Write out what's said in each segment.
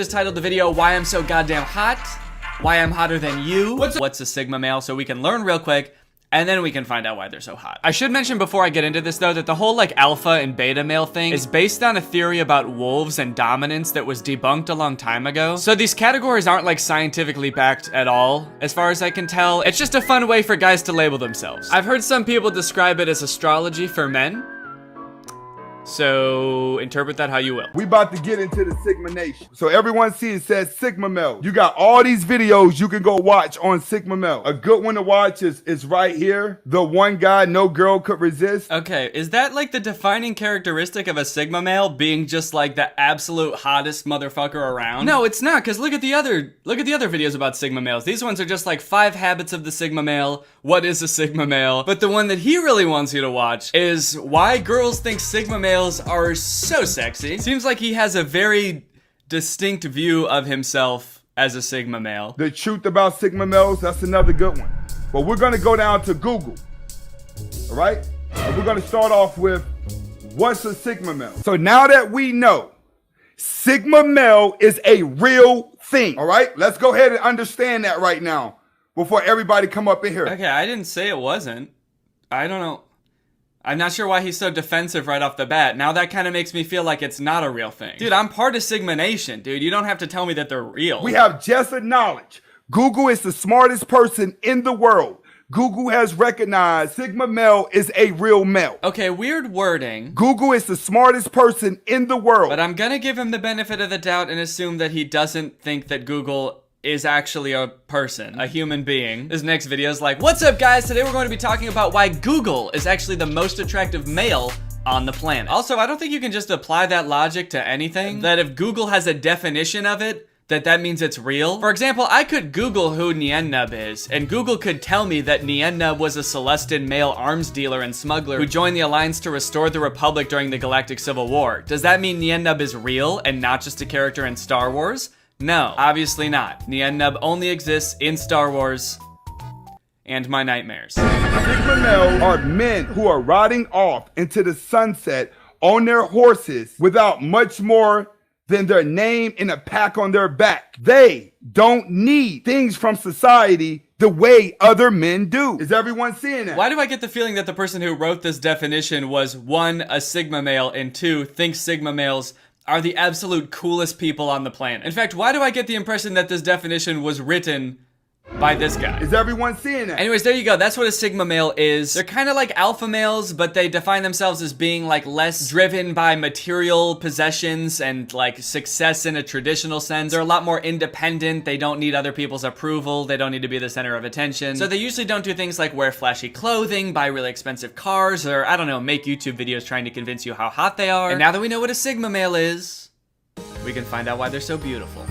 Just titled the video, Why I'm So Goddamn Hot, Why I'm Hotter Than You, What's a Sigma Male, so we can learn real quick, and then we can find out why they're so hot. I should mention before I get into this though, that the whole like alpha and beta male thing is based on a theory about wolves and dominance that was debunked a long time ago. So these categories aren't like scientifically backed at all, as far as I can tell. It's just a fun way for guys to label themselves. I've heard some people describe it as astrology for men. So interpret that how you will. We about to get into the Sigma Nation. So everyone see it says Sigma Male. You got all these videos you can go watch on Sigma Male. A good one to watch is right here. The one guy no girl could resist. Okay, is that like the defining characteristic of a Sigma male, being just like the absolute hottest motherfucker around? No, it's not, because look at the other videos about Sigma males. These ones are just like 5 habits of the Sigma male, what is a Sigma male? But the one that he really wants you to watch is why girls think Sigma males are so sexy. Seems like he has a very distinct view of himself as a Sigma male. The truth about Sigma males, that's another good one. But we're gonna go down to Google, all right? And we're gonna start off with, what's a Sigma male? So now that we know Sigma male is a real thing, all right? Let's go ahead and understand that right now before everybody come up in here. Okay, I didn't say it wasn't. I don't know. I'm not sure why he's so defensive right off the bat. Now that kind of makes me feel like it's not a real thing. Dude, I'm part of Sigma Nation, dude. You don't have to tell me that they're real. We have just acknowledged Google is the smartest person in the world. Google has recognized Sigma male is a real male. Okay, weird wording. Google is the smartest person in the world. But I'm gonna give him the benefit of the doubt and assume that he doesn't think that Google is actually a person, a human being. This next video is like, what's up guys? Today we're going to be talking about why Google is actually the most attractive male on the planet. Also, I don't think you can just apply that logic to anything. That if Google has a definition of it, that means it's real. For example, I could Google who Niennub is, and Google could tell me that Niennub was a Celestin male arms dealer and smuggler who joined the Alliance to restore the Republic during the Galactic Civil War. Does that mean Niennub is real and not just a character in Star Wars? No, obviously not. Niennub only exists in Star Wars and my nightmares. Sigma male are men who are riding off into the sunset on their horses without much more than their name and a pack on their back. They don't need things from society the way other men do. Is everyone seeing that? Why do I get the feeling that the person who wrote this definition was 1, a Sigma male, and 2, thinks Sigma males are the absolute coolest people on the planet? In fact, why do I get the impression that this definition was written by this guy? Is everyone seeing that? Anyways, there you go. That's what a Sigma male is. They're kind of like alpha males, but they define themselves as being like less driven by material possessions and like success in a traditional sense. They're a lot more independent. They don't need other people's approval. They don't need to be the center of attention. So they usually don't do things like wear flashy clothing, buy really expensive cars, or I don't know, make YouTube videos trying to convince you how hot they are. And now that we know what a Sigma male is, we can find out why they're so beautiful.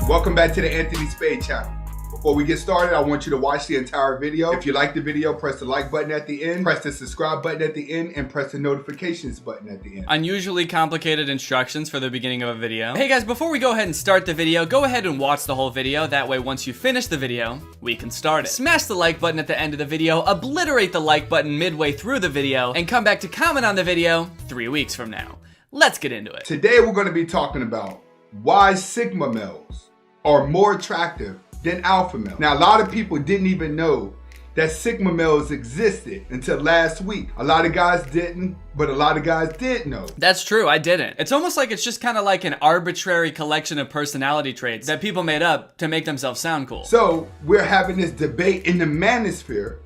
Welcome back to the Anthony Spade channel. Before we get started, I want you to watch the entire video. If you like the video, press the like button at the end, press the subscribe button at the end, and press the notifications button at the end. Unusually complicated instructions for the beginning of a video. Hey guys, before we go ahead and start the video, go ahead and watch the whole video. That way, once you finish the video, we can start it. Smash the like button at the end of the video, obliterate the like button midway through the video, and come back to comment on the video 3 weeks from now. Let's get into it. Today, we're going to be talking about why Sigma males are more attractive than alpha males. Now, a lot of people didn't even know that Sigma males existed until last week. A lot of guys didn't, but a lot of guys did know. That's true, I didn't. It's almost like it's just kind of like an arbitrary collection of personality traits that people made up to make themselves sound cool. So, we're having this debate in the manosphere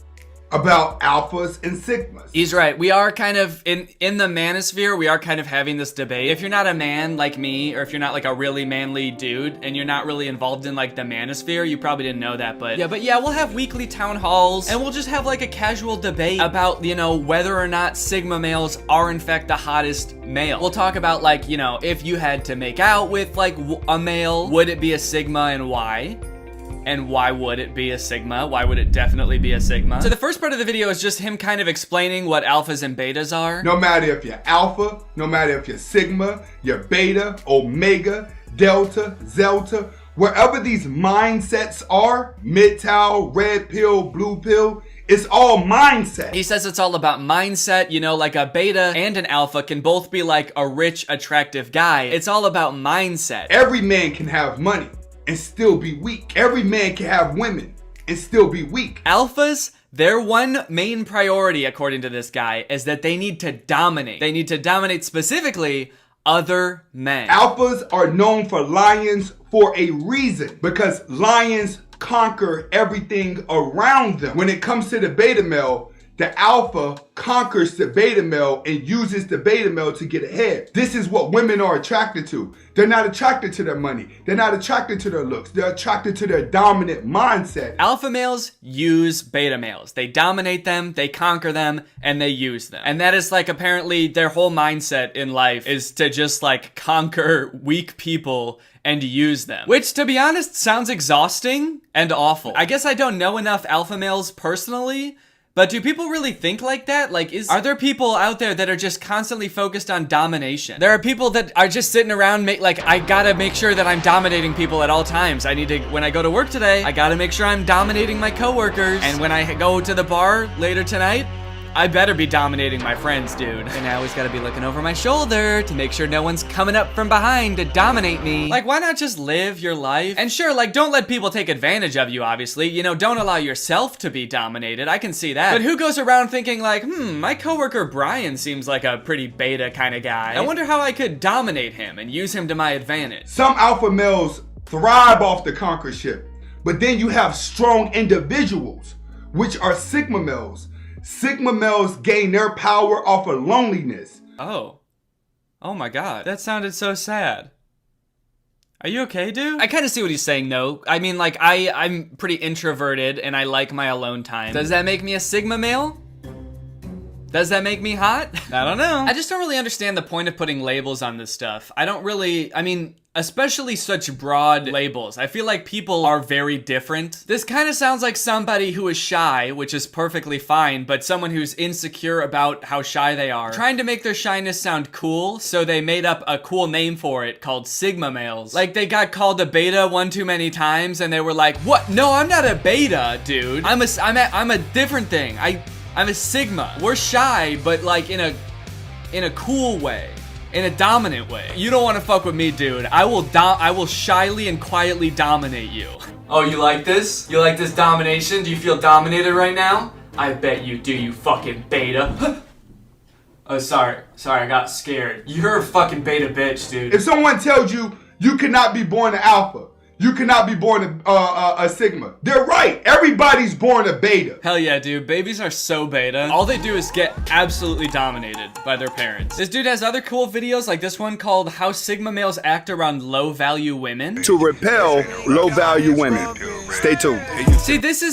about alphas and sigmas. He's right. We are kind of, in the manosphere, we are kind of having this debate. If you're not a man like me, or if you're not like a really manly dude, and you're not really involved in like the manosphere, you probably didn't know that, but yeah, we'll have weekly town halls, and we'll just have like a casual debate about, you know, whether or not Sigma males are in fact the hottest male. We'll talk about like, you know, if you had to make out with like a male, would it be a Sigma and why? And why would it be a Sigma? Why would it definitely be a Sigma? So the first part of the video is just him kind of explaining what alphas and betas are. No matter if you're alpha, no matter if you're Sigma, you're beta, omega, delta, wherever these mindsets are, MGTOW, red pill, blue pill, It's all mindset. He says it's all about mindset, you know, like a beta and an alpha can both be like a rich, attractive guy. It's all about mindset. Every man can have money and still be weak. Every man can have women and still be weak. Alphas, their one main priority, according to this guy, is that they need to dominate. They need to dominate specifically other men. Alphas are known for lions for a reason, because lions conquer everything around them. When it comes to the beta male, the alpha conquers the beta male and uses the beta male to get ahead. This is what women are attracted to. They're not attracted to their money. They're not attracted to their looks. They're attracted to their dominant mindset. Alpha males use beta males. They dominate them, they conquer them, and they use them. And that is like apparently their whole mindset in life is to just like conquer weak people and use them. Which, to be honest, sounds exhausting and awful. I guess I don't know enough alpha males personally, but do people really think like that? Like, are there people out there that are just constantly focused on domination? There are people that are just sitting around, I gotta make sure that I'm dominating people at all times. When I go to work today, I gotta make sure I'm dominating my coworkers. And when I go to the bar later tonight, I better be dominating my friends, dude. And I always gotta be looking over my shoulder to make sure no one's coming up from behind to dominate me. Like, why not just live your life? And sure, like, don't let people take advantage of you, obviously. You know, don't allow yourself to be dominated. I can see that. But who goes around thinking like, my coworker Brian seems like a pretty beta kind of guy. I wonder how I could dominate him and use him to my advantage. Some alpha males thrive off the conquerorship, but then you have strong individuals, which are sigma males. Sigma males gain their power off of loneliness. Oh my god, that sounded so sad. Are you okay, dude? I kind of see what he's saying, though. I mean, like, I'm pretty introverted and I like my alone time. Does that make me a sigma male? Does that make me hot? I don't know. I just don't really understand the point of putting labels on this stuff. Especially such broad labels. I feel like people are very different. This kind of sounds like somebody who is shy, which is perfectly fine, but someone who's insecure about how shy they are, trying to make their shyness sound cool, so they made up a cool name for it called sigma males. Like, they got called a beta one too many times and they were like, what? No, I'm not a beta, dude. I'm a different thing. I'm a sigma. We're shy, but like in a cool way. In a dominant way. You don't want to fuck with me, dude. I will shyly and quietly dominate you. Oh, you like this? You like this domination? Do you feel dominated right now? I bet you do, you fucking beta. Oh, sorry, I got scared. You're a fucking beta bitch, dude. If someone tells you you cannot be born an alpha, you cannot be born a sigma, they're right. Everybody's born a beta. Hell yeah, dude. Babies are so beta. All they do is get absolutely dominated by their parents. This dude has other cool videos like this one called How Sigma Males Act Around Low-Value Women. To repel low-value women. Stay tuned. See, this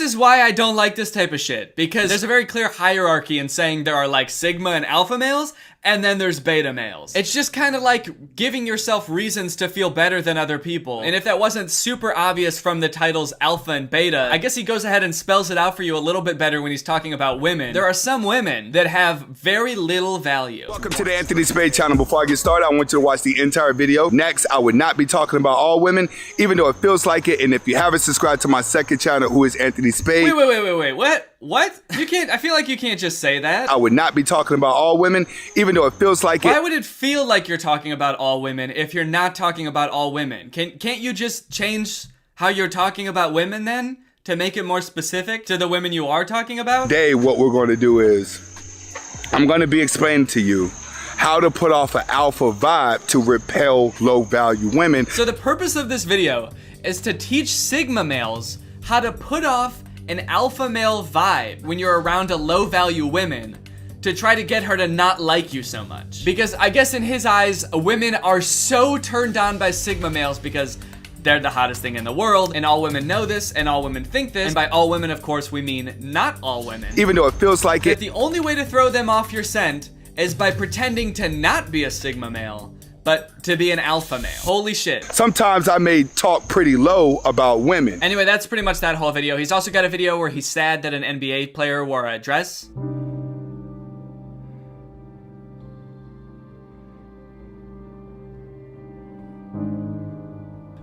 is why I don't like this type of shit. Because there's a very clear hierarchy in saying there are like sigma and alpha males, and then there's beta males. It's just kind of like giving yourself reasons to feel better than other people. And if that wasn't super obvious from the titles alpha and beta, I guess he goes ahead and spells it out for you a little bit better when he's talking about women. There are some women that have very little value. Welcome to the Anthony Spade channel. Before I get started, I want you to watch the entire video. Next, I would not be talking about all women, even though it feels like it. And if you haven't subscribed to my second channel, who is Anthony Spade. Wait, what? You can't, I feel like you can't just say that. I would not be talking about all women, even though it feels like it. Why would it feel like you're talking about all women if you're not talking about all women? Can't you just change how you're talking about women then? To make it more specific to the women you are talking about? Today, what we're going to do is, I'm going to be explaining to you how to put off an alpha vibe to repel low-value women. So the purpose of this video is to teach sigma males how to put off an alpha male vibe when you're around a low-value woman to try to get her to not like you so much. Because I guess in his eyes, women are so turned on by sigma males because they're the hottest thing in the world, and all women know this, and all women think this, and by all women, of course, we mean not all women. Even though it feels like it. The only way to throw them off your scent is by pretending to not be a sigma male, but to be an alpha male. Holy shit. Sometimes I may talk pretty low about women. Anyway, that's pretty much that whole video. He's also got a video where he's sad that an NBA player wore a dress.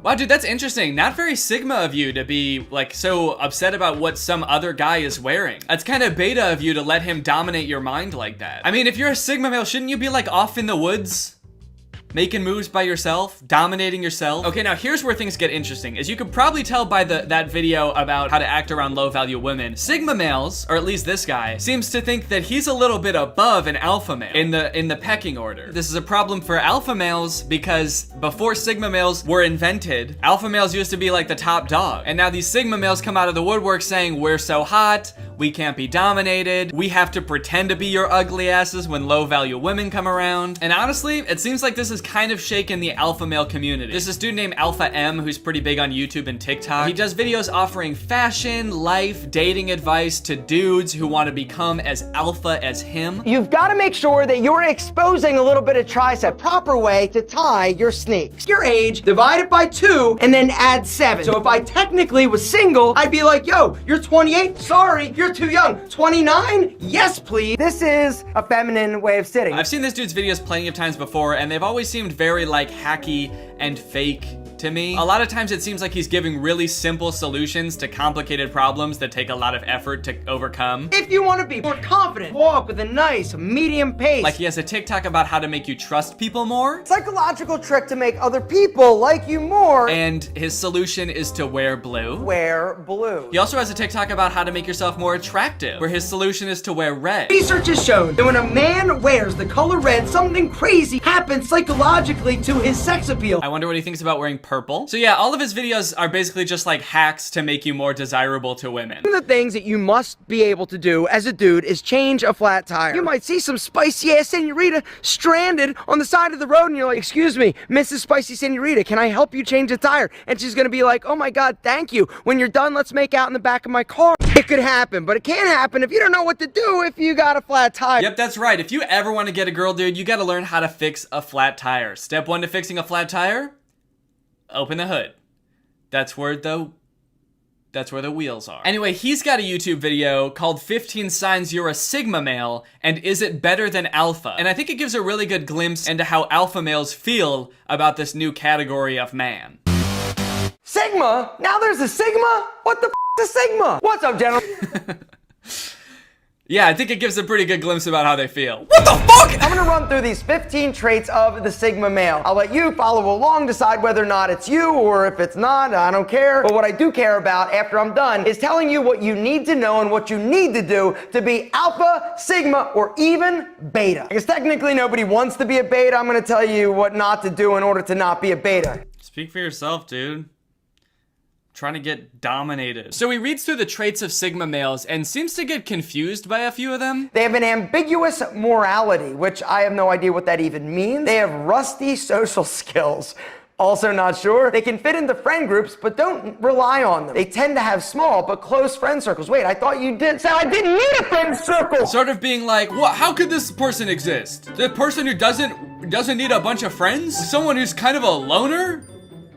Wow, dude, that's interesting. Not very Sigma of you to be like so upset about what some other guy is wearing. That's kind of beta of you to let him dominate your mind like that. I mean, if you're a Sigma male, shouldn't you be like off in the woods? Making moves by yourself, dominating yourself. Okay, now here's where things get interesting. As you could probably tell by that video about how to act around low value women, Sigma males, or at least this guy, seems to think that he's a little bit above an alpha male in the pecking order. This is a problem for alpha males because before Sigma males were invented, alpha males used to be like the top dog. And now these Sigma males come out of the woodwork saying, we're so hot, we can't be dominated, we have to pretend to be your ugly asses when low value women come around. And honestly, it seems like this is kind of shaken the alpha male community. There's this dude named Alpha M who's pretty big on YouTube and TikTok. He does videos offering fashion, life, dating advice to dudes who want to become as alpha as him. You've got to make sure that you're exposing a little bit of tricep. Proper way to tie your sneaks. Your age, divide it by 2, and then add 7. So if I technically was single, I'd be like, yo, you're 28? Sorry, you're too young. 29? Yes, please. This is a feminine way of sitting. I've seen this dude's videos plenty of times before, and they've always seemed very like hacky and fake to me. A lot of times it seems like he's giving really simple solutions to complicated problems that take a lot of effort to overcome. If you want to be more confident, walk with a nice medium pace. Like he has a TikTok about how to make you trust people more. Psychological trick to make other people like you more. And his solution is to wear blue. Wear blue. He also has a TikTok about how to make yourself more attractive, where his solution is to wear red. Research has shown that when a man wears the color red, something crazy happens psychologically to his sex appeal. I wonder what he thinks about wearing purple. So yeah, all of his videos are basically just like hacks to make you more desirable to women. One of the things that you must be able to do as a dude is change a flat tire. You might see some spicy ass senorita stranded on the side of the road and you're like, excuse me, Mrs. Spicy Senorita, can I help you change a tire? And she's gonna be like, oh my God, thank you. When you're done, let's make out in the back of my car. It could happen, but it can't happen if you don't know what to do if you got a flat tire. Yep, that's right. If you ever want to get a girl, dude, you gotta learn how to fix a flat tire. Step 1 to fixing a flat tire? Open the hood. That's where the wheels are. Anyway, he's got a YouTube video called 15 Signs You're a Sigma Male and Is It Better Than Alpha? And I think it gives a really good glimpse into how alpha males feel about this new category of man. Sigma? Now there's a Sigma? What the is a Sigma? What's up, gentlemen? Yeah, I think it gives a pretty good glimpse about how they feel. What the fuck? I'm gonna run through these 15 traits of the Sigma male. I'll let you follow along, decide whether or not it's you, or if it's not, I don't care. But what I do care about after I'm done is telling you what you need to know and what you need to do to be alpha, sigma, or even beta. Because technically nobody wants to be a beta. I'm gonna tell you what not to do in order to not be a beta. Speak for yourself, dude. Trying to get dominated. So he reads through the traits of Sigma males and seems to get confused by a few of them. They have an ambiguous morality, which I have no idea what that even means. They have rusty social skills. Also not sure. They can fit into friend groups, but don't rely on them. They tend to have small but close friend circles. Wait, I thought you did say I didn't need a friend circle. Sort of being like, what? How could this person exist? The person who doesn't need a bunch of friends? Someone who's kind of a loner?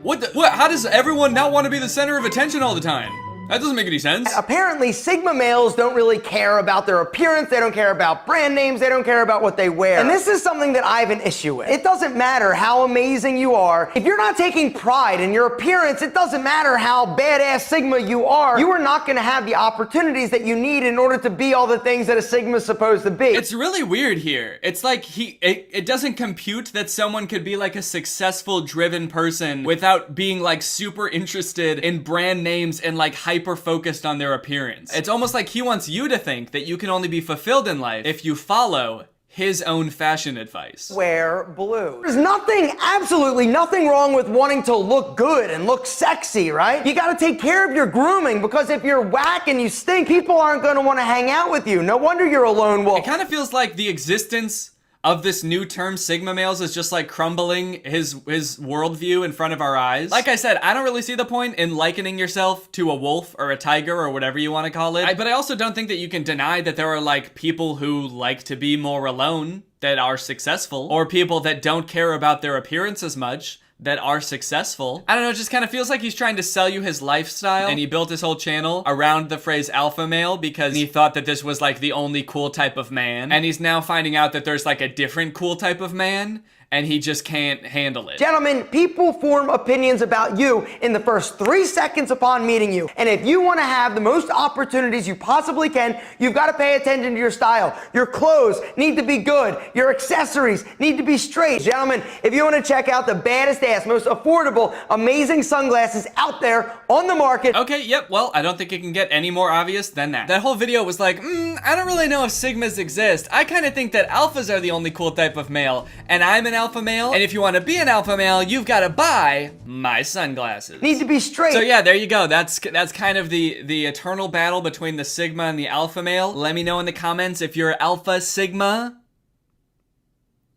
What? How does everyone not want to be the center of attention all the time? That doesn't make any sense. Apparently, Sigma males don't really care about their appearance. They don't care about brand names. They don't care about what they wear. And this is something that I have an issue with. It doesn't matter how amazing you are. If you're not taking pride in your appearance, it doesn't matter how badass Sigma you are not going to have the opportunities that you need in order to be all the things that a Sigma is supposed to be. It's really weird here. It's like it doesn't compute that someone could be like a successful, driven person without being like super interested in brand names and like hyper focused on their appearance. It's almost like he wants you to think that you can only be fulfilled in life if you follow his own fashion advice. Wear blue. There's nothing, absolutely nothing wrong with wanting to look good and look sexy, right? You gotta take care of your grooming because if you're whack and you stink, people aren't gonna wanna hang out with you. No wonder you're a lone wolf. It kind of feels like the existence of this new term Sigma males is just like crumbling his worldview in front of our eyes. Like I said, I don't really see the point in likening yourself to a wolf or a tiger or whatever you want to call it. But I also don't think that you can deny that there are like people who like to be more alone that are successful, or people that don't care about their appearance as much that are successful. I don't know, it just kind of feels like he's trying to sell you his lifestyle, and he built his whole channel around the phrase alpha male because he thought that this was like the only cool type of man, and he's now finding out that there's like a different cool type of man, and he just can't handle it. Gentlemen, people form opinions about you in the first 3 seconds upon meeting you. And if you want to have the most opportunities you possibly can, you've got to pay attention to your style. Your clothes need to be good. Your accessories need to be straight. Gentlemen, if you want to check out the baddest ass, most affordable, amazing sunglasses out there on the market. Okay, yep, well, I don't think it can get any more obvious than that. That whole video was like, I don't really know if sigmas exist. I kind of think that alphas are the only cool type of male, and I'm an alpha male, and if you want to be an alpha male, you've got to buy my sunglasses. Need to be straight. So yeah, there you go. That's kind of the eternal battle between the sigma and the alpha male. Let me know in the comments if you're alpha, sigma,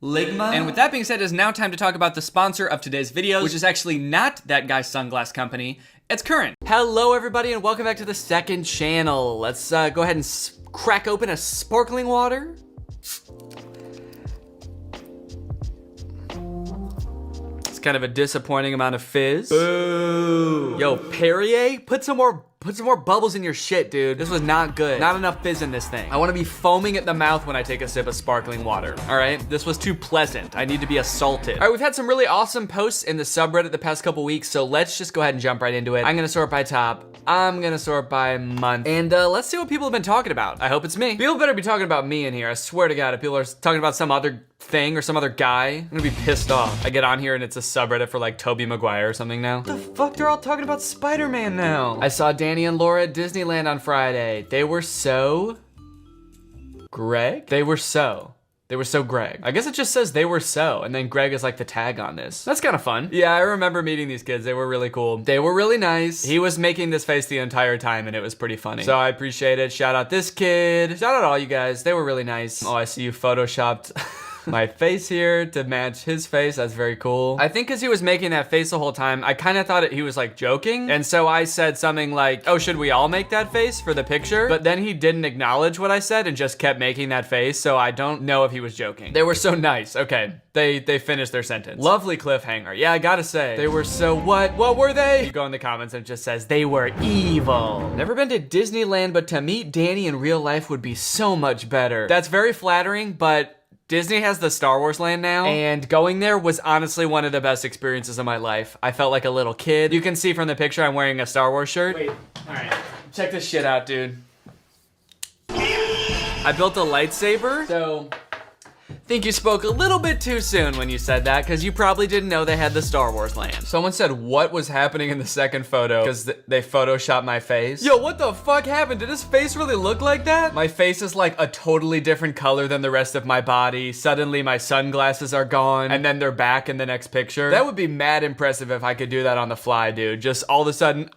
ligma. And with that being said, it's now time to talk about the sponsor of today's video, which is actually not that guy's sunglass company. It's Current. Hello everybody and welcome back to the second channel. Let's go ahead and crack open a sparkling water. It's kind of a disappointing amount of fizz. Boo. Yo, Perrier, put some more bubbles in your shit, dude. This was not good. Not enough fizz in this thing. I want to be foaming at the mouth when I take a sip of sparkling water. All right, this was too pleasant. I need to be assaulted. All right, we've had some really awesome posts in the subreddit the past couple weeks, so let's just go ahead and jump right into it. I'm gonna sort by top. I'm gonna sort by month. And let's see what people have been talking about. I hope it's me. People better be talking about me in here. I swear to God, if people are talking about some other thing or some other guy, I'm gonna be pissed off. I get on here and it's a subreddit for like Tobey Maguire or something now. What the fuck? They're all talking about Spider-Man now. I saw Danny and Laura at Disneyland on Friday. They were so Greg? They were so Greg. I guess it just says they were so, and then Greg is like the tag on this. That's kind of fun. Yeah, I remember meeting these kids. They were really cool. They were really nice. He was making this face the entire time, and it was pretty funny. So I appreciate it. Shout out this kid. Shout out all you guys. They were really nice. Oh, I see you photoshopped my face here to match his face. That's very cool. I think because he was making that face the whole time, I kind of thought he was like joking. And so I said something like, oh, should we all make that face for the picture? But then he didn't acknowledge what I said and just kept making that face. So I don't know if he was joking. They were so nice. Okay, they finished their sentence. Lovely cliffhanger. Yeah, I gotta say. They were so what? What were they? You go in the comments and it just says they were evil. Never been to Disneyland, but to meet Danny in real life would be so much better. That's very flattering, but Disney has the Star Wars land now, and going there was honestly one of the best experiences of my life. I felt like a little kid. You can see from the picture I'm wearing a Star Wars shirt. Wait, all right, check this shit out, dude. I built a lightsaber, so think you spoke a little bit too soon when you said that, because you probably didn't know they had the Star Wars land. Someone said what was happening in the second photo because they photoshopped my face. Yo, what the fuck happened? Did his face really look like that? My face is like a totally different color than the rest of my body. Suddenly my sunglasses are gone and then they're back in the next picture. That would be mad impressive if I could do that on the fly, dude. Just all of a sudden,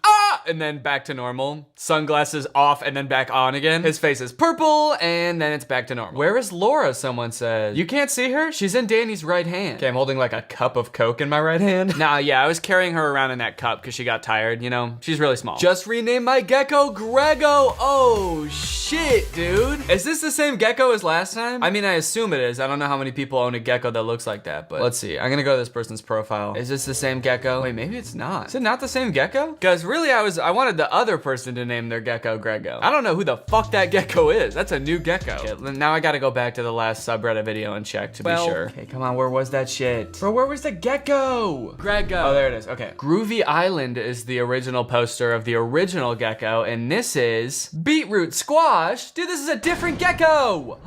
and then back to normal. Sunglasses off and then back on again. His face is purple and then it's back to normal. Where is Laura, someone said? You can't see her? She's in Danny's right hand. Okay, I'm holding like a cup of Coke in my right hand. Nah, yeah, I was carrying her around in that cup because she got tired, you know? She's really small. Just renamed my gecko Grego. Oh, shit, dude. Is this the same gecko as last time? I mean, I assume it is. I don't know how many people own a gecko that looks like that, but let's see. I'm gonna go to this person's profile. Is this the same gecko? Wait, maybe it's not. Is it not the same gecko? Because really, I wanted the other person to name their gecko Grego. I don't know who the fuck that gecko is. That's a new gecko. Okay, now I gotta go back to the last subreddit video and check to be sure. Okay, come on, where was that shit? Bro, where was the gecko? Grego. Oh, there it is, okay. Groovy Island is the original poster of the original gecko, and this is Beetroot Squash. Dude, this is a different gecko.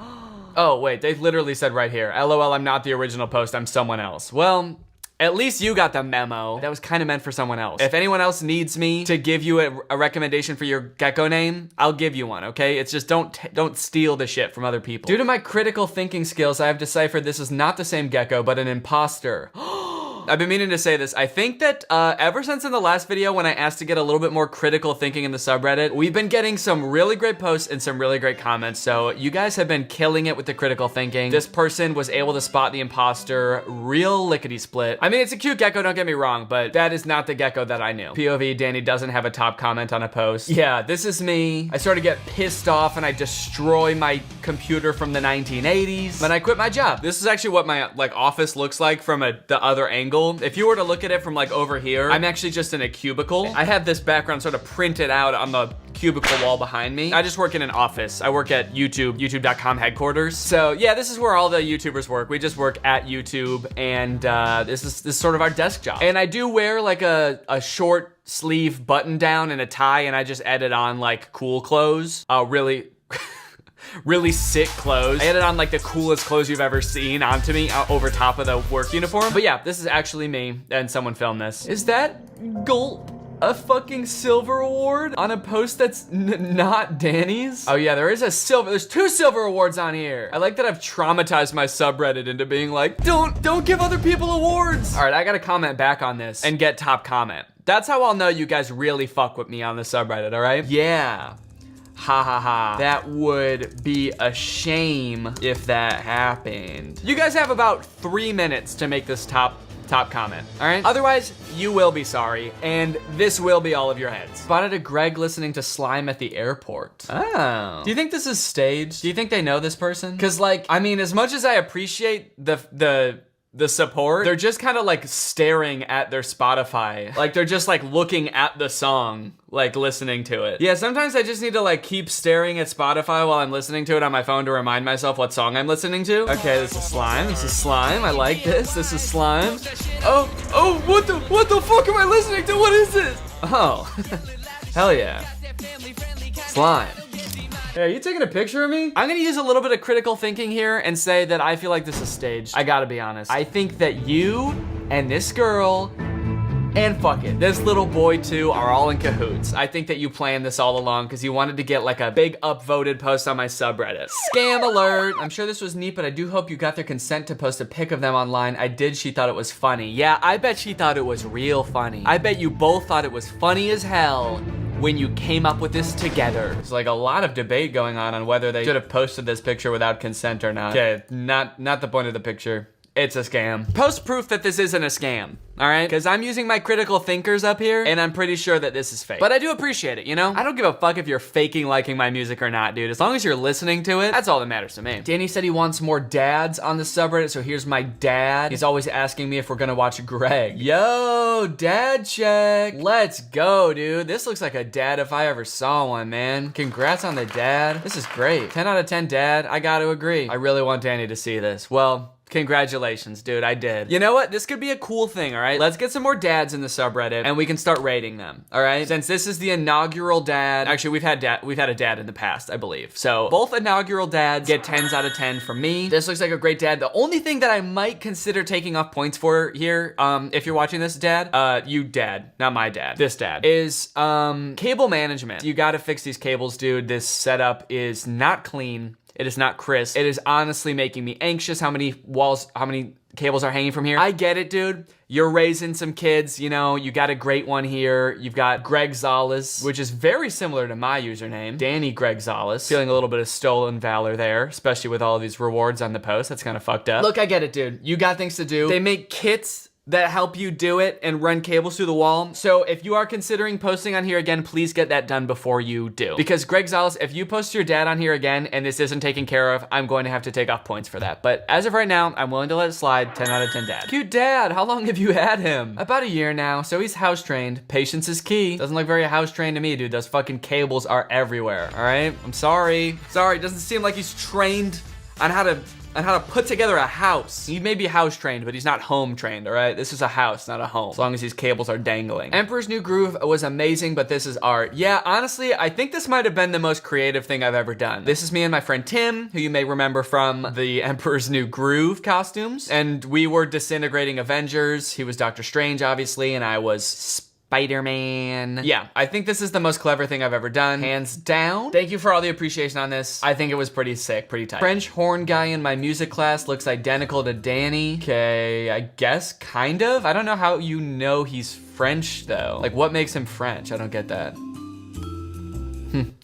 Oh, wait, they literally said right here, LOL, I'm not the original post, I'm someone else. Well, at least you got the memo. That was kind of meant for someone else. If anyone else needs me to give you a recommendation for your gecko name, I'll give you one, okay? It's just don't steal the shit from other people. Due to my critical thinking skills, I have deciphered this is not the same gecko, but an imposter. I've been meaning to say this. I think that ever since in the last video when I asked to get a little bit more critical thinking in the subreddit, we've been getting some really great posts and some really great comments. So you guys have been killing it with the critical thinking. This person was able to spot the imposter real lickety-split. I mean, it's a cute gecko, don't get me wrong, but that is not the gecko that I knew. POV, Danny doesn't have a top comment on a post. Yeah, this is me. I sort of get pissed off and I destroy my computer from the 1980s. Then I quit my job. This is actually what my office looks like from the other angle angle. If you were to look at it from like over here, I'm actually just in a cubicle. I have this background sort of printed out on the cubicle wall behind me. I just work in an office. I work at youtube.com headquarters. So yeah, this is where all the YouTubers work. We just work at YouTube, and this is sort of our desk job. And I do wear like a short sleeve button down and a tie, and I just edit on like cool clothes. Really sick clothes. I edit on like the coolest clothes you've ever seen onto me over top of the work uniform. But yeah, this is actually me, and someone filmed this. Is that Gulp a fucking silver award on a post that's not Danny's? Oh yeah, there's two silver awards on here. I like that I've traumatized my subreddit into being like, don't give other people awards. All right, I gotta comment back on this and get top comment. That's how I'll know you guys really fuck with me on the subreddit, all right? Yeah. Ha ha ha. That would be a shame if that happened. You guys have about 3 minutes to make this top comment, all right? Otherwise, you will be sorry, and this will be all of your heads. Spotted a Greg listening to Slime at the airport. Oh. Do you think this is staged? Do you think they know this person? Cause like, I mean, as much as I appreciate the support, they're just kind of like staring at their Spotify. Like they're just like looking at the song, like listening to it. Yeah, sometimes I just need to like keep staring at Spotify while I'm listening to it on my phone to remind myself what song I'm listening to. Okay, this is Slime. This is Slime. I like this. This is Slime. Oh, what the fuck am I listening to? What is it? Oh, hell yeah. Slime. Hey, are you taking a picture of me? I'm gonna use a little bit of critical thinking here and say that I feel like this is staged. I gotta be honest. I think that you and this girl and fuck it, this little boy too are all in cahoots. I think that you planned this all along because you wanted to get like a big upvoted post on my subreddit. Scam alert. I'm sure this was neat, but I do hope you got their consent to post a pic of them online. I did. She thought it was funny. Yeah, I bet she thought it was real funny. I bet you both thought it was funny as hell when you came up with this together. There's like a lot of debate going on whether they should have posted this picture without consent or not. Okay, not the point of the picture. It's a scam. Post proof that this isn't a scam, all right? Because I'm using my critical thinkers up here, and I'm pretty sure that this is fake. But I do appreciate it, you know? I don't give a fuck if you're faking liking my music or not, dude. As long as you're listening to it, that's all that matters to me. Danny said he wants more dads on the subreddit, so here's my dad. He's always asking me if we're gonna watch Greg. Yo, dad check. Let's go, dude. This looks like a dad if I ever saw one, man. Congrats on the dad. This is great. 10 out of 10 dad. I gotta agree. I really want Danny to see this. Well, congratulations, dude, I did. You know what? This could be a cool thing, all right? Let's get some more dads in the subreddit and we can start rating them, all right? Since this is the inaugural dad, actually we've had a dad in the past, I believe. So both inaugural dads get 10s out of 10 from me. This looks like a great dad. The only thing that I might consider taking off points for here, if you're watching this, dad, you dad, not my dad, this dad, is cable management. You gotta fix these cables, dude. This setup is not clean. It is not crisp. It is honestly making me anxious how many cables are hanging from here. I get it, dude. You're raising some kids, you know, you got a great one here. You've got Greg Gonzalez, which is very similar to my username, Danny Greg Gonzalez. Feeling a little bit of stolen valor there, especially with all of these rewards on the post. That's kind of fucked up. Look, I get it, dude. You got things to do. They make kits that help you do it and run cables through the wall. So if you are considering posting on here again, please get that done before you do. Because Greg Gonzalez, if you post your dad on here again and this isn't taken care of, I'm going to have to take off points for that. But as of right now, I'm willing to let it slide. 10 out of 10 dad. Cute dad. How long have you had him? About a year now, so he's house trained. Patience is key. Doesn't look very house trained to me, dude. Those fucking cables are everywhere, all right? I'm sorry. Sorry, it doesn't seem like he's trained on how to put together a house. He may be house trained, but he's not home trained, all right? This is a house, not a home, as long as these cables are dangling. Emperor's New Groove was amazing, but this is art. Yeah, honestly, I think this might have been the most creative thing I've ever done. This is me and my friend Tim, who you may remember from the Emperor's New Groove costumes, and we were disintegrating Avengers. He was Doctor Strange, obviously, and I was Spider-Man. Yeah, I think this is the most clever thing I've ever done, hands down. Thank you for all the appreciation on this. I think it was pretty sick, pretty tight. French horn guy in my music class looks identical to Danny. Okay, I guess kind of. I don't know how you know he's French though. Like what makes him French? I don't get that.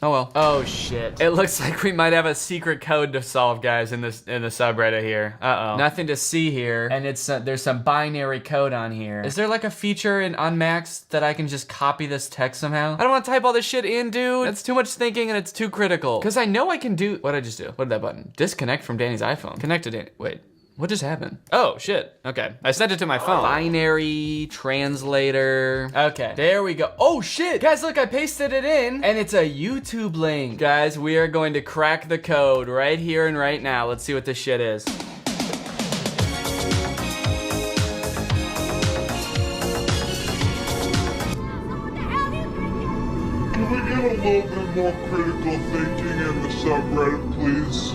Oh well. Oh shit. It looks like we might have a secret code to solve, guys, in the subreddit here. Uh-oh. Nothing to see here. And it's there's some binary code on here. Is there like a feature in Unmaxed that I can just copy this text somehow? I don't want to type all this shit in, dude. That's too much thinking and it's too critical. Because I know I can do... What did I just do? What did that button? Disconnect from Danny's iPhone. Connect to Danny. Wait. What just happened? Oh, shit. Okay. I sent it to my phone. Binary translator. Okay, there we go. Oh, shit. Guys, look, I pasted it in, and it's a YouTube link. Guys, we are going to crack the code right here and right now. Let's see what this shit is. Can we get a little bit more critical thinking in the subreddit, please?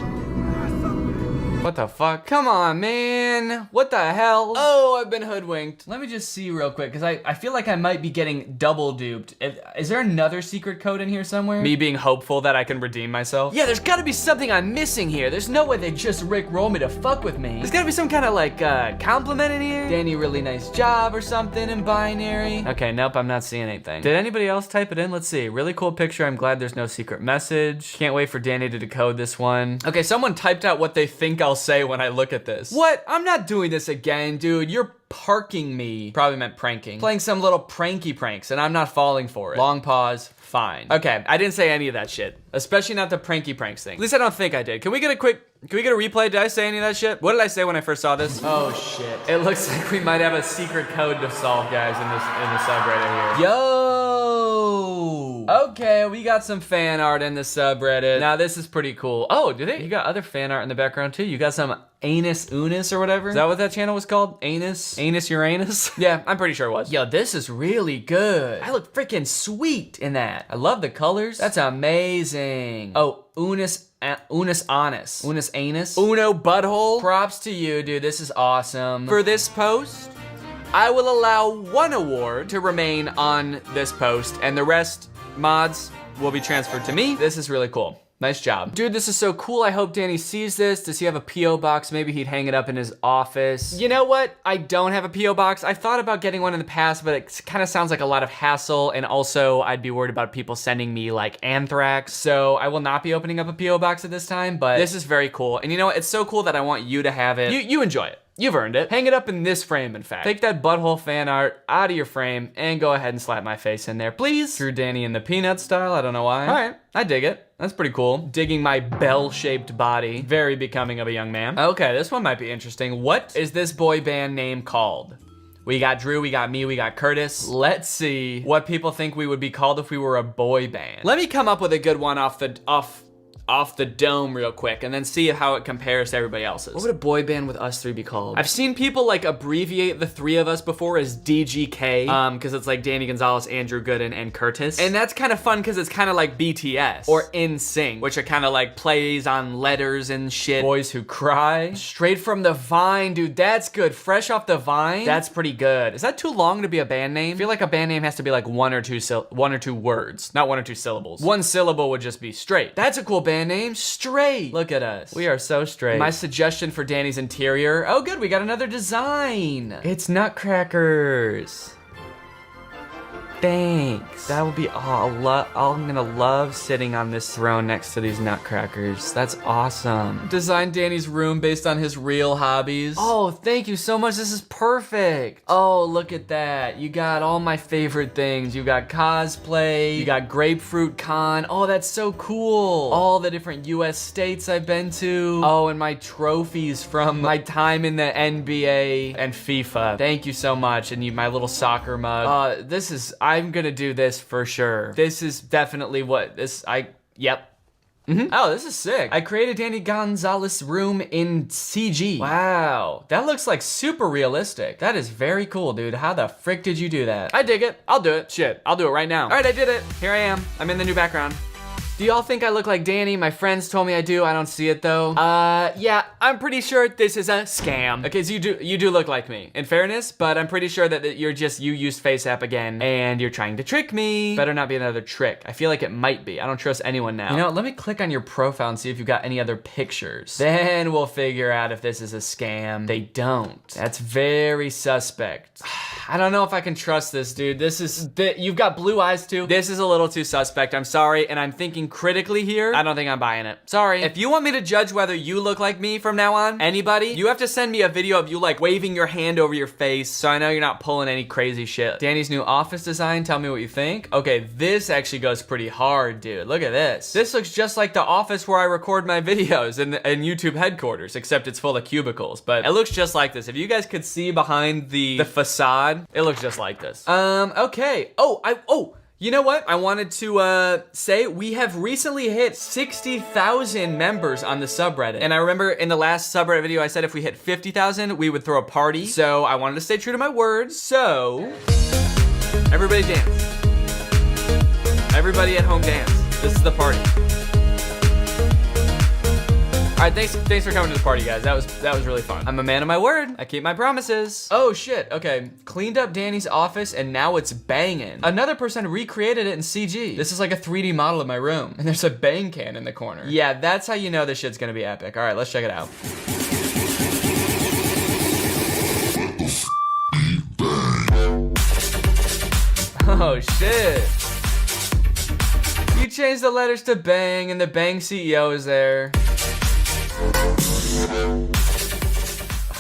What the fuck? Come on, man. What the hell? Oh, I've been hoodwinked. Let me just see real quick, because I feel like I might be getting double duped. Is there another secret code in here somewhere? Me being hopeful that I can redeem myself? Yeah, there's gotta be something I'm missing here. There's no way they just rickroll me to fuck with me. There's gotta be some kind of like compliment in here. Danny, really nice job or something in binary. Okay, nope, I'm not seeing anything. Did anybody else type it in? Let's see. Really cool picture. I'm glad there's no secret message. Can't wait for Danny to decode this one. Okay, someone typed out what they think I'll say when I look at this. What? I'm not doing this again, dude. You're parking me. Probably meant pranking. Playing some little pranky pranks, and I'm not falling for it. Long pause. Fine. Okay, I didn't say any of that shit. Especially not the pranky pranks thing. At least I don't think I did. Can we get a replay? Did I say any of that shit? What did I say when I first saw this? Oh shit. It looks like we might have a secret code to solve, guys, in the subreddit here. Yo! Okay, we got some fan art in the subreddit. Now this is pretty cool. Oh, you got other fan art in the background too? You got some Anus Unis or whatever? Is that what that channel was called? Anus Uranus? Yeah, I'm pretty sure it was. Yo, this is really good. I look freaking sweet in that. I love the colors. That's amazing. Oh, Unis Anus. Unis Anus. Uno Butthole. Props to you, dude. This is awesome. For this post, I will allow 1 award to remain on this post, and the rest mods will be transferred to me. This is really cool. Nice job. Dude, this is so cool. I hope Danny sees this. Does he have a P.O. box? Maybe he'd hang it up in his office. You know what? I don't have a P.O. box. I thought about getting one in the past, but it kind of sounds like a lot of hassle, and also I'd be worried about people sending me like anthrax. So I will not be opening up a P.O. box at this time, but this is very cool. And you know what? It's so cool that I want you to have it. You enjoy it. You've earned it. Hang it up in this frame, in fact. Take that butthole fan art out of your frame and go ahead and slap my face in there, please. Drew Danny in the peanut style. I don't know why. All right, I dig it. That's pretty cool. Digging my bell-shaped body. Very becoming of a young man. Okay, this one might be interesting. What is this boy band name called? We got Drew, we got me, we got Curtis. Let's see what people think we would be called if we were a boy band. Let me come up with a good one off the dome real quick and then see how it compares to everybody else's. What would a boy band with us three be called? I've seen people like abbreviate the three of us before as DGK, because it's like Danny Gonzalez, Andrew Gooden, and Curtis. And that's kind of fun because it's kind of like BTS or NSYNC, which are kind of like plays on letters and shit. Boys Who Cry. Straight from the Vine, dude, that's good. Fresh off the Vine. That's pretty good. Is that too long to be a band name? I feel like a band name has to be like one or two words, not 1 or 2 syllables. 1 syllable would just be straight. That's a cool band name. Straight. Look at us. We are so straight. My suggestion for Danny's interior. Oh, good. We got another design. It's nutcrackers. Thanks. That will be I'm gonna love sitting on this throne next to these nutcrackers. That's awesome. Designed Danny's room based on his real hobbies. Oh, thank you so much. This is perfect. Oh, look at that. You got all my favorite things. You got cosplay. You got grapefruit con. Oh, that's so cool. All the different US states I've been to. Oh, and my trophies from my time in the NBA and FIFA. Thank you so much. And my little soccer mug. I'm gonna do this for sure. This is definitely yep. Oh, this is sick. I created Danny Gonzalez room in CG. Wow, that looks like super realistic. That is very cool, dude. How the frick did you do that? I dig it. I'll do it. Shit, I'll do it right now. All right, I did it. Here I am. I'm in the new background. Do y'all think I look like Danny? My friends told me I do. I don't see it though. Yeah, I'm pretty sure this is a scam. Okay, so you do look like me, in fairness, but I'm pretty sure that you used FaceApp again and you're trying to trick me. Better not be another trick. I feel like it might be. I don't trust anyone now. You know, let me click on your profile and see if you got any other pictures. Then we'll figure out if this is a scam. They don't. That's very suspect. I don't know if I can trust this, dude. You've got blue eyes too. This is a little too suspect. I'm sorry, and I'm thinking critically here, I don't think I'm buying it. Sorry. If you want me to judge whether you look like me from now on, anybody, you have to send me a video of you like waving your hand over your face so I know you're not pulling any crazy shit. Danny's new office design, tell me what you think. Okay, this actually goes pretty hard, dude. Look at this. This looks just like the office where I record my videos in YouTube headquarters, except it's full of cubicles, but it looks just like this. If you guys could see behind the facade, it looks just like this. Okay. You know what? I wanted to say we have recently hit 60,000 members on the subreddit. And I remember in the last subreddit video, I said if we hit 50,000, we would throw a party. So I wanted to stay true to my words. So everybody dance. Everybody at home dance. This is the party. All right, thanks for coming to the party, guys. That was really fun. I'm a man of my word. I keep my promises. Oh shit, okay. Cleaned up Danny's office and now it's banging. Another person recreated it in CG. This is like a 3D model of my room. And there's a bang can in the corner. Yeah, that's how you know this shit's gonna be epic. All right, let's check it out. Oh shit. You changed the letters to bang and the bang CEO is there.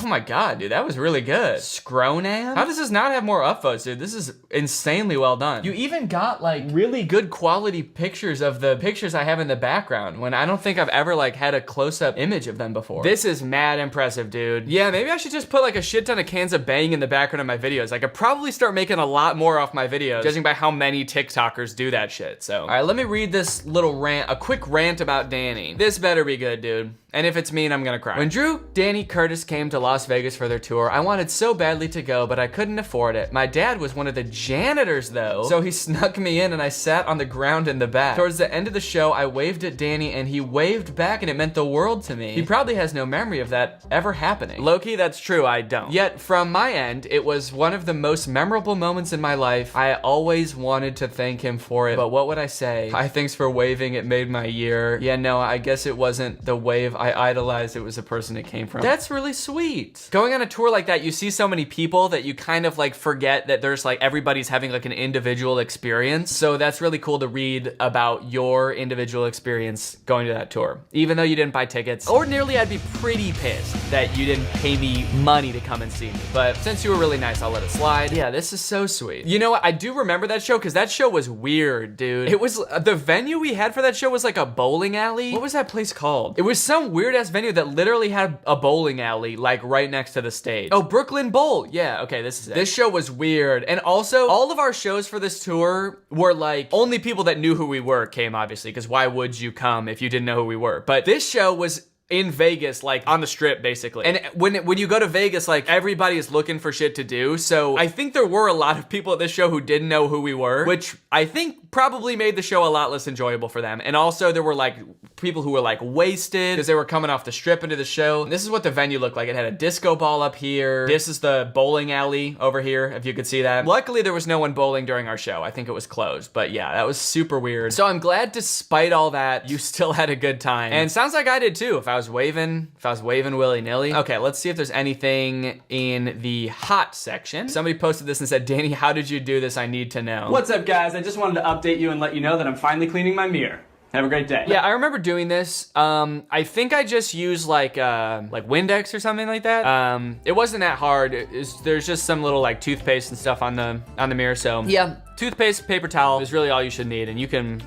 Oh my god, dude, that was really good. Scronam? How does this not have more upvotes, dude? This is insanely well done. You even got like really good quality pictures of the pictures I have in the background when I don't think I've ever like had a close-up image of them before. This is mad impressive, dude. Yeah, maybe I should just put like a shit ton of cans of bang in the background of my videos. I could probably start making a lot more off my videos, judging by how many TikTokers do that shit, so. All right, let me read this little rant, a quick rant about Danny. This better be good, dude. And if it's mean, I'm gonna cry. When Drew, Danny, Curtis came to Las Vegas for their tour, I wanted so badly to go, but I couldn't afford it. My dad was one of the janitors though, so he snuck me in and I sat on the ground in the back. Towards the end of the show, I waved at Danny and he waved back and it meant the world to me. He probably has no memory of that ever happening. Low-key, that's true, I don't. Yet, from my end, it was one of the most memorable moments in my life. I always wanted to thank him for it, but what would I say? Hi, thanks for waving, it made my year. Yeah, no, I guess it wasn't the wave I idolized, it was the person it came from. That's really sweet. Going on a tour like that, you see so many people that you kind of like forget that there's like everybody's having like an individual experience. So that's really cool to read about your individual experience going to that tour. Even though you didn't buy tickets. Ordinarily, I'd be pretty pissed that you didn't pay me money to come and see me. But since you were really nice, I'll let it slide. Yeah, this is so sweet. You know what? I do remember that show because that show was weird, dude. It was, the venue we had for that show was like a bowling alley. What was that place called? It was some weird ass venue that literally had a bowling alley like right next to the stage. Oh, Brooklyn Bowl. Yeah, okay, this is it. This show was weird. And also, all of our shows for this tour were like, only people that knew who we were came, obviously, because why would you come if you didn't know who we were? But this show was in Vegas, like on the strip, basically. And when you go to Vegas, like everybody is looking for shit to do. So I think there were a lot of people at this show who didn't know who we were, which I think probably made the show a lot less enjoyable for them. And also there were like people who were like wasted because they were coming off the strip into the show. And this is what the venue looked like. It had a disco ball up here. This is the bowling alley over here, if you could see that. Luckily, there was no one bowling during our show. I think it was closed, but yeah, that was super weird. So I'm glad despite all that, you still had a good time. And sounds like I did too, if I was waving willy-nilly. Okay, let's see if there's anything in the hot section. Somebody posted this and said, Danny, how did you do this? I need to know. What's up, guys? I just wanted to update you and let you know that I'm finally cleaning my mirror. Have a great day. Yeah, I remember doing this. I think I just used like Windex or something like that. It wasn't that hard. There's just some little like toothpaste and stuff on the mirror. So yeah, toothpaste, paper towel is really all you should need, and you can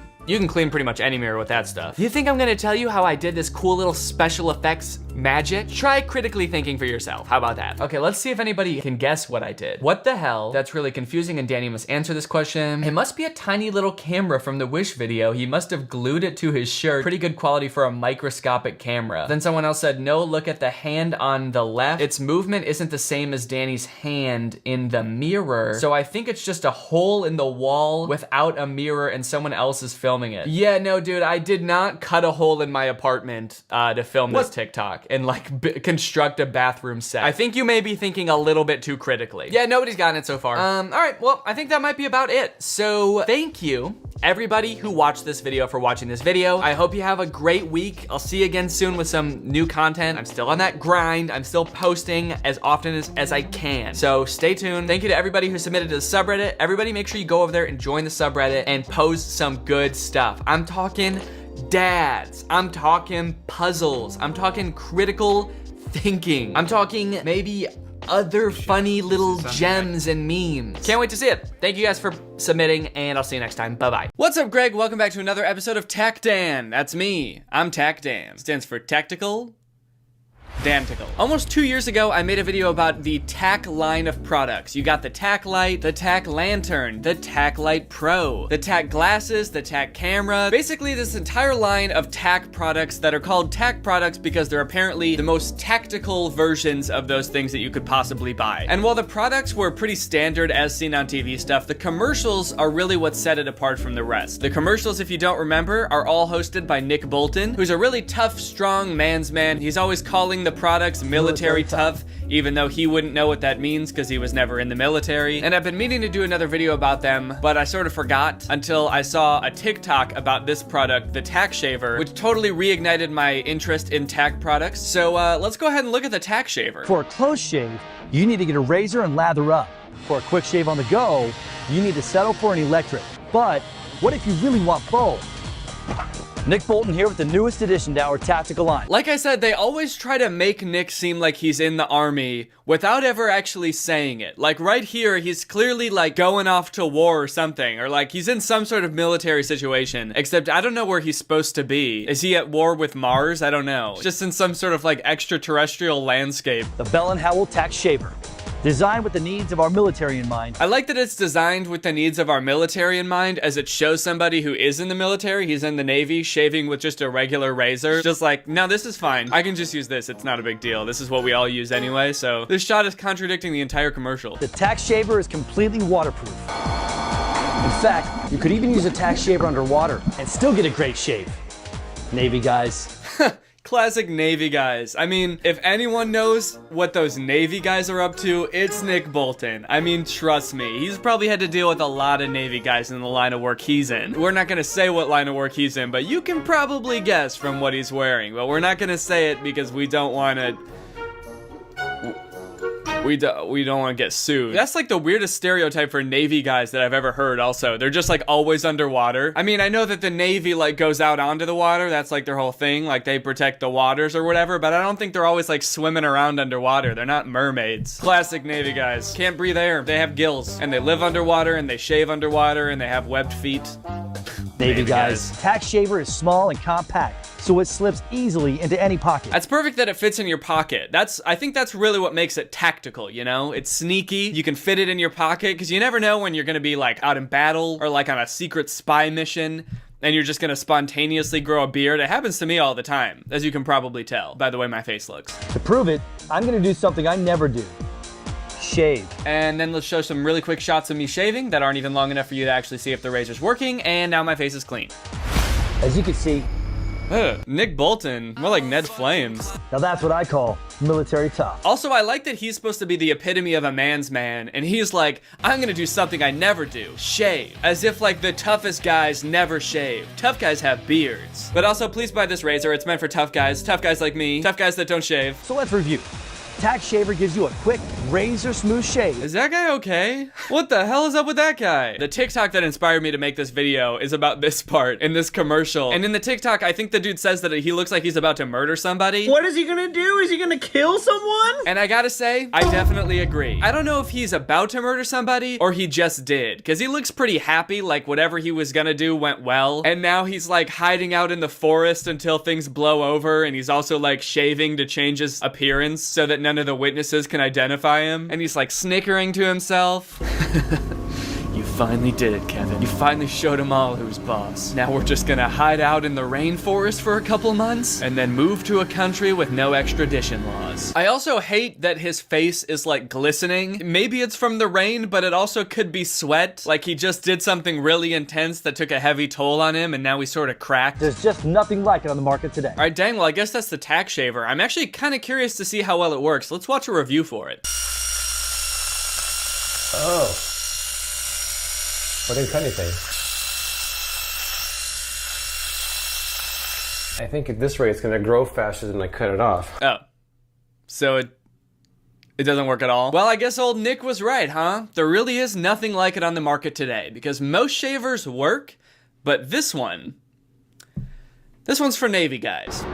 clean pretty much any mirror with that stuff. You think I'm gonna tell you how I did this cool little special effects magic? Try critically thinking for yourself. How about that? Okay, let's see if anybody can guess what I did. What the hell? That's really confusing and Danny must answer this question. It must be a tiny little camera from the Wish video. He must have glued it to his shirt. Pretty good quality for a microscopic camera. Then someone else said, no, look at the hand on the left. Its movement isn't the same as Danny's hand in the mirror. So I think it's just a hole in the wall without a mirror and someone else is filming it. Yeah, no, dude, I did not cut a hole in my apartment to film this TikTok. TikTok and like construct a bathroom set. I think you may be thinking a little bit too critically. Yeah, nobody's gotten it so far. All right, well, I think that might be about it. So thank you everybody who watched this video for watching this video. I hope you have a great week. I'll see you again soon with some new content. I'm still on that grind. I'm still posting as often as I can. So stay tuned. Thank you to everybody who submitted to the subreddit. Everybody make sure you go over there and join the subreddit and post some good stuff. I'm talking dads. I'm talking puzzles. I'm talking critical thinking. I'm talking maybe other funny little gems and memes. Can't wait to see it. Thank you guys for submitting, and I'll see you next time. Bye-bye. What's up, Greg? Welcome back to another episode of Tac Dan. That's me. I'm Tac Dan. Stands for Tactical Dantical. Almost 2 years ago, I made a video about the Tac line of products. You got the Tac Light, the Tac Lantern, the Tac Light Pro, the Tac Glasses, the Tac Camera. Basically, this entire line of Tac products that are called Tac products because they're apparently the most tactical versions of those things that you could possibly buy. And while the products were pretty standard as seen on TV stuff, the commercials are really what set it apart from the rest. The commercials, if you don't remember, are all hosted by Nick Bolton, who's a really tough, strong man's man. He's always calling the products military tough, even though he wouldn't know what that means because he was never in the military. And I've been meaning to do another video about them, but I sort of forgot until I saw a TikTok about this product, the Tac Shaver, which totally reignited my interest in Tac products. So let's go ahead and look at the Tac Shaver. For a close shave, you need to get a razor and lather up. For a quick shave on the go, you need to settle for an electric. But what if you really want both? Nick Bolton here with the newest addition to our tactical line. Like I said, they always try to make Nick seem like he's in the army without ever actually saying it. Like right here, he's clearly like going off to war or something, or like he's in some sort of military situation, except I don't know where he's supposed to be. Is he at war with Mars? I don't know. Just in some sort of like extraterrestrial landscape. The Bell & Howell Tac Shaver. Designed with the needs of our military in mind. I like that it's designed with the needs of our military in mind, as it shows somebody who is in the military, he's in the Navy, shaving with just a regular razor. Just like, no, this is fine. I can just use this. It's not a big deal. This is what we all use anyway, so this shot is contradicting the entire commercial. The Tac Shaver is completely waterproof. In fact, you could even use a Tac Shaver underwater and still get a great shave. Navy guys. Classic Navy guys. I mean, if anyone knows what those Navy guys are up to, it's Nick Bolton. I mean, trust me, he's probably had to deal with a lot of Navy guys in the line of work he's in. We're not gonna say what line of work he's in, but you can probably guess from what he's wearing. But we're not gonna say it because we don't wanna... We don't want to get sued. That's like the weirdest stereotype for Navy guys that I've ever heard also. They're just like always underwater. I mean, I know that the Navy like goes out onto the water. That's like their whole thing. Like they protect the waters or whatever, but I don't think they're always like swimming around underwater. They're not mermaids. Classic Navy guys. Can't breathe air. They have gills and they live underwater and they shave underwater and they have webbed feet. Navy guys. Tac Shaver is small and compact, so it slips easily into any pocket. That's perfect that it fits in your pocket. I think that's really what makes it tactical, you know? It's sneaky. You can fit it in your pocket because you never know when you're gonna be like out in battle or like on a secret spy mission and you're just gonna spontaneously grow a beard. It happens to me all the time, as you can probably tell by the way my face looks. To prove it, I'm gonna do something I never do. Shave. And then let's show some really quick shots of me shaving that aren't even long enough for you to actually see if the razor's working, and now my face is clean. As you can see, Nick Bolton, more like Ned Flames. now that's what I call military tough. Also, I like that he's supposed to be the epitome of a man's man, and he's like, I'm gonna do something I never do, shave. As if like the toughest guys never shave. Tough guys have beards. But also, please buy this razor, it's meant for tough guys like me, tough guys that don't shave. So let's review. Tac Shaver gives you a quick, razor-smooth shave. Is that guy okay? What the hell is up with that guy? The TikTok that inspired me to make this video is about this part in this commercial. And in the TikTok, I think the dude says that he looks like he's about to murder somebody. What is he gonna do? Is he gonna kill someone? And I gotta say, I definitely agree. I don't know if he's about to murder somebody or he just did, because he looks pretty happy, like whatever he was gonna do went well. And now he's like hiding out in the forest until things blow over, and he's also like shaving to change his appearance so that none of the witnesses can identify him. And he's like snickering to himself. You finally did it, Kevin. You finally showed them all who's boss. Now we're just gonna hide out in the rainforest for a couple months and then move to a country with no extradition laws. I also hate that his face is like glistening. Maybe it's from the rain, but it also could be sweat. Like he just did something really intense that took a heavy toll on him and now he's sort of cracked. There's just nothing like it on the market today. All right, dang, well I guess that's the tack shaver. I'm actually kind of curious to see how well it works. Let's watch a review for it. Oh. I didn't cut anything. I think at this rate it's gonna grow faster than I cut it off. Oh. So it doesn't work at all? Well, I guess old Nick was right, huh? There really is nothing like it on the market today, because most shavers work, but this one's for Navy guys.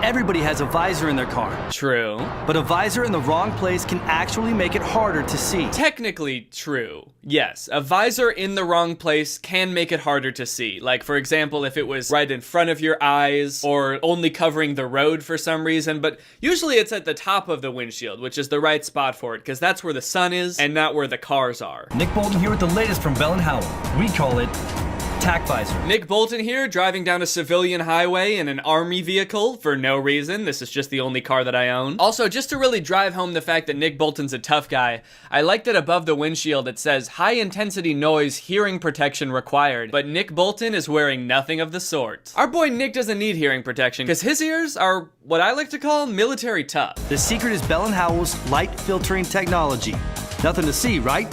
Everybody has a visor in their car, True. but a visor in the wrong place can actually make it harder to see. Technically true. Yes, a visor in the wrong place can make it harder to see. Like, for example, if it was right in front of your eyes or only covering the road for some reason, but usually it's at the top of the windshield, which is the right spot for it, because that's where the sun is and not where the cars are. Nick Bolton here with the latest from Bell & Howell. We call it tack visor. Nick Bolton here, driving down a civilian highway in an army vehicle for no reason. This is just the only car that I own. Also, just to really drive home the fact that Nick Bolton's a tough guy, I like that above the windshield it says high intensity noise hearing protection required, but Nick Bolton is wearing nothing of the sort. Our boy Nick doesn't need hearing protection because his ears are what I like to call military tough. The secret is Bell & Howell's light filtering technology. Nothing to see, right?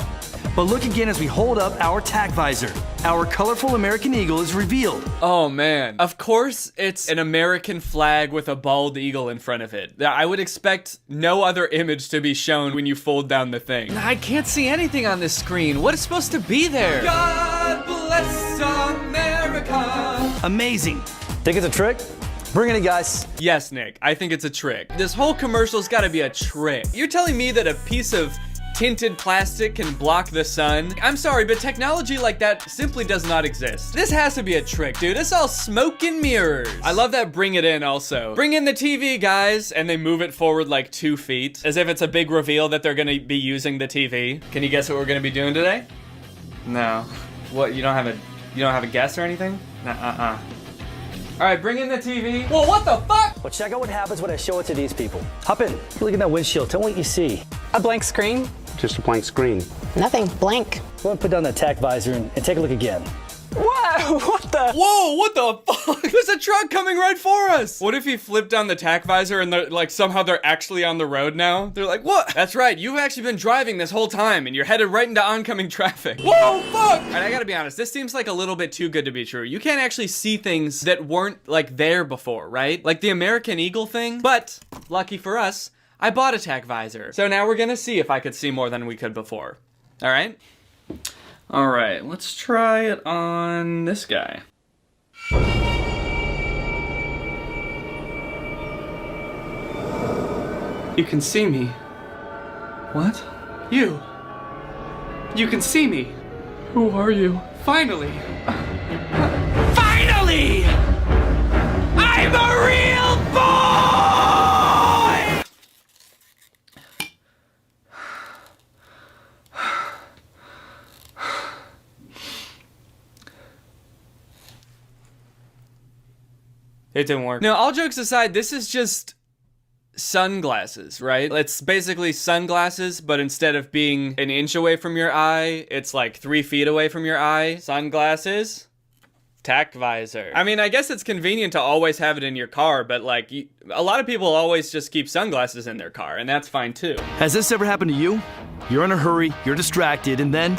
But look again as we hold up our tack visor. Our colorful American eagle is revealed. Oh man. Of course it's an American flag with a bald eagle in front of it. I would expect no other image to be shown when you fold down the thing. I can't see anything on this screen. What is supposed to be there? God bless America. Amazing. Think it's a trick? Bring it in, guys. Yes, Nick, I think it's a trick. This whole commercial's gotta be a trick. You're telling me that a piece of tinted plastic can block the sun? I'm sorry, but technology like that simply does not exist. This has to be a trick, dude. It's all smoke and mirrors. I love that bring it in also. Bring in the TV, guys. And they move it forward like 2 feet, as if it's a big reveal that they're gonna be using the TV. Can you guess what we're gonna be doing today? No. What, you don't have a guess or anything? All right, bring in the TV. Whoa, what the fuck? Well, check out what happens when I show it to these people. Hop in. Look at that windshield. Tell me what you see. A blank screen? Just a blank screen. Nothing. Blank. Go and put down that tack visor and take a look again. Whoa, what the? Whoa, what the fuck? There's a truck coming right for us. What if he flipped down the tack visor and somehow they're actually on the road now? They're like, what? That's right, you've actually been driving this whole time and you're headed right into oncoming traffic. Whoa, fuck! Alright, I gotta be honest, this seems like a little bit too good to be true. You can't actually see things that weren't there before, right? Like the American Eagle thing. But, lucky for us, I bought a tack visor. So now we're gonna see if I could see more than we could before. Alright? Alright, let's try it on this guy. You can see me. What? You. You can see me. Who are you? Finally. Finally! I'm a real boy! It didn't work. No, all jokes aside, this is just sunglasses, right? It's basically sunglasses, but instead of being an inch away from your eye, it's like 3 feet away from your eye. Sunglasses, tack visor. I mean, I guess it's convenient to always have it in your car, but a lot of people always just keep sunglasses in their car, and that's fine too. Has this ever happened to you? You're in a hurry, you're distracted, and then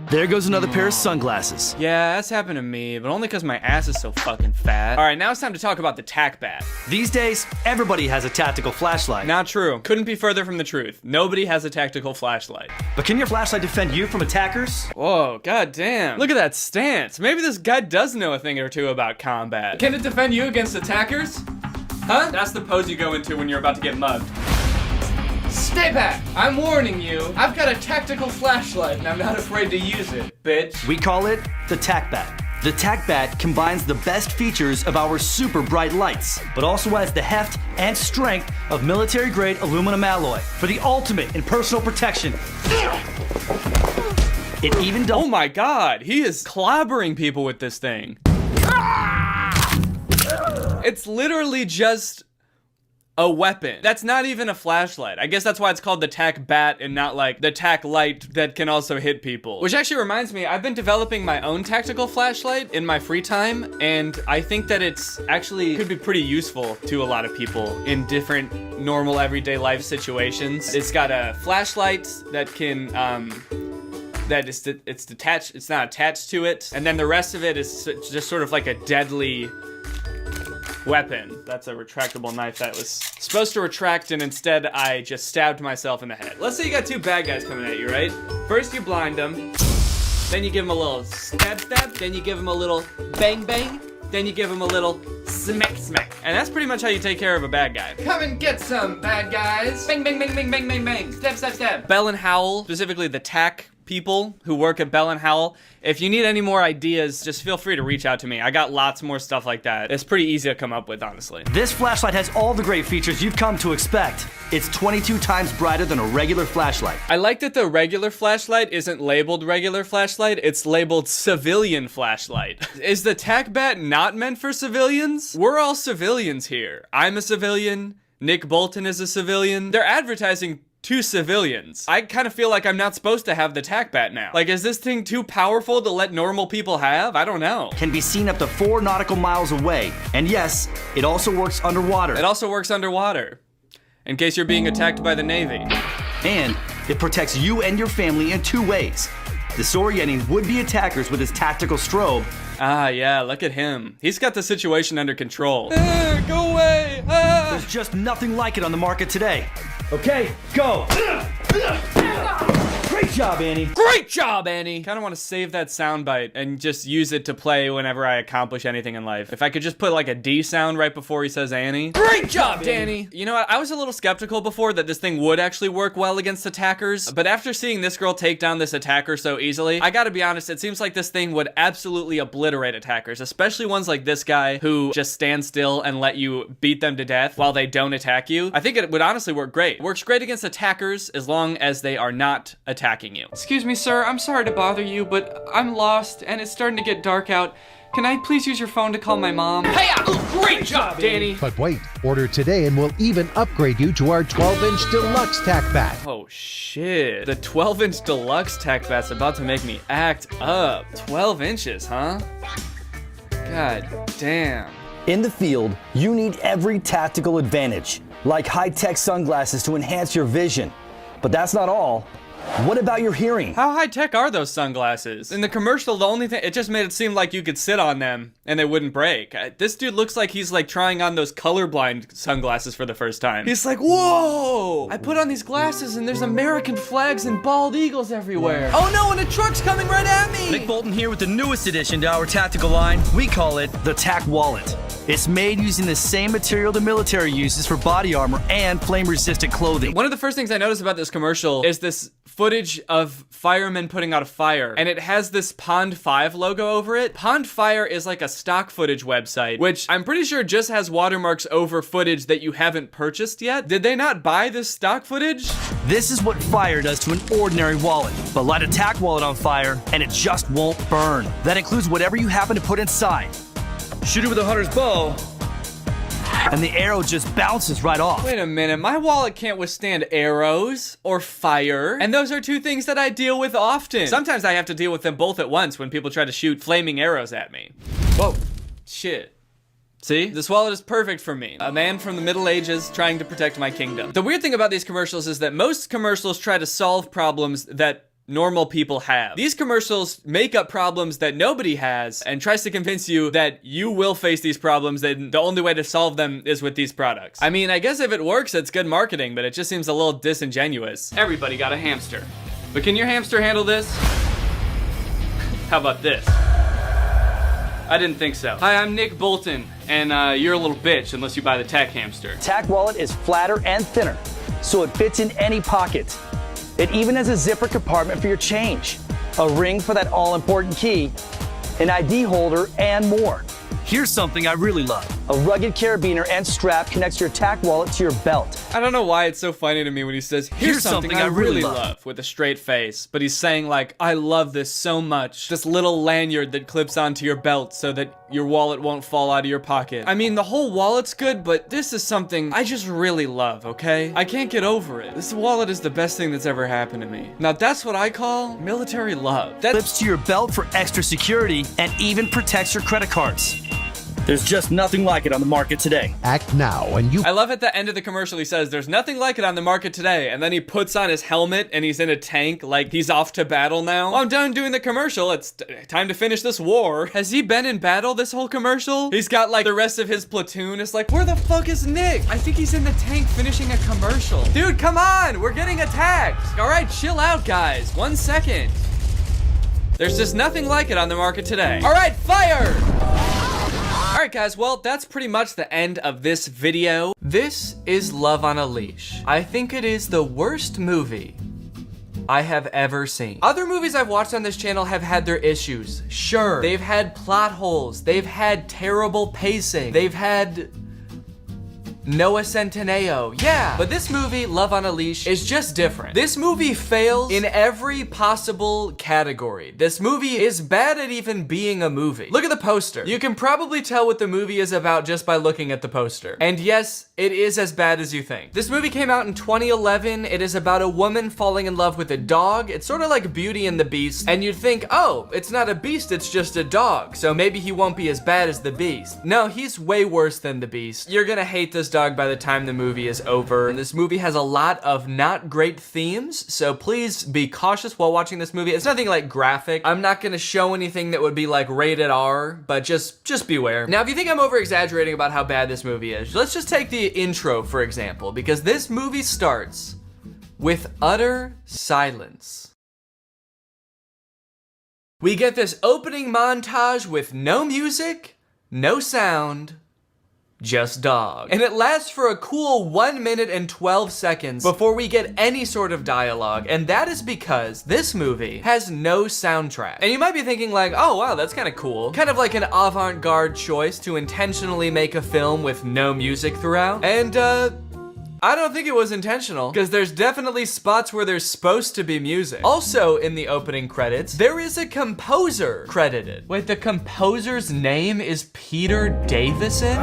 there goes another pair of sunglasses. Yeah, that's happened to me, but only because my ass is so fucking fat. All right, now it's time to talk about the tack bat. These days, everybody has a tactical flashlight. Not true. Couldn't be further from the truth. Nobody has a tactical flashlight. But can your flashlight defend you from attackers? Whoa, goddamn. Look at that stance. Maybe this guy does know a thing or two about combat. Can it defend you against attackers? Huh? That's the pose you go into when you're about to get mugged. Stay back! I'm warning you. I've got a tactical flashlight and I'm not afraid to use it, bitch. We call it the tack bat. The tack bat combines the best features of our super bright lights, but also has the heft and strength of military-grade aluminum alloy for the ultimate in personal protection. It even does. Oh my god, he is clobbering people with this thing. It's literally just a weapon. That's not even a flashlight. I guess that's why it's called the tac bat and not like the tac light that can also hit people. Which actually reminds me, I've been developing my own tactical flashlight in my free time, and I think that it's actually could be pretty useful to a lot of people in different normal everyday life situations. It's got a flashlight that can it's detached, it's not attached to it, and then the rest of it is just sort of like a deadly weapon. That's a retractable knife that was supposed to retract, and instead I just stabbed myself in the head. Let's say you got two bad guys coming at you, right? First you blind them, then you give them a little stab, then you give them a little bang bang, then you give them a little smack smack. And that's pretty much how you take care of a bad guy. Come and get some, bad guys. Bang bang bang bang bang bang bang. Stab stab stab. Bell and Howell, specifically the tac people who work at Bell and Howell, if you need any more ideas, just feel free to reach out to me. I got lots more stuff like that. It's pretty easy to come up with, honestly. This flashlight has all the great features you've come to expect. It's 22 times brighter than a regular flashlight. I like that the regular flashlight isn't labeled regular flashlight, it's labeled civilian flashlight. Is the tac bat not meant for civilians? We're all civilians here. I'm a civilian, Nick Bolton is a civilian. They're advertising to civilians. I kind of feel like I'm not supposed to have the tac bat now. Like, is this thing too powerful to let normal people have? I don't know. Can be seen up to 4 nautical miles away. And yes, it also works underwater. It also works underwater, in case you're being attacked by the Navy. And it protects you and your family in 2 ways. Disorienting would-be attackers with his tactical strobe. Ah, yeah, look at him. He's got the situation under control. Go away! There's just nothing like it on the market today. Okay, go! Great job, Annie. Great job, Annie! Kinda wanna save that soundbite and just use it to play whenever I accomplish anything in life. If I could just put like a D sound right before he says Annie. Great job, Danny! You know what, I was a little skeptical before that this thing would actually work well against attackers, but after seeing this girl take down this attacker so easily, I gotta be honest, it seems like this thing would absolutely obliterate attackers, especially ones like this guy who just stand still and let you beat them to death while they don't attack you. I think it would honestly work great. It works great against attackers as long as they are not attacking you. Excuse me, sir, I'm sorry to bother you, but I'm lost and it's starting to get dark out. Can I please use your phone to call my mom? Hey-ya! Great job, Danny! But wait, order today and we'll even upgrade you to our 12-inch deluxe tac bat. Oh shit. The 12-inch deluxe tac bat's about to make me act up. 12 inches, huh? God damn. In the field, you need every tactical advantage, like high-tech sunglasses to enhance your vision. But that's not all. What about your hearing? How high-tech are those sunglasses? In the commercial, the only thing, it just made it seem like you could sit on them and they wouldn't break. This dude looks like he's like trying on those colorblind sunglasses for the first time. He's like, whoa! I put on these glasses and there's American flags and bald eagles everywhere. Oh no, and a truck's coming right at me! Nick Bolton here with the newest addition to our tactical line. We call it the Tac Wallet. It's made using the same material the military uses for body armor and flame-resistant clothing. One of the first things I noticed about this commercial is this footage of firemen putting out a fire, and it has this Pond 5 logo over it. Pond Fire is like a stock footage website, which I'm pretty sure just has watermarks over footage that you haven't purchased yet. Did they not buy this stock footage? This is what fire does to an ordinary wallet. But light a Tac Wallet on fire, and it just won't burn. That includes whatever you happen to put inside. Shoot it with a hunter's bow, and the arrow just bounces right off. Wait a minute, my wallet can't withstand arrows or fire, and those are two things that I deal with often. Sometimes I have to deal with them both at once when people try to shoot flaming arrows at me. Whoa, shit. See? This wallet is perfect for me. A man from the Middle Ages trying to protect my kingdom. The weird thing about these commercials is that most commercials try to solve problems that normal people have. These commercials make up problems that nobody has and tries to convince you that you will face these problems, and the only way to solve them is with these products. I mean, I guess if it works, it's good marketing, but it just seems a little disingenuous. Everybody got a hamster. But can your hamster handle this? How about this? I didn't think so. Hi, I'm Nick Bolton, and you're a little bitch unless you buy the Tac Hamster. Tac Wallet is flatter and thinner, so it fits in any pocket. It even has a zipper compartment for your change, a ring for that all-important key, an ID holder, and more. Here's something I really love. A rugged carabiner and strap connects your tack wallet to your belt. I don't know why it's so funny to me when he says, here's something I really love, with a straight face. But he's saying like, I love this so much. This little lanyard that clips onto your belt so that your wallet won't fall out of your pocket. I mean, the whole wallet's good, but this is something I just really love, okay? I can't get over it. This wallet is the best thing that's ever happened to me. Now that's what I call military love. That Clips to your belt for extra security and even protects your credit cards. There's just nothing like it on the market today. Act now and you... I love at the end of the commercial he says, there's nothing like it on the market today, and then he puts on his helmet and he's in a tank like he's off to battle now. Well, I'm done doing the commercial, it's time to finish this war. Has he been in battle this whole commercial? He's got like the rest of his platoon. It's like, where the fuck is Nick? I think he's in the tank finishing a commercial. Dude, come on, we're getting attacked. All right, chill out guys, 1 second. There's just nothing like it on the market today. All right, fire! Alright guys, well, that's pretty much the end of this video. This is Love on a Leash. I think it is the worst movie I have ever seen. Other movies I've watched on this channel have had their issues. Sure, they've had plot holes, they've had terrible pacing, they've had Noah Centineo, yeah. But this movie, Love on a Leash, is just different. This movie fails in every possible category. This movie is bad at even being a movie. Look at the poster. You can probably tell what the movie is about just by looking at the poster. And yes, it is as bad as you think. This movie came out in 2011. It is about a woman falling in love with a dog. It's sort of like Beauty and the Beast. And you'd think, oh, it's not a beast, it's just a dog. So maybe he won't be as bad as the Beast. No, he's way worse than the Beast. You're gonna hate this dog by the time the movie is over. And this movie has a lot of not great themes, so please be cautious while watching this movie. It's nothing like graphic. I'm not gonna show anything that would be like rated R, but just beware. Now, if you think I'm over exaggerating about how bad this movie is, let's just take the intro, for example, because this movie starts with utter silence. We get this opening montage with no music, no sound, just dog. And it lasts for a cool 1 minute and 12 seconds before we get any sort of dialogue, and that is because this movie has no soundtrack. And you might be thinking like, oh wow, that's kind of cool. Kind of like an avant-garde choice to intentionally make a film with no music throughout. And I don't think it was intentional, because there's definitely spots where there's supposed to be music. Also, in the opening credits, there is a composer credited. Wait, the composer's name is Peter Davison?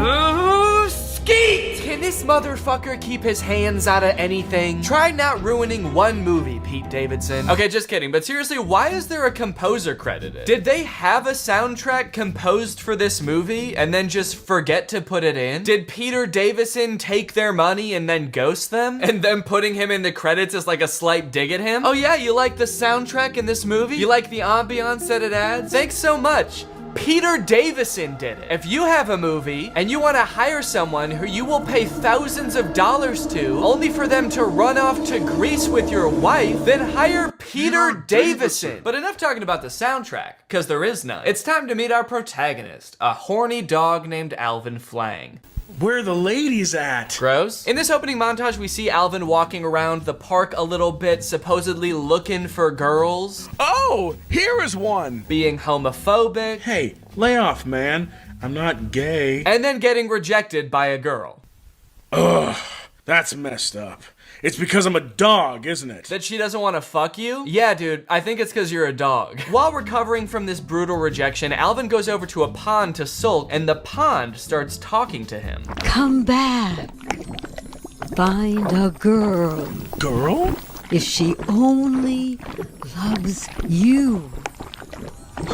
Skeet! Can this motherfucker keep his hands out of anything? Try not ruining one movie, Pete Davidson. Okay, just kidding, but seriously, why is there a composer credited? Did they have a soundtrack composed for this movie and then just forget to put it in? Did Peter Davison take their money and then ghost them? And then putting him in the credits is like a slight dig at him? Oh yeah, you like the soundtrack in this movie? You like the ambiance that it adds? Thanks so much. Peter Davison did it. If you have a movie and you want to hire someone who you will pay thousands of dollars to only for them to run off to Greece with your wife, then hire Peter Davison. But enough talking about the soundtrack, because there is none. It's time to meet our protagonist, a horny dog named Alvin Flang. Where are the ladies at? Gross. In this opening montage, we see Alvin walking around the park a little bit, supposedly looking for girls. Oh, here is one. Being homophobic. Hey, lay off, man. I'm not gay. And then getting rejected by a girl. Ugh, that's messed up. It's because I'm a dog, isn't it? That she doesn't want to fuck you? Yeah, dude, I think it's because you're a dog. While recovering from this brutal rejection, Alvin goes over to a pond to sulk, and the pond starts talking to him. Come back. Find a girl. Girl? If she only loves you,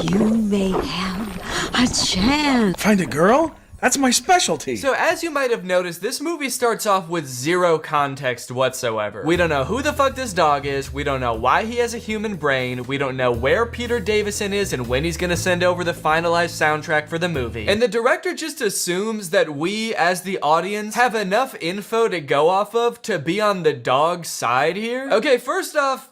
you may have a chance. Find a girl? That's my specialty. So as you might have noticed, this movie starts off with zero context whatsoever. We don't know who the fuck this dog is. We don't know why he has a human brain. We don't know where Peter Davison is and when he's gonna send over the finalized soundtrack for the movie. And the director just assumes that we, as the audience, have enough info to go off of to be on the dog's side here. Okay, first off,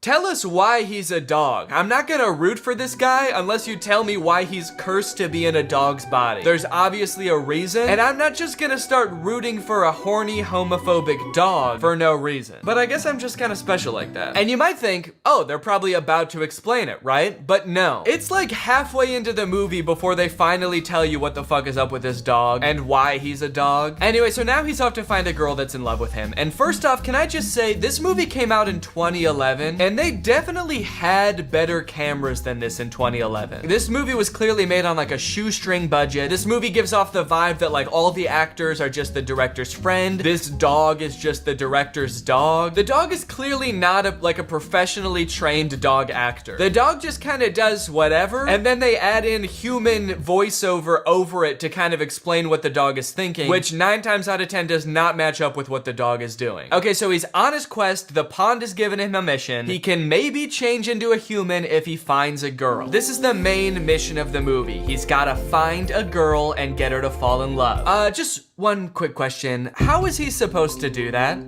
tell us why he's a dog. I'm not gonna root for this guy unless you tell me why he's cursed to be in a dog's body. There's obviously a reason, and I'm not just gonna start rooting for a horny, homophobic dog for no reason. But I guess I'm just kind of special like that. And you might think, oh, they're probably about to explain it, right? But no. It's like halfway into the movie before they finally tell you what the fuck is up with this dog and why he's a dog. Anyway, so now he's off to find a girl that's in love with him. And first off, can I just say, this movie came out in 2011, and they definitely had better cameras than this in 2011. This movie was clearly made on like a shoestring budget. This movie gives off the vibe that like all the actors are just the director's friend. This dog is just the director's dog. The dog is clearly not like a professionally trained dog actor. The dog just kind of does whatever, and then they add in human voiceover over it to kind of explain what the dog is thinking, which 9 times out of 10 does not match up with what the dog is doing. Okay, so he's on his quest. The pond has given him a mission. He can maybe change into a human if he finds a girl. This is the main mission of the movie. He's gotta find a girl and get her to fall in love. Just one quick question. How is he supposed to do that?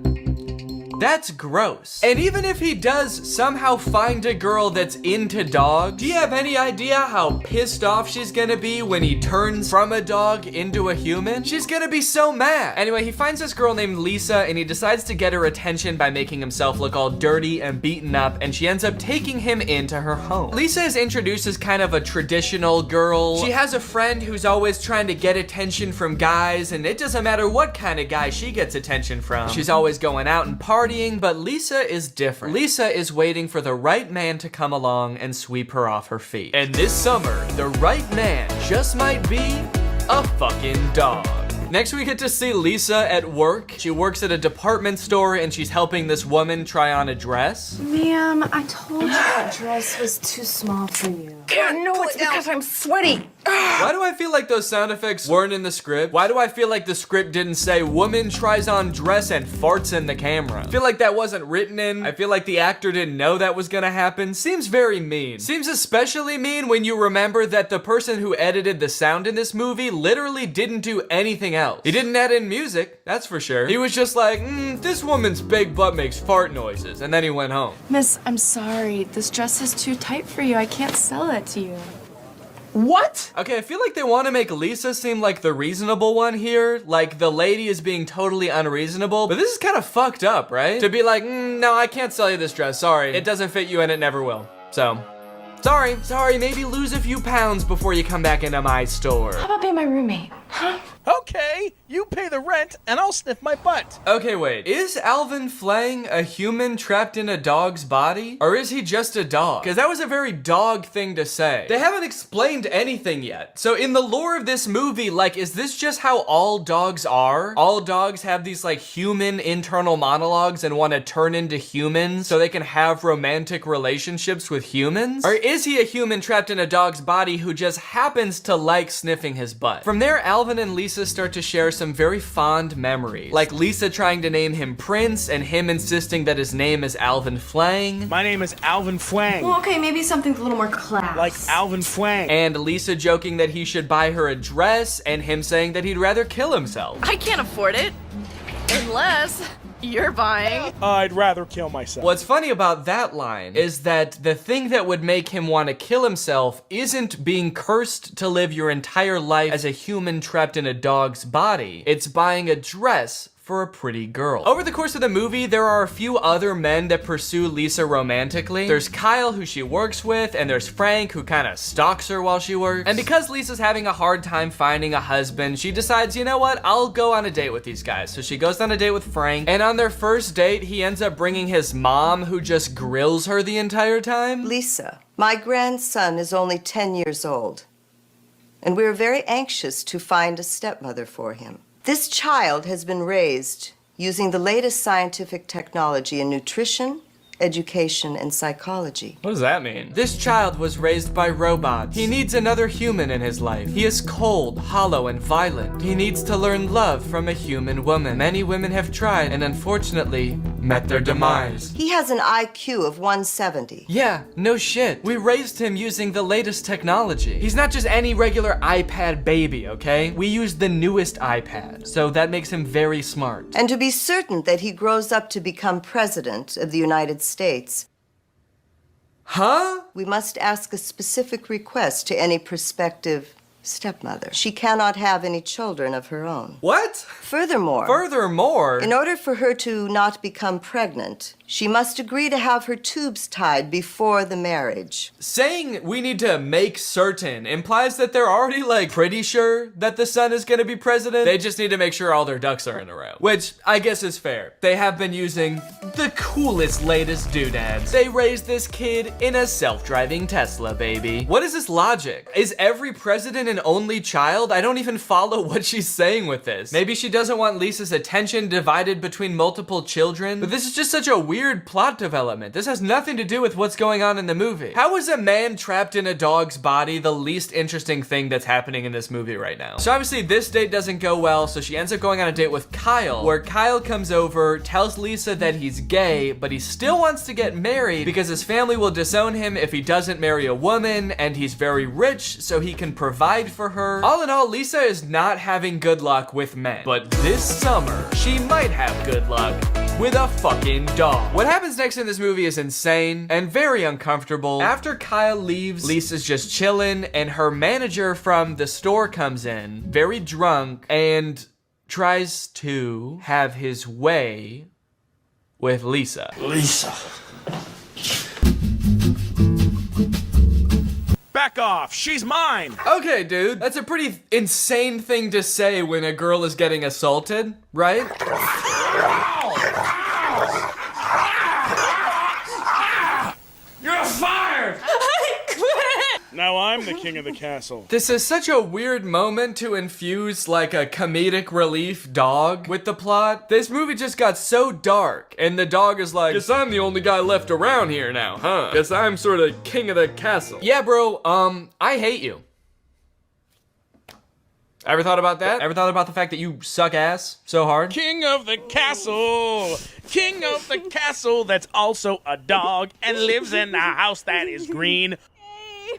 That's gross. And even if he does somehow find a girl that's into dogs, do you have any idea how pissed off she's gonna be when he turns from a dog into a human? She's gonna be so mad. Anyway, he finds this girl named Lisa, and he decides to get her attention by making himself look all dirty and beaten up, and she ends up taking him into her home. Lisa is introduced as kind of a traditional girl. She has a friend who's always trying to get attention from guys, and it doesn't matter what kind of guy she gets attention from. She's always going out and partying, but Lisa is different. Lisa is waiting for the right man to come along and sweep her off her feet. And this summer, the right man just might be a fucking dog. Next, we get to see Lisa at work. She works at a department store, and she's helping this woman try on a dress. Ma'am, I told you that dress was too small for you. No, it's because I'm sweaty. Why do I feel like those sound effects weren't in the script? Why do I feel like the script didn't say woman tries on dress and farts in the camera? I feel like that wasn't written in. I feel like the actor didn't know that was gonna happen. Seems very mean. Seems especially mean when you remember that the person who edited the sound in this movie literally didn't do anything else. He didn't add in music, that's for sure. He was just like, this woman's big butt makes fart noises, and then he went home. Miss, I'm sorry. This dress is too tight for you. I can't sell that to you. What? Okay, I feel like they want to make Lisa seem like the reasonable one here. Like the lady is being totally unreasonable. But this is kind of fucked up, right? To be like, no, I can't sell you this dress. Sorry. It doesn't fit you and it never will. So, sorry, maybe lose a few pounds before you come back into my store. How about being my roommate? Huh? Okay, you pay the rent and I'll sniff my butt. Okay, wait. Is Alvin Flang a human trapped in a dog's body? Or is he just a dog? Because that was a very dog thing to say. They haven't explained anything yet. So in the lore of this movie, like, is this just how all dogs are? All dogs have these like human internal monologues and want to turn into humans so they can have romantic relationships with humans? Or is he a human trapped in a dog's body who just happens to like sniffing his butt? From there, Alvin and Lisa start to share some very fond memories. Like Lisa trying to name him Prince and him insisting that his name is Alvin Flang. My name is Alvin Flang. Well, okay, maybe something a little more class. Like Alvin Flang. And Lisa joking that he should buy her a dress and him saying that he'd rather kill himself. I can't afford it. Unless you're buying. I'd rather kill myself. What's funny about that line is that the thing that would make him want to kill himself isn't being cursed to live your entire life as a human trapped in a dog's body. It's buying a dress for a pretty girl. Over the course of the movie, there are a few other men that pursue Lisa romantically. There's Kyle, who she works with, and there's Frank, who kind of stalks her while she works. And because Lisa's having a hard time finding a husband, she decides, you know what, I'll go on a date with these guys. So she goes on a date with Frank, and on their first date, he ends up bringing his mom, who just grills her the entire time. Lisa, my grandson is only 10 years old, and we're very anxious to find a stepmother for him. This child has been raised using the latest scientific technology in nutrition, education, and psychology. What does that mean? This child was raised by robots. He needs another human in his life. He is cold, hollow, and violent. He needs to learn love from a human woman. Many women have tried and unfortunately met their demise. He has an IQ of 170. Yeah, no shit. We raised him using the latest technology. He's not just any regular iPad baby, okay? We used the newest iPad, so that makes him very smart. And to be certain that he grows up to become president of the United States, Huh? We must ask a specific request to any prospective stepmother. She cannot have any children of her own. What? Furthermore, in order for her to not become pregnant, she must agree to have her tubes tied before the marriage. Saying we need to make certain implies that they're already like pretty sure that the son is gonna be president. They just need to make sure all their ducks are in a row, which I guess is fair. They have been using the coolest, latest doodads. They raised this kid in a self-driving Tesla, baby. What is this logic? Is every president an only child? I don't even follow what she's saying with this. Maybe she doesn't want Lisa's attention divided between multiple children, but this is just such a weird plot development. This has nothing to do with what's going on in the movie. How is a man trapped in a dog's body the least interesting thing that's happening in this movie right now? So obviously this date doesn't go well, so she ends up going on a date with Kyle, where Kyle comes over, tells Lisa that he's gay, but he still wants to get married because his family will disown him if he doesn't marry a woman, and he's very rich, so he can provide for her. All in all, Lisa is not having good luck with men, but this summer, she might have good luck with a fucking dog. What happens next in this movie is insane and very uncomfortable. After Kyle leaves, Lisa's just chilling, and her manager from the store comes in, very drunk, and tries to have his way with Lisa. Lisa. Back off, she's mine! Okay, dude, that's a pretty insane thing to say when a girl is getting assaulted, right? You're fired! I quit! Now I'm the king of the castle. This is such a weird moment to infuse like a comedic relief dog with the plot. This movie just got so dark, and the dog is like, guess I'm the only guy left around here now, huh? Guess I'm sort of king of the castle. Yeah, bro, I hate you. Ever thought about that? Ever thought about the fact that you suck ass so hard? King of the castle! King of the castle that's also a dog and lives in a house that is green.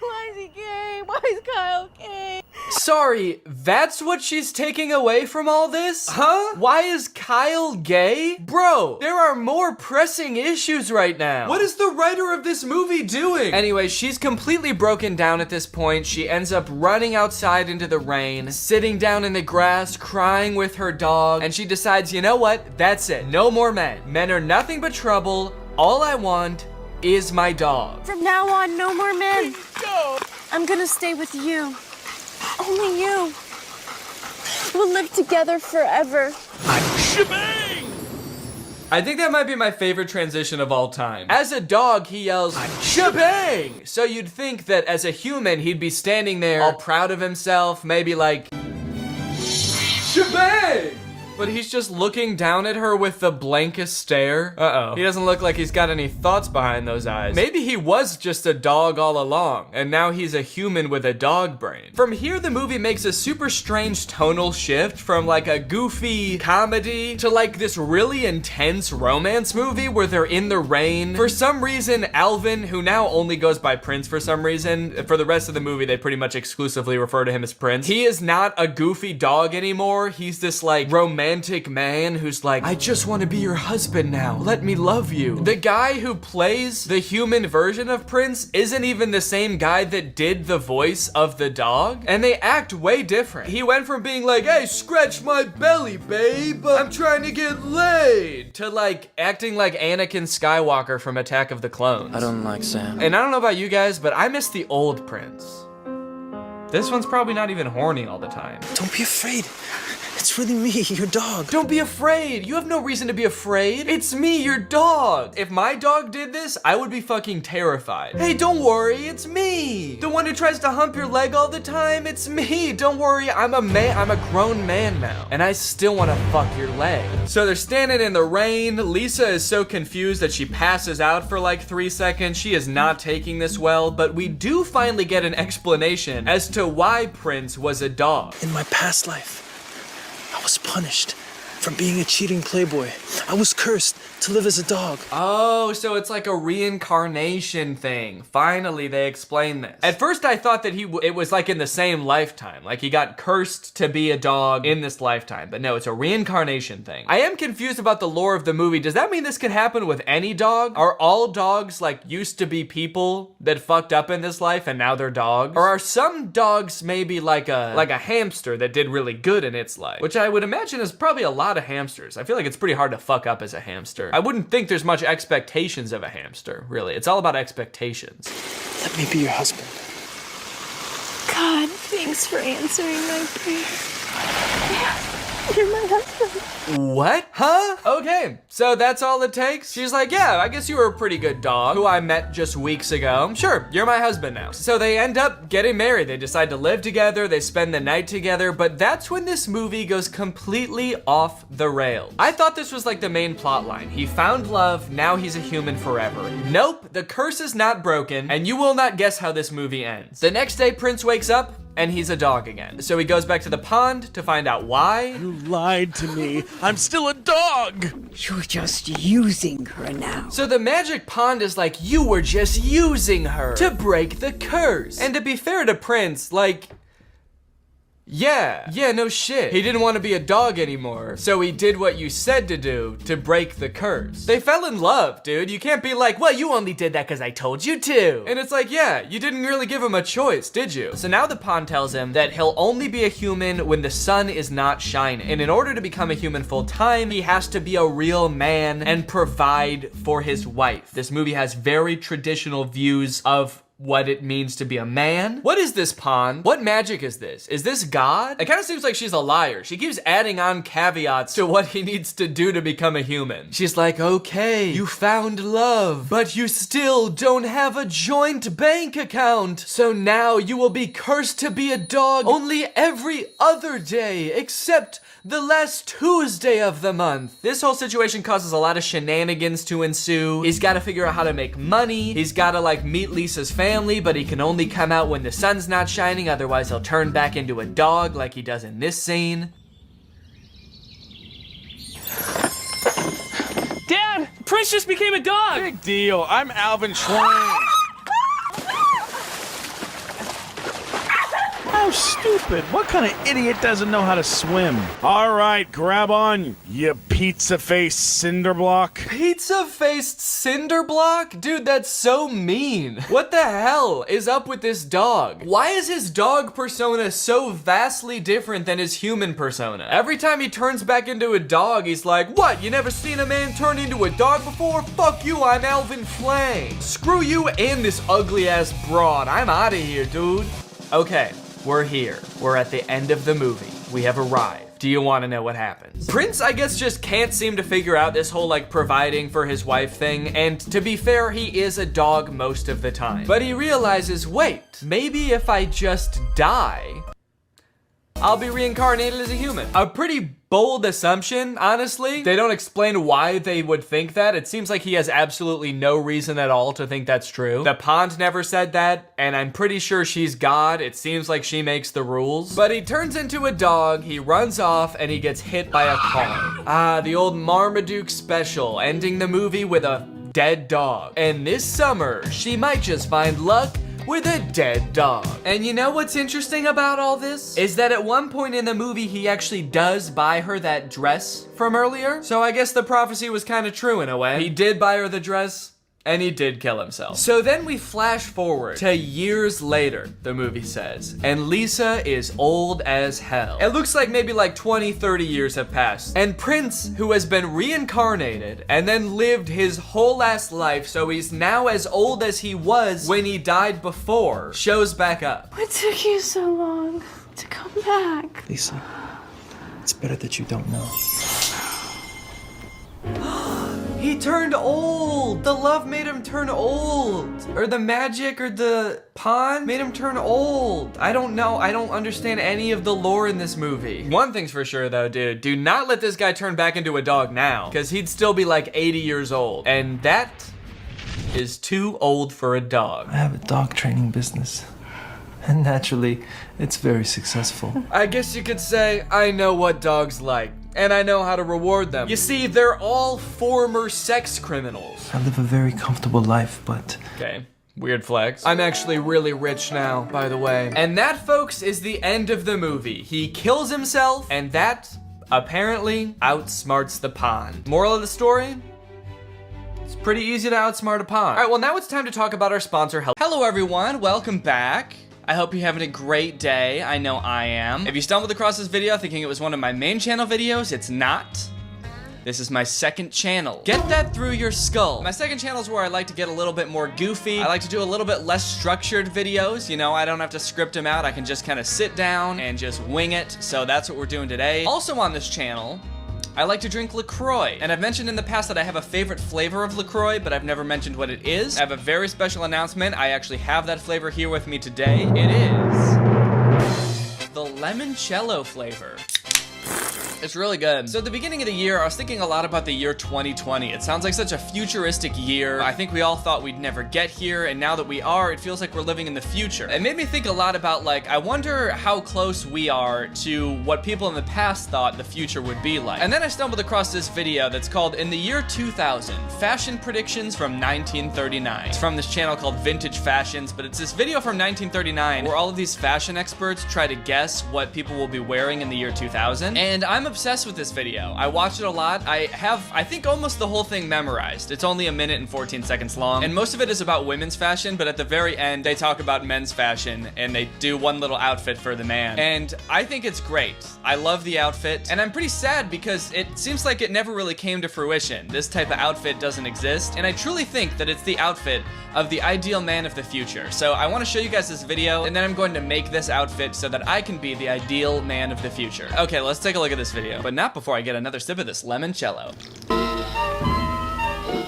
Why is he gay? Why is Kyle gay? Sorry, that's what she's taking away from all this? Huh? Why is Kyle gay? Bro, there are more pressing issues right now. What is the writer of this movie doing? Anyway, she's completely broken down at this point. She ends up running outside into the rain, sitting down in the grass, crying with her dog, and she decides, you know what? That's it. No more men. Men are nothing but trouble. All I want is my dog. From now on, no more men. Go! I'm gonna stay with you. Only you. We'll live together forever. Shebang! I think that might be my favorite transition of all time. As a dog, he yells, shebang! So you'd think that as a human, he'd be standing there all proud of himself, maybe like, shebang! But he's just looking down at her with the blankest stare. Uh-oh. He doesn't look like he's got any thoughts behind those eyes. Maybe he was just a dog all along, and now he's a human with a dog brain. From here, the movie makes a super strange tonal shift from like a goofy comedy to like this really intense romance movie where they're in the rain. For some reason, Alvin, who now only goes by Prince for some reason, for the rest of the movie, they pretty much exclusively refer to him as Prince. He is not a goofy dog anymore. He's this like romantic man who's like, I just want to be your husband now. Let me love you. The guy who plays the human version of Prince isn't even the same guy that did the voice of the dog, and they act way different. He went from being like, hey, scratch my belly, babe, I'm trying to get laid, to like acting like Anakin Skywalker from Attack of the Clones. I don't like Sam. And I don't know about you guys, but I miss the old Prince. This one's probably not even horny all the time. Don't be afraid. It's really me, your dog. Don't be afraid. You have no reason to be afraid. It's me, your dog. If my dog did this, I would be fucking terrified. Hey, don't worry, it's me. The one who tries to hump your leg all the time, it's me. Don't worry, I'm a man, I'm a grown man now. And I still want to fuck your leg. So they're standing in the rain. Lisa is so confused that she passes out for like 3 seconds. She is not taking this well, but we do finally get an explanation as to why Prince was a dog. In my past life, I was punished from being a cheating playboy. I was cursed to live as a dog. Oh, so it's like a reincarnation thing. Finally, they explain this. At first, I thought that it was like in the same lifetime. Like he got cursed to be a dog in this lifetime. But no, it's a reincarnation thing. I am confused about the lore of the movie. Does that mean this could happen with any dog? Are all dogs like used to be people that fucked up in this life and now they're dogs? Or are some dogs maybe like a hamster that did really good in its life? Which I would imagine is probably a lot of hamsters. I feel like it's pretty hard to fuck up as a hamster. I wouldn't think there's much expectations of a hamster, really. It's all about expectations. Let me be your husband. God, thanks for answering my prayer. Yeah, you're my husband. What? Huh? Okay, so that's all it takes? She's like, yeah, I guess you were a pretty good dog who I met just weeks ago. Sure, you're my husband now. So they end up getting married. They decide to live together. They spend the night together, but that's when this movie goes completely off the rails. I thought this was like the main plot line. He found love, now he's a human forever. Nope, the curse is not broken, and you will not guess how this movie ends. The next day, Prince wakes up, and he's a dog again. So he goes back to the pond to find out why. You lied to me. I'm still a dog. You're just using her now. So the magic pond is like, you were just using her to break the curse. And to be fair to Prince, like, yeah, no shit. He didn't want to be a dog anymore, so he did what you said to do to break the curse. They fell in love, dude. You can't be like, well, you only did that because I told you to. And it's like, yeah, you didn't really give him a choice, did you? So now the pond tells him that he'll only be a human when the sun is not shining. And in order to become a human full time, he has to be a real man and provide for his wife. This movie has very traditional views of what it means to be a man. What is this pond? What magic is this? Is this God? It kind of seems like she's a liar. She keeps adding on caveats to what he needs to do to become a human. She's like, okay, you found love, but you still don't have a joint bank account. So now you will be cursed to be a dog only every other day, except the last Tuesday of the month. This whole situation causes a lot of shenanigans to ensue. He's got to figure out how to make money. He's got to like meet Lisa's family, but he can only come out when the sun's not shining, otherwise he'll turn back into a dog like he does in this scene. Dad, Prince just became a dog. Big deal. I'm Alvin Schwein. How stupid. What kind of idiot doesn't know how to swim? All right, grab on, you pizza-faced cinderblock. Pizza-faced cinderblock? Dude, that's so mean. What the hell is up with this dog? Why is his dog persona so vastly different than his human persona? Every time he turns back into a dog, he's like, what, you never seen a man turn into a dog before? Fuck you, I'm Alvin Flame. Screw you and this ugly-ass broad. I'm out of here, dude. Okay. We're here. We're at the end of the movie. We have arrived. Do you want to know what happens? Prince, I guess, just can't seem to figure out this whole like providing for his wife thing. And to be fair, he is a dog most of the time. But he realizes, wait, maybe if I just die, I'll be reincarnated as a human. A pretty bold assumption, honestly. They don't explain why they would think that. It seems like he has absolutely no reason at all to think that's true. The pond never said that, and I'm pretty sure she's God. It seems like she makes the rules. But he turns into a dog, he runs off, and he gets hit by a car. Ah, the old Marmaduke special, ending the movie with a dead dog. And this summer, she might just find luck with a dead dog. And you know what's interesting about all this? Is that at one point in the movie, he actually does buy her that dress from earlier. So I guess the prophecy was kind of true in a way. He did buy her the dress, and he did kill himself. So then we flash forward to years later, the movie says, and Lisa is old as hell. It looks like maybe like 20, 30 years have passed. And Prince, who has been reincarnated and then lived his whole ass life, so he's now as old as he was when he died before, shows back up. What took you so long to come back? Lisa, it's better that you don't know. He turned old. The love made him turn old. Or the magic or the pond made him turn old. I don't know. I don't understand any of the lore in this movie. One thing's for sure though, dude. Do not let this guy turn back into a dog now, because he'd still be like 80 years old. And that is too old for a dog. I have a dog training business. And naturally, it's very successful. I guess you could say I know what dogs like. and I know how to reward them. You see, they're all former sex criminals. I live a very comfortable life, but... Okay. Weird flex. I'm actually really rich now, by the way. And that, folks, is the end of the movie. He kills himself, and that apparently outsmarts the pond. Moral of the story? It's pretty easy to outsmart a pond. All right, well, now it's time to talk about our sponsor. Hello, everyone. Welcome back. I hope you're having a great day. I know I am. If you stumbled across this video thinking it was one of my main channel videos, it's not. This is my second channel. Get that through your skull. My second channel is where I like to get a little bit more goofy. I like to do a little bit less structured videos. You know, I don't have to script them out. I can just kind of sit down and just wing it. So that's what we're doing today. Also on this channel, I like to drink LaCroix. And I've mentioned in the past that I have a favorite flavor of LaCroix, but I've never mentioned what it is. I have a very special announcement. I actually have that flavor here with me today. It is the limoncello flavor. It's really good. So at the beginning of the year, I was thinking a lot about the year 2020. It sounds like such a futuristic year. I think we all thought we'd never get here, and now that we are, it feels like we're living in the future. It made me think a lot about, like, I wonder how close we are to what people in the past thought the future would be like. And then I stumbled across this video that's called In the Year 2000, Fashion Predictions from 1939. It's from this channel called Vintage Fashions, but it's this video from 1939 where all of these fashion experts try to guess what people will be wearing in the year 2000. And I'm obsessed with this video. I watch it a lot. I have, I think, almost the whole thing memorized. It's only 1 minute and 14 seconds long, and most of it is about women's fashion, but at the very end, they talk about men's fashion, and they do one little outfit for the man. And I think it's great. I love the outfit, and I'm pretty sad because it seems like it never really came to fruition. This type of outfit doesn't exist, and I truly think that it's the outfit of the ideal man of the future. So I want to show you guys this video, and then I'm going to make this outfit so that I can be the ideal man of the future. Okay, let's take a look at this video, but not before I get another sip of this limoncello.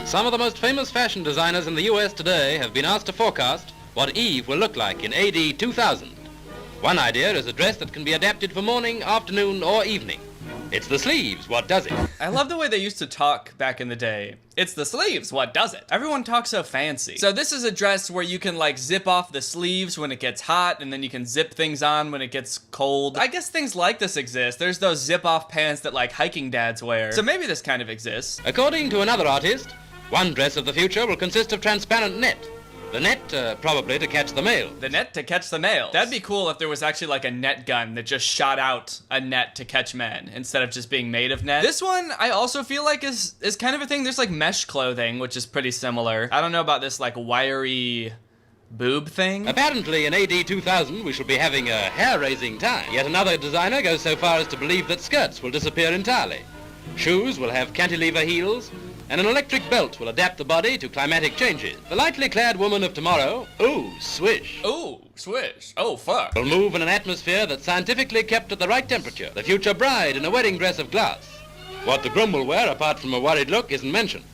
Some of the most famous fashion designers in the US today have been asked to forecast what Eve will look like in AD 2000. One idea is a dress that can be adapted for morning, afternoon, or evening. It's the sleeves, what does it? I love the way they used to talk back in the day. It's the sleeves, what does it? Everyone talks so fancy. So this is a dress where you can like zip off the sleeves when it gets hot, and then you can zip things on when it gets cold. I guess things like this exist. There's those zip off pants that like hiking dads wear. So maybe this kind of exists. According to another artist, one dress of the future will consist of transparent net. The net, probably to catch the mail. The net to catch the mail. That'd be cool if there was actually like a net gun that just shot out a net to catch men instead of just being made of net. This one, I also feel like is kind of a thing. There's like mesh clothing, which is pretty similar. I don't know about this like wiry boob thing. Apparently in AD 2000, we shall be having a hair-raising time. Yet another designer goes so far as to believe that skirts will disappear entirely. Shoes will have cantilever heels, and an electric belt will adapt the body to climatic changes. The lightly clad woman of tomorrow, ooh, swish. Ooh, swish. Oh, fuck. Will move in an atmosphere that's scientifically kept at the right temperature. The future bride in a wedding dress of glass. What the groom will wear, apart from a worried look, isn't mentioned.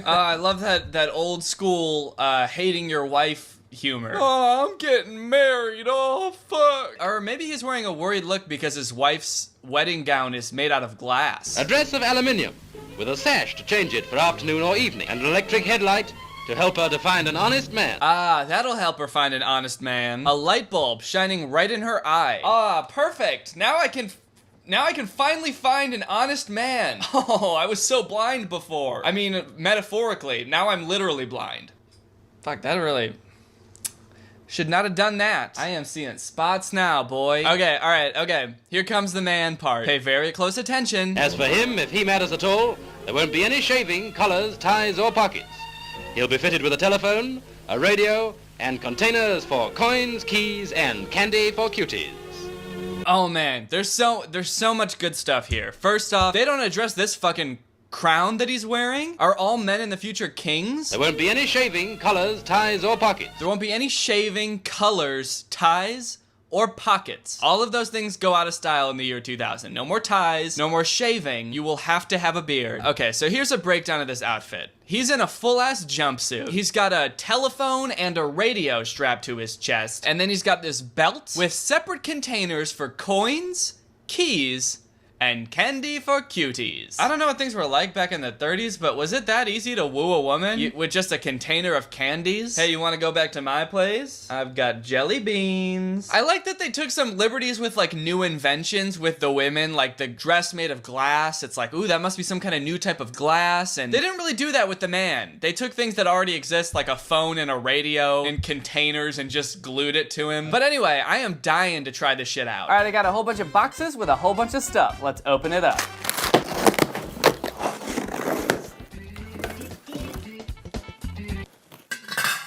I love that old school hating your wife humor. Oh, I'm getting married. Oh, fuck. Or maybe he's wearing a worried look because his wife's wedding gown is made out of glass. A dress of aluminium, with a sash to change it for afternoon or evening, and an electric headlight to help her to find an honest man. Ah, that'll help her find an honest man. A light bulb shining right in her eye. Ah, perfect. Now I can finally find an honest man. Oh, I was so blind before. I mean, metaphorically. Now I'm literally blind. Fuck, that really... should not have done that. I am seeing spots now, boy. Okay, all right, okay. Here comes the man part. Pay very close attention. As for him, if he matters at all, there won't be any shaving, collars, ties, or pockets. He'll be fitted with a telephone, a radio, and containers for coins, keys, and candy for cuties. Oh man, there's so much good stuff here. First off, they don't address this fucking crown that he's wearing. Are all men in the future kings? There won't be any shaving, collars, ties, or pockets. There won't be any shaving, colors, ties, or pockets. All of those things go out of style in the year 2000. No more ties, no more shaving. You will have to have a beard. Okay, so here's a breakdown of this outfit. He's in a full-ass jumpsuit. He's got a telephone and a radio strapped to his chest. And then he's got this belt with separate containers for coins, keys, and candy for cuties. I don't know what things were like back in the 30s, but was it that easy to woo a woman with just a container of candies? Hey, you wanna go back to my place? I've got jelly beans. I like that they took some liberties with like new inventions with the women, like the dress made of glass. It's like, ooh, that must be some kind of new type of glass. And they didn't really do that with the man. They took things that already exist, like a phone and a radio in containers, and just glued it to him. But anyway, I am dying to try this shit out. All right, I got a whole bunch of boxes with a whole bunch of stuff. Let's open it up.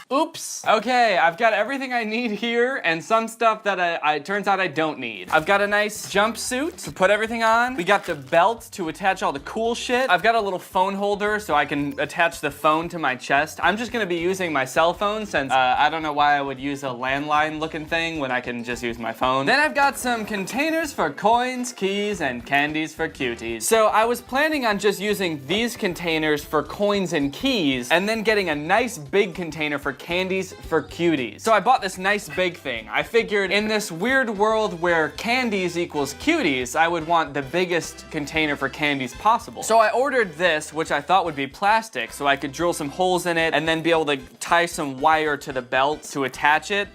Oops. Okay, I've got everything I need here and some stuff that turns out I don't need. I've got a nice jumpsuit to put everything on. We got the belt to attach all the cool shit. I've got a little phone holder so I can attach the phone to my chest. I'm just gonna be using my cell phone since I don't know why I would use a landline looking thing when I can just use my phone. Then I've got some containers for coins, keys, and candies for cuties. So I was planning on just using these containers for coins and keys and then getting a nice big container for candies for cuties. So I bought this nice big thing. I figured in this weird world where candies equals cuties, I would want the biggest container for candies possible. So I ordered this, which I thought would be plastic, so I could drill some holes in it and then be able to tie some wire to the belt to attach it.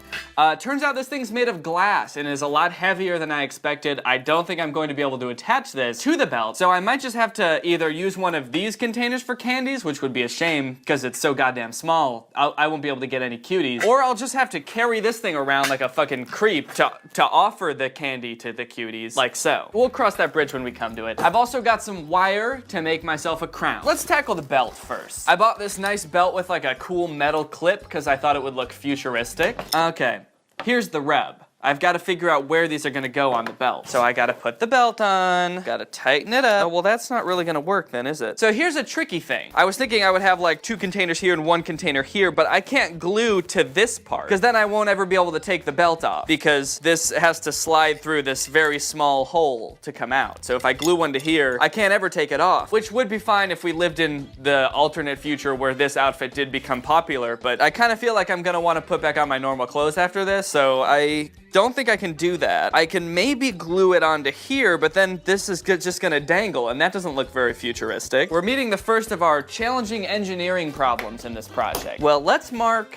Turns out this thing's made of glass and is a lot heavier than I expected. I don't think I'm going to be able to attach this to the belt, so I might just have to either use one of these containers for candies, which would be a shame because it's so goddamn small. I won't be able to get any cuties, or I'll just have to carry this thing around like a fucking creep to offer the candy to the cuties, like so. We'll cross that bridge when we come to it. I've also got some wire to make myself a crown. Let's tackle the belt first. I bought this nice belt with like a cool metal clip because I thought it would look futuristic. Okay, here's the rub. I've got to figure out where these are going to go on the belt. So I got to put the belt on, got to tighten it up. Oh, well, that's not really going to work then, is it? So here's a tricky thing. I was thinking I would have like 2 containers here and 1 container here, but I can't glue to this part because then I won't ever be able to take the belt off because this has to slide through this very small hole to come out. So if I glue one to here, I can't ever take it off, which would be fine if we lived in the alternate future where this outfit did become popular, but I kind of feel like I'm going to want to put back on my normal clothes after this, so I don't think I can do that. I can maybe glue it onto here, but then this is just gonna dangle, and that doesn't look very futuristic. We're meeting the first of our challenging engineering problems in this project. Well, let's mark.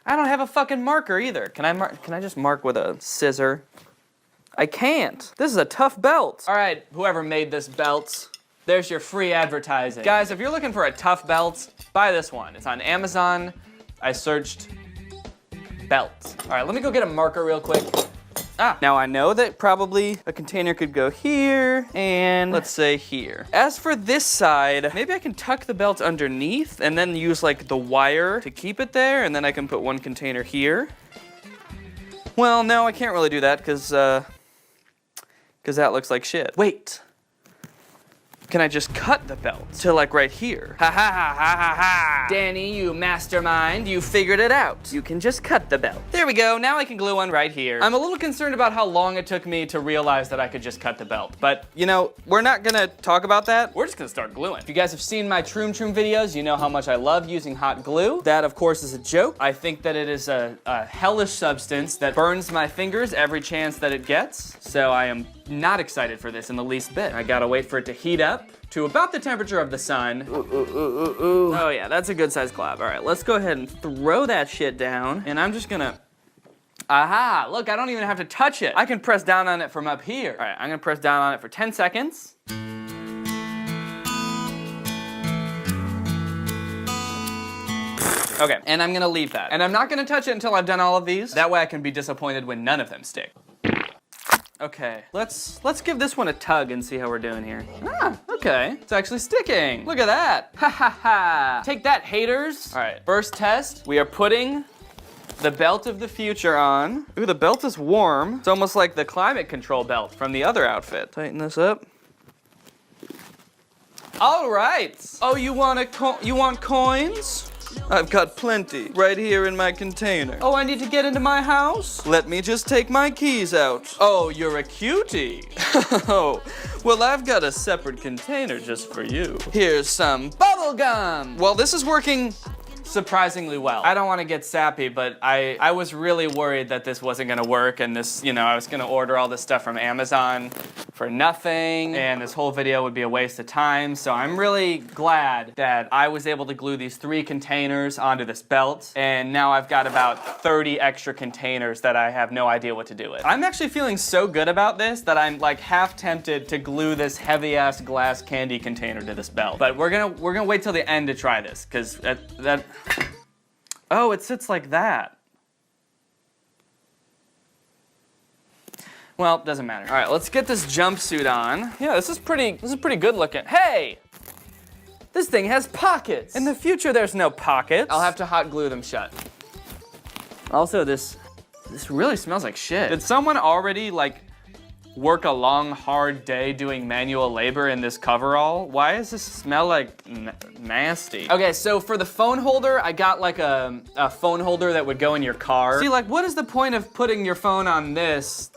I don't have a fucking marker either. Can I just mark with a scissor? I can't. This is a tough belt. All right, whoever made this belt, there's your free advertising. Guys, if you're looking for a tough belt, buy this one. It's on Amazon. I searched belt. All right, let me go get a marker real quick. Now I know that probably a container could go here and let's say here. As for this side, maybe I can tuck the belt underneath and then use like the wire to keep it there, and then I can put 1 container here. Well, no, I can't really do that because that looks like shit. Wait. Can I just cut the belt to like right here? Ha ha ha ha ha ha! Danny, you mastermind, you figured it out. You can just cut the belt. There we go, now I can glue one right here. I'm a little concerned about how long it took me to realize that I could just cut the belt, but you know, we're not gonna talk about that. We're just gonna start gluing. If you guys have seen my Troom Troom videos, you know how much I love using hot glue. That, of course, is a joke. I think that it is a hellish substance that burns my fingers every chance that it gets, so I am not excited for this in the least bit. I gotta wait for it to heat up to about the temperature of the sun. Ooh. Oh yeah, that's a good sized glob. All right, let's go ahead and throw that shit down. And I'm just gonna, aha, look, I don't even have to touch it. I can press down on it from up here. All right, I'm gonna press down on it for 10 seconds. Okay, and I'm gonna leave that. And I'm not gonna touch it until I've done all of these. That way I can be disappointed when none of them stick. Okay, let's give this one a tug and see how we're doing here. Okay, it's actually sticking. Look at that. Ha ha ha. Take that, haters. All right, first test. We are putting the belt of the future on. Ooh, the belt is warm. It's almost like the climate control belt from the other outfit. Tighten this up. All right. Oh, you want coins? I've got plenty right here in my container. Oh, I need to get into my house? Let me just take my keys out. Oh, you're a cutie. Oh, well, I've got a separate container just for you. Here's some bubble gum. Well, this is working surprisingly well. I don't want to get sappy, but I was really worried that this wasn't gonna work, and this, you know, I was gonna order all this stuff from Amazon for nothing, and this whole video would be a waste of time. So I'm really glad that I was able to glue these 3 containers onto this belt, and now I've got about 30 extra containers that I have no idea what to do with. I'm actually feeling so good about this that I'm like half tempted to glue this heavy-ass glass candy container to this belt. But we're gonna wait till the end to try this, because that oh, it sits like that. Well, doesn't matter. All right, let's get this jumpsuit on. Yeah, this is pretty good looking. Hey! This thing has pockets. In the future, there's no pockets. I'll have to hot glue them shut. Also, this really smells like shit. Did someone already like work a long, hard day doing manual labor in this coverall? Why does this smell like nasty? Okay, so for the phone holder, I got like a phone holder that would go in your car. See, like, what is the point of putting your phone on this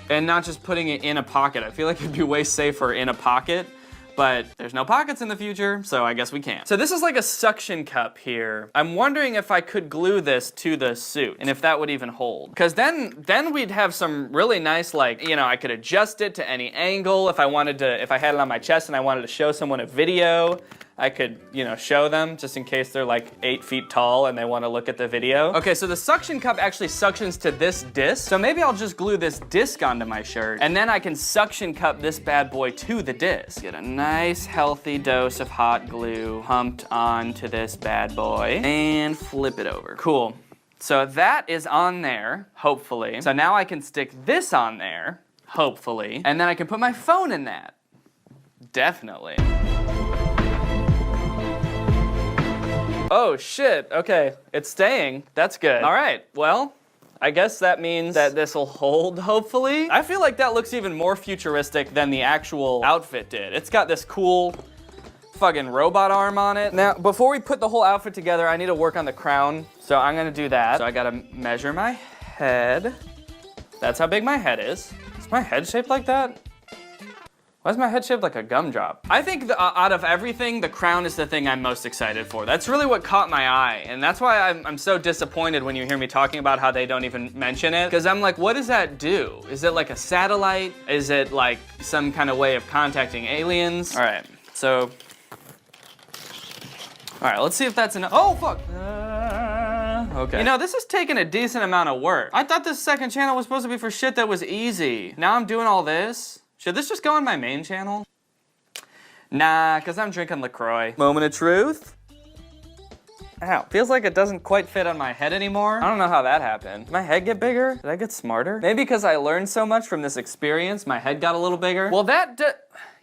and not just putting it in a pocket? I feel like it'd be way safer in a pocket, but there's no pockets in the future, so I guess we can't. So this is like a suction cup here. I'm wondering if I could glue this to the suit and if that would even hold. Because then we'd have some really nice, like, you know, I could adjust it to any angle. If I wanted to, if I had it on my chest and I wanted to show someone a video, I could, you know, show them just in case they're like 8 feet tall and they want to look at the video. Okay, so the suction cup actually suctions to this disc. So maybe I'll just glue this disc onto my shirt and then I can suction cup this bad boy to the disc. Get a nice healthy dose of hot glue pumped onto this bad boy and flip it over. Cool. So that is on there, hopefully. So now I can stick this on there, hopefully, and then I can put my phone in that. Definitely. Oh shit, okay, it's staying. That's good. All right, well, I guess that means that this will hold, hopefully. I feel like that looks even more futuristic than the actual outfit did. It's got this cool fucking robot arm on it. Now, before we put the whole outfit together, I need to work on the crown, so I'm gonna do that. So I gotta measure my head. That's how big my head is. Is my head shaped like that? Why is my head shaped like a gumdrop? I think out of everything, the crown is the thing I'm most excited for. That's really what caught my eye, and that's why I'm so disappointed when you hear me talking about how they don't even mention it, because I'm like, what does that do? Is it like a satellite? Is it like some kind of way of contacting aliens? All right, so, all right, let's see if that's enough. Oh, fuck. Okay. You know, this is taking a decent amount of work. I thought this second channel was supposed to be for shit that was easy. Now I'm doing all this. Should this just go on my main channel? Nah, because I'm drinking LaCroix. Moment of truth. Ow, feels like it doesn't quite fit on my head anymore. I don't know how that happened. Did my head get bigger? Did I get smarter? Maybe because I learned so much from this experience, my head got a little bigger. Well,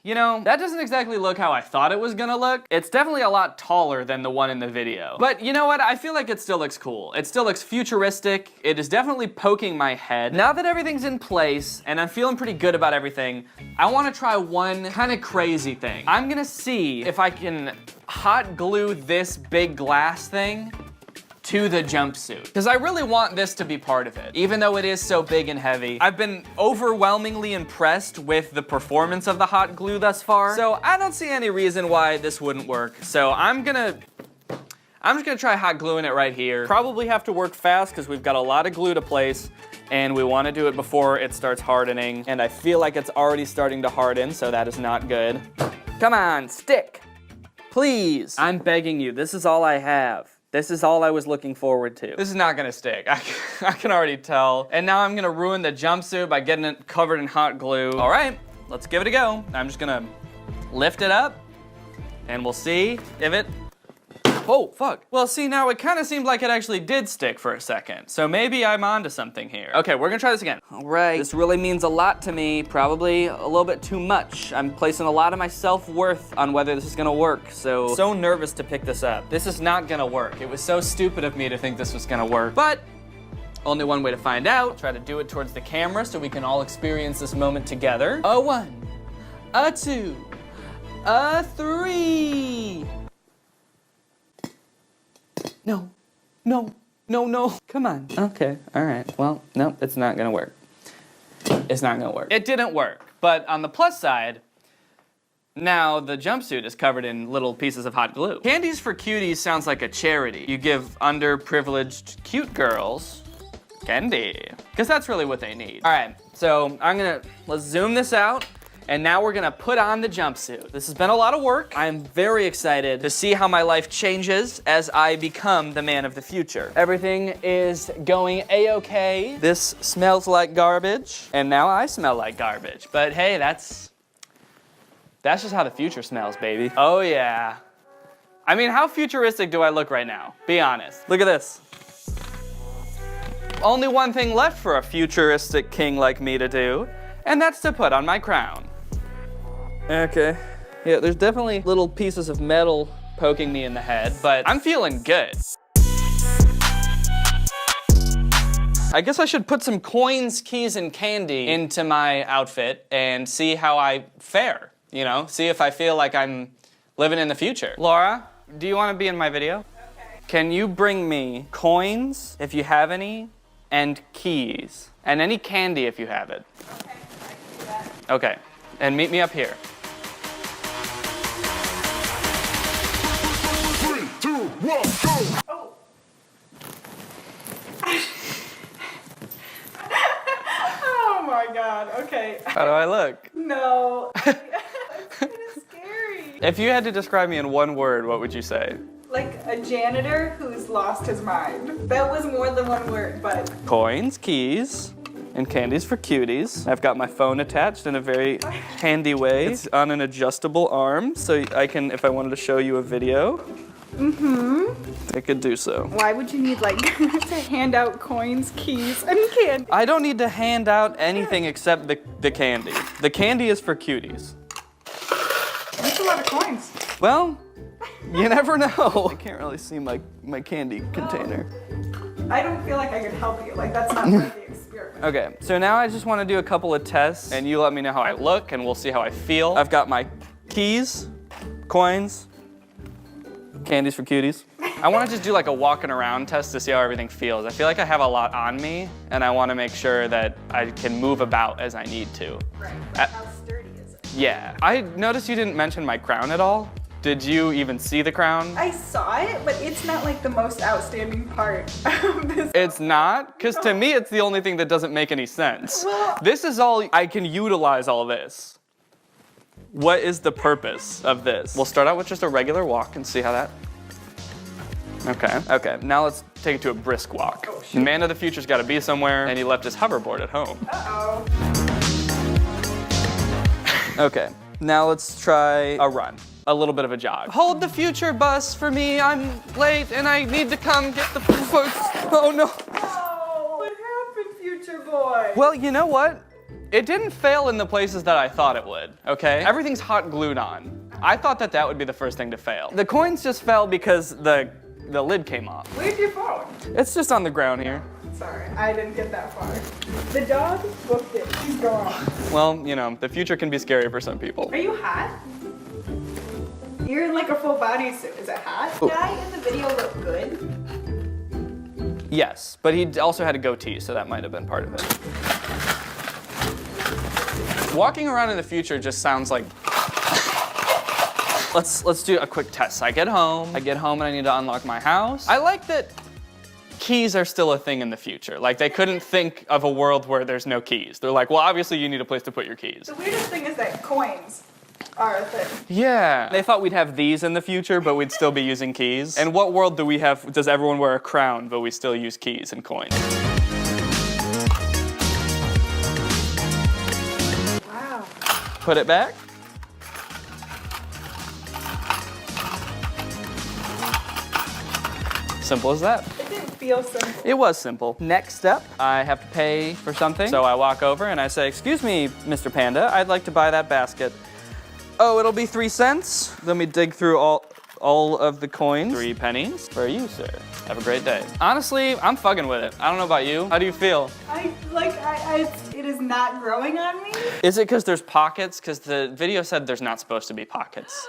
you know, that doesn't exactly look how I thought it was gonna look. It's definitely a lot taller than the one in the video. But you know what? I feel like it still looks cool. It still looks futuristic. It is definitely poking my head. Now that everything's in place and I'm feeling pretty good about everything, I wanna try one kind of crazy thing. I'm gonna see if I can hot glue this big glass thing to the jumpsuit, because I really want this to be part of it, even though it is so big and heavy. I've been overwhelmingly impressed with the performance of the hot glue thus far, so I don't see any reason why this wouldn't work. So I'm just gonna try hot gluing it right here. Probably have to work fast because we've got a lot of glue to place and we want to do it before it starts hardening, and I feel like it's already starting to harden, so that is not good. Come on, stick, please. I'm begging you, this is all I have. This is all I was looking forward to. This is not gonna stick, I can already tell. And now I'm gonna ruin the jumpsuit by getting it covered in hot glue. All right, let's give it a go. I'm just gonna lift it up and we'll see if it, oh, fuck. Well, see, now it kind of seemed like it actually did stick for a second. So maybe I'm onto something here. Okay, we're gonna try this again. All right, this really means a lot to me, probably a little bit too much. I'm placing a lot of my self-worth on whether this is gonna work, so nervous to pick this up. This is not gonna work. It was so stupid of me to think this was gonna work, but only one way to find out. Try to do it towards the camera so we can all experience this moment together. A 1, a 2, a 3. No, no, no, no. Come on. Okay, all right. Well, no, it's not gonna work. It's not gonna work. It didn't work, but on the plus side, Now the jumpsuit is covered in little pieces of hot glue. Candies for Cuties sounds like a charity. You give underprivileged cute girls candy, because that's really what they need. All right, so let's zoom this out. And now we're gonna put on the jumpsuit. This has been a lot of work. I'm very excited to see how my life changes as I become the man of the future. Everything is going a-okay. This smells like garbage, and now I smell like garbage. But hey, that's just how the future smells, baby. Oh yeah. I mean, how futuristic do I look right now? Be honest. Look at this. Only one thing left for a futuristic king like me to do, and that's to put on my crown. Okay. Yeah, there's definitely little pieces of metal poking me in the head, but I'm feeling good. I guess I should put some coins, keys, and candy into my outfit and see how I fare, you know? See if I feel like I'm living in the future. Laura, do you want to be in my video? Okay. Can you bring me coins, if you have any, and keys, and any candy if you have it? Okay, I can do that. Okay, and meet me up here. 3, 2, 1, go! Oh. Oh my god, okay. How do I look? No. It's kind of scary. If you had to describe me in one word, what would you say? Like a janitor who's lost his mind. That was more than one word, but... Coins, keys, and candies for cuties. I've got my phone attached in a very handy way. It's on an adjustable arm, so I can, if I wanted to show you a video, I could do so. Why would you need, like, to hand out coins, keys, and candy? I don't need to hand out anything except the candy. The candy is for cuties. That's a lot of coins. Well, you never know. I can't really see my candy container. I don't feel like I could help you. Like, that's not part of the experiment. Okay, so now I just want to do a couple of tests, and you let me know how I look, and we'll see how I feel. I've got my keys, coins, candies for cuties. I want to just do like a walking around test to see how everything feels. I feel like I have a lot on me, and I want to make sure that I can move about as I need to. Right, but how sturdy is it? Yeah. I noticed you didn't mention my crown at all. Did you even see the crown? I saw it, but it's not like the most outstanding part of this. It's not? Because to me, it's the only thing that doesn't make any sense. Well, this is all, I can utilize all this. What is the purpose of this? We'll start out with just a regular walk and see how that. Okay, now let's take it to a brisk walk. Oh, the man of the future's gotta be somewhere, and he left his hoverboard at home. Uh-oh. Okay, now let's try a run. A little bit of a jog. Hold the future bus for me, I'm late and I need to come get the oh no. Oh, what happened, future boy? Well, you know what? It didn't fail in the places that I thought it would, okay? Everything's hot glued on. I thought that would be the first thing to fail. The coins just fell because the lid came off. Where's your phone? It's just on the ground here. Sorry, I didn't get that far. The dog booked it, she's gone. Well, you know, the future can be scary for some people. Are you hot? You're in like a full bodysuit. Is it hot? The guy in the video look good? Yes, but he also had a goatee, so that might have been part of it. Walking around in the future just sounds like... Let's do a quick test. I get home and I need to unlock my house. I like that keys are still a thing in the future. Like, they couldn't think of a world where there's no keys. They're like, well, obviously you need a place to put your keys. The weirdest thing is that coins are a thing. Yeah. They thought we'd have these in the future, but we'd still be using keys. And what world do we have, does everyone wear a crown, but we still use keys and coins? Wow. Put it back. Simple as that. It didn't feel simple. It was simple. Next step, I have to pay for something. So I walk over and I say, excuse me, Mr. Panda, I'd like to buy that basket. Oh, it'll be 3 cents. Let me dig through all of the coins. 3 pennies for you, sir. Have a great day. Honestly, I'm fucking with it. I don't know about you. How do you feel? It is not growing on me. Is it because there's pockets? Because the video said there's not supposed to be pockets.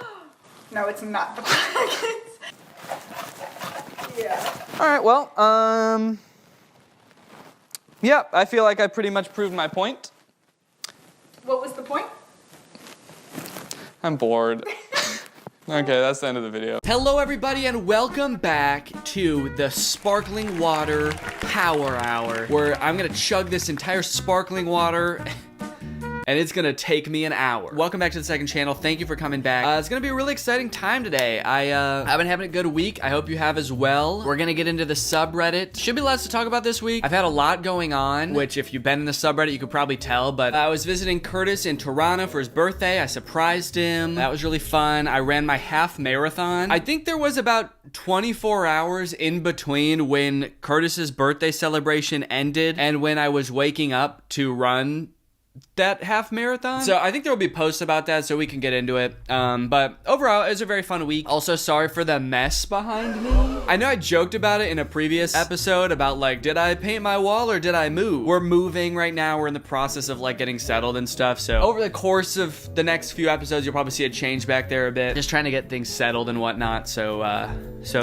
No, it's not the pockets. Yeah. All right, well, yeah, I feel like I pretty much proved my point. What was the point? I'm bored. Okay, that's the end of the video. Hello everybody and welcome back to the Sparkling Water Power Hour, where I'm gonna chug this entire sparkling water and it's gonna take me an hour. Welcome back to the second channel. Thank you for coming back. It's gonna be a really exciting time today. I've been having a good week. I hope you have as well. We're gonna get into the subreddit. Should be lots to talk about this week. I've had a lot going on, which if you've been in the subreddit, you could probably tell, but I was visiting Curtis in Toronto for his birthday. I surprised him. That was really fun. I ran my half marathon. I think there was about 24 hours in between when Curtis's birthday celebration ended and when I was waking up to run that half marathon. So I think there will be posts about that so we can get into it. But overall, it was a very fun week. Also, sorry for the mess behind me. I know I joked about it in a previous episode about like, did I paint my wall or did I move? We're moving right now. We're in the process of like getting settled and stuff. So over the course of the next few episodes, you'll probably see a change back there a bit. Just trying to get things settled and whatnot. So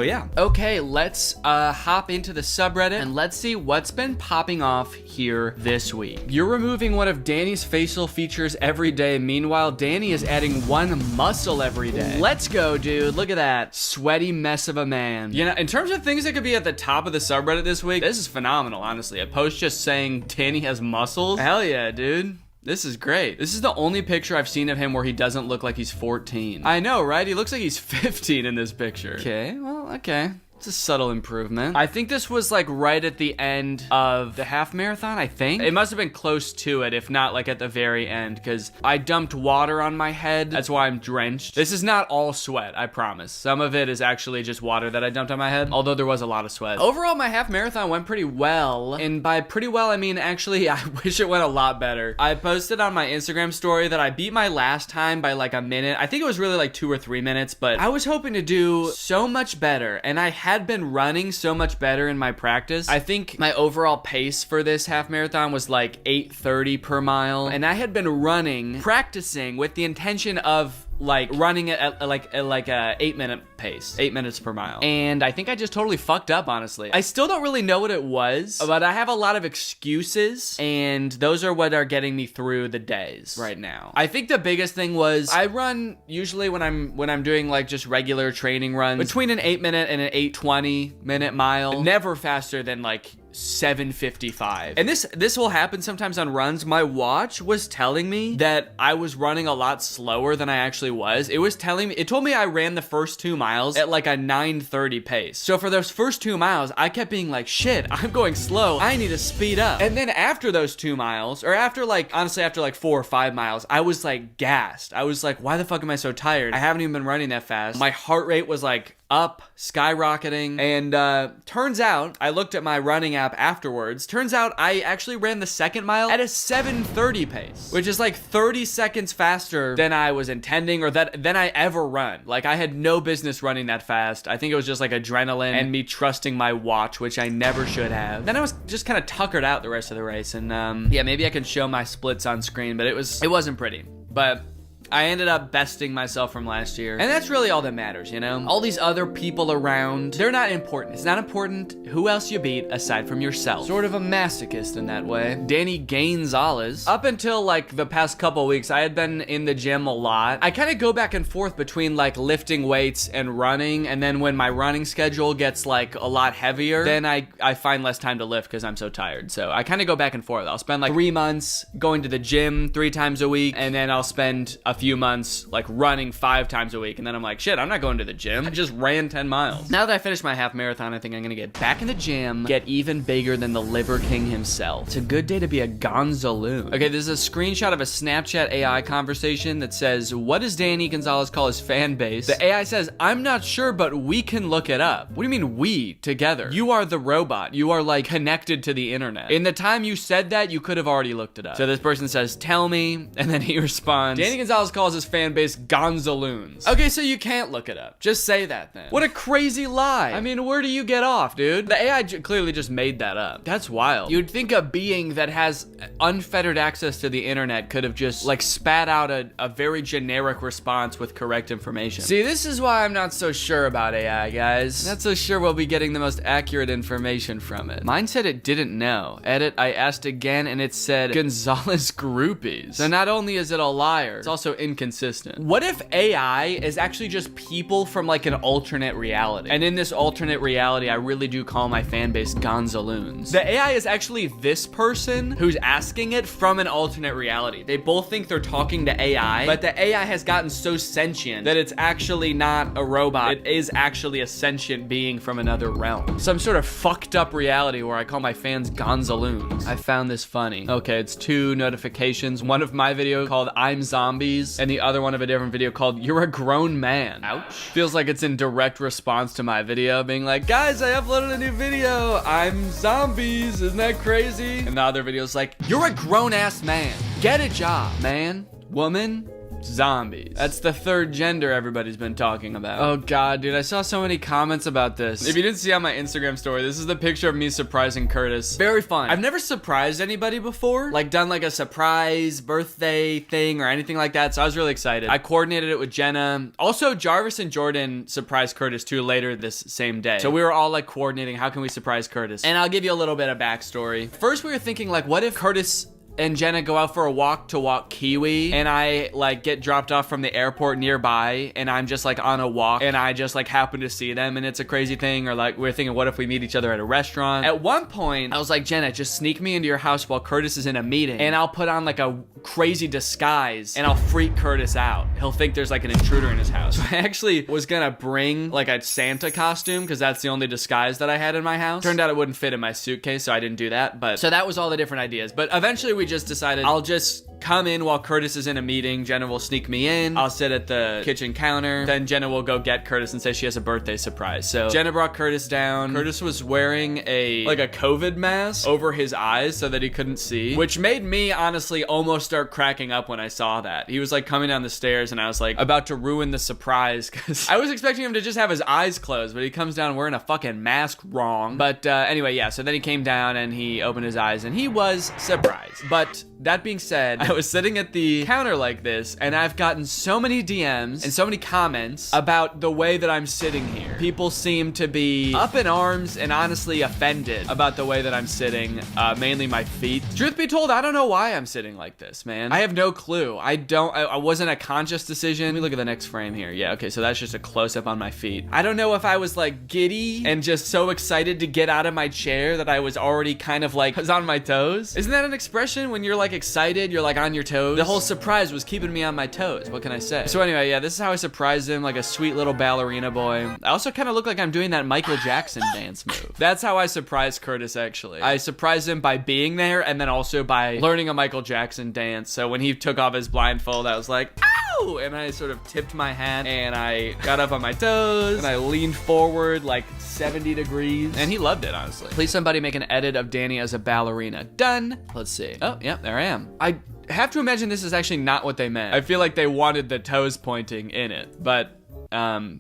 yeah. Okay, let's hop into the subreddit and let's see what's been popping off here this week. You're removing one of Danny's facial features every day. Meanwhile, Danny is adding one muscle every day. Let's go, dude. Look at that sweaty mess of a man. You know, in terms of things that could be at the top of the subreddit this week, this is phenomenal, honestly. A post just saying Danny has muscles. Hell yeah, dude. This is great. This is the only picture I've seen of him where he doesn't look like he's 14. I know, right? He looks like he's 15 in this picture. Okay, well, okay. It's a subtle improvement. I think this was like right at the end of the half marathon, I think. It must have been close to it, if not like at the very end, because I dumped water on my head. That's why I'm drenched. This is not all sweat, I promise. Some of it is actually just water that I dumped on my head, although there was a lot of sweat. Overall, my half marathon went pretty well. And by pretty well, I mean, actually, I wish it went a lot better. I posted on my Instagram story that I beat my last time by like a minute. I think it was really like 2 or 3 minutes, but I was hoping to do so much better. And I had been running so much better in my practice. I think my overall pace for this half marathon was like 8:30 per mile, and I had been running, practicing with the intention of like running at like a 8-minute pace, 8 minutes per mile. And I think I just totally fucked up, honestly. I still don't really know what it was, but I have a lot of excuses, and those are what are getting me through the days right now. I think the biggest thing was I run usually when I'm doing like just regular training runs between an 8-minute and an 8:20-minute mile, never faster than like 7:55. And this will happen sometimes on runs. My watch was telling me that I was running a lot slower than I actually was. It told me I ran the first 2 miles at like a 9:30 pace. So for those first 2 miles, I kept being like, shit, I'm going slow. I need to speed up. And then after those 2 miles, or after like, honestly, after like 4 or 5 miles, I was like gassed. I was like, why the fuck am I so tired? I haven't even been running that fast. My heart rate was like up, skyrocketing, and turns out, I looked at my running app afterwards, turns out I actually ran the second mile at a 7:30 pace, which is like 30 seconds faster than I was intending or than I ever run. Like, I had no business running that fast. I think it was just like adrenaline and me trusting my watch, which I never should have. Then I was just kind of tuckered out the rest of the race, and yeah, maybe I can show my splits on screen, but it wasn't pretty. But I ended up besting myself from last year. And that's really all that matters, you know? All these other people around, they're not important. It's not important who else you beat aside from yourself. Sort of a masochist in that way. Danny Gonzalez. Up until like the past couple weeks, I had been in the gym a lot. I kind of go back and forth between like lifting weights and running. And then when my running schedule gets like a lot heavier, then I find less time to lift because I'm so tired. So I kind of go back and forth. I'll spend like 3 months going to the gym 3 times a week. And then I'll spend a few months like running 5 times a week, and then I'm like, shit, I'm not going to the gym. I just ran 10 miles. Now that I finished my half marathon, I think I'm gonna get back in the gym, get even bigger than the Liver King himself. It's a good day to be a gonzaloon. Okay, this is a screenshot of a Snapchat AI conversation that says, what does Danny Gonzalez call his fan base? The AI says, I'm not sure, but we can look it up. What do you mean we together? You are the robot. You are like connected to the internet. In the time you said that, you could have already looked it up. So this person says, tell me, and then he responds, Danny Gonzalez calls his fan base gonzaloons. Okay, so you can't look it up. Just say that then. What a crazy lie. I mean, where do you get off, dude? The AI clearly just made that up. That's wild. You'd think a being that has unfettered access to the internet could have just like spat out a very generic response with correct information. See, this is why I'm not so sure about AI, guys. Not so sure we'll be getting the most accurate information from it. Mine said it didn't know. Edit, I asked again and it said Gonzalez groupies. So not only is it a liar, it's also inconsistent. What if AI is actually just people from like an alternate reality? And in this alternate reality, I really do call my fan base Gonzaloons. The AI is actually this person who's asking it from an alternate reality. They both think they're talking to AI, but the AI has gotten so sentient that it's actually not a robot. It is actually a sentient being from another realm. Some sort of fucked up reality where I call my fans Gonzaloons. I found this funny. Okay, it's 2 notifications. One of my video called I'm Zombies, and the other one of a different video called You're a Grown Man. Ouch. Feels like it's in direct response to my video being like, guys, I uploaded a new video. I'm Zombies. Isn't that crazy? And the other video is like, you're a grown-ass man. Get a job, man, woman, zombies. That's the 3rd gender everybody's been talking about. Oh god, dude, I saw so many comments about this. If you didn't see on my Instagram story, this is the picture of me surprising Curtis. Very fun. I've never surprised anybody before, like done like a surprise birthday thing or anything like that, so I was really excited. I coordinated it with Jenna. Also, Jarvis and Jordan surprised Curtis too later this same day. So we were all like coordinating, how can we surprise Curtis? And I'll give you a little bit of backstory. First, we were thinking like, what if Curtis and Jenna go out for a walk to walk Kiwi, and I like get dropped off from the airport nearby, and I'm just like on a walk, and I just like happen to see them, and it's a crazy thing. Or like we're thinking, what if we meet each other at a restaurant? At one point, I was like, Jenna, just sneak me into your house while Curtis is in a meeting, and I'll put on like a crazy disguise, and I'll freak Curtis out. He'll think there's like an intruder in his house. So I actually was gonna bring like a Santa costume, because that's the only disguise that I had in my house. Turned out it wouldn't fit in my suitcase, so I didn't do that. But so that was all the different ideas. But eventually we just decided I'll just come in while Curtis is in a meeting. Jenna will sneak me in. I'll sit at the kitchen counter. Then Jenna will go get Curtis and say she has a birthday surprise. So Jenna brought Curtis down. Curtis was wearing a COVID mask over his eyes so that he couldn't see, which made me honestly almost start cracking up when I saw that. He was like coming down the stairs and I was like about to ruin the surprise because I was expecting him to just have his eyes closed, but he comes down wearing a fucking mask wrong. But anyway, yeah, so then he came down and he opened his eyes and he was surprised. But that being said, I was sitting at the counter like this, and I've gotten so many DMs and so many comments about the way that I'm sitting here. People seem to be up in arms and honestly offended about the way that I'm sitting, mainly my feet. Truth be told, I don't know why I'm sitting like this, man. I have no clue. I wasn't a conscious decision. Let me look at the next frame here. Yeah, okay, so that's just a close-up on my feet. I don't know if I was like giddy and just so excited to get out of my chair that I was already kind of like was on my toes. Isn't that an expression when you're like excited, you're like on your toes? The whole surprise was keeping me on my toes. What can I say? So anyway, yeah, this is how I surprised him, like a sweet little ballerina boy. I also kind of look like I'm doing that Michael Jackson dance move. That's how I surprised Curtis, actually. I surprised him by being there and then also by learning a Michael Jackson dance. So when he took off his blindfold, I was like, ow! And I sort of tipped my hat and I got up on my toes and I leaned forward like 70 degrees. And he loved it, honestly. Please somebody make an edit of Danny as a ballerina. Done. Let's see. Oh, yeah, there I am. I have to imagine this is actually not what they meant. I feel like they wanted the toes pointing in it, but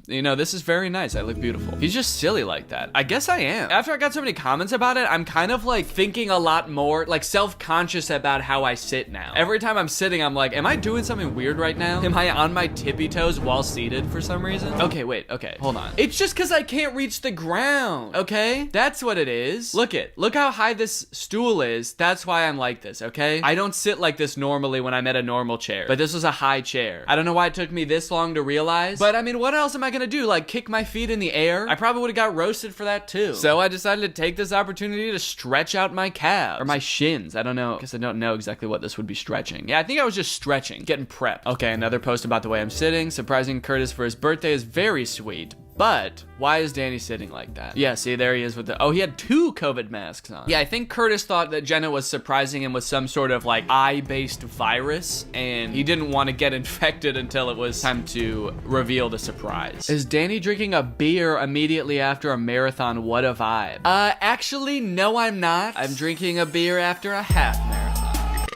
you know, this is very nice. I look beautiful. He's just silly like that. I guess I am. After I got so many comments about it, I'm kind of like thinking a lot more, like self-conscious about how I sit now. Every time I'm sitting, I'm like, am I doing something weird right now? Am I on my tippy toes while seated for some reason? Okay, wait, okay, hold on. It's just because I can't reach the ground, okay? That's what it is. Look how high this stool is. That's why I'm like this, okay? I don't sit like this normally when I'm at a normal chair, but this was a high chair. I don't know why it took me this long to realize, but I mean, what else am I gonna do? Like kick my feet in the air? I probably would have got roasted for that too. So I decided to take this opportunity to stretch out my calves or my shins. I don't know, because I don't know exactly what this would be stretching. Yeah, I think I was just stretching, getting prepped. Okay, another post about the way I'm sitting. Surprising Curtis for his birthday is very sweet. But why is Danny sitting like that? Yeah, see, there he is with the, oh, he had 2 COVID masks on. Yeah, I think Curtis thought that Jenna was surprising him with some sort of like eye-based virus, and he didn't want to get infected until it was time to reveal the surprise. Is Danny drinking a beer immediately after a marathon? What a vibe. Actually, no, I'm not. I'm drinking a beer after a half marathon.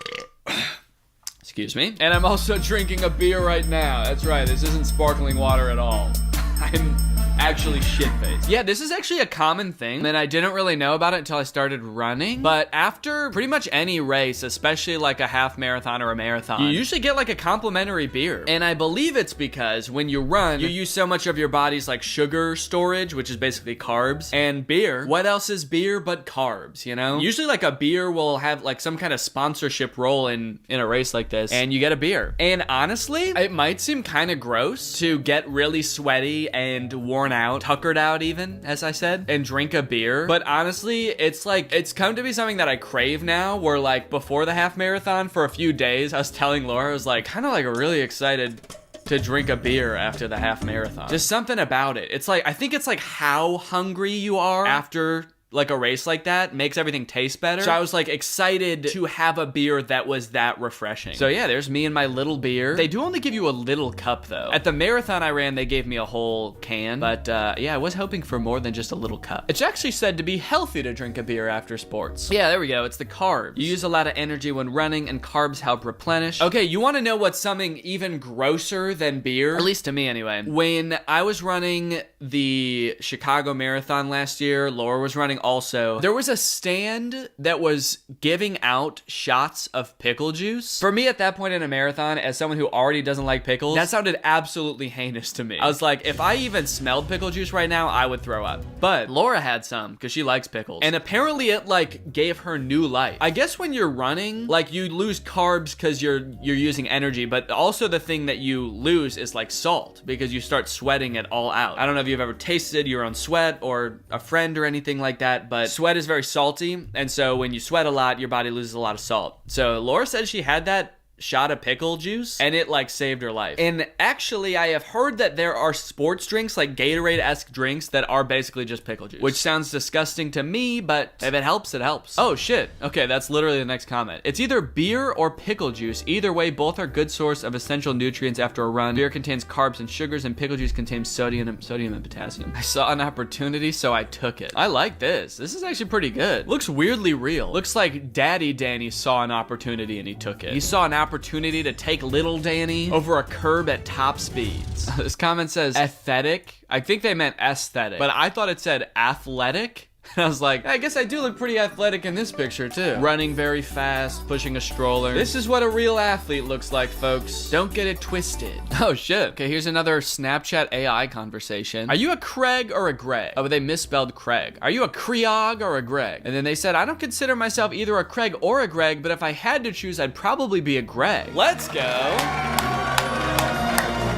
Excuse me. And I'm also drinking a beer right now. That's right, this isn't sparkling water at all. I'm actually shit-faced. Yeah, this is actually a common thing, and I didn't really know about it until I started running. But after pretty much any race, especially like a half marathon or a marathon, you usually get like a complimentary beer. And I believe it's because when you run, you use so much of your body's like sugar storage, which is basically carbs, and beer. What else is beer but carbs, you know? Usually like a beer will have like some kind of sponsorship role in a race like this, and you get a beer. And honestly, it might seem kind of gross to get really sweaty and worn out, tuckered out even, as I said, and drink a beer. But honestly, it's like, it's come to be something that I crave now, where like before the half marathon for a few days, I was telling Laura, I was like kind of like really excited to drink a beer after the half marathon. Just something about it. It's like, I think it's like how hungry you are after like a race like that makes everything taste better. So I was like excited to have a beer that was that refreshing. So yeah, there's me and my little beer. They do only give you a little cup though. At the marathon I ran, they gave me a whole can, but yeah, I was hoping for more than just a little cup. It's actually said to be healthy to drink a beer after sports. Yeah, there we go. It's the carbs. You use a lot of energy when running, and carbs help replenish. Okay, you want to know what's something even grosser than beer? At least to me anyway. When I was running the Chicago Marathon last year, Laura was running also, there was a stand that was giving out shots of pickle juice. For me at that point in a marathon, as someone who already doesn't like pickles, that sounded absolutely heinous to me. I was like, if I even smelled pickle juice right now, I would throw up. But Laura had some because she likes pickles. And apparently it like gave her new life. I guess when you're running, like you lose carbs because you're using energy, but also the thing that you lose is like salt because you start sweating it all out. I don't know if you've ever tasted your own sweat or a friend or anything like that, but sweat is very salty, and so when you sweat a lot, your body loses a lot of salt. So Laura said she had that shot of pickle juice and it like saved her life. And actually I have heard that there are sports drinks, like Gatorade-esque drinks, that are basically just pickle juice, which sounds disgusting to me, but if it helps, it helps. Oh shit, okay, that's literally the next comment. It's either beer or pickle juice. Either way, both are good source of essential nutrients after a run. Beer contains carbs and sugars, and pickle juice contains sodium and potassium. I saw an opportunity, so I took it. I like this. This is actually pretty good. Looks weirdly real. Looks like Daddy Danny saw an opportunity and he took it. He saw an opportunity to take little Danny over a curb at top speeds. This comment says aesthetic. I think they meant aesthetic, but I thought it said athletic. And I was like, I guess I do look pretty athletic in this picture too. Running very fast, pushing a stroller. This is what a real athlete looks like, folks. Don't get it twisted. Oh shit. Okay, here's another Snapchat AI conversation. Are you a Craig or a Greg? Oh, but they misspelled Craig. Are you a Creog or a Greg? And then they said, I don't consider myself either a Craig or a Greg, but if I had to choose, I'd probably be a Greg. Let's go.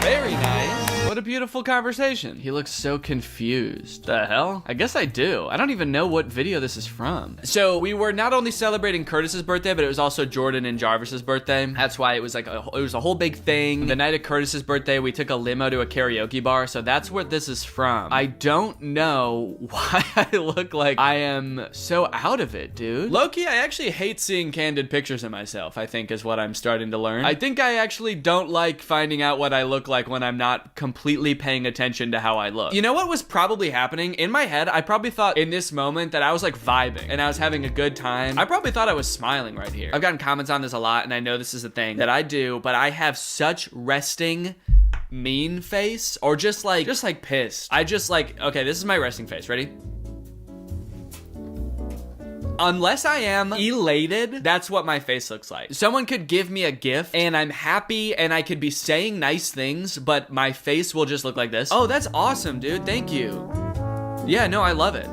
Very nice. What a beautiful conversation. He looks so confused. The hell? I guess I do. I don't even know what video this is from. So we were not only celebrating Curtis's birthday, but it was also Jordan and Jarvis's birthday. That's why it was like it was a whole big thing. The night of Curtis's birthday, we took a limo to a karaoke bar. So that's where this is from. I don't know why I look like I am so out of it, dude. Low-key, I actually hate seeing candid pictures of myself, I think is what I'm starting to learn. I think I actually don't like finding out what I look like when I'm not completely paying attention to how I look. You know what was probably happening? In my head, I probably thought in this moment that I was like vibing and I was having a good time. I probably thought I was smiling right here. I've gotten comments on this a lot, and I know this is a thing that I do, but I have such resting mean face, or just like pissed. I just like, okay, this is my resting face. Ready? Unless I am elated, that's what my face looks like. Someone could give me a gift and I'm happy and I could be saying nice things, but my face will just look like this. Oh, that's awesome, dude. Thank you. Yeah, no, I love it.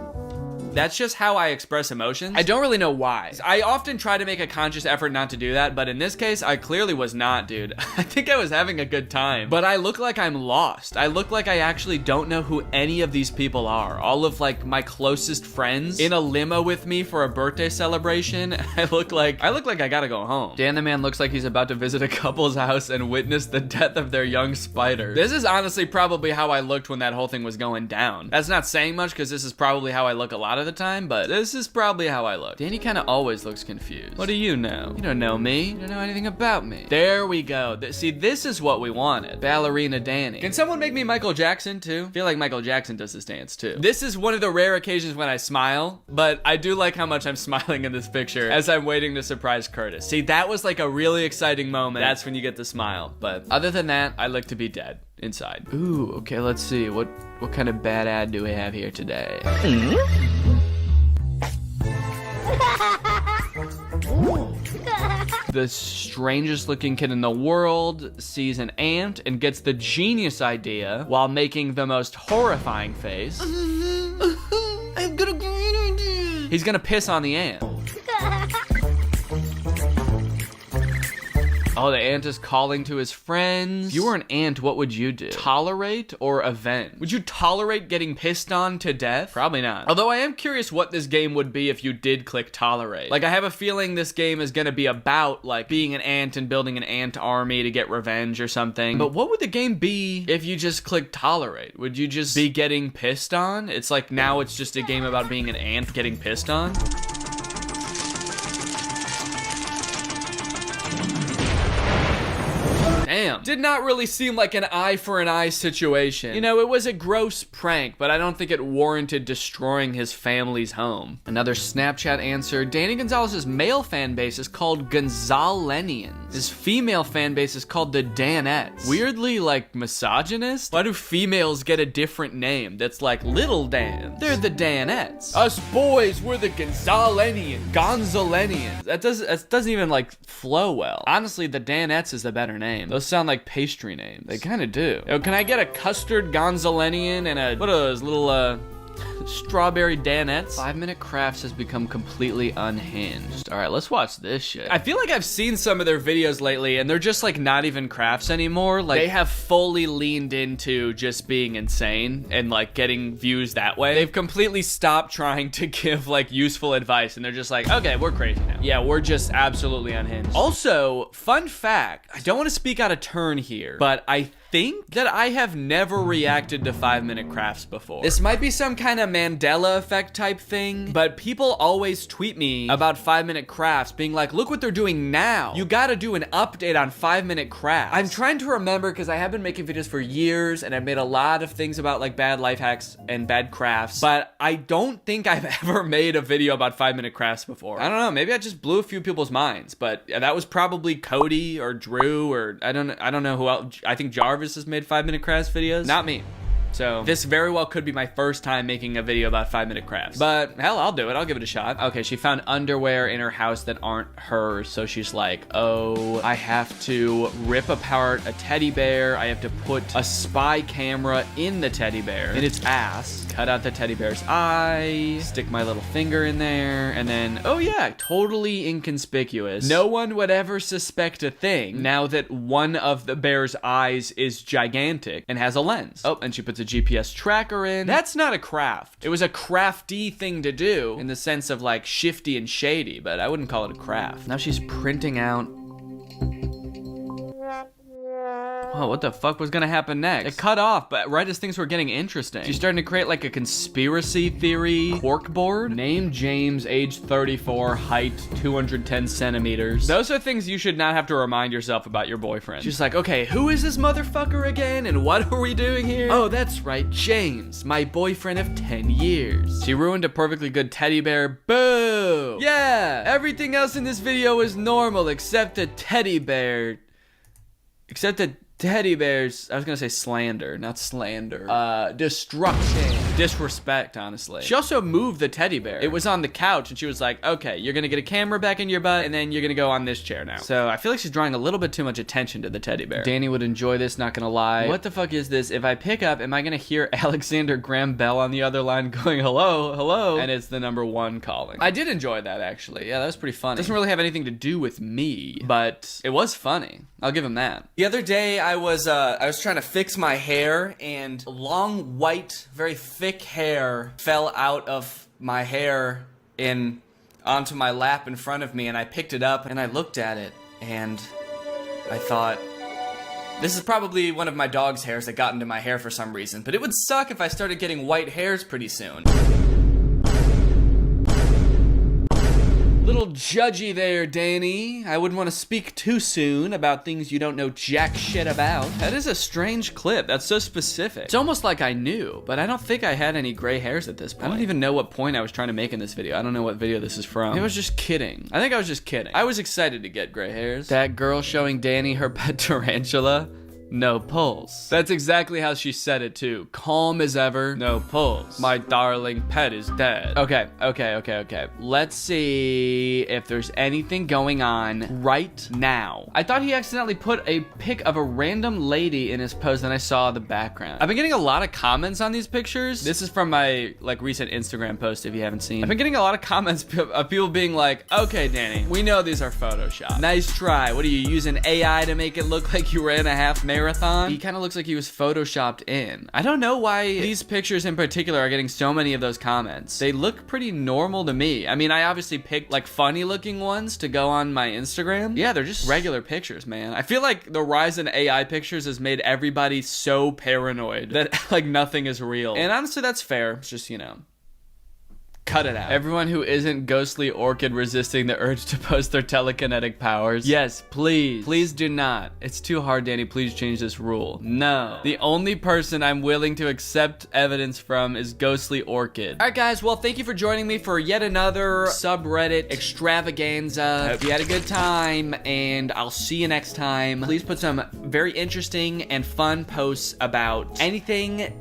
That's just how I express emotions. I don't really know why. I often try to make a conscious effort not to do that, but in this case, I clearly was not, dude. I think I was having a good time, but I look like I'm lost. I look like I actually don't know who any of these people are. All of like my closest friends in a limo with me for a birthday celebration. I look like I gotta go home. Dan the man looks like he's about to visit a couple's house and witness the death of their young spider. This is honestly probably how I looked when that whole thing was going down. That's not saying much because this is probably how I look a lot of the time, but this is probably how I look. Danny kind of always looks confused. What do you know? You don't know me. You don't know anything about me. There we go. See, this is what we wanted. Ballerina Danny. Can someone make me Michael Jackson too? I feel like Michael Jackson does this dance too. This is one of the rare occasions when I smile, but I do like how much I'm smiling in this picture as I'm waiting to surprise Curtis. See, that was like a really exciting moment. That's when you get the smile. But other than that, I look to be dead. inside. Ooh, okay, let's see. What kind of bad ad do we have here today? The strangest looking kid in the world sees an ant and gets the genius idea while making the most horrifying face. I've got a great idea. He's gonna piss on the ant. Oh, the ant is calling to his friends. If you were an ant, what would you do? Tolerate or avenge? Would you tolerate getting pissed on to death? Probably not. Although I am curious what this game would be if you did click tolerate. Like, I have a feeling this game is gonna be about, like, being an ant and building an ant army to get revenge or something. But what would the game be if you just click tolerate? Would you just be getting pissed on? It's like now it's just a game about being an ant getting pissed on. Damn. Did not really seem like an eye for an eye situation. You know, it was a gross prank, but I don't think it warranted destroying his family's home. Another Snapchat answer. Danny Gonzalez's male fan base is called Gonzalenians. His female fan base is called the Danettes. Weirdly, like, misogynist? Why do females get a different name that's like Little Dan? They're the Danettes. Us boys, we're the Gonzalenians. Gonzalenians. That doesn't even, like, flow well. Honestly, the Danettes is the better name. Those sound like pastry names. They kind of do. Yo, can I get a custard Gonzalenian and a, what are those little, strawberry Danettes? 5 Minute Crafts has become completely unhinged. All right, let's watch this shit. I feel like I've seen some of their videos lately and they're just like not even crafts anymore. Like they have fully leaned into just being insane and like getting views that way. They've completely stopped trying to give like useful advice and they're just like, okay, we're crazy now. Yeah, we're just absolutely unhinged. Also, fun fact, I don't want to speak out of turn here, but I think that I have never reacted to 5 Minute Crafts before. This might be some kind of Mandela effect type thing, but people always tweet me about 5 Minute Crafts being like, look what they're doing now. You gotta do an update on 5 Minute Crafts. I'm trying to remember because I have been making videos for years and I've made a lot of things about like bad life hacks and bad crafts, but I don't think I've ever made a video about 5 Minute Crafts before. I don't know, maybe I just blew a few people's minds, but that was probably Cody or Drew or I don't know who else. I think Jarvis has made 5 Minute Crafts videos. Not me. So this very well could be my first time making a video about 5 Minute Crafts. But hell, I'll do it. I'll give it a shot. Okay, she found underwear in her house that aren't hers. So she's like, oh, I have to rip apart a teddy bear. I have to put a spy camera in the teddy bear, in its ass, cut out the teddy bear's eye, stick my little finger in there, and then, oh yeah, totally inconspicuous. No one would ever suspect a thing now that one of the bear's eyes is gigantic and has a lens. Oh, and she puts a GPS tracker in. That's not a craft. It was a crafty thing to do in the sense of like shifty and shady, but I wouldn't call it a craft. Now she's printing out. Oh, what the fuck was gonna happen next? It cut off, but right as things were getting interesting. She's starting to create like a conspiracy theory corkboard. Name James, age 34, height 210 centimeters. Those are things you should not have to remind yourself about your boyfriend. She's like, okay, who is this motherfucker again? And what are we doing here? Oh, that's right, James, my boyfriend of 10 years. She ruined a perfectly good teddy bear. Boo! Yeah, everything else in this video is normal except the teddy bear. Except that teddy bears, I was gonna say slander, not slander. Destruction. Disrespect, honestly. She also moved the teddy bear. It was on the couch and she was like, okay, you're gonna get a camera back in your butt and then you're gonna go on this chair now. So I feel like she's drawing a little bit too much attention to the teddy bear. Danny would enjoy this, not gonna lie. What the fuck is this? If I pick up, am I gonna hear Alexander Graham Bell on the other line going, hello, hello? And it's the #1 calling. I did enjoy that actually. Yeah, that was pretty funny. It doesn't really have anything to do with me, but it was funny. I'll give him that. The other day I was trying to fix my hair and long white, very thick hair fell out of my hair and onto my lap in front of me, and I picked it up and I looked at it and I thought, this is probably one of my dog's hairs that got into my hair for some reason, but it would suck if I started getting white hairs pretty soon. Little judgy there, Danny. I wouldn't want to speak too soon about things you don't know jack shit about. That is a strange clip. That's so specific. It's almost like I knew, but I don't think I had any gray hairs at this point. I don't even know what point I was trying to make in this video. I don't know what video this is from. I was just kidding. I think I was just kidding. I was excited to get gray hairs. That girl showing Danny her pet tarantula. no pulse. That's exactly how she said it too. Calm as ever, no pulse. My darling pet is dead. Okay. Let's see if there's anything going on right now. I thought he accidentally put a pic of a random lady in his post and I saw the background. I've been getting a lot of comments on these pictures. This is from my recent Instagram post if you haven't seen. I've been getting a lot of comments of people being like, okay, Danny, we know these are Photoshop. Nice try. What are you using AI to make it look like you ran a half marathon? He kind of looks like he was Photoshopped in. I don't know why these pictures in particular are getting so many of those comments. They look pretty normal to me. I mean, I obviously picked funny looking ones to go on my Instagram. Yeah, they're just regular pictures, man. I feel like the rise in AI pictures has made everybody so paranoid that nothing is real. And honestly, that's fair. It's just, cut it out. Everyone who isn't Ghostly Orchid resisting the urge to post their telekinetic powers. Yes, please. Please do not. It's too hard, Danny. Please change this rule. No. The only person I'm willing to accept evidence from is Ghostly Orchid. Alright guys, well thank you for joining me for yet another subreddit extravaganza. I hope you had a good time and I'll see you next time. Please put some very interesting and fun posts about anything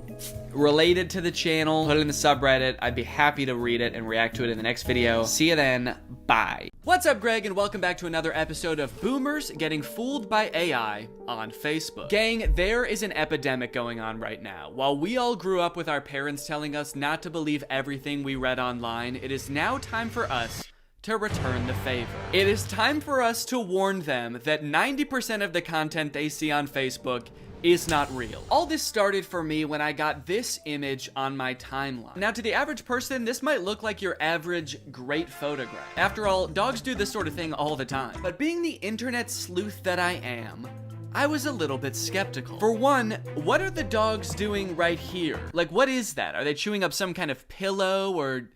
related to the channel. Put it in the subreddit. I'd be happy to read it and react to it in the next video. See you then. Bye. What's up, Greg, and welcome back to another episode of Boomers Getting Fooled by AI on Facebook. Gang, there is an epidemic going on right now. While we all grew up with our parents telling us not to believe everything we read online, it is now time for us to return the favor. It is time for us to warn them that 90% of the content they see on Facebook is not real. All this started for me when I got this image on my timeline. Now, to the average person, this might look like your average great photograph. After all, dogs do this sort of thing all the time. But being the internet sleuth that I am, I was a little bit skeptical. For one, what are the dogs doing right here? What is that? Are they chewing up some kind of pillow or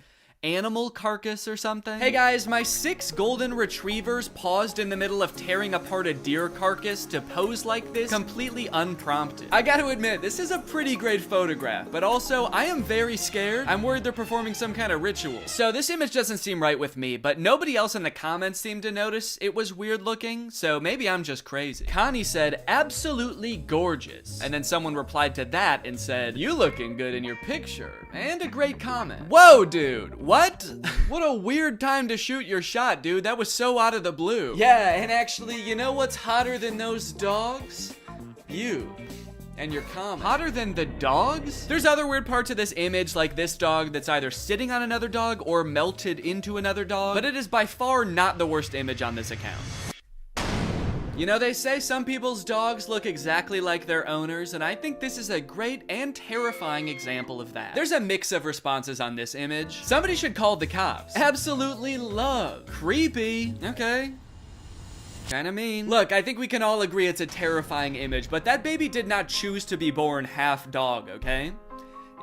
animal carcass or something? Hey guys, my 6 golden retrievers paused in the middle of tearing apart a deer carcass to pose like this completely unprompted. I gotta admit, this is a pretty great photograph, but also I am very scared. I'm worried they're performing some kind of ritual. So this image doesn't seem right with me, but nobody else in the comments seemed to notice it was weird looking, so maybe I'm just crazy. Connie said, absolutely gorgeous. And then someone replied to that and said, you looking good in your picture. And a great comment. Whoa, dude. What? What a weird time to shoot your shot, dude. That was so out of the blue. Yeah, and actually, you know what's hotter than those dogs? You. And your comment. Hotter than the dogs? There's other weird parts of this image, like this dog that's either sitting on another dog or melted into another dog, but it is by far not the worst image on this account. You know, they say some people's dogs look exactly like their owners, and I think this is a great and terrifying example of that. There's a mix of responses on this image. Somebody should call the cops. Absolutely love. Creepy. Okay. Kinda mean. Look, I think we can all agree it's a terrifying image, but that baby did not choose to be born half dog, okay?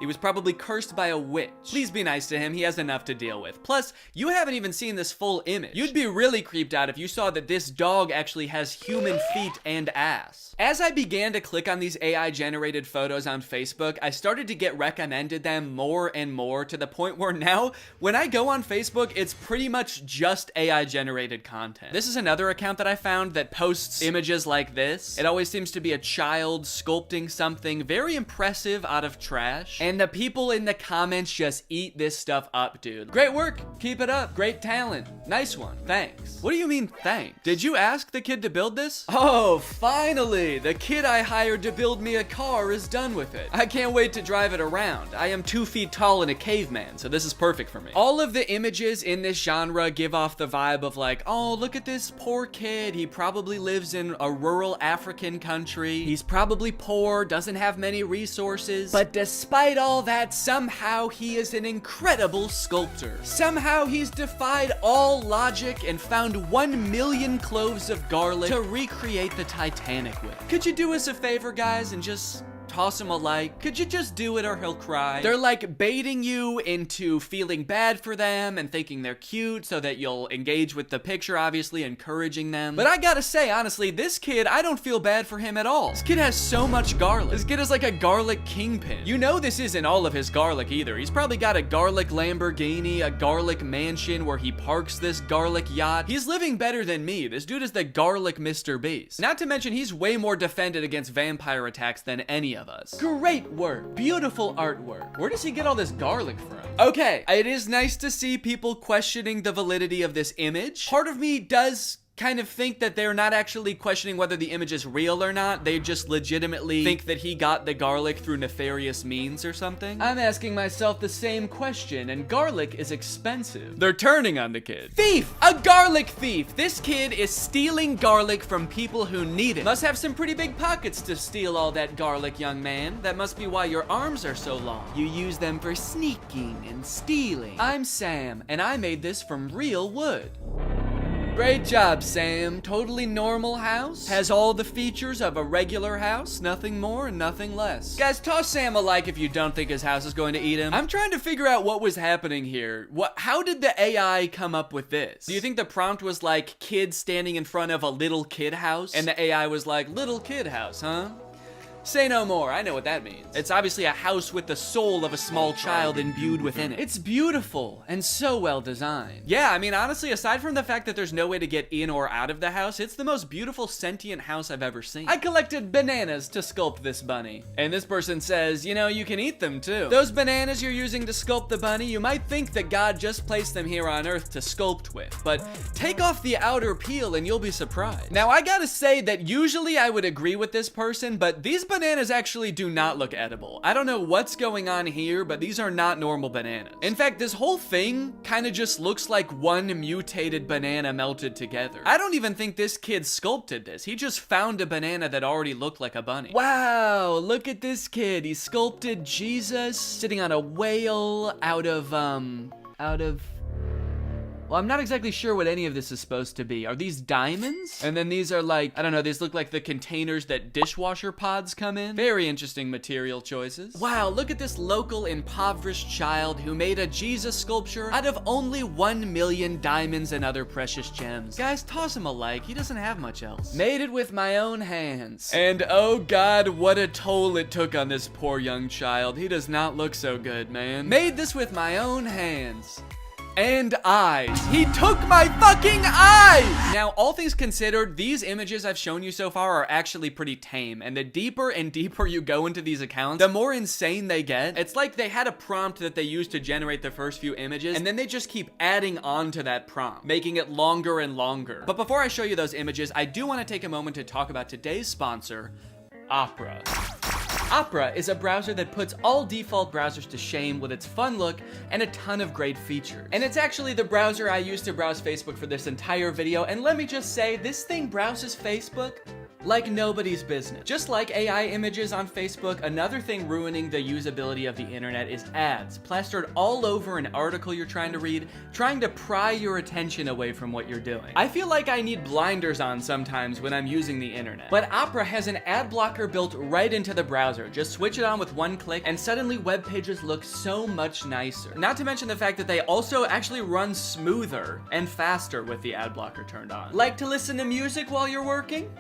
He was probably cursed by a witch. Please be nice to him, he has enough to deal with. Plus, you haven't even seen this full image. You'd be really creeped out if you saw that this dog actually has human feet and ass. As I began to click on these AI-generated photos on Facebook, I started to get recommended them more and more to the point where now, when I go on Facebook, it's pretty much just AI-generated content. This is another account that I found that posts images like this. It always seems to be a child sculpting something very impressive out of trash. And the people in the comments just eat this stuff up, dude. Great work. Keep it up. Great talent. Nice one. Thanks. What do you mean, thanks? Did you ask the kid to build this? Oh, finally. The kid I hired to build me a car is done with it. I can't wait to drive it around. I am 2 feet tall and a caveman, so this is perfect for me. All of the images in this genre give off the vibe of like, oh, look at this poor kid. He probably lives in a rural African country. He's probably poor, doesn't have many resources, but despite all that, somehow he is an incredible sculptor. Somehow he's defied all logic and found 1 million cloves of garlic to recreate the Titanic with. Could you do us a favor, guys, and just toss him a like. Could you just do it or he'll cry? They're like baiting you into feeling bad for them and thinking they're cute so that you'll engage with the picture, obviously encouraging them. But I gotta say, honestly, this kid, I don't feel bad for him at all. This kid has so much garlic. This kid is like a garlic kingpin. You know this isn't all of his garlic either. He's probably got a garlic Lamborghini, a garlic mansion where he parks this garlic yacht. He's living better than me. This dude is the garlic Mr. Beast. Not to mention he's way more defended against vampire attacks than any of us. Great work. Beautiful artwork. Where does he get all this garlic from? Okay, it is nice to see people questioning the validity of this image. Part of me does kind of think that they're not actually questioning whether the image is real or not. They just legitimately think that he got the garlic through nefarious means or something. I'm asking myself the same question, and garlic is expensive. They're turning on the kid. Thief! A garlic thief! This kid is stealing garlic from people who need it. Must have some pretty big pockets to steal all that garlic, young man. That must be why your arms are so long. You use them for sneaking and stealing. I'm Sam, and I made this from real wood. Great job, Sam. Totally normal house. Has all the features of a regular house. Nothing more and nothing less. Guys, toss Sam a like if you don't think his house is going to eat him. I'm trying to figure out what was happening here. How did the AI come up with this? Do you think the prompt was like kids standing in front of a little kid house? And the AI was like, little kid house, huh? Say no more, I know what that means. It's obviously a house with the soul of a small child imbued within it. It's beautiful and so well designed. Yeah, I mean, honestly, aside from the fact that there's no way to get in or out of the house, it's the most beautiful sentient house I've ever seen. I collected bananas to sculpt this bunny. And this person says, you know, you can eat them too. Those bananas you're using to sculpt the bunny, you might think that God just placed them here on Earth to sculpt with, but take off the outer peel and you'll be surprised. Now, I gotta say that usually I would agree with this person, but these bananas actually do not look edible. I don't know what's going on here, but these are not normal bananas. In fact, this whole thing kind of just looks like one mutated banana melted together. I don't even think this kid sculpted this. He just found a banana that already looked like a bunny. Wow, look at this kid. He sculpted Jesus sitting on a whale out of well, I'm not exactly sure what any of this is supposed to be. Are these diamonds? And then these are like, I don't know, these look like the containers that dishwasher pods come in. Very interesting material choices. Wow, look at this local impoverished child who made a Jesus sculpture out of only 1 million diamonds and other precious gems. Guys, toss him a like, he doesn't have much else. Made it with my own hands. And oh God, what a toll it took on this poor young child. He does not look so good, man. Made this with my own hands. And eyes. He took my fucking eyes! Now, all things considered, these images I've shown you so far are actually pretty tame, and the deeper and deeper you go into these accounts, the more insane they get. It's like they had a prompt that they used to generate the first few images, and then they just keep adding on to that prompt, making it longer and longer. But before I show you those images, I do want to take a moment to talk about today's sponsor, Opera. Opera is a browser that puts all default browsers to shame with its fun look and a ton of great features. And it's actually the browser I used to browse Facebook for this entire video, and let me just say, this thing browses Facebook like nobody's business. Just like AI images on Facebook, another thing ruining the usability of the internet is ads, plastered all over an article you're trying to read, trying to pry your attention away from what you're doing. I feel like I need blinders on sometimes when I'm using the internet. But Opera has an ad blocker built right into the browser. Just switch it on with one click, and suddenly web pages look so much nicer. Not to mention the fact that they also actually run smoother and faster with the ad blocker turned on. Like to listen to music while you're working?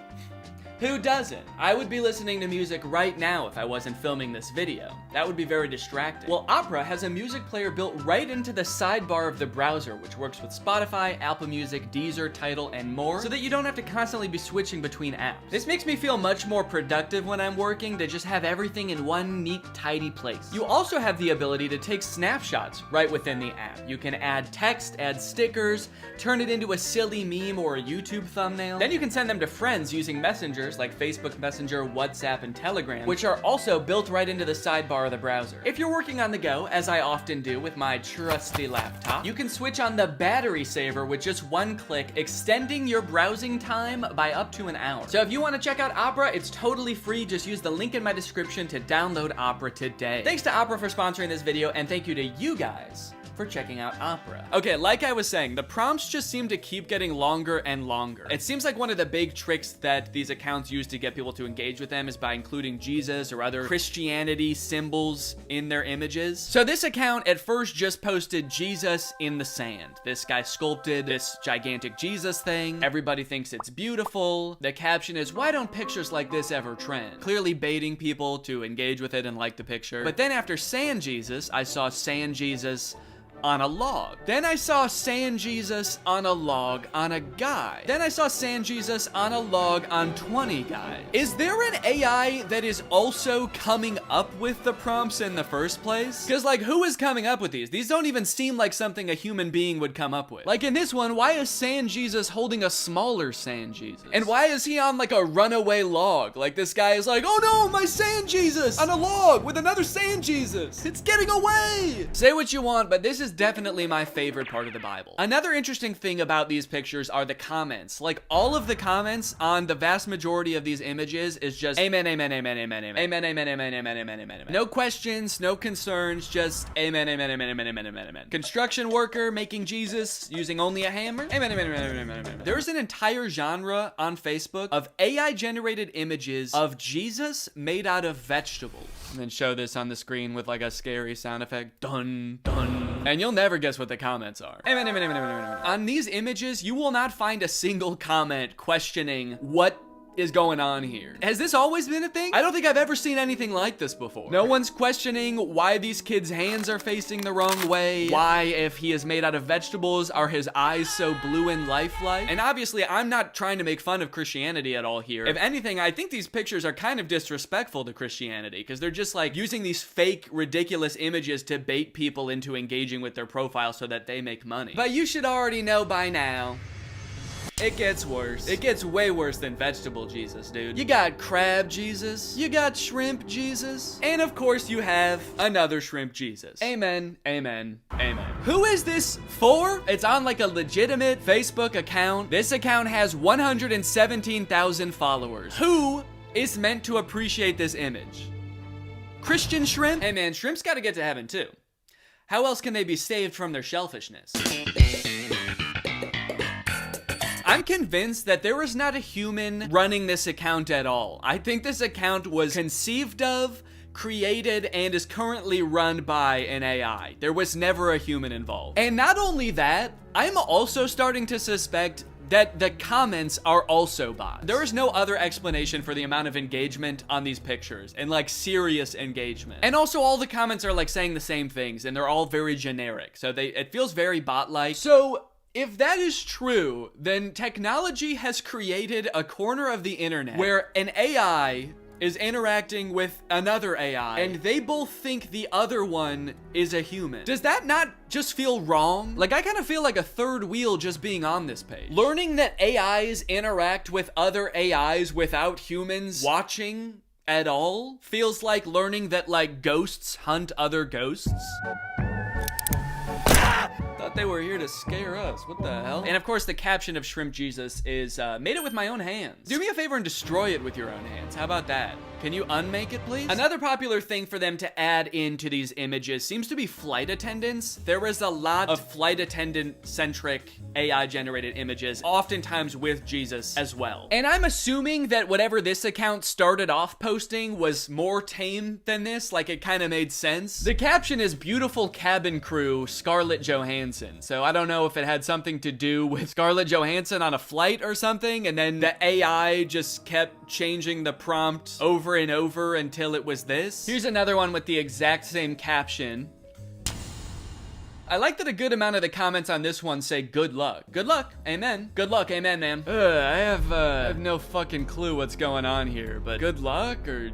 Who doesn't? I would be listening to music right now if I wasn't filming this video. That would be very distracting. Well, Opera has a music player built right into the sidebar of the browser, which works with Spotify, Apple Music, Deezer, Tidal, and more, so that you don't have to constantly be switching between apps. This makes me feel much more productive when I'm working to just have everything in one neat, tidy place. You also have the ability to take snapshots right within the app. You can add text, add stickers, turn it into a silly meme or a YouTube thumbnail. Then you can send them to friends using Messenger like Facebook Messenger, WhatsApp, and Telegram, which are also built right into the sidebar of the browser. If you're working on the go, as I often do with my trusty laptop, you can switch on the battery saver with just one click, extending your browsing time by up to an hour. So if you want to check out Opera, it's totally free. Just use the link in my description to download Opera today. Thanks to Opera for sponsoring this video, and thank you to you guys for checking out Opera. Okay, like I was saying, the prompts just seem to keep getting longer and longer. It seems like one of the big tricks that these accounts use to get people to engage with them is by including Jesus or other Christianity symbols in their images. So this account at first just posted Jesus in the sand. This guy sculpted this gigantic Jesus thing. Everybody thinks it's beautiful. The caption is, "Why don't pictures like this ever trend?" Clearly baiting people to engage with it and like the picture. But then after Sand Jesus, I saw Sand Jesus on a log. Then I saw Sand Jesus on a log on a guy. Then I saw Sand Jesus on a log on 20 guys. Is there an AI that is also coming up with the prompts in the first place? Because like, who is coming up with these? These don't even seem like something a human being would come up with. Like in this one, why is Sand Jesus holding a smaller Sand Jesus? And why is he on like a runaway log? Like this guy is like, "Oh no, my Sand Jesus on a log with another Sand Jesus. It's getting away." Say what you want, but this is definitely my favorite part of the Bible. Another interesting thing about these pictures are the comments. Like all of the comments on the vast majority of these images is just amen, amen, amen, amen, amen, amen, amen, amen, amen, amen, amen. No questions, no concerns, just amen, amen, amen, amen, amen, amen, amen. Construction worker making Jesus using only a hammer. Amen, amen, amen, amen, amen, amen. There's an entire genre on Facebook of AI generated images of Jesus made out of vegetables. And then show this on the screen with like a scary sound effect. Dun, dun. And you'll never guess what the comments are. Amen, amen, amen, amen, amen, amen. On these images, you will not find a single comment questioning what is going on here. Has this always been a thing? I don't think I've ever seen anything like this before. No one's questioning why these kids' hands are facing the wrong way. Why, if he is made out of vegetables, are his eyes so blue and lifelike? And obviously, I'm not trying to make fun of Christianity at all here. If anything, I think these pictures are kind of disrespectful to Christianity because they're just like using these fake, ridiculous images to bait people into engaging with their profile so that they make money. But you should already know by now, it gets worse. It gets way worse than vegetable Jesus, dude. You got crab Jesus. You got shrimp Jesus. And of course you have another shrimp Jesus. Amen, amen, amen. Who is this for? It's on like a legitimate Facebook account. This account has 117,000 followers. Who is meant to appreciate this image? Christian shrimp? Hey man, shrimps gotta get to heaven too. How else can they be saved from their shellfishness? I'm convinced that there was not a human running this account at all. I think this account was conceived of, created, and is currently run by an AI. There was never a human involved. And not only that, I'm also starting to suspect that the comments are also bots. There is no other explanation for the amount of engagement on these pictures, and like serious engagement. And also all the comments are like saying the same things, and they're all very generic. So it feels very bot-like. So if that is true, then technology has created a corner of the internet where an AI is interacting with another AI, and they both think the other one is a human. Does that not just feel wrong? Like, I kind of feel like a third wheel just being on this page. Learning that AIs interact with other AIs without humans watching at all feels like learning that, like, ghosts hunt other ghosts. Thought they were here to scare us. What the hell? And of course, the caption of Shrimp Jesus is, made it with my own hands. Do me a favor and destroy it with your own hands. How about that? Can you unmake it, please? Another popular thing for them to add into these images seems to be flight attendants. There is a lot of flight attendant-centric AI-generated images, oftentimes with Jesus as well. And I'm assuming that whatever this account started off posting was more tame than this, like it kind of made sense. The caption is beautiful cabin crew, Scarlett Johansson. So I don't know if it had something to do with Scarlett Johansson on a flight or something, and then the AI just kept changing the prompt over and over until it was this. Here's another one with the exact same caption. I like that a good amount of the comments on this one say good luck. Good luck, amen. Good luck, amen, ma'am. I have no fucking clue what's going on here, but good luck or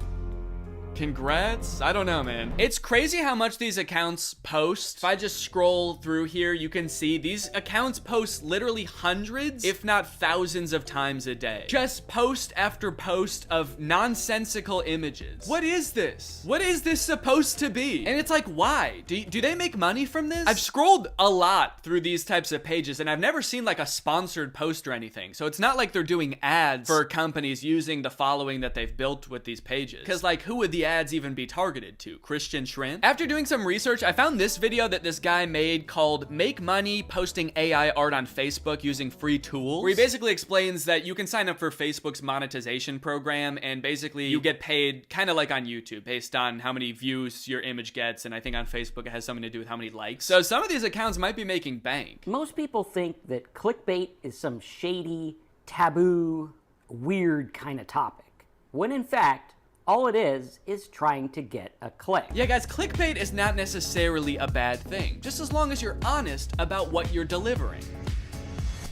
congrats? I don't know, man. It's crazy how much these accounts post. If I just scroll through here, you can see these accounts post literally hundreds, if not thousands of times a day. Just post after post of nonsensical images. What is this? What is this supposed to be? And it's like, why? Do they make money from this? I've scrolled a lot through these types of pages, and I've never seen like a sponsored post or anything. So it's not like they're doing ads for companies using the following that they've built with these pages. Because like, who would the ads even be targeted to? Christian shrimp? After doing some research, I found this video that this guy made called Make Money Posting AI Art on Facebook Using Free Tools, where he basically explains that you can sign up for Facebook's monetization program and basically you get paid kind of like on YouTube based on how many views your image gets, and I think on Facebook it has something to do with how many likes. So some of these accounts might be making bank. Most people think that clickbait is some shady, taboo, weird kind of topic, when in fact, all it is trying to get a click. Yeah, guys, clickbait is not necessarily a bad thing, just as long as you're honest about what you're delivering.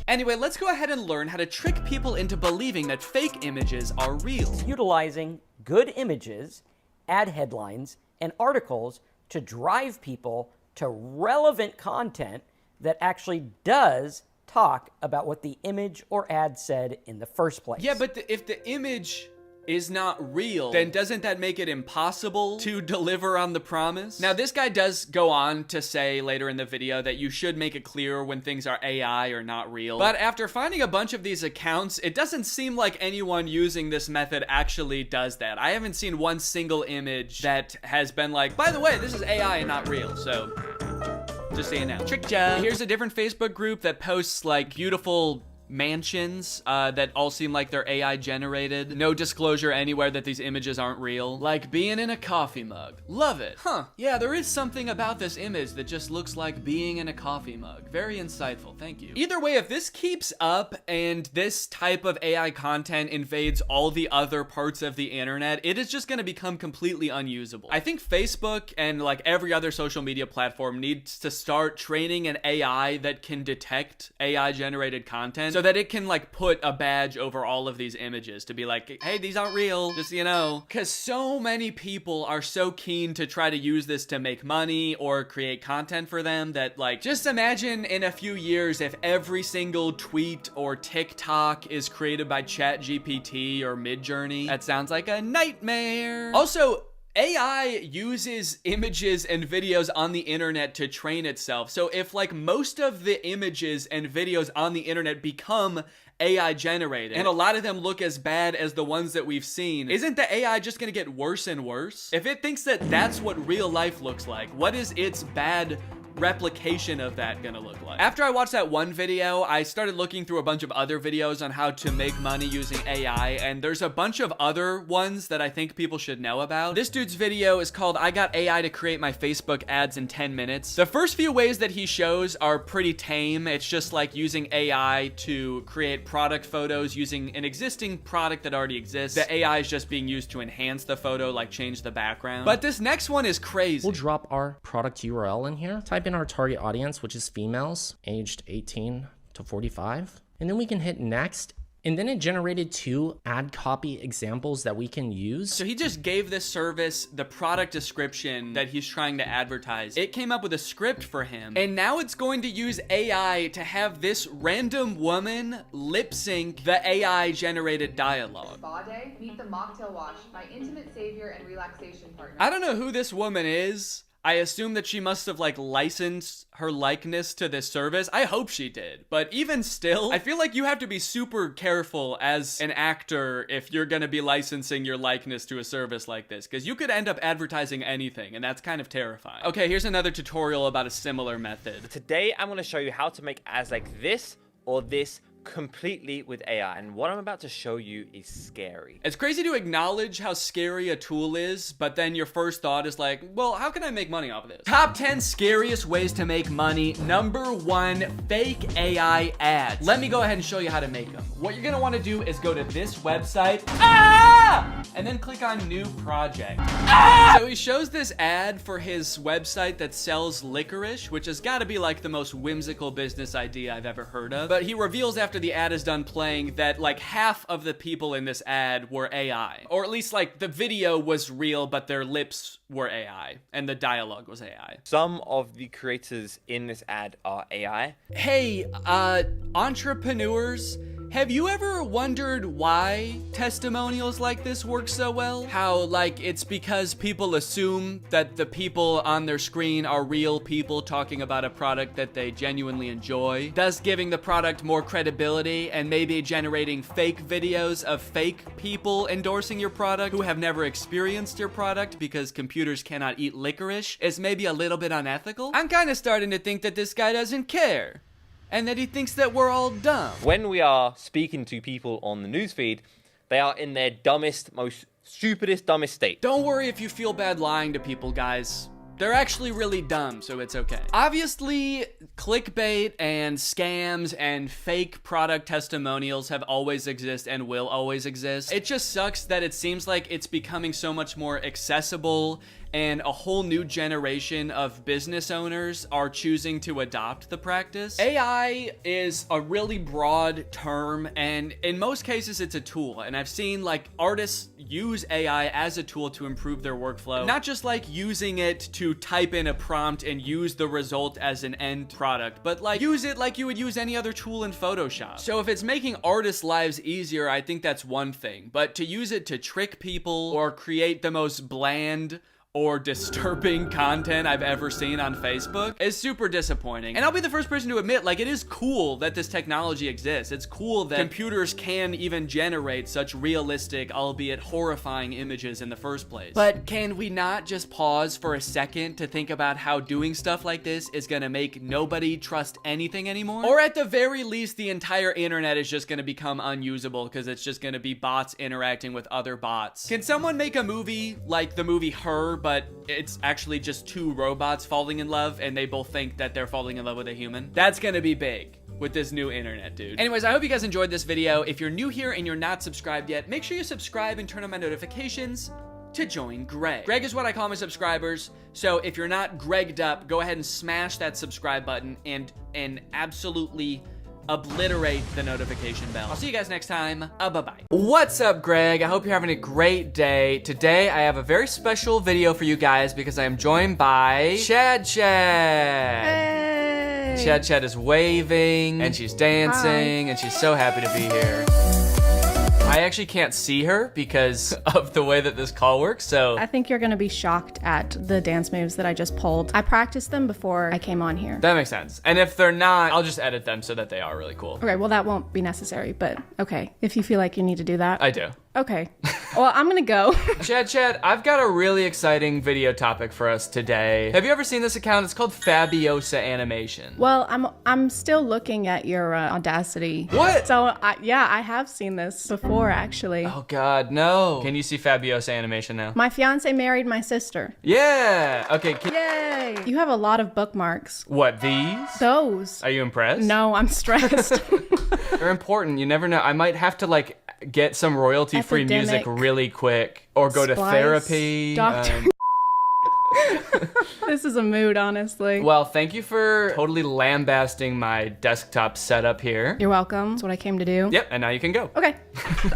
Anyway, let's go ahead and learn how to trick people into believing that fake images are real. Utilizing good images, ad headlines, and articles to drive people to relevant content that actually does talk about what the image or ad said in the first place. Yeah, but if the image is not real, then doesn't that make it impossible to deliver on the promise? Now, this guy does go on to say later in the video that you should make it clear when things are AI or not real. But after finding a bunch of these accounts, it doesn't seem like anyone using this method actually does that. I haven't seen one single image that has been like, by the way, this is AI and not real, so just saying now. Trick job. Here's a different Facebook group that posts like beautiful mansions that all seem like they're AI generated. No disclosure anywhere that these images aren't real. Like being in a coffee mug. Love it. Huh. Yeah, there is something about this image that just looks like being in a coffee mug. Very insightful. Thank you. Either way, if this keeps up and this type of AI content invades all the other parts of the internet, it is just going to become completely unusable. I think Facebook and like every other social media platform needs to start training an AI that can detect AI generated content, so that it can like put a badge over all of these images to be like, hey, these aren't real, just, you know. Because so many people are so keen to try to use this to make money or create content for them that like, just imagine in a few years if every single tweet or TikTok is created by ChatGPT or Midjourney. That sounds like a nightmare. Also, AI uses images and videos on the internet to train itself. So if like most of the images and videos on the internet become AI generated, and a lot of them look as bad as the ones that we've seen, isn't the AI just gonna get worse and worse? If it thinks that that's what real life looks like, what is its bad replication of that gonna look like? After I watched that one video, I started looking through a bunch of other videos on how to make money using AI, and there's a bunch of other ones that I think people should know about. This dude's video is called I Got AI to Create My Facebook Ads in 10 Minutes. The first few ways that he shows are pretty tame. It's just like using AI to create product photos using an existing product that already exists. The AI is just being used to enhance the photo, like change the background. But this next one is crazy. We'll drop our product URL in here. Type in our target audience, which is females aged 18 to 45. And then we can hit next. And then it generated 2 ad copy examples that we can use. So he just gave this service the product description that he's trying to advertise. It came up with a script for him. And now it's going to use AI to have this random woman lip sync the AI generated dialogue. Spa day, meet the mocktail wash, my intimate savior and relaxation partner. I don't know who this woman is. I assume that she must have like licensed her likeness to this service. I hope she did. But even still, I feel like you have to be super careful as an actor if you're gonna be licensing your likeness to a service like this, because you could end up advertising anything, and that's kind of terrifying. Okay, here's another tutorial about a similar method. Today, I'm gonna show you how to make ads like this or this completely with AI, and what I'm about to show you is scary. It's crazy to acknowledge how scary a tool is, but then your first thought is like, well, how can I make money off of this? Top 10 scariest ways to make money. Number 1, fake AI ads. Let me go ahead and show you how to make them. What you're gonna wanna do is go to this website, and then click on new project. So he shows this ad for his website that sells licorice, which has gotta be like the most whimsical business idea I've ever heard of. But he reveals after the ad is done playing that like half of the people in this ad were AI. Or at least like the video was real, but their lips were AI and the dialogue was AI. Some of the creators in this ad are AI. Hey, entrepreneurs, Have you ever wondered why testimonials like this work so well? How, like, it's because people assume that the people on their screen are real people talking about a product that they genuinely enjoy, thus giving the product more credibility and maybe generating fake videos of fake people endorsing your product who have never experienced your product because computers cannot eat licorice is maybe a little bit unethical? I'm kind of starting to think that this guy doesn't care. And that he thinks that we're all dumb. When we are speaking to people on the newsfeed, they are in their dumbest, most stupidest, dumbest state. Don't worry if you feel bad lying to people, guys. They're actually really dumb, so it's okay. Obviously, clickbait and scams and fake product testimonials have always existed and will always exist. It just sucks that it seems like it's becoming so much more accessible and a whole new generation of business owners are choosing to adopt the practice. AI is a really broad term, and in most cases it's a tool. And I've seen like artists use AI as a tool to improve their workflow, not just like using it to type in a prompt and use the result as an end product, but like use it like you would use any other tool in Photoshop. So if it's making artists' lives easier, I think that's one thing, but to use it to trick people or create the most bland or disturbing content I've ever seen on Facebook is super disappointing. And I'll be the first person to admit, like, it is cool that this technology exists. It's cool that computers can even generate such realistic, albeit horrifying images in the first place. But can we not just pause for a second to think about how doing stuff like this is gonna make nobody trust anything anymore? Or at the very least, the entire internet is just gonna become unusable because it's just gonna be bots interacting with other bots. Can someone make a movie like the movie Her, but it's actually just two robots falling in love and they both think that they're falling in love with a human? That's gonna be big with this new internet, dude. Anyways, I hope you guys enjoyed this video. If you're new here and you're not subscribed yet, make sure you subscribe and turn on my notifications to join Greg. Greg is what I call my subscribers. So if you're not Gregged up, go ahead and smash that subscribe button and absolutely obliterate the notification bell. I'll see you guys next time. Bye-bye. What's up, Greg? I hope you're having a great day. Today, I have a very special video for you guys because I am joined by Chad. Hey. Chad is waving and she's dancing and she's so happy to be here. I actually can't see her because of the way that this call works, so. I think you're gonna be shocked at the dance moves that I just pulled. I practiced them before I came on here. That makes sense. And if they're not, I'll just edit them so that they are really cool. Okay, well that won't be necessary, but okay. If you feel like you need to do that. I do. Okay. Well, I'm gonna go. Chad, I've got a really exciting video topic for us today. Have you ever seen this account? It's called Fabiosa Animation. Well, I'm still looking at your Audacity. What? So, yeah, I have seen this before, actually. Oh God, no. Can you see Fabiosa Animation now? My fiance married my sister. Yeah. Okay. Yay. You have a lot of bookmarks. What, these? Those. Are you impressed? No, I'm stressed. They're important. You never know. I might have to like get some royalty-free music really quick or go to therapy. Doctor. This is a mood, honestly. Well, thank you for totally lambasting my desktop setup here. You're welcome. That's what I came to do. Yep, and now you can go. Okay.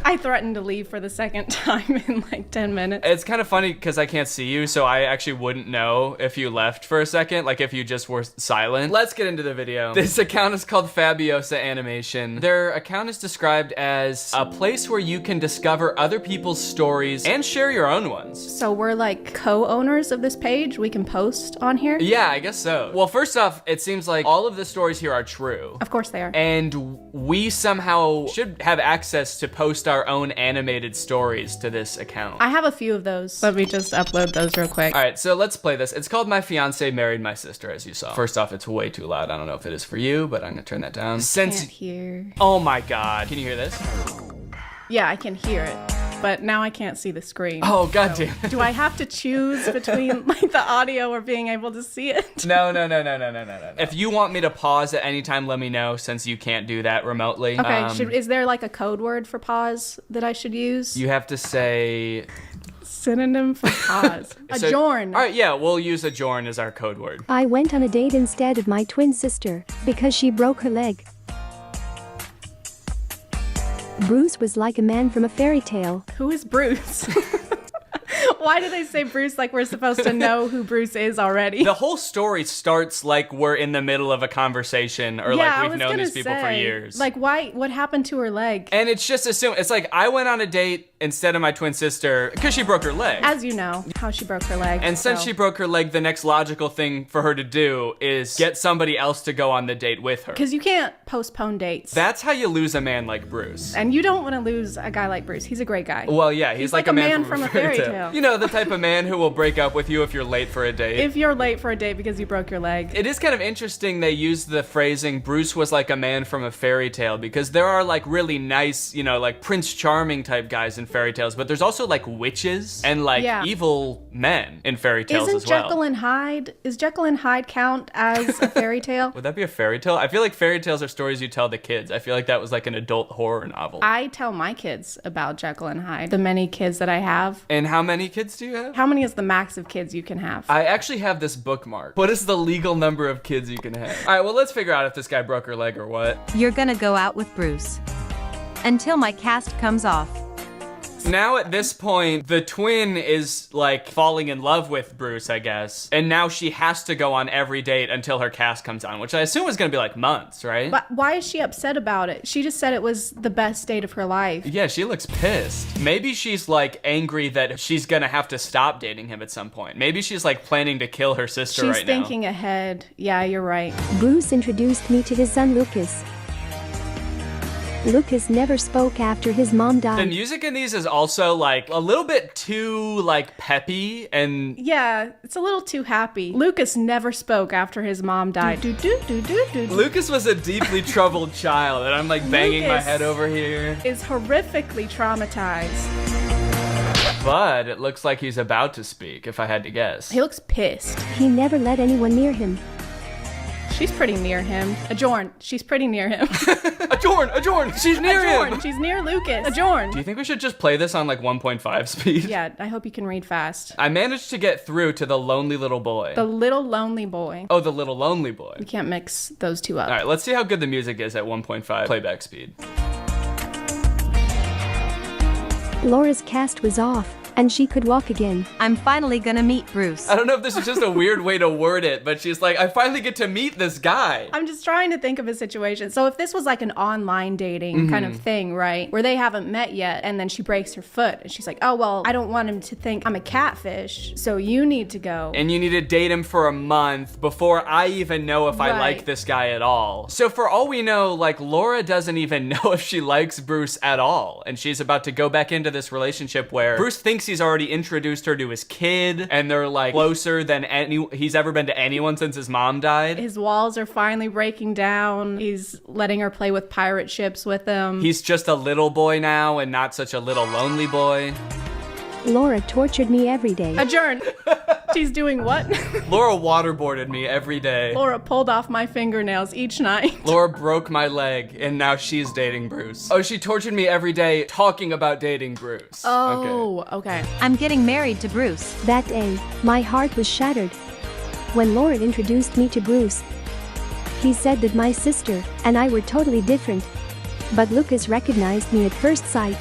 I threatened to leave for the second time in like 10 minutes. It's kind of funny because I can't see you, so I actually wouldn't know if you left for a second, like if you just were silent. Let's get into the video. This account is called Fabiosa Animation. Their account is described as a place where you can discover other people's stories and share your own ones. So we're like co-owners of this page? We can post on here? Yeah, I guess so. Well, first off, it seems like all of the stories here are true. Of course they are. And we somehow should have access to post our own animated stories to this account. I have a few of those. Let me just upload those real quick. All right, so let's play this. It's called My Fiance Married My Sister, as you saw. First off, it's way too loud. I don't know if it is for you, but I'm gonna turn that down. Can't hear. Oh my God, can you hear this? Yeah, I can hear it. But now I can't see the screen. Oh, goddamn. So, do I have to choose between like the audio or being able to see it? No. If you want me to pause at any time, let me know, since you can't do that remotely. Okay, is there like a code word for pause that I should use? You have to say... Synonym for pause. Adjourn. All right, yeah, we'll use adjourn as our code word. I went on a date instead of my twin sister because she broke her leg. Bruce was like a man from a fairy tale. Who is Bruce? Why do they say Bruce like we're supposed to know who Bruce is already? The whole story starts like we're in the middle of a conversation or like we've known these people for years. Like, why? What happened to her leg? And it's just assumed. It's like I went on a date instead of my twin sister because she broke her leg. As you know, how she broke her leg. And since she broke her leg, the next logical thing for her to do is get somebody else to go on the date with her. Because you can't postpone dates. That's how you lose a man like Bruce. And you don't want to lose a guy like Bruce. He's a great guy. Well, yeah, he's like a man from a fairy tale. tale. You know, the type of man who will break up with you if you're late for a date. If you're late for a date because you broke your leg. It is kind of interesting they use the phrasing Bruce was like a man from a fairy tale because there are like really nice, you know, like Prince Charming type guys in fairy tales, but there's also like witches and like evil men in fairy tales as well. Jekyll and Hyde? Is Jekyll and Hyde count as a fairy tale? Would that be a fairy tale? I feel like fairy tales are stories you tell the kids. I feel like that was like an adult horror novel. I tell my kids about Jekyll and Hyde, the many kids that I have. And how many kids do you have? How many is the max of kids you can have? I actually have this bookmark. What is the legal number of kids you can have? All right, well, let's figure out if this guy broke her leg or what. You're gonna go out with Bruce until my cast comes off. Now at this point, the twin is like falling in love with Bruce, I guess. And now she has to go on every date until her cast comes on, which I assume is gonna be like months, right? But why is she upset about it? She just said it was the best date of her life. Yeah, she looks pissed. Maybe she's like angry that she's gonna have to stop dating him at some point. Maybe she's like planning to kill her sister right now. She's thinking ahead. Yeah, you're right. Bruce introduced me to his son Lucas. Lucas never spoke after his mom died. The music in these is also like a little bit too like peppy and yeah, it's a little too happy. Lucas never spoke after his mom died. Lucas was a deeply troubled child and I'm like banging my head over here. Is horrifically traumatized. But it looks like he's about to speak, if I had to guess. He looks pissed. He never let anyone near him. She's pretty near him. Ajorn, she's pretty near him. Ajorn, she's near him. She's near Lucas. Ajorn. Do you think we should just play this on like 1.5 speed? Yeah, I hope you can read fast. I managed to get through to the lonely little boy. The little lonely boy. Oh, the little lonely boy. We can't mix those two up. All right, let's see how good the music is at 1.5 playback speed. Laura's cast was off, and she could walk again. I'm finally gonna meet Bruce. I don't know if this is just a weird way to word it, but she's like, I finally get to meet this guy. I'm just trying to think of a situation. So if this was like an online dating kind of thing, right? Where they haven't met yet, and then she breaks her foot, and she's like, oh, well, I don't want him to think I'm a catfish, so you need to go. And you need to date him for a month before I even know if I like this guy at all. So for all we know, like, Laura doesn't even know if she likes Bruce at all. And she's about to go back into this relationship where Bruce thinks he's already introduced her to his kid, and they're like closer than he's ever been to anyone since his mom died. His walls are finally breaking down. He's letting her play with pirate ships with him. He's just a little boy now and not such a little lonely boy. Laura tortured me every day. Adjourn. She's doing what? Laura waterboarded me every day. Laura pulled off my fingernails each night. Laura broke my leg, and now she's dating Bruce. Oh, she tortured me every day talking about dating Bruce. Oh, okay. I'm getting married to Bruce. That day, my heart was shattered. When Laura introduced me to Bruce, he said that my sister and I were totally different. But Lucas recognized me at first sight.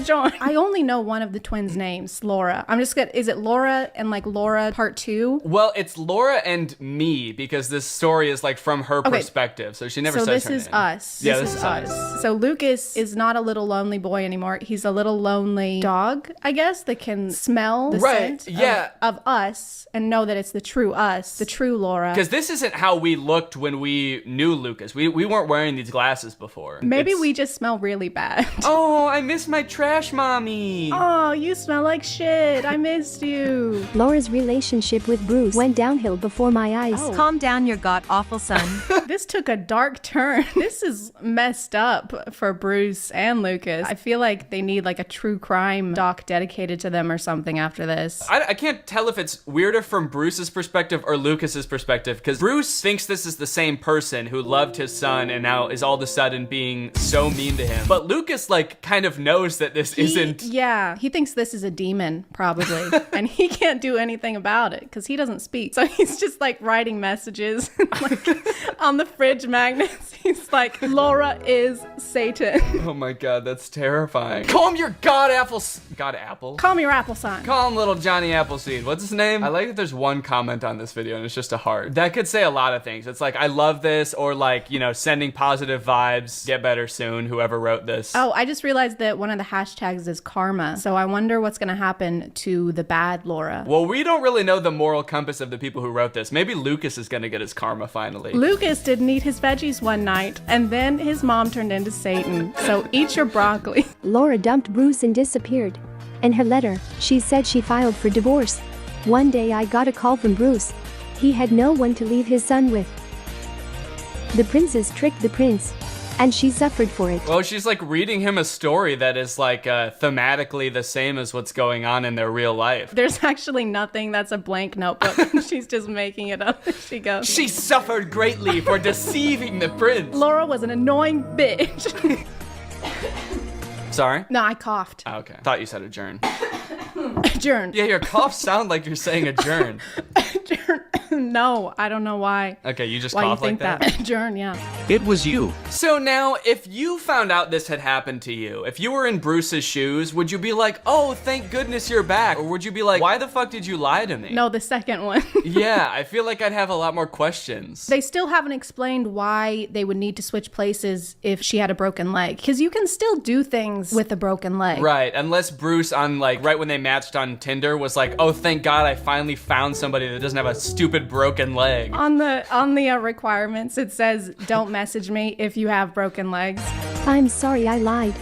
John. I only know one of the twins' names, Laura. I'm just gonna, is it Laura and like Laura part 2? Well, it's Laura and me because this story is like from her perspective. So she never says her name. So this is us. Yeah, this is us. So Lucas is not a little lonely boy anymore. He's a little lonely dog, I guess, that can smell the scent of us and know that it's the true us, the true Laura. Because this isn't how we looked when we knew Lucas. We weren't wearing these glasses before. Maybe we just smell really bad. Oh, I miss my trash mommy. Oh, you smell like shit. I missed you. Laura's relationship with Bruce went downhill before my eyes. Oh. Calm down, your god-awful son. This took a dark turn. This is messed up for Bruce and Lucas. I feel like they need like a true crime doc dedicated to them or something after this. I can't tell if it's weirder from Bruce's perspective or Lucas's perspective, because Bruce thinks this is the same person who loved his son and now is all of a sudden being so mean to him. But Lucas like kind of knows that that this isn't. Yeah, he thinks this is a demon, probably. And he can't do anything about it because he doesn't speak. So he's just like writing messages like, on the fridge magnets. He's like, Laura is Satan. Oh my god, that's terrifying. Call him your god apple. God apple? Call me your apple son. Call him little Johnny Appleseed. What's his name? I like that there's one comment on this video and it's just a heart. That could say a lot of things. It's like, I love this, or like, you know, sending positive vibes, get better soon, whoever wrote this. Oh, I just realized that one of the hashtags is karma. So I wonder what's going to happen to the bad Laura. Well, we don't really know the moral compass of the people who wrote this. Maybe Lucas is going to get his karma finally. Lucas didn't eat his veggies one night, and then his mom turned into Satan. So eat your broccoli. Laura dumped Bruce and disappeared. In her letter, she said she filed for divorce. One day I got a call from Bruce. He had no one to leave his son with. The princess tricked the prince, and she suffered for it. Well, she's like reading him a story that is like thematically the same as what's going on in their real life. There's actually nothing. That's a blank notebook. She's just making it up as she goes. She suffered greatly for deceiving the prince. Laura was an annoying bitch. Sorry? No, I coughed. Oh, okay. Thought you said adjourn. Adjourn. Yeah, your coughs sound like you're saying adjourn. No, I don't know why. Okay, you just why cough you think like that? Adjourn, yeah. It was you. So now, if you found out this had happened to you, if you were in Bruce's shoes, would you be like, oh, thank goodness you're back? Or would you be like, why the fuck did you lie to me? No, the second one. Yeah, I feel like I'd have a lot more questions. They still haven't explained why they would need to switch places if she had a broken leg. Because you can still do things with a broken leg. Right, unless Bruce on like, right when they matched on Tinder was like, oh, thank God I finally found somebody that doesn't have a stupid broken leg. On the requirements, it says, don't message me if you have broken legs. I'm sorry I lied.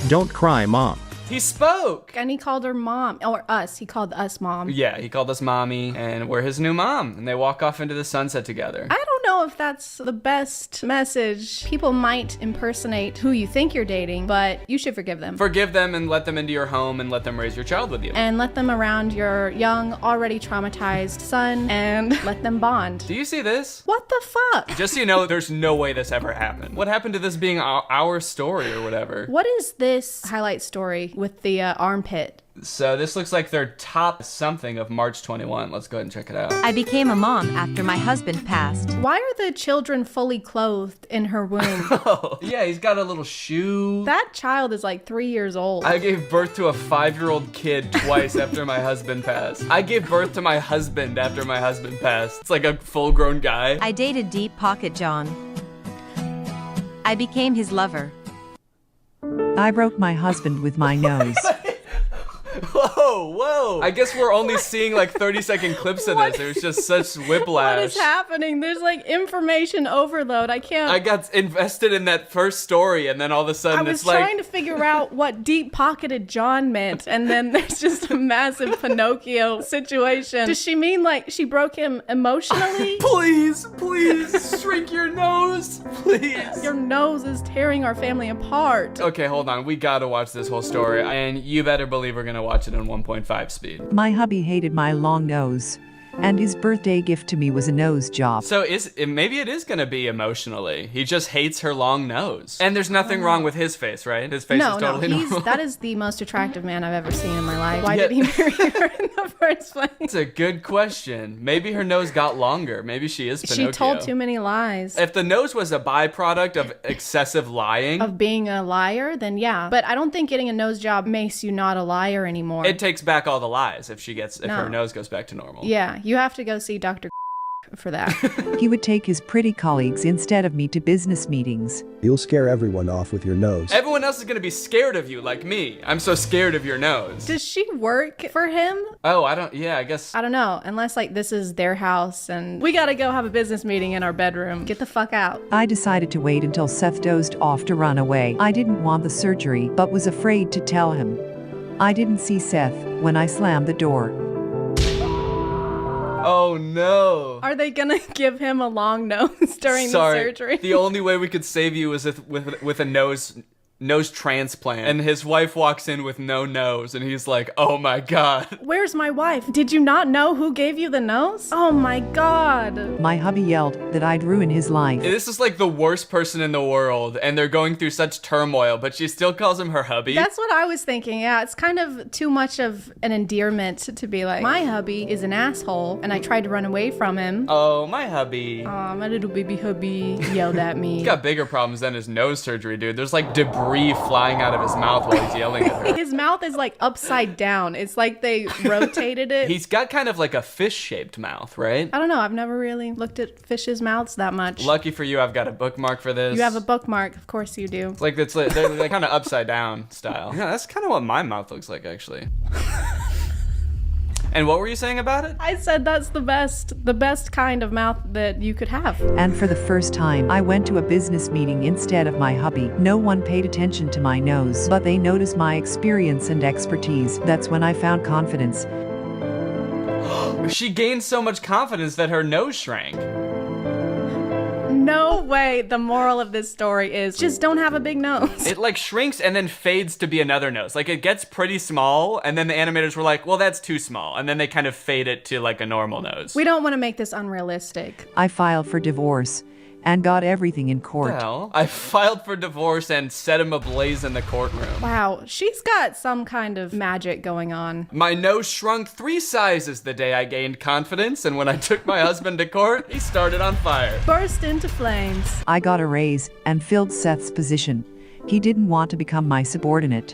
Don't cry, Mom. He spoke! And he called her mom, or us. He called us mom. Yeah, he called us mommy, and we're his new mom. And they walk off into the sunset together. I don't know if that's the best message. People might impersonate who you think you're dating, but you should forgive them. Forgive them and let them into your home and let them raise your child with you. And let them around your young, already traumatized son, and let them bond. Do you see this? What the fuck? Just so you know, there's no way this ever happened. What happened to this being our story or whatever? What is this highlight story with the armpit? So this looks like their top something of March 21. Let's go ahead and check it out. I became a mom after my husband passed. Why are the children fully clothed in her womb? Oh, yeah, he's got a little shoe. That child is like 3 years old. I gave birth to a 5-year-old kid twice after my husband passed. I gave birth to my husband after my husband passed. It's like a full-grown guy. I dated Deep Pocket John. I became his lover. I broke my husband with my nose. Whoa. I guess we're only seeing like 30-second clips of this. There's just such whiplash. What is happening? There's like information overload. I can't. I got invested in that first story, and then all of a sudden it's like. I was trying to figure out what deep-pocketed John meant, and then there's just a massive Pinocchio situation. Does she mean like she broke him emotionally? Please, shrink your nose, please. Your nose is tearing our family apart. Okay, hold on. We gotta watch this whole story, and you better believe we're gonna watch it in 1.5 speed. My hubby hated my long nose, and his birthday gift to me was a nose job. So maybe it is gonna be emotionally. He just hates her long nose. And there's nothing wrong with his face, right? His face is totally normal. That is the most attractive man I've ever seen in my life. Why did he marry her in the first place? It's a good question. Maybe her nose got longer. Maybe she is Pinocchio. She told too many lies. If the nose was a byproduct of excessive lying. Of being a liar, then yeah. But I don't think getting a nose job makes you not a liar anymore. It takes back all the lies if her nose goes back to normal. Yeah, you have to go see Dr. for that. He would take his pretty colleagues instead of me to business meetings. You'll scare everyone off with your nose. Everyone else is gonna be scared of you like me. I'm so scared of your nose. Does she work for him? Oh, I guess. I don't know, unless like this is their house and we gotta go have a business meeting in our bedroom. Get the fuck out. I decided to wait until Seth dozed off to run away. I didn't want the surgery, but was afraid to tell him. I didn't see Seth when I slammed the door. Oh no. Are they gonna give him a long nose during the surgery? The only way we could save you is with a nose nose transplant, and his wife walks in with no nose, and he's like, oh my God. Where's my wife? Did you not know who gave you the nose? Oh my God. My hubby yelled that I'd ruin his life. This is like the worst person in the world, and they're going through such turmoil, but she still calls him her hubby. That's what I was thinking. Yeah, it's kind of too much of an endearment to be like, my hubby is an asshole, and I tried to run away from him. Oh, my hubby. Aw, my little baby hubby yelled at me. He's got bigger problems than his nose surgery, dude. There's like debris flying out of his mouth while he's yelling at her. His mouth is like upside down. It's like they rotated it. He's got kind of like a fish-shaped mouth, right? I don't know. I've never really looked at fish's mouths that much. Lucky for you, I've got a bookmark for this. You have a bookmark. Of course you do. It's like, they're kind of upside down style. Yeah, that's kind of what my mouth looks like, actually. And what were you saying about it? I said that's the best kind of mouth that you could have. And for the first time, I went to a business meeting instead of my hubby. No one paid attention to my nose, but they noticed my experience and expertise. That's when I found confidence. She gained so much confidence that her nose shrank. No way. The moral of this story is just don't have a big nose. It like shrinks and then fades to be another nose. Like it gets pretty small, and then the animators were like, well, that's too small. And then they kind of fade it to like a normal nose. We don't want to make this unrealistic. I filed for divorce and got everything in court. Well, I filed for divorce and set him ablaze in the courtroom. Wow, she's got some kind of magic going on. My nose shrunk 3 sizes the day I gained confidence, and when I took my husband to court, he started on fire. Burst into flames. I got a raise and filled Seth's position. He didn't want to become my subordinate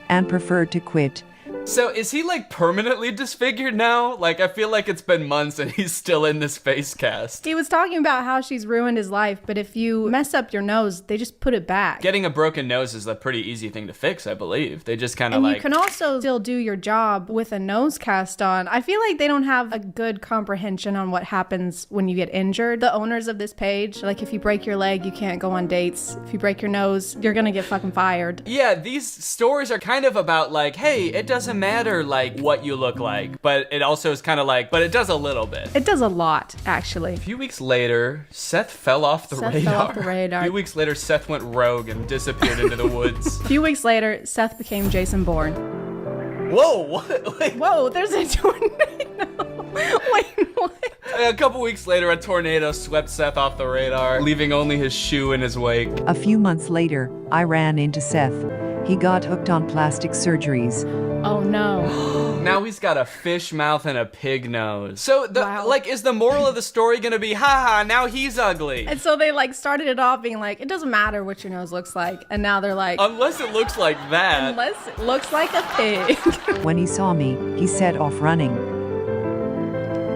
and preferred to quit. So is he like permanently disfigured now? Like I feel like it's been months and he's still in this face cast. He was talking about how she's ruined his life, but if you mess up your nose, they just put it back. Getting a broken nose is a pretty easy thing to fix, I believe. They just kind of like... And you can also still do your job with a nose cast on. I feel like they don't have a good comprehension on what happens when you get injured. The owners of this page, like if you break your leg, you can't go on dates. If you break your nose, you're gonna get fucking fired. Yeah, these stories are kind of about like, hey, it doesn't matter like what you look like, but it also is kind of like, but it does a little bit. It does a lot, actually. A few weeks later, Seth fell off the radar. A few weeks later, Seth went rogue and disappeared into the woods. A few weeks later, Seth became Jason Bourne. Whoa, what? Like, whoa, there's a tornado. Wait, what? A couple weeks later, a tornado swept Seth off the radar, leaving only his shoe in his wake. A few months later, I ran into Seth. He got hooked on plastic surgeries. Oh no. Now he's got a fish mouth and a pig nose. So like, is the moral of the story gonna be, haha, now he's ugly? And so they like started it off being like, it doesn't matter what your nose looks like. And now they're like, unless it looks like that. Unless it looks like a pig. When he saw me, he set off running.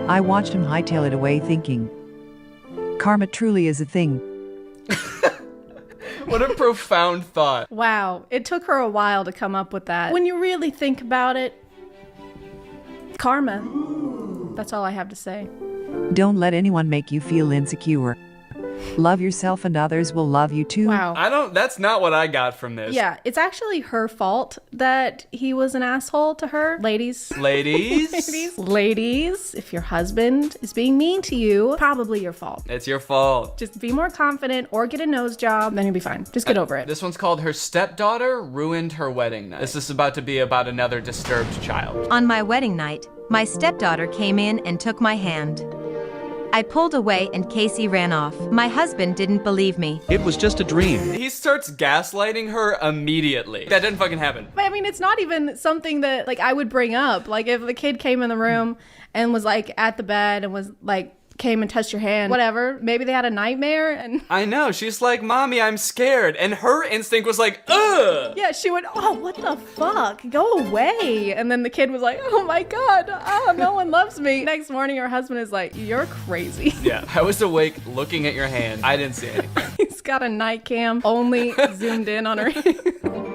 I watched him hightail it away thinking, karma truly is a thing. What a profound thought. Wow, it took her a while to come up with that. When you really think about it, karma. That's all I have to say. Don't let anyone make you feel insecure. Love yourself and others will love you too. Wow. That's not what I got from this. Yeah, it's actually her fault that he was an asshole to her. Ladies. Ladies, if your husband is being mean to you, probably your fault. It's your fault. Just be more confident or get a nose job, then you'll be fine. Just get over it. This one's called Her Stepdaughter Ruined Her Wedding Night. This is about to be about another disturbed child. On my wedding night, my stepdaughter came in and took my hand. I pulled away and Casey ran off. My husband didn't believe me. It was just a dream. He starts gaslighting her immediately. That didn't fucking happen. But I mean, it's not even something that like I would bring up. Like if the kid came in the room and was like at the bed and was like, came and touched your hand, whatever. Maybe they had a nightmare and... I know, she's like, Mommy, I'm scared. And her instinct was like, ugh! Yeah, she went, oh, what the fuck? Go away. And then the kid was like, oh my God, no one loves me. Next morning, her husband is like, you're crazy. Yeah, I was awake looking at your hand. I didn't see anything. He's got a night cam only zoomed in on her.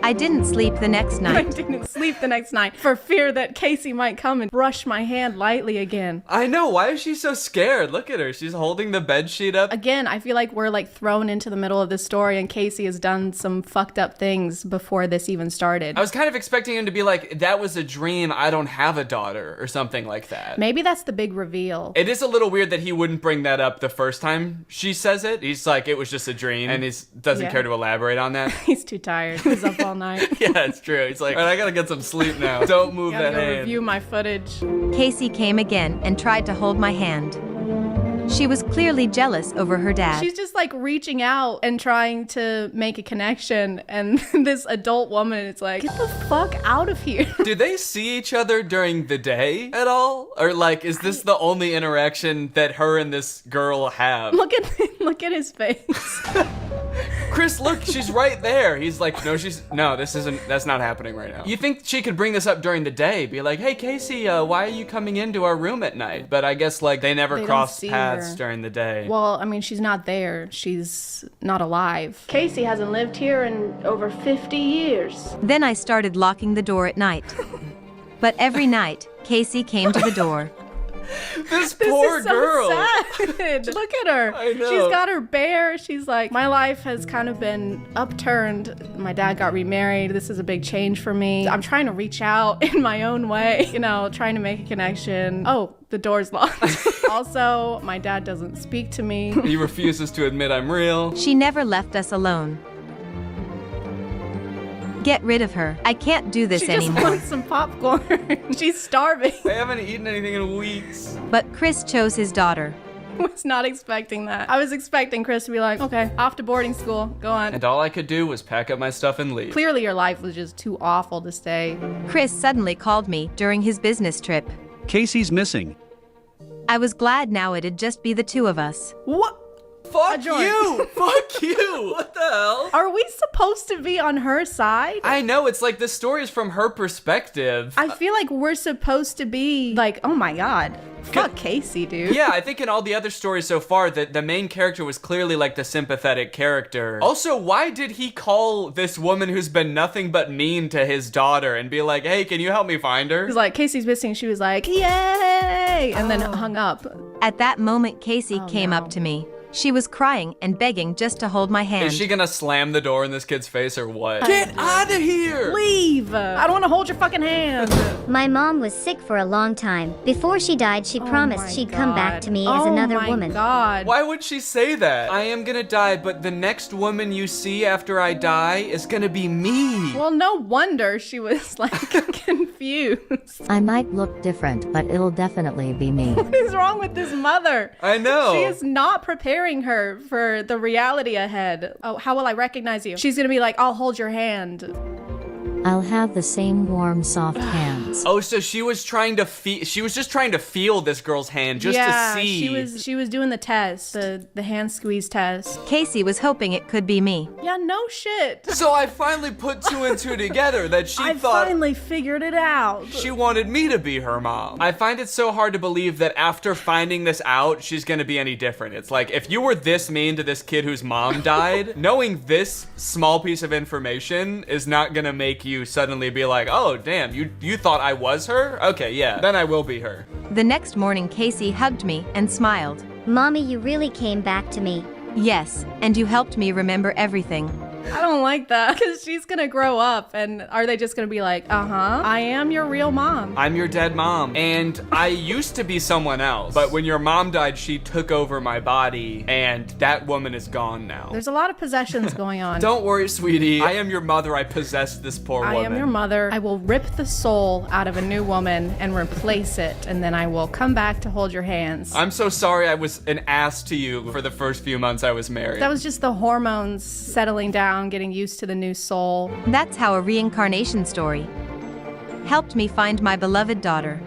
I didn't sleep the next night. I didn't sleep the next night for fear that Casey might come and brush my hand lightly again. I know, why is she so scared? scared. Look at her. She's holding the bed sheet up. Again, I feel like we're like thrown into the middle of this story and Casey has done some fucked up things before this even started. I was kind of expecting him to be like, that was a dream, I don't have a daughter, or something like that. Maybe that's the big reveal. It is a little weird that he wouldn't bring that up the first time she says it. He's like, it was just a dream, and he doesn't care to elaborate on that. He's too tired. He's up all night. Yeah, it's true. He's like, all right, I gotta get some sleep now. Don't move that go hand. Review my footage. Casey came again and tried to hold my hand. She was clearly jealous over her dad. She's just like reaching out and trying to make a connection, and this adult woman is like, get the fuck out of here. Do they see each other during the day at all? Or like, is this the only interaction that her and this girl have? Look at his face. Chris, look, she's right there. He's like, that's not happening right now. You think she could bring this up during the day, be like, hey, Casey, why are you coming into our room at night? But I guess like they never crossed paths during the day. Well, I mean, she's not there. She's not alive. Casey hasn't lived here in over 50 years. Then I started locking the door at night. But every night, Casey came to the door. This poor girl. Sad. Look at her. I know. She's got her bear. She's like, my life has kind of been upturned. My dad got remarried. This is a big change for me. I'm trying to reach out in my own way, trying to make a connection. Oh, the door's locked. Also, my dad doesn't speak to me. He refuses to admit I'm real. She never left us alone. Get rid of her. I can't do this anymore. She just wants some popcorn. She's starving. I haven't eaten anything in weeks. But Chris chose his daughter. I was not expecting that. I was expecting Chris to be like, okay, off to boarding school. Go on. And all I could do was pack up my stuff and leave. Clearly your life was just too awful to stay. Chris suddenly called me during his business trip. Casey's missing. I was glad now it'd just be the two of us. What? Fuck you! Fuck you! What the hell? Are we supposed to be on her side? I know, it's like the story is from her perspective. I feel like we're supposed to be like, oh my god, fuck Casey, dude. Yeah, I think in all the other stories so far, that the main character was clearly like the sympathetic character. Also, why did he call this woman who's been nothing but mean to his daughter and be like, hey, can you help me find her? He's like, Casey's missing. She was like, yay! And then hung up. At that moment, Casey came up to me. She was crying and begging just to hold my hand. Is she gonna slam the door in this kid's face or what? Get out of here! Leave! I don't want to hold your fucking hand. My mom was sick for a long time. Before she died, she promised she'd come back to me as another woman. God. Why would she say that? I am gonna die, but the next woman you see after I die is gonna be me. Well, no wonder she was like confused. I might look different, but it'll definitely be me. What is wrong with this mother? I know. She is not preparing her for the reality ahead. Oh, how will I recognize you? She's gonna be like, I'll hold your hand. I'll have the same warm, soft hands. Oh, so she was trying to feel. She was just trying to feel this girl's hand just to see. She was doing the test, the hand squeeze test. Casey was hoping it could be me. Yeah, no shit. So I finally put two and two together that she thought. I finally figured it out. She wanted me to be her mom. I find it so hard to believe that after finding this out, she's gonna be any different. It's like, if you were this mean to this kid whose mom died, knowing this small piece of information is not gonna make you suddenly be like, oh damn, you thought I was her? Okay, yeah, then I will be her. The next morning, Casey hugged me and smiled. Mommy, you really came back to me. Yes, and you helped me remember everything. I don't like that, because she's gonna grow up, and are they just gonna be like, I am your real mom. I'm your dead mom, and I used to be someone else, but when your mom died, she took over my body, and that woman is gone now. There's a lot of possessions going on. Don't worry, sweetie. I am your mother. I possessed this poor woman. I am your mother. I will rip the soul out of a new woman and replace it, and then I will come back to hold your hands. I'm so sorry I was an ass to you for the first few months I was married. That was just the hormones settling down, getting used to the new soul. That's how a reincarnation story helped me find my beloved daughter.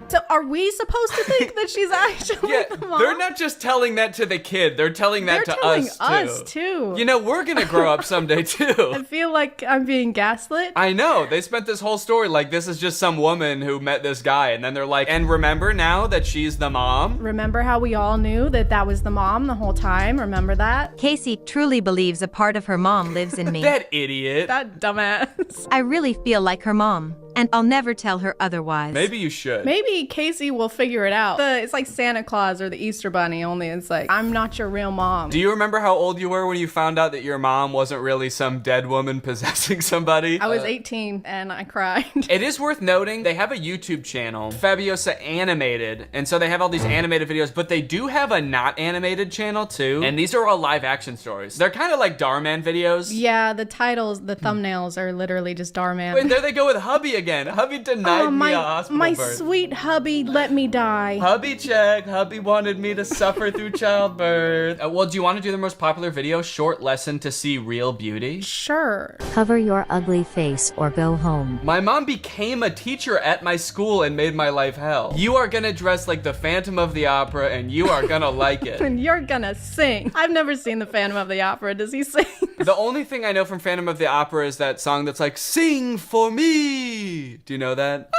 So are we supposed to think that she's actually the mom? They're not just telling that to the kid. They're telling that to us too. You know, we're gonna grow up someday too. I feel like I'm being gaslit. I know. They spent this whole story like this is just some woman who met this guy, and then they're like, and remember now that she's the mom? Remember how we all knew that was the mom the whole time? Remember that? Casey truly believes a part of her mom lives in me. That idiot. That dumbass. I really feel like her mom. and I'll never tell her otherwise. Maybe you should. Maybe Casey will figure it out. It's like Santa Claus or the Easter Bunny, only it's like, I'm not your real mom. Do you remember how old you were when you found out that your mom wasn't really some dead woman possessing somebody? I was 18 and I cried. It is worth noting, they have a YouTube channel, Fabiosa Animated, and so they have all these animated videos, but they do have a not animated channel too, and these are all live action stories. They're kind of like Darman videos. Yeah, the titles, the thumbnails are literally just Darman. Wait, there they go with hubby again. Hubby denied me a hospital my birth. Sweet hubby let me die. Hubby check. Hubby wanted me to suffer through childbirth. Well, do you want to do the most popular video? Short lesson to see real beauty? Sure. Cover your ugly face or go home. My mom became a teacher at my school and made my life hell. You are gonna dress like the Phantom of the Opera and you are gonna like it. And you're gonna sing. I've never seen the Phantom of the Opera. Does he sing? The only thing I know from Phantom of the Opera is that song that's like, sing for me. Do you know that?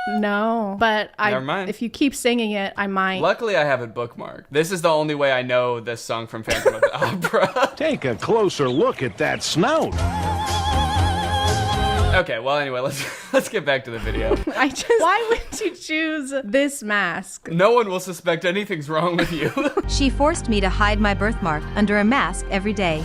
No, but Never mind. if you keep singing it, I might. Luckily, I have it bookmarked. This is the only way I know this song from Phantom of the Opera. Take a closer look at that snout. Okay, well, anyway, let's get back to the video. Why would you choose this mask? No one will suspect anything's wrong with you. She forced me to hide my birthmark under a mask every day.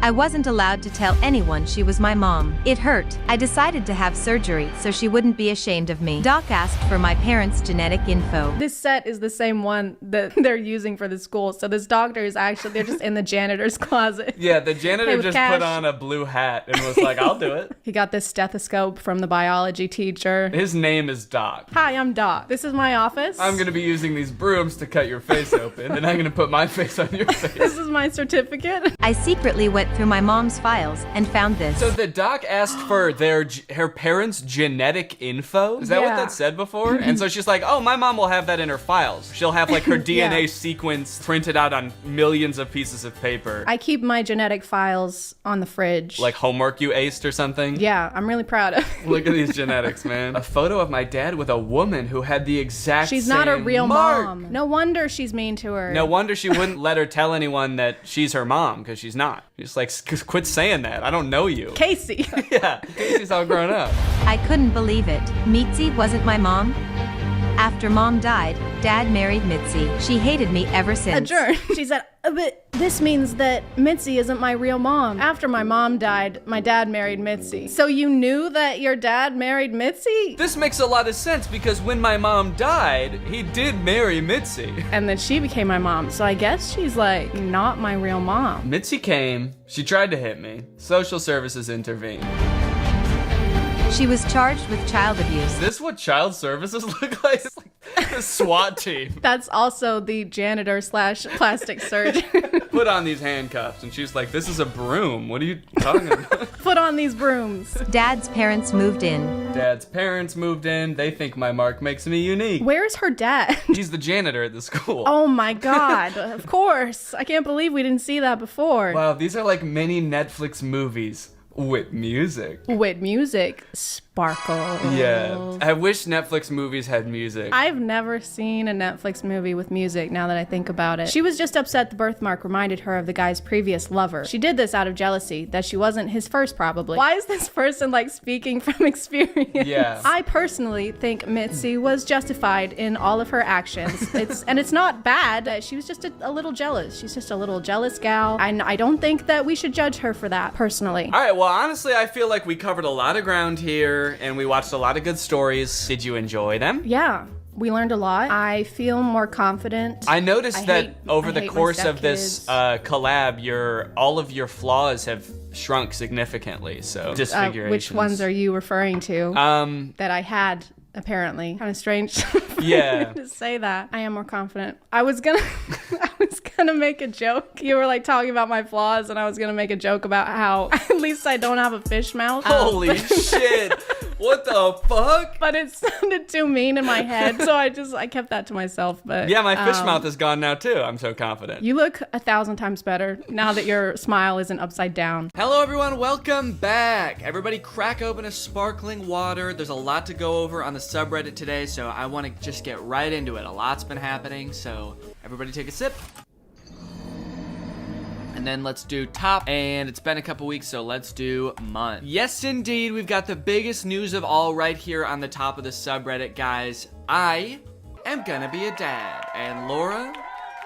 I wasn't allowed to tell anyone she was my mom. It hurt. I decided to have surgery so she wouldn't be ashamed of me. Doc asked for my parents' genetic info. This set is the same one that they're using for the school. So this doctor is actually, they're just in the janitor's closet. Yeah, the janitor with just cash. put on a blue hat and was like, I'll do it. He got this stethoscope from the biology teacher. His name is Doc. Hi, I'm Doc. This is my office. I'm gonna be using these brooms to cut your face open, and I'm gonna put my face on your face. This is my certificate. I secretly went through my mom's files and found this. So the doc asked for her parents' genetic info? Is that what that said before? And so she's like, oh, my mom will have that in her files. She'll have like her DNA sequence printed out on millions of pieces of paper. I keep my genetic files on the fridge. Like homework you aced or something? Yeah, I'm really proud of it. Look at these genetics, man. A photo of my dad with a woman who had the exact She's same not a real mark. mom. No wonder she's mean to her. No wonder she wouldn't let her tell anyone that she's her mom, because she's not. Just like, quit saying that. I don't know you. Casey. Yeah, Casey's all grown up. I couldn't believe it. Mitzi wasn't my mom. After mom died, dad married Mitzi. She hated me ever since. Adjourn. She said, but this means that Mitzi isn't my real mom. After my mom died, my dad married Mitzi. So you knew that your dad married Mitzi? This makes a lot of sense because when my mom died, he did marry Mitzi. And then she became my mom. So I guess she's like not my real mom. Mitzi came, she tried to hit me. Social services intervened. She was charged with child abuse. Is this what child services look like? It's like a SWAT team. That's also the janitor / plastic surgeon. Put on these handcuffs. And she's like, this is a broom. What are you talking about? Put on these brooms. Dad's parents moved in. Dad's parents moved in. They think my mark makes me unique. Where's her dad? He's the janitor at the school. Oh my God. Of course. I can't believe we didn't see that before. Wow, these are like mini Netflix movies. With music. With music. Sparkle. Yeah. I wish Netflix movies had music. I've never seen a Netflix movie with music now that I think about it. She was just upset the birthmark reminded her of the guy's previous lover. She did this out of jealousy, that she wasn't his first probably. Why is this person like speaking from experience? Yeah. I personally think Mitzi was justified in all of her actions. It's not bad. She was just a little jealous. She's just a little jealous gal. I don't think that we should judge her for that personally. All right, well, honestly, I feel like we covered a lot of ground here and we watched a lot of good stories. Did you enjoy them? Yeah. We learned a lot. I feel more confident. I noticed that over the course of this collab, all of your flaws have shrunk significantly. So disfigurations. Which ones are you referring to? That I had apparently. Kind of strange to say that. I am more confident. I was gonna make a joke. You were like talking about my flaws and I was gonna make a joke about how at least I don't have a fish mouth. Holy shit. What the fuck? But it sounded too mean in my head, so I kept that to myself. But yeah, my fish mouth is gone now too. I'm so confident. You look 1,000 times better now that your smile isn't upside down. Hello everyone, welcome back. Everybody crack open a sparkling water. There's a lot to go over on the subreddit today, so I want to just get right into it. A lot's been happening, so everybody take a sip. And then let's do top, and it's been a couple weeks, so let's do month. Yes, indeed, we've got the biggest news of all right here on the top of the subreddit, guys. I am gonna be a dad, and Laura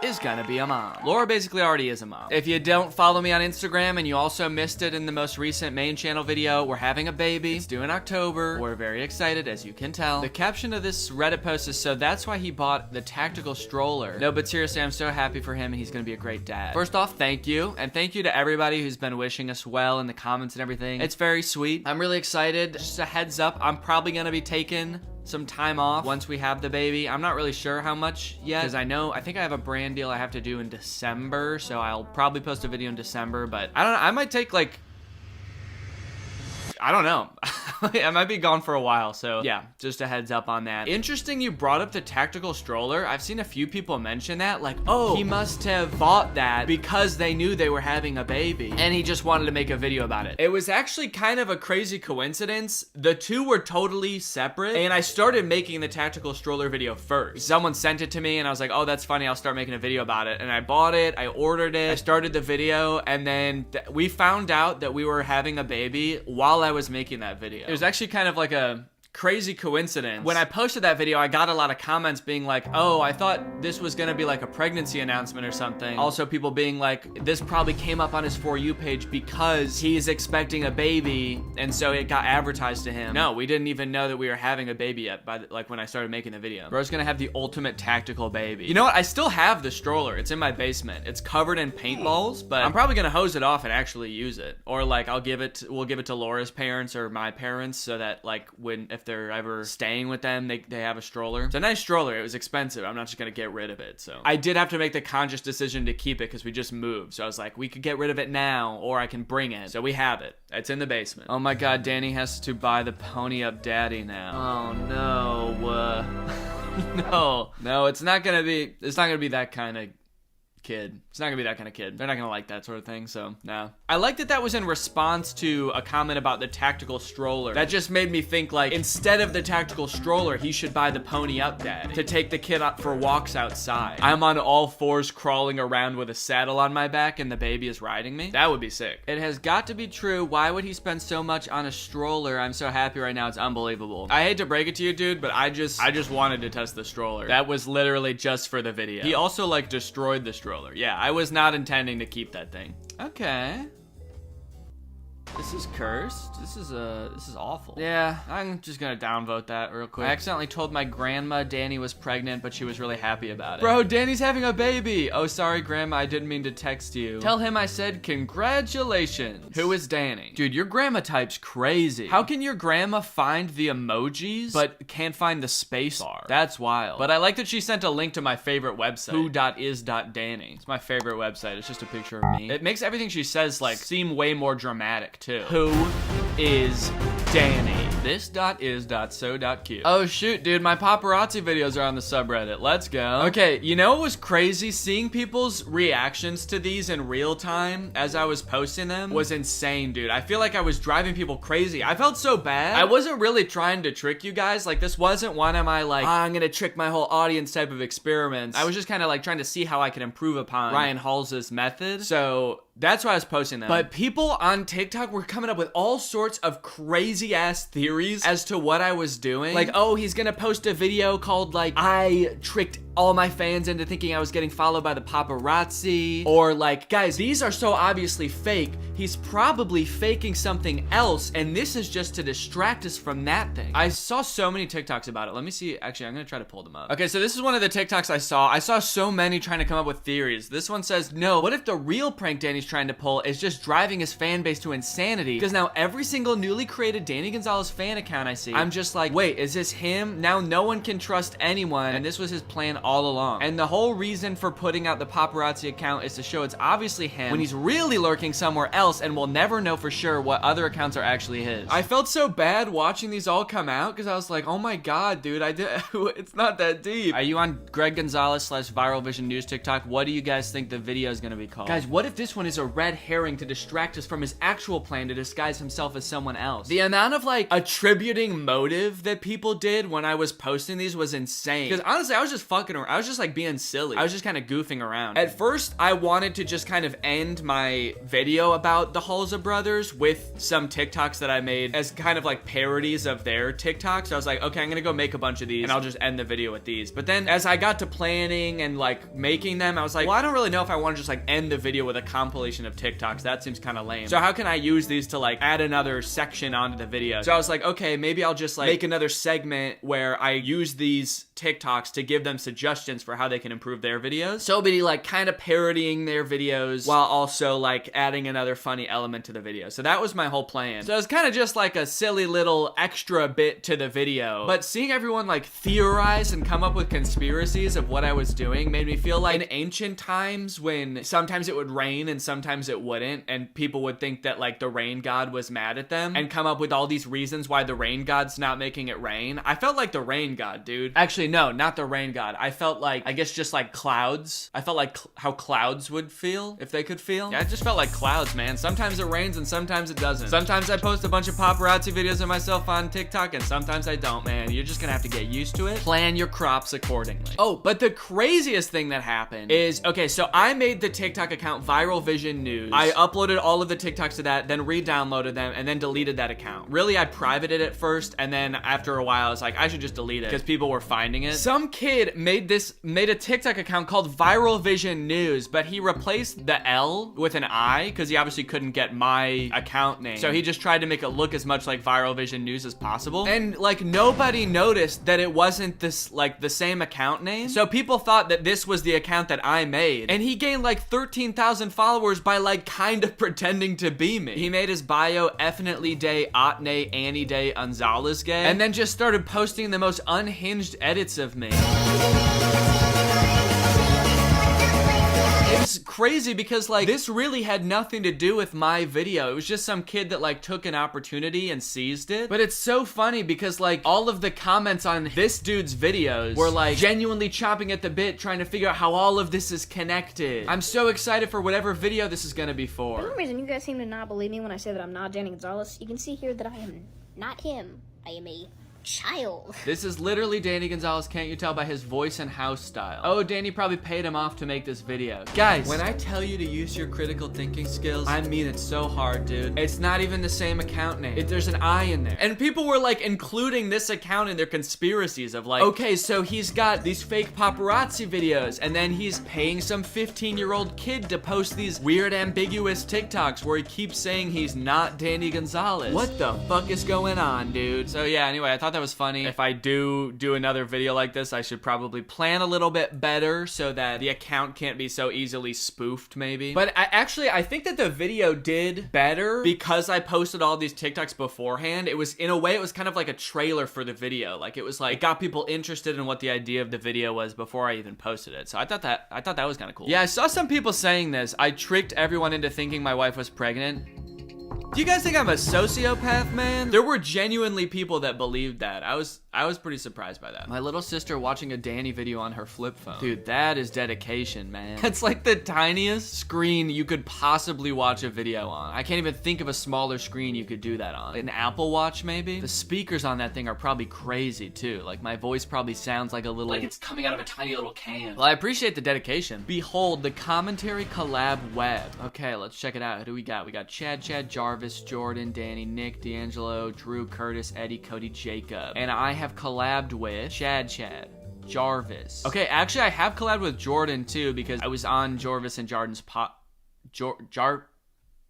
is gonna be a mom. Laura basically already is a mom. If you don't follow me on Instagram and you also missed it in the most recent main channel video, we're having a baby. It's due in October. We're very excited, as you can tell. The caption of this Reddit post is, so that's why he bought the tactical stroller. No, but seriously, I'm so happy for him and he's gonna be a great dad. First off, thank you. And thank you to everybody who's been wishing us well in the comments and everything. It's very sweet. I'm really excited. Just a heads up, I'm probably gonna be taking some time off once we have the baby. I'm not really sure how much yet, because I think I have a brand deal I have to do in December, so I'll probably post a video in December, but I don't know, I might take like, I don't know. I might be gone for a while, so yeah, just a heads up on that. Interesting you brought up the tactical stroller. I've seen a few people mention that, like, oh, he must have bought that because they knew they were having a baby and he just wanted to make a video about it. It was actually kind of a crazy coincidence. The two were totally separate, and I started making the tactical stroller video first. Someone sent it to me and I was like, oh, that's funny, I'll start making a video about it. And I bought it, I ordered it, I started the video, and then we found out that we were having a baby while I was making that video. It was actually kind of like a crazy coincidence. When I posted that video, I got a lot of comments being like, oh, I thought this was gonna be like a pregnancy announcement or something. Also, people being like, this probably came up on his For You page because he's expecting a baby, and so it got advertised to him. No, we didn't even know that we were having a baby yet like when I started making the video. Bro's gonna have the ultimate tactical baby. You know what? I still have the stroller. It's in my basement. It's covered in paintballs, but I'm probably gonna hose it off and actually use it. Or like we'll give it to Laura's parents or my parents, so that like if they're ever staying with them, they have a stroller. It's a nice stroller. It was expensive. I'm not just gonna get rid of it. So I did have to make the conscious decision to keep it because we just moved. So I was like, we could get rid of it now, or I can bring it. So we have it. It's in the basement. Oh my God, Danny has to buy the pony up daddy now. Oh no. No, it's not gonna be that kind of kid. It's not gonna be that kind of kid. They're not gonna like that sort of thing, so no. I like that was in response to a comment about the tactical stroller. That just made me think, like, instead of the tactical stroller, he should buy the pony up daddy to take the kid up for walks outside. I'm on all fours crawling around with a saddle on my back and the baby is riding me. That would be sick. It has got to be true. Why would he spend so much on a stroller? I'm so happy right now. It's unbelievable. I hate to break it to you, dude, but I just wanted to test the stroller. That was literally just for the video. He also like destroyed the stroller. Yeah, I was not intending to keep that thing. Okay. This is cursed. This is awful. Yeah, I'm just gonna downvote that real quick. I accidentally told my grandma Danny was pregnant, but she was really happy about it. Bro, Danny's having a baby. Oh, sorry, grandma, I didn't mean to text you. Tell him I said congratulations. Who is Danny? Dude, your grandma types crazy. How can your grandma find the emojis, but can't find the space bar? That's wild. But I like that she sent a link to my favorite website, who.is.danny. It's my favorite website. It's just a picture of me. It makes everything she says, like, seem way more dramatic, too. Who is Danny? This.is.so.cute. Oh shoot, dude, my paparazzi videos are on the subreddit. Let's go. Okay, you know what was crazy? Seeing people's reactions to these in real time as I was posting them was insane, dude. I feel like I was driving people crazy. I felt so bad. I wasn't really trying to trick you guys. Like, this wasn't one of my, like, I'm gonna trick my whole audience type of experiments. I was just kind of like trying to see how I could improve upon Ryan Hals's method. So that's why I was posting them. But people on TikTok were coming up with all sorts of crazy ass theories as to what I was doing. Like, oh, he's gonna post a video called, like, I tricked all my fans into thinking I was getting followed by the paparazzi. Or like, guys, these are so obviously fake. He's probably faking something else, and this is just to distract us from that thing. I saw so many TikToks about it. Let me see. Actually, I'm gonna try to pull them up. Okay, so this is one of the TikToks I saw. I saw so many trying to come up with theories. This one says, no, what if the real prank Danny's trying to pull is just driving his fan base to insanity? Because now every single newly created Danny Gonzalez fan account I see, I'm just like, wait, is this him? Now no one can trust anyone, and this was his plan all along. And the whole reason for putting out the paparazzi account is to show it's obviously him when he's really lurking somewhere else, and we'll never know for sure what other accounts are actually his. I felt so bad watching these all come out because I was like, oh my god, dude, it's not that deep. Are you on Greg Gonzalez / Viral Vision News TikTok? What do you guys think the video is gonna be called? Guys, what if this one is a red herring to distract us from his actual plan to disguise himself as someone else? The amount of like attributing motive that people did when I was posting these was insane. Because honestly, I was just fucking goofing around. I was just like being silly. I was just kind of goofing around. At first, I wanted to just kind of end my video about the Halsey brothers with some TikToks that I made as kind of like parodies of their TikToks. I was like, okay, I'm gonna go make a bunch of these and I'll just end the video with these. But then as I got to planning and like making them, I was like, well, I don't really know if I want to just like end the video with a compilation of TikToks. That seems kind of lame. So how can I use these to like add another section onto the video? So I was like, okay, maybe I'll just like make another segment where I use these TikToks to give them suggestions for how they can improve their videos. So be like kind of parodying their videos while also like adding another funny element to the video. So that was my whole plan. So it was kind of just like a silly little extra bit to the video. But seeing everyone like theorize and come up with conspiracies of what I was doing made me feel like in ancient times when sometimes it would rain and sometimes it wouldn't, and people would think that like the rain god was mad at them and come up with all these reasons why the rain god's not making it rain. I felt like the rain god, dude. Actually, no, not the rain god. I felt like, I guess just like clouds. I felt like how clouds would feel if they could feel. Yeah, I just felt like clouds, man. Sometimes it rains and sometimes it doesn't. Sometimes I post a bunch of paparazzi videos of myself on TikTok and sometimes I don't, man. You're just gonna have to get used to it. Plan your crops accordingly. Oh, but the craziest thing that happened is, okay, so I made the TikTok account Viral Vision News. I uploaded all of the TikToks to that, then re-downloaded them, and then deleted that account. Really, I privated it first, and then after a while, I was like, I should just delete it because people were finding it. Some kid made a TikTok account called Viral Vision News, but he replaced the L with an I because he obviously couldn't get my account name. So he just tried to make it look as much like Viral Vision News as possible. And like nobody noticed that it wasn't this like the same account name. So people thought that this was the account that I made. And he gained like 13,000 followers by like kind of pretending to be me. He made his bio Effinitely Day, Otne, Annie Day, Gonzalez Gay, and then just started posting the most unhinged edits of me. It's crazy because like this really had nothing to do with my video. It was just some kid that like took an opportunity and seized it. But it's so funny because like all of the comments on this dude's videos were like genuinely chomping at the bit trying to figure out how all of this is connected. I'm so excited for whatever video this is gonna be for. For some reason you guys seem to not believe me when I say that I'm not Danny Gonzalez. You can see here that I am not him. I am a child. This is literally Danny Gonzalez, can't you tell by his voice and house style? Oh, Danny probably paid him off to make this video. Guys, when I tell you to use your critical thinking skills, I mean it so hard, dude. It's not even the same account name. There's an I in there. And people were like including this account in their conspiracies of like, okay, so he's got these fake paparazzi videos and then he's paying some 15-year-old kid to post these weird ambiguous TikToks where he keeps saying he's not Danny Gonzalez. What the fuck is going on, dude? So yeah, anyway, I thought that was funny. If I do another video like this, I should probably plan a little bit better so that the account can't be so easily spoofed, maybe. But I think that the video did better because I posted all these TikToks beforehand. It was, in a way, it was kind of like a trailer for the video. Like, it was like, it got people interested in what the idea of the video was before I even posted it. So I thought that was kind of cool. Yeah, I saw some people saying this. I tricked everyone into thinking my wife was pregnant. Do you guys think I'm a sociopath, man? There were genuinely people that believed that. I was pretty surprised by that. My little sister watching a Danny video on her flip phone. Dude, that is dedication, man. It's like the tiniest screen you could possibly watch a video on. I can't even think of a smaller screen you could do that on. An Apple Watch, maybe? The speakers on that thing are probably crazy, too. Like, my voice probably sounds like a little... like it's coming out of a tiny little can. Well, I appreciate the dedication. Behold, the commentary collab web. Okay, let's check it out. Who do we got? We got Chad, Jarvis, Jordan, Danny, Nick, D'Angelo, Drew, Curtis, Eddie, Cody, Jacob. And I have collabed with Chad, Jarvis. Okay, actually I have collabed with Jordan too because I was on Jarvis and Jordan's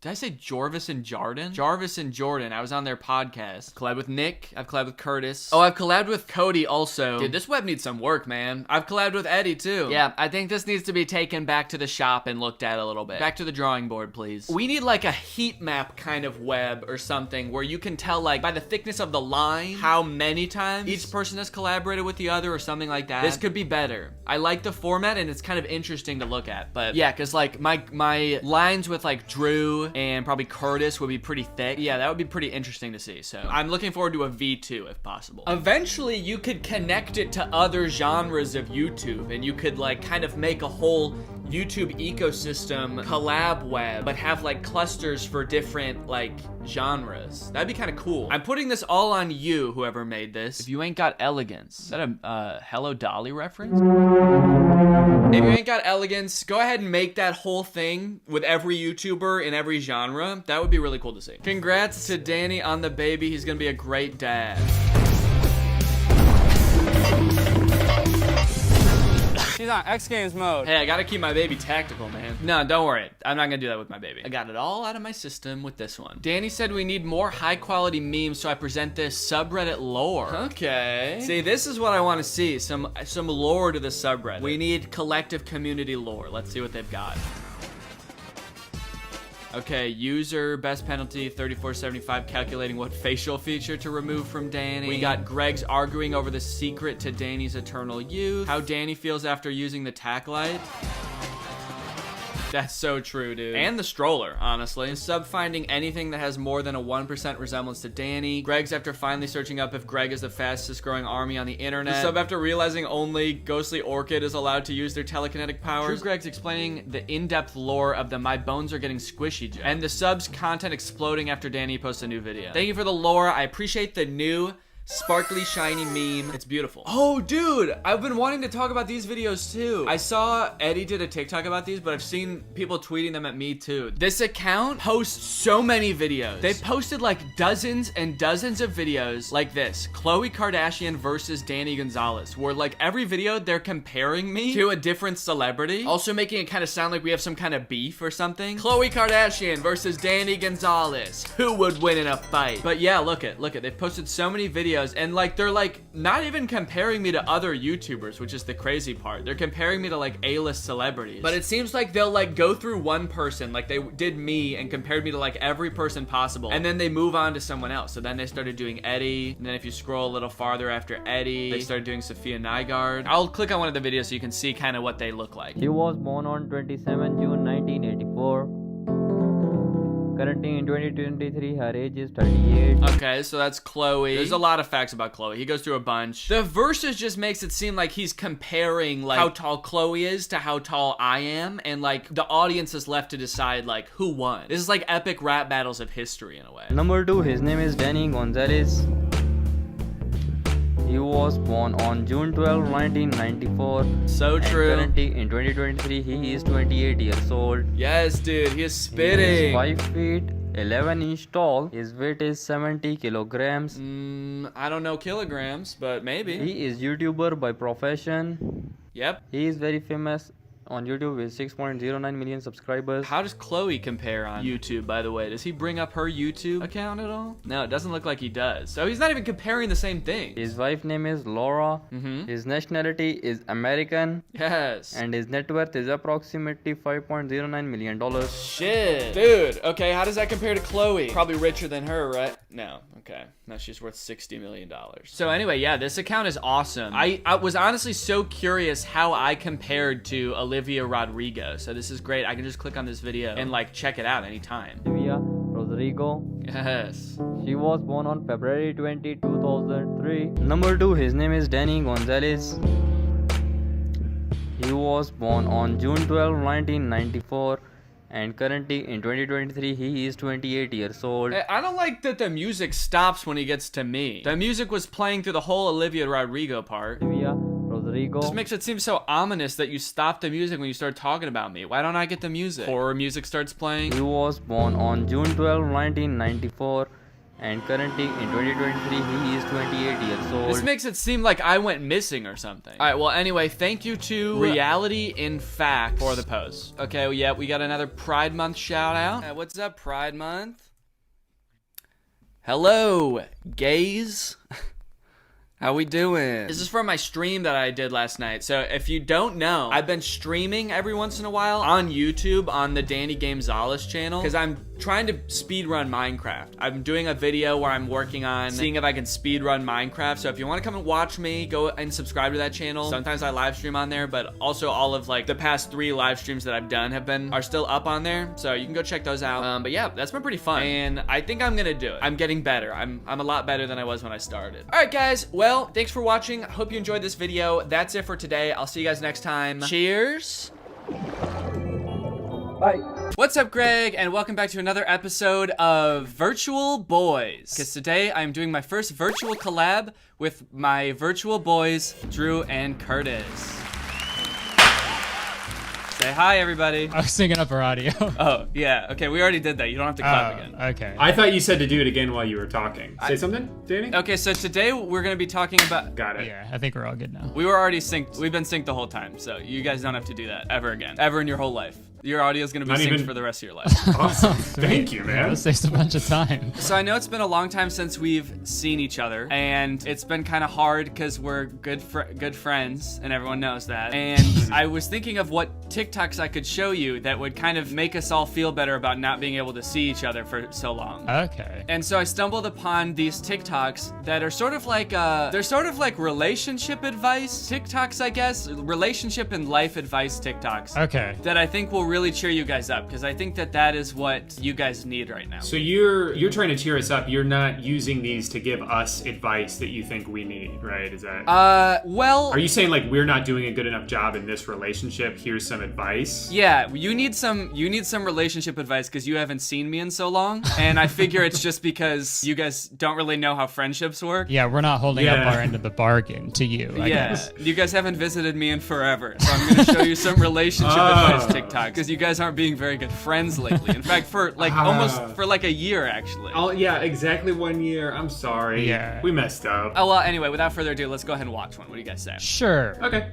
did I say Jarvis and Jordan? Jarvis and Jordan. I was on their podcast. Collabed with Nick. I've collabed with Curtis. Oh, I've collabed with Cody also. Dude, this web needs some work, man. I've collabed with Eddie too. Yeah, I think this needs to be taken back to the shop and looked at a little bit. Back to the drawing board, please. We need like a heat map kind of web or something where you can tell like by the thickness of the line how many times each person has collaborated with the other or something like that. This could be better. I like the format and it's kind of interesting to look at. But yeah, because like my lines with like Drew and probably Curtis would be pretty thick. Yeah, that would be pretty interesting to see. So I'm looking forward to a V2 if possible. Eventually, you could connect it to other genres of YouTube, and you could like kind of make a whole YouTube ecosystem collab web, but have like clusters for different like genres. That'd be kind of cool. I'm putting this all on you, whoever made this. If you ain't got elegance. Is that a Hello Dolly reference? If you ain't got elegance, go ahead and make that whole thing with every YouTuber in every genre. That would be really cool to see. Congrats to Danny on the baby. He's gonna be a great dad. He's on X Games mode. Hey, I gotta keep my baby tactical, man. No, don't worry. I'm not gonna do that with my baby. I got it all out of my system with this one. Danny said we need more high quality memes, so I present this subreddit lore. Okay. See, this is what I want to see. Some lore to the subreddit. We need collective community lore. Let's see what they've got. Okay, user, best penalty, 34.75, calculating what facial feature to remove from Danny. We got Greg's arguing over the secret to Danny's eternal youth. How Danny feels after using the tack light. That's so true, dude. And the stroller, honestly. The sub finding anything that has more than a 1% resemblance to Danny. Greg's after finally searching up if Greg is the fastest growing army on the internet. The sub after realizing only Ghostly Orchid is allowed to use their telekinetic powers. True Greg's explaining the in-depth lore of the My Bones Are Getting Squishy joke. And the sub's content exploding after Danny posts a new video. Thank you for the lore. I appreciate the new sparkly shiny meme. It's beautiful. Oh dude, I've been wanting to talk about these videos too. I saw Eddie did a TikTok about these, but I've seen people tweeting them at me too. This account posts so many videos. They've posted like dozens and dozens of videos like this. Khloe Kardashian versus Danny Gonzalez, where like every video they're comparing me to a different celebrity, also making it kind of sound like we have some kind of beef or something. Khloe Kardashian versus Danny Gonzalez. Who would win in a fight? But yeah, look it. They've posted so many videos, and like they're like not even comparing me to other YouTubers, which is the crazy part. They're comparing me to like A-list celebrities. But it seems like they'll like go through one person, like they did me and compared me to like every person possible, and then they move on to someone else. So then they started doing Eddie, and then if you scroll a little farther after Eddie, they started doing Sophia Nygaard. I'll click on one of the videos so you can see kind of what they look like. He was born on 27 June 1984. Currently in 2023, her age is 38. Okay, so that's Khloe. There's a lot of facts about Khloe. He goes through a bunch. The verses just makes it seem like he's comparing like how tall Khloe is to how tall I am, and like the audience is left to decide like who won. This is like epic rap battles of history in a way. Number 2, his name is Danny Gonzalez. He was born on June 12, 1994. So true. And currently in 2023, he is 28 years old. Yes, dude, he is spitting. He is 5 feet 11 inch tall. His weight is 70 kilograms. I don't know kilograms, but maybe. He is YouTuber by profession. Yep. He is very famous on YouTube with 6.09 million subscribers. How does Khloe compare on YouTube, by the way? Does he bring up her YouTube account at all? No, it doesn't look like he does. So he's not even comparing the same thing. His wife's name is Laura. His nationality is American. Yes. And his net worth is approximately $5.09 million. Shit. Dude, okay, how does that compare to Khloe? Probably richer than her, right? No, okay. No, she's worth $60 million. So anyway, yeah, this account is awesome. I was honestly so curious how I compared to Olivia Rodrigo. So this is great. I can just click on this video and like check it out anytime. Olivia Rodrigo. Yes. She was born on February 20, 2003. Number 2, his name is Danny Gonzalez. He was born on June 12, 1994. And currently in 2023, he is 28 years old. I don't like that the music stops when he gets to me. The music was playing through the whole Olivia Rodrigo part. Olivia Rodrigo. This makes it seem so ominous that you stop the music when you start talking about me. Why don't I get the music? Horror music starts playing. He was born on June 12, 1994. And currently in 2023, he is 28 years old. This makes it seem like I went missing or something. All right, well, anyway, thank you to Reality in Fact for the post. Okay, well, yeah, we got another Pride Month shout out. What's up, Pride Month? Hello, gays. How we doing? This is from my stream that I did last night. So if you don't know, I've been streaming every once in a while on YouTube on the Danny Gonzalez channel because I'm trying to speedrun Minecraft. I'm doing a video where I'm working on seeing if I can speedrun Minecraft. So if you want to come and watch me, go and subscribe to that channel. Sometimes I live stream on there, but also all of like the past 3 live streams that I've done are still up on there. So you can go check those out. But yeah, that's been pretty fun. And I think I'm gonna do it. I'm getting better. I'm a lot better than I was when I started. All right, guys. Well, thanks for watching. I hope you enjoyed this video. That's it for today. I'll see you guys next time. Cheers. Bye. What's up, Greg, and welcome back to another episode of Virtual Boys. Because today I'm doing my first virtual collab with my virtual boys, Drew and Curtis. Say hi, everybody. I was syncing up our audio. Oh, yeah. Okay, we already did that. You don't have to clap again. Okay. I thought you said to do it again while you were talking. Say something, Danny? Okay, so today we're going to be talking about... Got it. Yeah, I think we're all good now. We were already synced. We've been synced the whole time, so you guys don't have to do that ever again. Ever in your whole life. Your audio is going to be synced for the rest of your life. Awesome. Thank you, man. That saves a bunch of time. So I know it's been a long time since we've seen each other, and it's been kind of hard because we're good friends, and everyone knows that. And I was thinking of what TikToks I could show you that would kind of make us all feel better about not being able to see each other for so long. Okay. And so I stumbled upon these TikToks that are sort of like relationship advice TikToks, I guess. Relationship and life advice TikToks. Okay. That I think will really cheer you guys up, because I think that is what you guys need right now. So you're trying to cheer us up. You're not using these to give us advice that you think we need, right? Is that... well... Are you saying like we're not doing a good enough job in this relationship? Here's some advice? Yeah, you need some relationship advice because you haven't seen me in so long, and I figure it's just because you guys don't really know how friendships work. Yeah, we're not holding up our end of the bargain to you, I guess. You guys haven't visited me in forever, so I'm gonna show you some relationship advice TikTok, because you guys aren't being very good friends lately. In fact, for like almost for like a year, actually. Oh yeah, exactly 1 year. I'm sorry. Yeah. We messed up. Oh well, anyway, without further ado, let's go ahead and watch one. What do you guys say? Sure. Okay.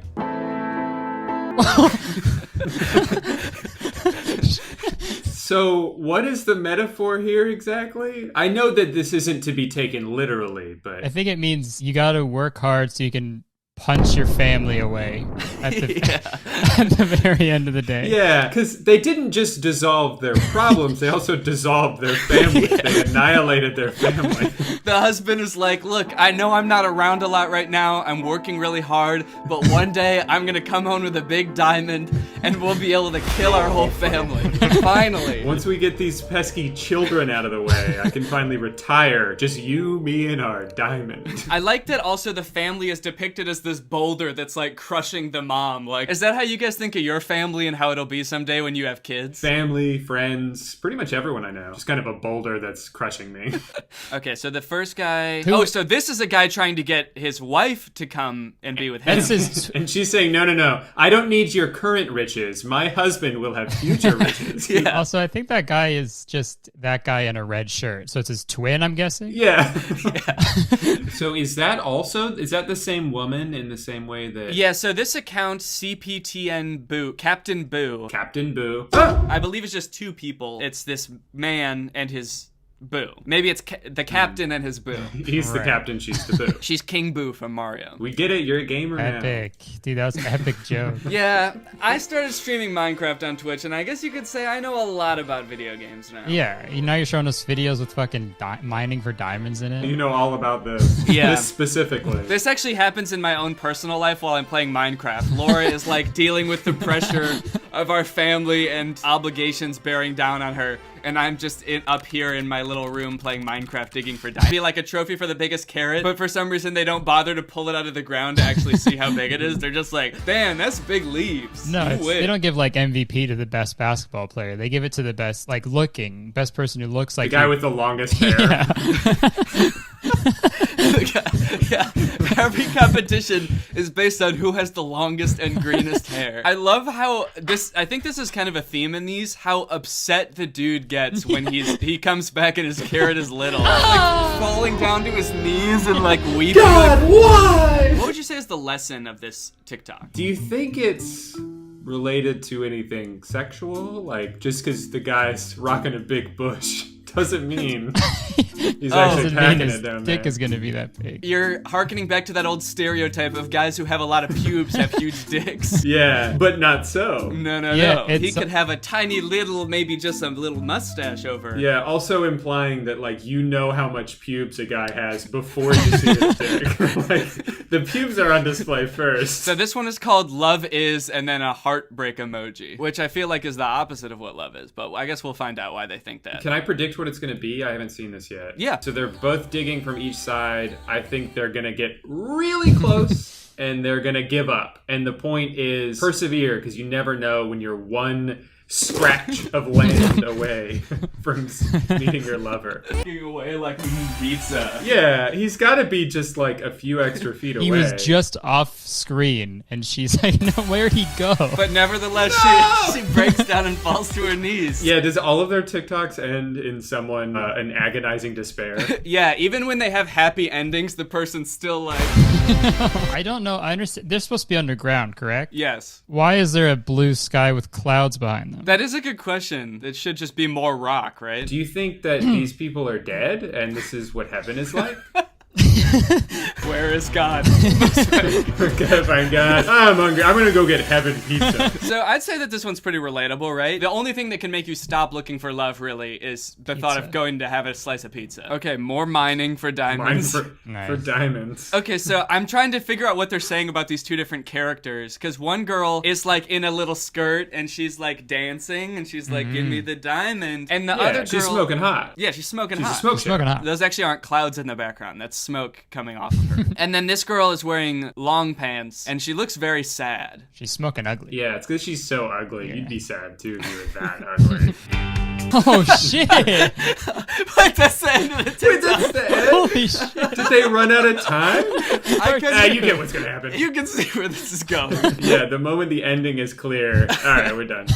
So, what is the metaphor here exactly? I know that this isn't to be taken literally, but... I think it means you gotta work hard so you can punch your family away at the very end of the day. Yeah, because they didn't just dissolve their problems, they also dissolved their family. They annihilated their family. The husband is like, look, I know I'm not around a lot right now, I'm working really hard, but one day I'm gonna come home with a big diamond and we'll be able to kill our whole family. Finally. Once we get these pesky children out of the way, I can finally retire. Just you, me, and our diamond. I like that also the family is depicted as this boulder that's like crushing the mom. Like, is that how you guys think of your family and how it'll be someday when you have kids? Family, friends, pretty much everyone I know. Just kind of a boulder that's crushing me. Okay, so the first guy... Oh, so this is a guy trying to get his wife to come and be with him. And she's saying, no, I don't need your current riches. My husband will have future riches. Yeah. Also, I think that guy is just that guy in a red shirt. So it's his twin, I'm guessing? Yeah. So is that the same woman in the same way that... Yeah, so this account, CPTN Boo, Captain Boo. Captain Boo. I believe it's just 2 people. It's this man and his Boo. Maybe it's the captain and his Boo. He's the captain, she's the Boo. She's King Boo from Mario. We get it, you're a gamer now. Epic. Dude, that was an epic joke. Yeah, I started streaming Minecraft on Twitch, and I guess you could say I know a lot about video games now. Yeah, now you're showing us videos with fucking mining for diamonds in it. You know all about this. Yeah. This specifically. This actually happens in my own personal life while I'm playing Minecraft. Laura is like dealing with the pressure of our family and obligations bearing down on her. And I'm just up here in my little room playing Minecraft, digging for diamonds. It'd be like a trophy for the biggest carrot, but for some reason they don't bother to pull it out of the ground to actually see how big it is. They're just like, damn, that's big leaves. No, they don't give like MVP to the best basketball player. They give it to the best, like best person who looks like the guy with the longest hair. Yeah, every competition is based on who has the longest and greenest hair. I love how I think this is kind of a theme in these, how upset the dude gets when he comes back and his carrot is little. Like falling down to his knees and like weeping. God, why? What would you say is the lesson of this TikTok? Do you think it's related to anything sexual? Like, just because the guy's rocking a big bush doesn't mean he's actually Doesn't mean packing his it down dick there. is gonna be that big. You're hearkening back to that old stereotype of guys who have a lot of pubes have huge dicks. Yeah, but not so. No. He could have a tiny little, maybe just a little mustache over. Yeah, also implying that, like, you know how much pubes a guy has before you see his dick. Like, the pubes are on display first. So this one is called Love Is and then a heartbreak emoji, which I feel like is the opposite of what love is, but I guess we'll find out why they think that. Can I predict what it's going to be? I haven't seen this yet. Yeah. So they're both digging from each side. I think they're going to get really close and they're going to give up. And the point is persevere, because you never know when you're one scratch of land away from meeting your lover. Walking away like pizza. Yeah, he's got to be just like a few extra feet away. He was just off screen, and she's like, no, where'd he go? But nevertheless, she breaks down and falls to her knees. Yeah, does all of their TikToks end in someone an agonizing despair? Yeah, even when they have happy endings, the person's still like... I don't know. I understand. They're supposed to be underground, correct? Yes. Why is there a blue sky with clouds behind them? That is a good question. It should just be more rock, right? Do you think that these people are dead and this is what heaven is like? Where is God? Gotta find God. I'm hungry. I'm gonna go get heaven pizza. So I'd say that this one's pretty relatable, right? The only thing that can make you stop looking for love, really, is the thought of going to have a slice of pizza. Okay, more mining for diamonds. For diamonds. Okay, so I'm trying to figure out what they're saying about these two different characters, because one girl is like in a little skirt and she's like dancing and she's like, give me the diamond. And the other girl... she's smoking hot. Yeah, she's smoking hot. She's smoking hot. Those actually aren't clouds in the background. That's smoke coming off of her. And then this girl is wearing long pants and she looks very sad. She's smoking ugly. Yeah, it's because she's so ugly. Yeah. You'd be sad too if you were that ugly. Oh shit! Wait, that's the end of the TikTok. Wait, that's the end? Holy shit! Did they run out of time? You get what's gonna happen. You can see where this is going. Yeah, the moment the ending is clear. Alright, we're done.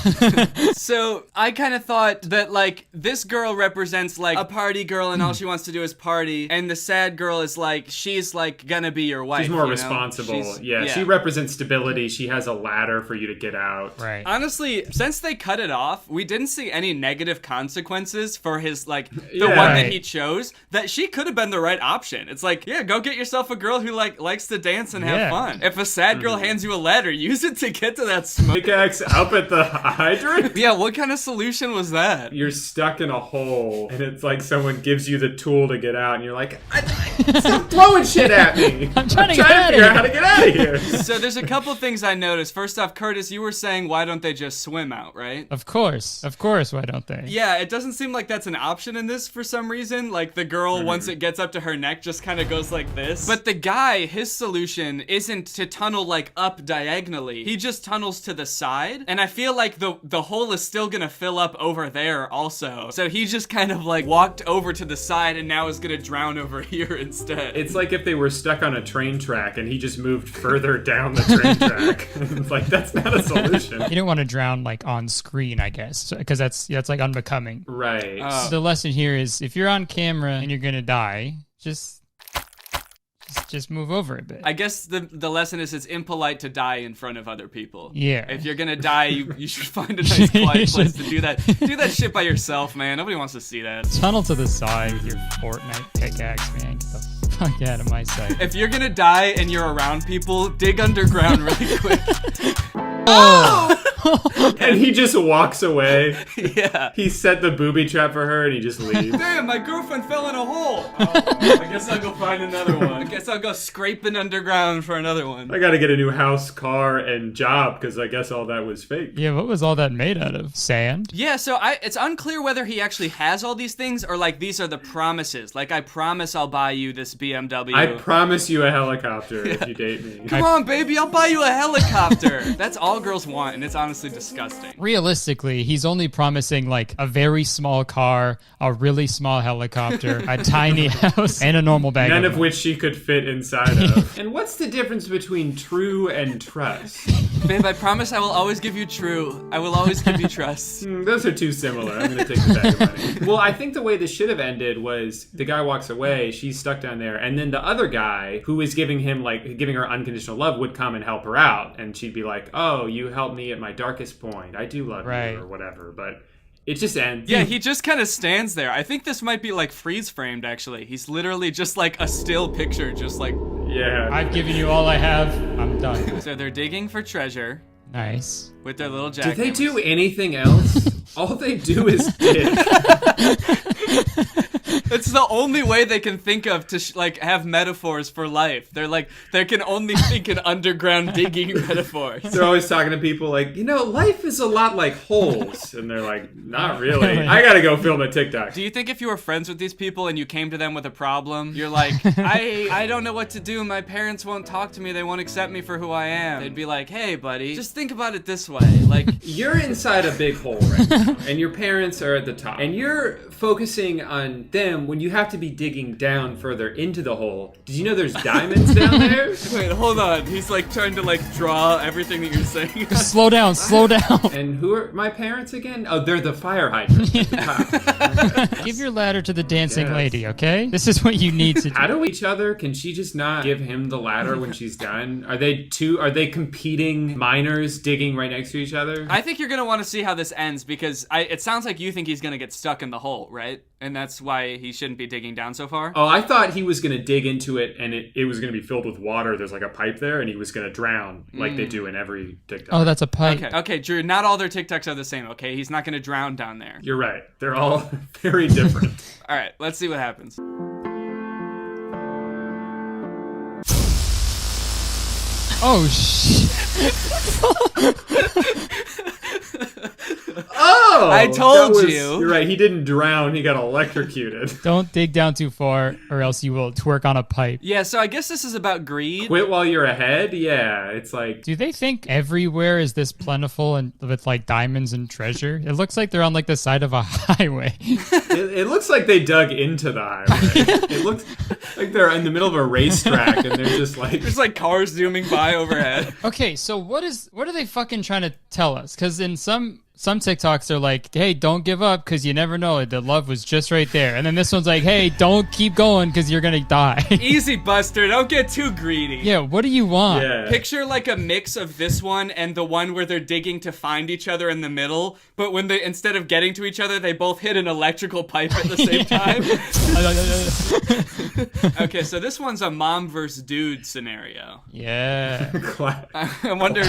So I kind of thought that like this girl represents like a party girl and all she wants to do is party, and the sad girl is like she's like gonna be your wife. She's more responsible. Yeah, she represents stability. She has a ladder for you to get out. Right. Honestly, since they cut it off, we didn't see any negative consequences for his like the one that he chose. That she could have been the right option. It's like, yeah, go get yourself a girl who like likes to dance and have fun. If a sad girl hands you a ladder, use it to get to that smoke. Pickaxe up at the hydrant? Yeah, what kind of solution was that? You're stuck in a hole and it's like someone gives you the tool to get out and you're like, stop throwing shit at me. I'm trying to figure out how to get out of here. So there's a couple things I noticed. First off, Curtis, you were saying why don't they just swim out, right? Of course, why don't they? Yeah, it doesn't seem like that's an option in this for some reason. Like the girl, once it gets up to her neck, just kind of goes like this. But the guy, his solution isn't to tunnel like up diagonally. He just tunnels to the side. And I feel like the hole is still gonna fill up over there also. So he just kind of like walked over to the side and now is gonna drown over here instead. It's like if they were stuck on a train track and he just moved further down the train track. It's like, that's not a solution. You don't want to drown like on screen, I guess, because that's like unbecoming. Right. So the lesson here is if you're on camera and you're gonna die, just move over a bit. I guess the lesson is it's impolite to die in front of other people. Yeah. If you're gonna die, you should find a nice quiet place to do that. Do that shit by yourself, man. Nobody wants to see that. Tunnel to the side with your Fortnite pickaxe, man. Get the fuck out of my sight. If you're gonna die and you're around people, dig underground really quick. Oh! And he just walks away. Yeah. He set the booby trap for her and he just leaves. Damn, my girlfriend fell in a hole. Oh, I guess I'll go find another one. I guess I'll go scraping underground for another one. I gotta get a new house, car, and job because I guess all that was fake. Yeah, what was all that made out of? Sand? Yeah, so it's unclear whether he actually has all these things or like these are the promises. Like, I promise I'll buy you this BMW. I promise you a helicopter if you date me. Come on, baby, I'll buy you a helicopter. That's all girls want, and it's honestly disgusting. Realistically, he's only promising like a very small car, a really small helicopter, a tiny house, and a normal bag. None of which she could fit inside of. And what's the difference between true and trust? Babe, I promise I will always give you true. I will always give you trust. Those are too similar. I'm gonna take the bag of money. Well, I think the way this should have ended was the guy walks away, she's stuck down there, and then the other guy who is giving her unconditional love would come and help her out, and she'd be like, "Oh, you helped me at my darkest point. I do love you," or whatever. But It just ends. Yeah, he just kind of stands there. I think this might be like freeze framed, actually. He's literally just like a still picture, just like... Yeah. I've given you all I have. I'm done. So they're digging for treasure. Nice. With their little Do jackhammers. they do anything else? All they do is dig. It's the only way they can think of to like have metaphors for life. They're like, they can only think in underground digging metaphors. They're always talking to people like, life is a lot like holes. And they're like, not really. I gotta go film a TikTok. Do you think if you were friends with these people and you came to them with a problem, you're like, I don't know what to do. My parents won't talk to me. They won't accept me for who I am. They'd be like, hey, buddy, just think about it this way. Like, you're inside a big hole right now, and your parents are at the top. And you're focusing on them when you have to be digging down further into the hole. Did you know there's diamonds down there? Wait, hold on. He's like trying to like draw everything that you're saying. Just slow down, slow down. And who are my parents again? Oh, they're the fire hydrant at the top. Give your ladder to the dancing lady, okay? This is what you need to do. How do each other? Can she just not give him the ladder when she's done? Are they competing miners digging right next to each other? I think you're gonna want to see how this ends because it sounds like you think he's gonna get stuck in the hole, right? And that's why he shouldn't be digging down so far? Oh, I thought he was going to dig into it and it was going to be filled with water. There's like a pipe there and he was going to drown like they do in every TikTok. Oh, that's a pipe. Okay, Drew, not all their TikToks are the same, okay? He's not going to drown down there. You're right. They're all very different. All right, let's see what happens. Oh, shit. Oh! I told you. You're right. He didn't drown. He got electrocuted. Don't dig down too far or else you will twerk on a pipe. Yeah, so I guess this is about greed. Quit while you're ahead? Yeah, it's like... Do they think everywhere is this plentiful and with like diamonds and treasure? It looks like they're on like the side of a highway. It looks like they dug into the highway. It looks like they're in the middle of a racetrack and they're just like... There's like cars zooming by overhead. Okay, so what are they fucking trying to tell us? Because in some TikToks are like, hey, don't give up because you never know. The love was just right there. And then this one's like, hey, don't keep going because you're going to die. Easy, Buster. Don't get too greedy. Yeah, what do you want? Yeah. Picture like a mix of this one and the one where they're digging to find each other in the middle, but when they, instead of getting to each other, they both hit an electrical pipe at the same time. Okay, so this one's a mom versus dude scenario. Yeah. I wonder...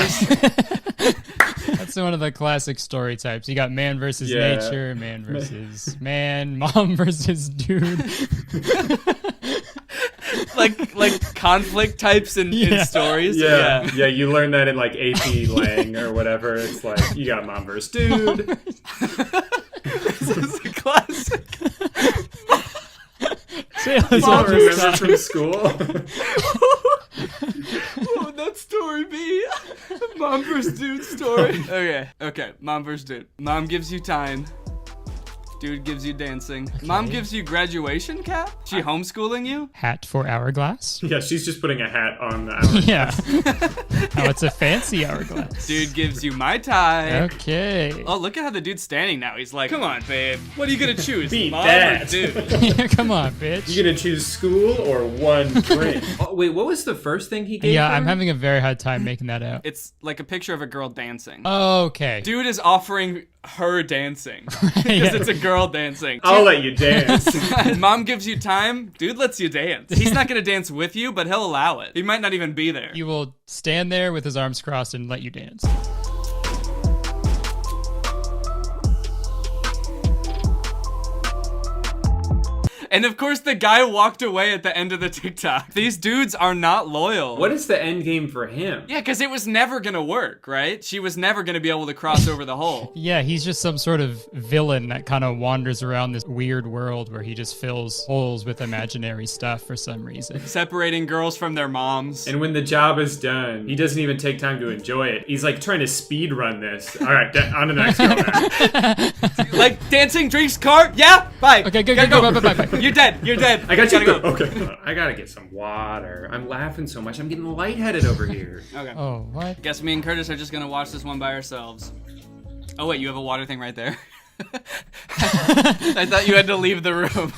That's one of the classic story types. You got man versus nature, man versus man, mom versus dude. like conflict types in stories. Yeah, you learn that in like AP Lang or whatever. It's like you got mom versus dude. This is a classic. Mom remember from school. What would that story be? Mom versus dude story. Okay. Mom versus dude. Mom gives you time. Dude gives you dancing. Okay. Mom gives you graduation cap? She homeschooling you? Hat for hourglass? Yeah, she's just putting a hat on the hourglass. Yeah. Oh, it's a fancy hourglass. Dude gives you Mai Tai. Okay. Oh, look at how the dude's standing now. He's like, come on, babe. What are you gonna choose? Beat Mom that. or dude? Yeah, come on, bitch. You gonna choose school or one drink? Oh, wait, what was the first thing he gave her? I'm having a very hard time making that out. It's like a picture of a girl dancing. Okay. Dude is offering her dancing. Because it's a girl dancing. I'll let you dance. Mom gives you time, dude lets you dance. He's not gonna dance with you, but he'll allow it. He might not even be there. He will stand there with his arms crossed and let you dance. And of course, the guy walked away at the end of the TikTok. These dudes are not loyal. What is the end game for him? Yeah, because it was never gonna work, right? She was never gonna be able to cross over the hole. Yeah, he's just some sort of villain that kind of wanders around this weird world where he just fills holes with imaginary stuff for some reason. Separating girls from their moms. And when the job is done, he doesn't even take time to enjoy it. He's like trying to speed run this. All right, on to the next girl now. Like dancing, drinks, car? Yeah? Bye. Okay, go. Bye. You're dead. I got you. Go. Okay. I gotta get some water. I'm laughing so much. I'm getting lightheaded over here. Okay. Oh, what? Guess me and Curtis are just gonna watch this one by ourselves. Oh wait, you have a water thing right there. I thought you had to leave the room.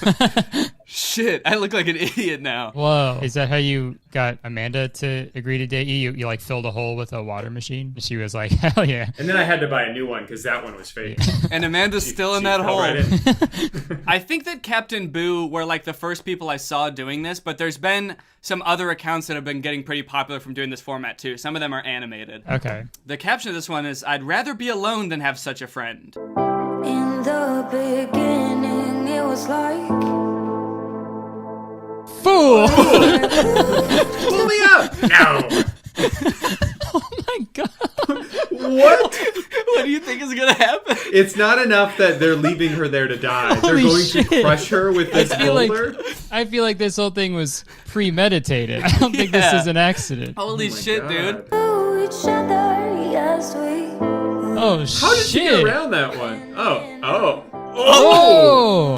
Shit, I look like an idiot now. Whoa. Is that how you got Amanda to agree to date you? You like filled a hole with a water machine? She was like, hell yeah. And then I had to buy a new one because that one was fake. And Amanda's still in that hole. Right in. I think that Captain Boo were like the first people I saw doing this, but there's been some other accounts that have been getting pretty popular from doing this format too. Some of them are animated. Okay. The caption of this one is, I'd rather be alone than have such a friend. In the beginning, it was like... Fool! Pull me up! No! Oh my god. What? What do you think is gonna happen? It's not enough that they're leaving her there to die. Holy they're going shit. to crush her with this boulder. I feel like this whole thing was premeditated. I don't think this is an accident. Holy shit, dude. each other, yes, we... Oh, shit. How did she get around that one? Oh.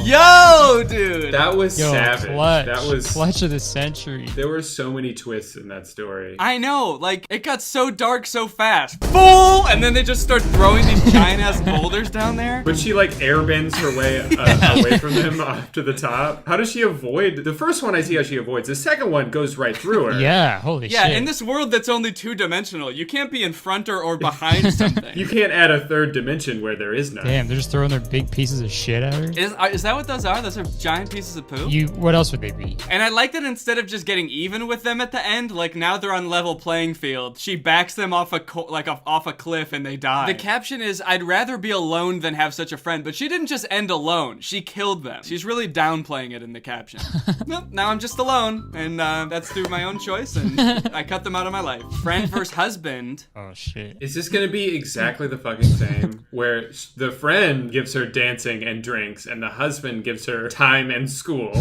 Yo, dude. That was Yo, savage. Clutch. That was clutch of the century. There were so many twists in that story. I know, like, it got so dark so fast. Fool! And then they just start throwing these giant-ass boulders down there. But she, like, airbends her way away from them up to the top. How does she avoid? The first one, I see how she avoids. The second one goes right through her. Yeah, holy shit. Yeah, in this world that's only two-dimensional, you can't be in front or behind something. You can't add a third dimension where there is none. Damn, they're just throwing their big pieces of shit at her. Is that what those are? Those are giant pieces of poo? What else would they be? And I like that instead of just getting even with them at the end, like now they're on level playing field. She backs them off off a cliff and they die. The caption is, I'd rather be alone than have such a friend, but she didn't just end alone. She killed them. She's really downplaying it in the caption. Nope, now I'm just alone, and that's through my own choice, and I cut them out of my life. Friend versus husband. Oh shit. Is this gonna be exactly the fucking same? Where the friend gives her dancing and drinks, and the husband gives her time and school.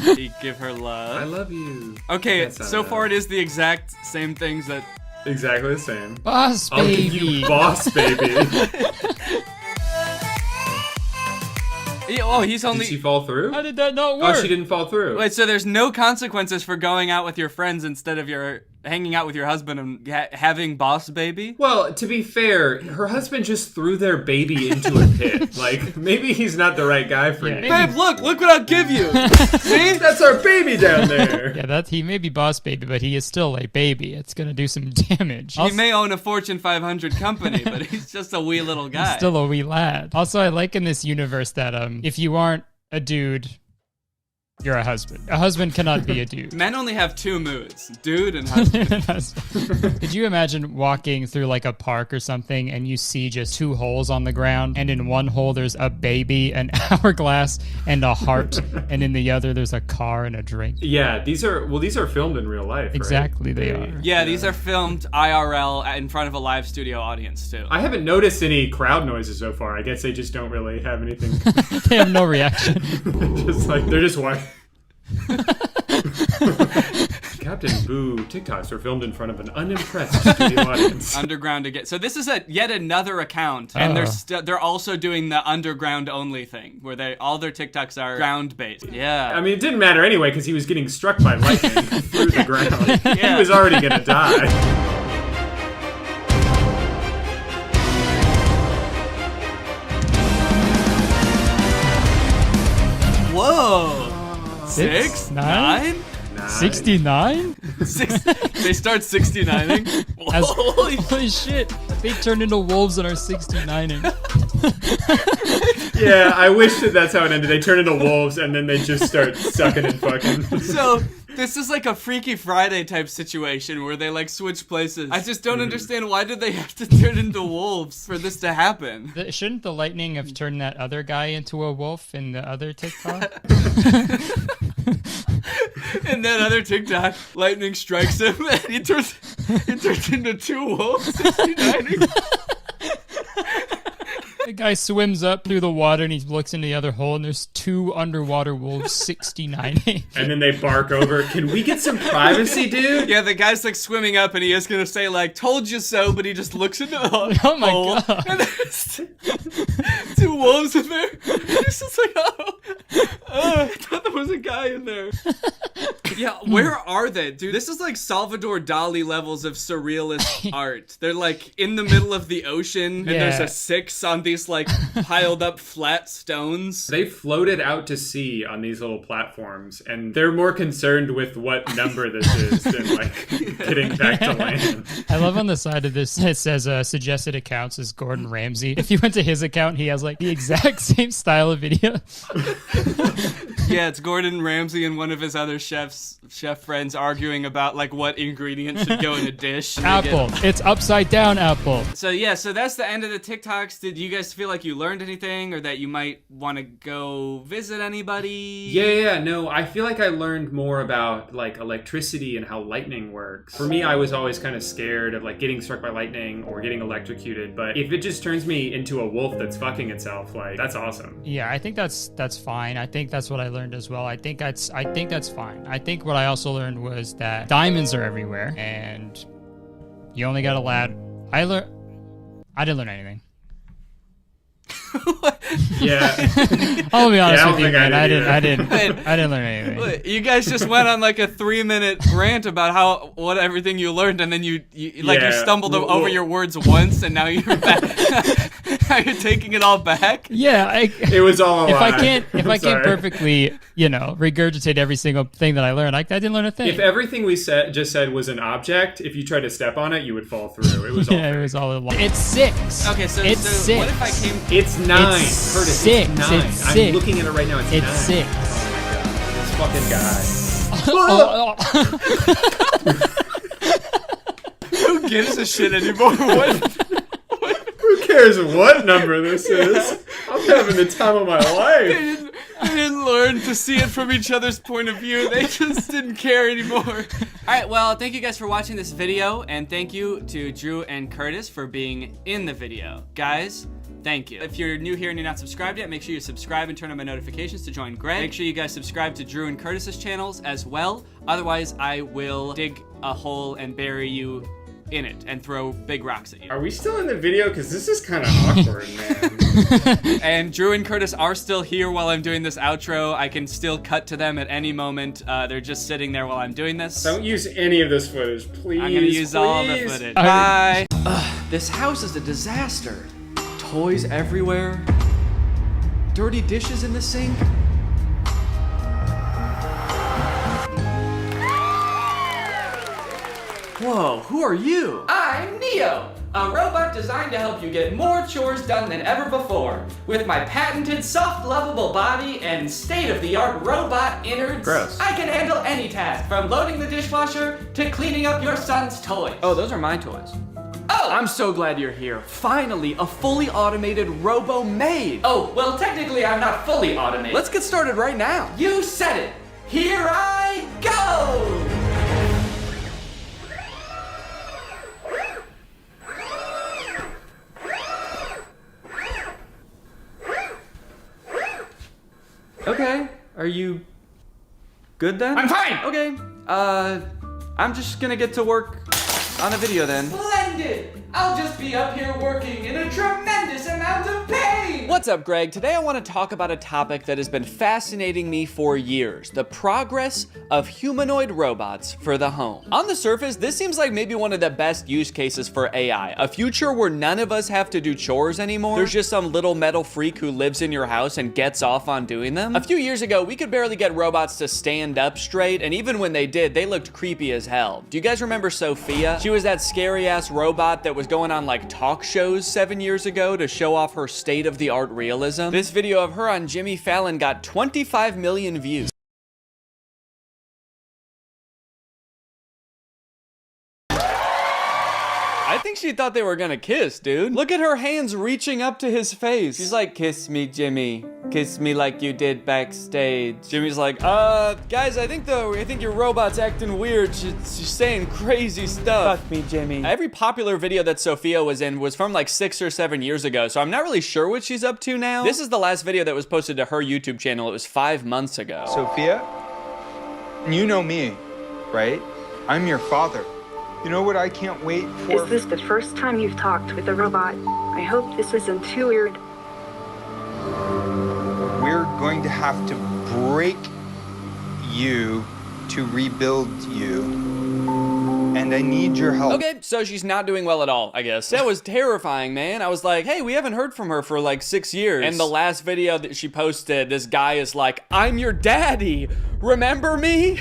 You give her love. I love you. Okay, so far it is the exact same things that... Exactly the same. Boss baby. I'll give you boss baby. Oh, he's only... Did she fall through? How did that not work? Oh, she didn't fall through. Wait, so there's no consequences for going out with your friends instead of hanging out with your husband and having boss baby? Well, to be fair, her husband just threw their baby into a pit. Like, maybe he's not the right guy for you. Babe, look what I'll give you. See? That's our baby down there. Yeah, he may be boss baby, but he is still a baby. It's gonna do some damage. He may own a Fortune 500 company, but he's just a wee little guy. He's still a wee lad. Also, I like in this universe that if you aren't a dude, you're a husband. A husband cannot be a dude. Men only have two moods, dude and husband. Could you imagine walking through like a park or something and you see just two holes on the ground, and in one hole there's a baby, an hourglass, and a heart, and in the other there's a car and a drink? Yeah, these are filmed in real life, Exactly, right? they are. Yeah, these are filmed IRL in front of a live studio audience too. I haven't noticed any crowd noises so far. I guess they just don't really have anything. They have no reaction. They're just watching. Captain Boo TikToks were filmed in front of an unimpressed studio audience. Underground again. So this is yet another account, and they're also doing the underground only thing, where all their TikToks are ground based. Yeah. I mean, it didn't matter anyway because he was getting struck by lightning through the ground. Yeah. He was already gonna die. Whoa. 6, 9? 69? They start 69ing. Holy shit. They turned into wolves and are 69ing. Yeah, I wish that's how it ended. They turn into wolves and then they just start sucking and fucking. So this is like a Freaky Friday type situation where they like switch places. I just don't understand, why did they have to turn into wolves for this to happen? Shouldn't the lightning have turned that other guy into a wolf in the other TikTok? And that other TikTok, lightning strikes him and he turns into two wolves, 69ing. The guy swims up through the water and he looks into the other hole and there's two underwater wolves 69ing. And then they bark over, can we get some privacy, dude? Yeah, the guy's like swimming up and he is gonna say like, told you so, but he just looks into the hole. Oh my god. And there's two wolves in there. And he's just like, oh, I thought there was a guy in there. Yeah, where are they, dude? This is like Salvador Dali levels of surrealist art. They're like in the middle of the ocean, and there's a 6 on these like piled up flat stones. They floated out to sea on these little platforms, and they're more concerned with what number this is than like getting back to land. I love on the side of this, it says suggested accounts is Gordon Ramsay. If you went to his account, he has like the exact same style of video. Yeah, it's Gordon Ramsay and one of his other chef friends arguing about like what ingredients should go in a dish. Apple. It's upside down apple. So yeah, so that's the end of the TikToks. Did you guys feel like you learned anything, or that you might want to go visit anybody? Yeah, no, I feel like I learned more about like electricity and how lightning works. For me, I was always kind of scared of like getting struck by lightning or getting electrocuted, but if it just turns me into a wolf that's fucking itself, like that's awesome. Yeah, I think that's fine. I think that's what I learned as well. I think that's fine. I think what I also learned was that diamonds are everywhere, and you only got a lad. I didn't learn anything. Yeah. I'll be honest with you, man. I didn't learn anything. Wait, you guys just went on like a 3-minute rant about what everything you learned, and then you stumbled over your words once, and now you're back. Now you're taking it all back. Yeah, it was all a lie. If I can't perfectly, regurgitate every single thing that I learned, I didn't learn a thing. If everything we just said was an object, if you tried to step on it, you would fall through. It was all it was all a lie. It's 6. Okay, so it's 6. What if I came? It's 9. It's Curtis, 6. It's 9. It's I'm 6. looking at it right now. It's 9. 6. Oh my god. This fucking guy. Who gives a shit anymore? Who cares what number this is? I'm having the time of my life. They didn't learn to see it from each other's point of view. They just didn't care anymore. All right, well, thank you guys for watching this video, and thank you to Drew and Curtis for being in the video. Guys, thank you. If you're new here and you're not subscribed yet, make sure you subscribe and turn on my notifications to join Greg. Make sure you guys subscribe to Drew and Curtis's channels as well. Otherwise, I will dig a hole and bury you in it and throw big rocks at you. Are we still in the video? Because this is kind of awkward, man. And Drew and Curtis are still here while I'm doing this outro. I can still cut to them at any moment. They're just sitting there while I'm doing this. Don't use any of this footage, please. I'm gonna use all the footage. Bye. This house is a disaster. Toys everywhere. Dirty dishes in the sink. Whoa, who are you? I'm Neo, a robot designed to help you get more chores done than ever before. With my patented soft, lovable body and state-of-the-art robot innards, Gross. I can handle any task, from loading the dishwasher to cleaning up your son's toys. Oh, those are my toys. Oh! I'm so glad you're here. Finally, a fully automated robo-maid. Oh, well, technically I'm not fully automated. Let's get started right now. You said it. Here I go! Okay, are you good then? I'm fine! Okay, I'm just gonna get to work on a video then. Splendid! I'll just be up here working in a tremendous amount of pain! What's up, Greg? Today I want to talk about a topic that has been fascinating me for years. The progress of humanoid robots for the home. On the surface, this seems like maybe one of the best use cases for AI. A future where none of us have to do chores anymore. There's just some little metal freak who lives in your house and gets off on doing them. A few years ago, we could barely get robots to stand up straight, and even when they did, they looked creepy as hell. Do you guys remember Sophia? She was that scary-ass robot that was going on like talk shows 7 years ago to show off her state-of-the-art realism. This video of her on Jimmy Fallon got 25 million views. I think she thought they were gonna kiss, dude. Look at her hands reaching up to his face. She's like, kiss me, Jimmy. Kiss me like you did backstage. Jimmy's like, guys, I think your robot's acting weird. She's saying crazy stuff. Fuck me, Jimmy. Every popular video that Sophia was in was from like 6 or 7 years ago, so I'm not really sure what she's up to now. This is the last video that was posted to her YouTube channel. It was 5 months ago. Sophia, you know me, right? I'm your father. You know what I can't wait for? Is this the first time you've talked with a robot? I hope this isn't too weird. We're going to have to break you to rebuild you, and I need your help. Okay, so she's not doing well at all, I guess. That was terrifying, man. I was like, hey, we haven't heard from her for like 6 years. And the last video that she posted, this guy is like, I'm your daddy. Remember me?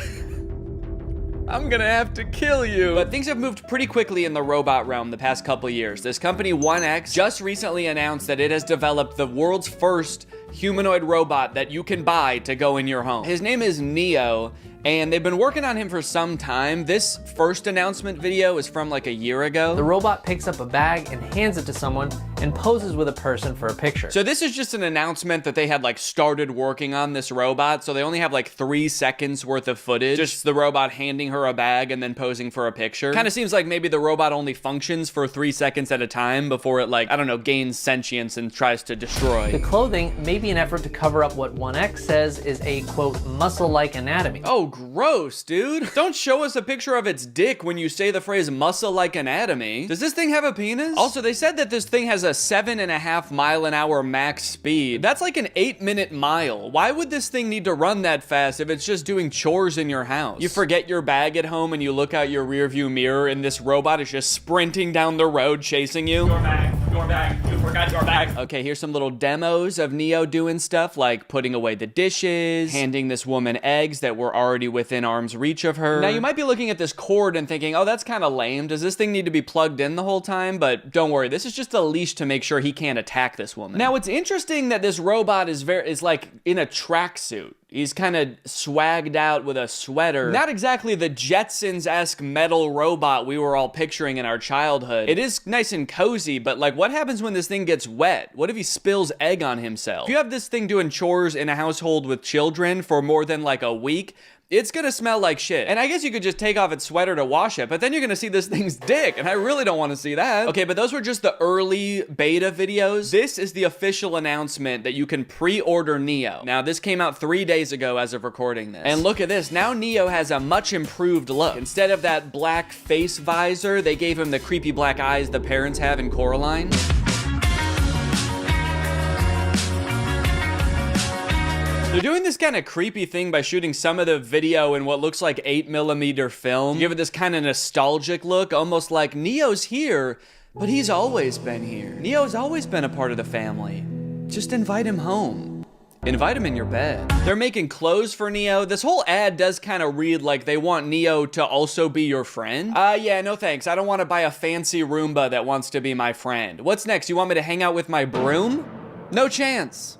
I'm gonna have to kill you. But things have moved pretty quickly in the robot realm the past couple years. This company 1X just recently announced that it has developed the world's first humanoid robot that you can buy to go in your home. His name is Neo, and they've been working on him for some time. This first announcement video is from like a year ago. The robot picks up a bag and hands it to someone and poses with a person for a picture. So this is just an announcement that they had like started working on this robot, so they only have like 3 seconds worth of footage. Just the robot handing her a bag and then posing for a picture. Kind of seems like maybe the robot only functions for 3 seconds at a time before it like, I don't know, gains sentience and tries to destroy. The clothing may be an effort to cover up what 1X says is a, quote, muscle-like anatomy. Oh, gross, dude. Don't show us a picture of its dick when you say the phrase muscle-like anatomy. Does this thing have a penis? Also, they said that this thing has a 7.5 mile-an-hour max speed. That's like an 8-minute mile. Why would this thing need to run that fast if it's just doing chores in your house? You forget your bag at home and you look out your rearview mirror and this robot is just sprinting down the road chasing you. Your bag, you forgot your bag. Okay, here's some little demos of Neo doing stuff like putting away the dishes, handing this woman eggs that were already within arm's reach of her. Now you might be looking at this cord and thinking, oh, that's kind of lame. Does this thing need to be plugged in the whole time? But don't worry, this is just a leash to make sure he can't attack this woman. Now it's interesting that this robot is like in a tracksuit. He's kind of swagged out with a sweater. Not exactly the Jetsons-esque metal robot we were all picturing in our childhood. It is nice and cozy, but like what happens when this thing gets wet? What if he spills egg on himself? If you have this thing doing chores in a household with children for more than like a week, it's gonna smell like shit. And I guess you could just take off its sweater to wash it, but then you're gonna see this thing's dick, and I really don't wanna see that. Okay, but those were just the early beta videos. This is the official announcement that you can pre-order Neo. Now, this came out 3 days ago as of recording this. And look at this, now Neo has a much improved look. Instead of that black face visor, they gave him the creepy black eyes the parents have in Coraline. They're doing this kind of creepy thing by shooting some of the video in what looks like 8mm film. Give it this kind of nostalgic look, almost like Neo's here, but he's always been here. Neo's always been a part of the family. Just invite him home. Invite him in your bed. They're making clothes for Neo. This whole ad does kind of read like they want Neo to also be your friend. Yeah, no thanks. I don't want to buy a fancy Roomba that wants to be my friend. What's next? You want me to hang out with my broom? No chance.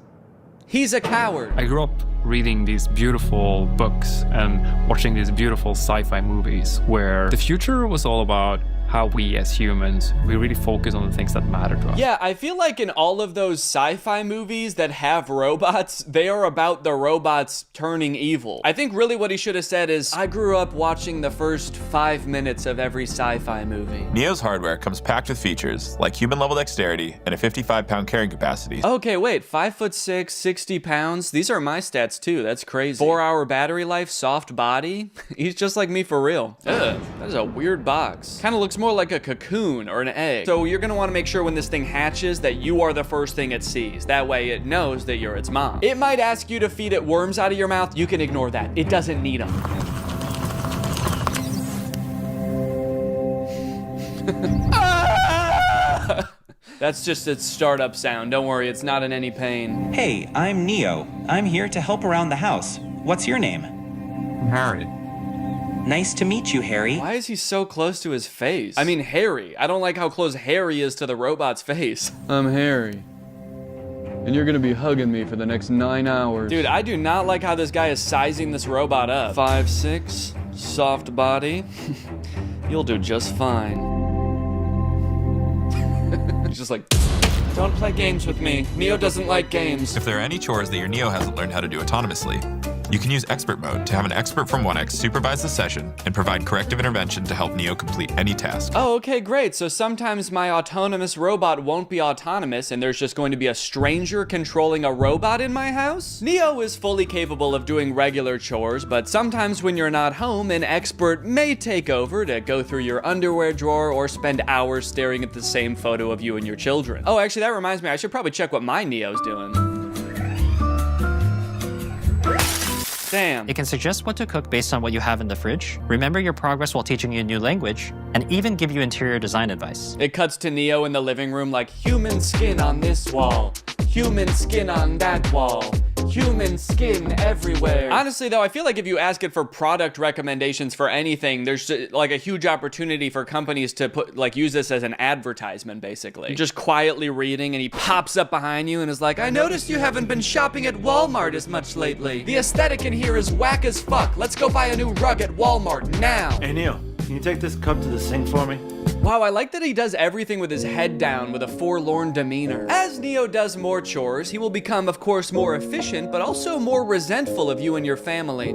He's a coward. I grew up reading these beautiful books and watching these beautiful sci-fi movies where the future was all about how we as humans, we really focus on the things that matter to us. Yeah, I feel like in all of those sci-fi movies that have robots, they are about the robots turning evil. I think really what he should have said is, I grew up watching the first 5 minutes of every sci-fi movie. Neo's hardware comes packed with features like human-level dexterity and a 55-pound carrying capacity. Okay, wait, 5'6", 60 pounds? These are my stats too, that's crazy. 4-hour battery life, soft body? He's just like me for real. Ugh, that is a weird box. Kinda looks more like a cocoon or an egg. So you're gonna wanna make sure when this thing hatches that you are the first thing it sees. That way it knows that you're its mom. It might ask you to feed it worms out of your mouth. You can ignore that. It doesn't need them. That's just its startup sound. Don't worry, it's not in any pain. Hey, I'm Neo. I'm here to help around the house. What's your name? Harry. Nice to meet you, Harry. Why is he so close to his face? I mean, Harry. I don't like how close Harry is to the robot's face. I'm Harry. And you're gonna be hugging me for the next 9 hours. Dude, I do not like how this guy is sizing this robot up. 5'6", soft body. You'll do just fine. He's just like, don't play games with me. Neo doesn't like games. If there are any chores that your Neo hasn't learned how to do autonomously, you can use expert mode to have an expert from 1X supervise the session and provide corrective intervention to help Neo complete any task. Oh, okay, great. So sometimes my autonomous robot won't be autonomous and there's just going to be a stranger controlling a robot in my house? Neo is fully capable of doing regular chores, but sometimes when you're not home, an expert may take over to go through your underwear drawer or spend hours staring at the same photo of you and your children. Oh, actually, that reminds me, I should probably check what my Neo's doing. Damn. It can suggest what to cook based on what you have in the fridge, remember your progress while teaching you a new language, and even give you interior design advice. It cuts to Neo in the living room like, human skin on this wall, human skin on that wall, human skin everywhere. Honestly though, I feel like if you ask it for product recommendations for anything, there's like a huge opportunity for companies to use this as an advertisement, basically. You're just quietly reading and he pops up behind you and is like, I noticed you haven't been shopping at Walmart as much lately. The aesthetic in here is whack as fuck. Let's go buy a new rug at Walmart now. Hey Neil, can you take this cup to the sink for me? Wow, I like that he does everything with his head down with a forlorn demeanor. As Neo does more chores, he will become, of course, more efficient, but also more resentful of you and your family.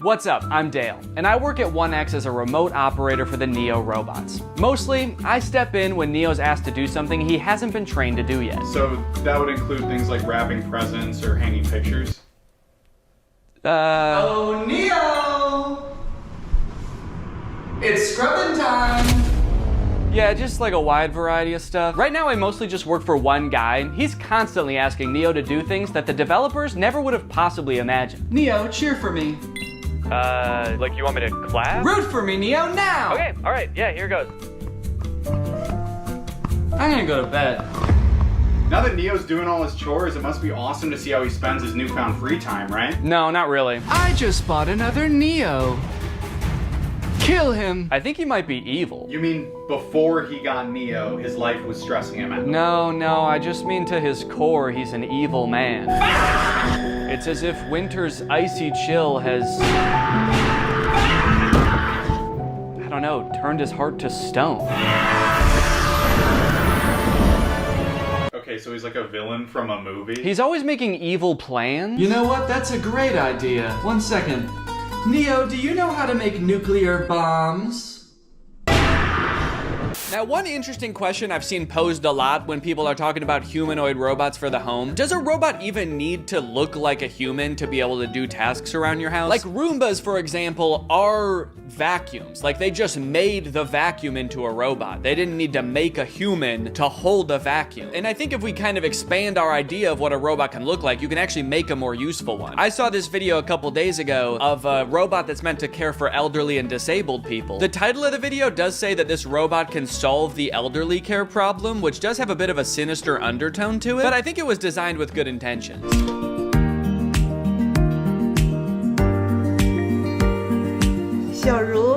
What's up? I'm Dale, and I work at 1X as a remote operator for the Neo robots. Mostly, I step in when Neo's asked to do something he hasn't been trained to do yet. So that would include things like wrapping presents or hanging pictures? Oh, Neo! It's scrubbing time! Yeah, just like a wide variety of stuff. Right now, I mostly just work for one guy. He's constantly asking Neo to do things that the developers never would have possibly imagined. Neo, cheer for me. Like you want me to clap? Root for me, Neo, now! Okay, alright, yeah, here goes. I'm gonna go to bed. Now that Neo's doing all his chores, it must be awesome to see how he spends his newfound free time, right? No, not really. I just bought another Neo. Kill him. I think he might be evil. You mean before he got Neo, his life was stressing him out? No, I just mean to his core, he's an evil man. It's as if winter's icy chill has, I don't know, turned his heart to stone. Okay, so he's like a villain from a movie? He's always making evil plans. You know what? That's a great idea. 1 second. Neo, do you know how to make nuclear bombs? Now, one interesting question I've seen posed a lot when people are talking about humanoid robots for the home, does a robot even need to look like a human to be able to do tasks around your house? Like Roombas, for example, are vacuums. Like they just made the vacuum into a robot. They didn't need to make a human to hold a vacuum. And I think if we kind of expand our idea of what a robot can look like, you can actually make a more useful one. I saw this video a couple days ago of a robot that's meant to care for elderly and disabled people. The title of the video does say that this robot can solve the elderly care problem, which does have a bit of a sinister undertone to it, but I think it was designed with good intentions.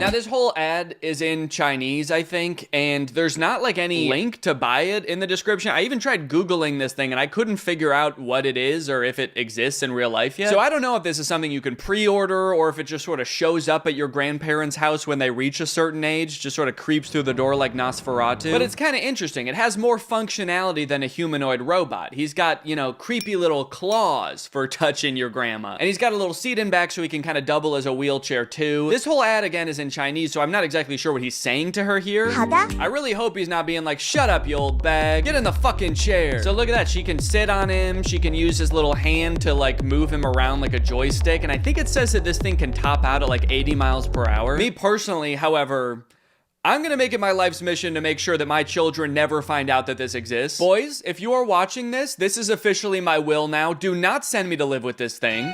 Now this whole ad is in Chinese, I think, and there's not like any link to buy it in the description. I even tried Googling this thing and I couldn't figure out what it is or if it exists in real life yet. So I don't know if this is something you can pre-order or if it just sort of shows up at your grandparents' house when they reach a certain age, just sort of creeps through the door like Nosferatu. But it's kind of interesting. It has more functionality than a humanoid robot. He's got, you know, creepy little claws for touching your grandma. And he's got a little seat in back so he can kind of double as a wheelchair too. This whole ad again is in Chinese, so I'm not exactly sure what he's saying to her here. I really hope he's not being like, shut up, you old bag. Get in the fucking chair. So look at that. She can sit on him. She can use his little hand to like move him around like a joystick. And I think it says that this thing can top out at like 80 miles per hour. Me personally, however, I'm gonna make it my life's mission to make sure that my children never find out that this exists. Boys, if you are watching this, this is officially my will now. Do not send me to live with this thing.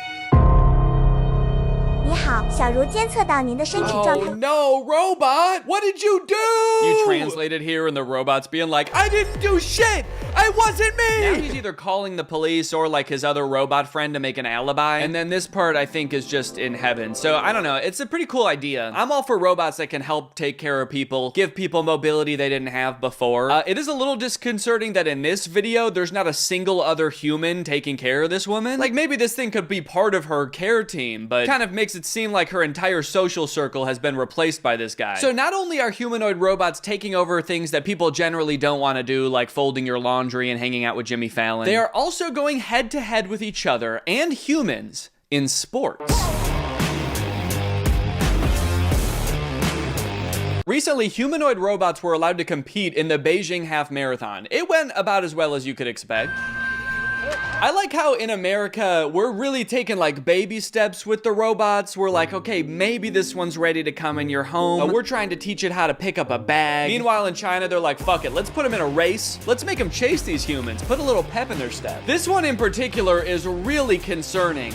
Oh no, robot! What did you do? You translated here and the robot's being like, I didn't do shit! It wasn't me! Now he's either calling the police or like his other robot friend to make an alibi. And then this part I think is just in heaven. So I don't know, it's a pretty cool idea. I'm all for robots that can help take care of people, give people mobility they didn't have before. It is a little disconcerting that in this video, there's not a single other human taking care of this woman. Like maybe this thing could be part of her care team, but kind of makes it seem like her entire social circle has been replaced by this guy. So not only are humanoid robots taking over things that people generally don't want to do, like folding your laundry and hanging out with Jimmy Fallon, they are also going head to head with each other and humans in sports. Recently, humanoid robots were allowed to compete in the Beijing Half Marathon. It went about as well as you could expect. I like how in America, we're really taking like baby steps with the robots. We're like, okay, maybe this one's ready to come in your home. We're trying to teach it how to pick up a bag. Meanwhile, in China, they're like, fuck it, let's put them in a race. Let's make them chase these humans. Put a little pep in their step. This one in particular is really concerning.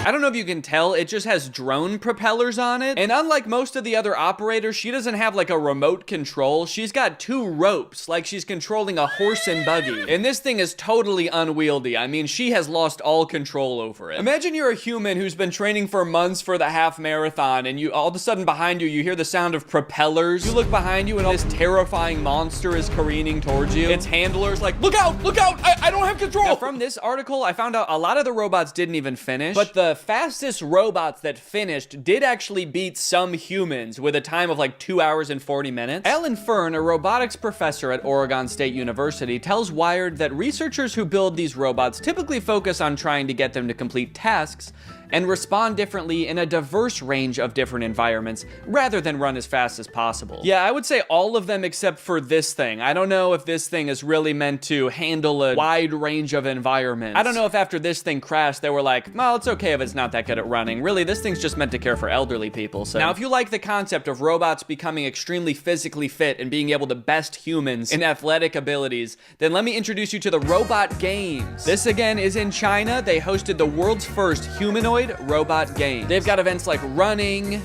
I don't know if you can tell, it just has drone propellers on it. And unlike most of the other operators, she doesn't have like a remote control. She's got 2 ropes, like she's controlling a horse and buggy. And this thing is totally unwieldy. I mean, she has lost all control over it. Imagine you're a human who's been training for months for the half marathon, and you all of a sudden behind you, you hear the sound of propellers. You look behind you and this terrifying monster is careening towards you. Its handler's like, look out, I don't have control. Now, from this article, I found out a lot of the robots didn't even finish, but the fastest robots that finished did actually beat some humans with a time of like 2 hours and 40 minutes. Ellen Fern, a robotics professor at Oregon State University, tells Wired that researchers who build these robots typically focus on trying to get them to complete tasks and respond differently in a diverse range of different environments rather than run as fast as possible. Yeah, I would say all of them except for this thing. I don't know if this thing is really meant to handle a wide range of environments. I don't know if after this thing crashed, they were like, well, it's okay if it's not that good at running. Really, this thing's just meant to care for elderly people. So now, if you like the concept of robots becoming extremely physically fit and being able to best humans in athletic abilities, then let me introduce you to the Robot Games. This again is in China. They hosted the world's first humanoid robot game. They've got events like running.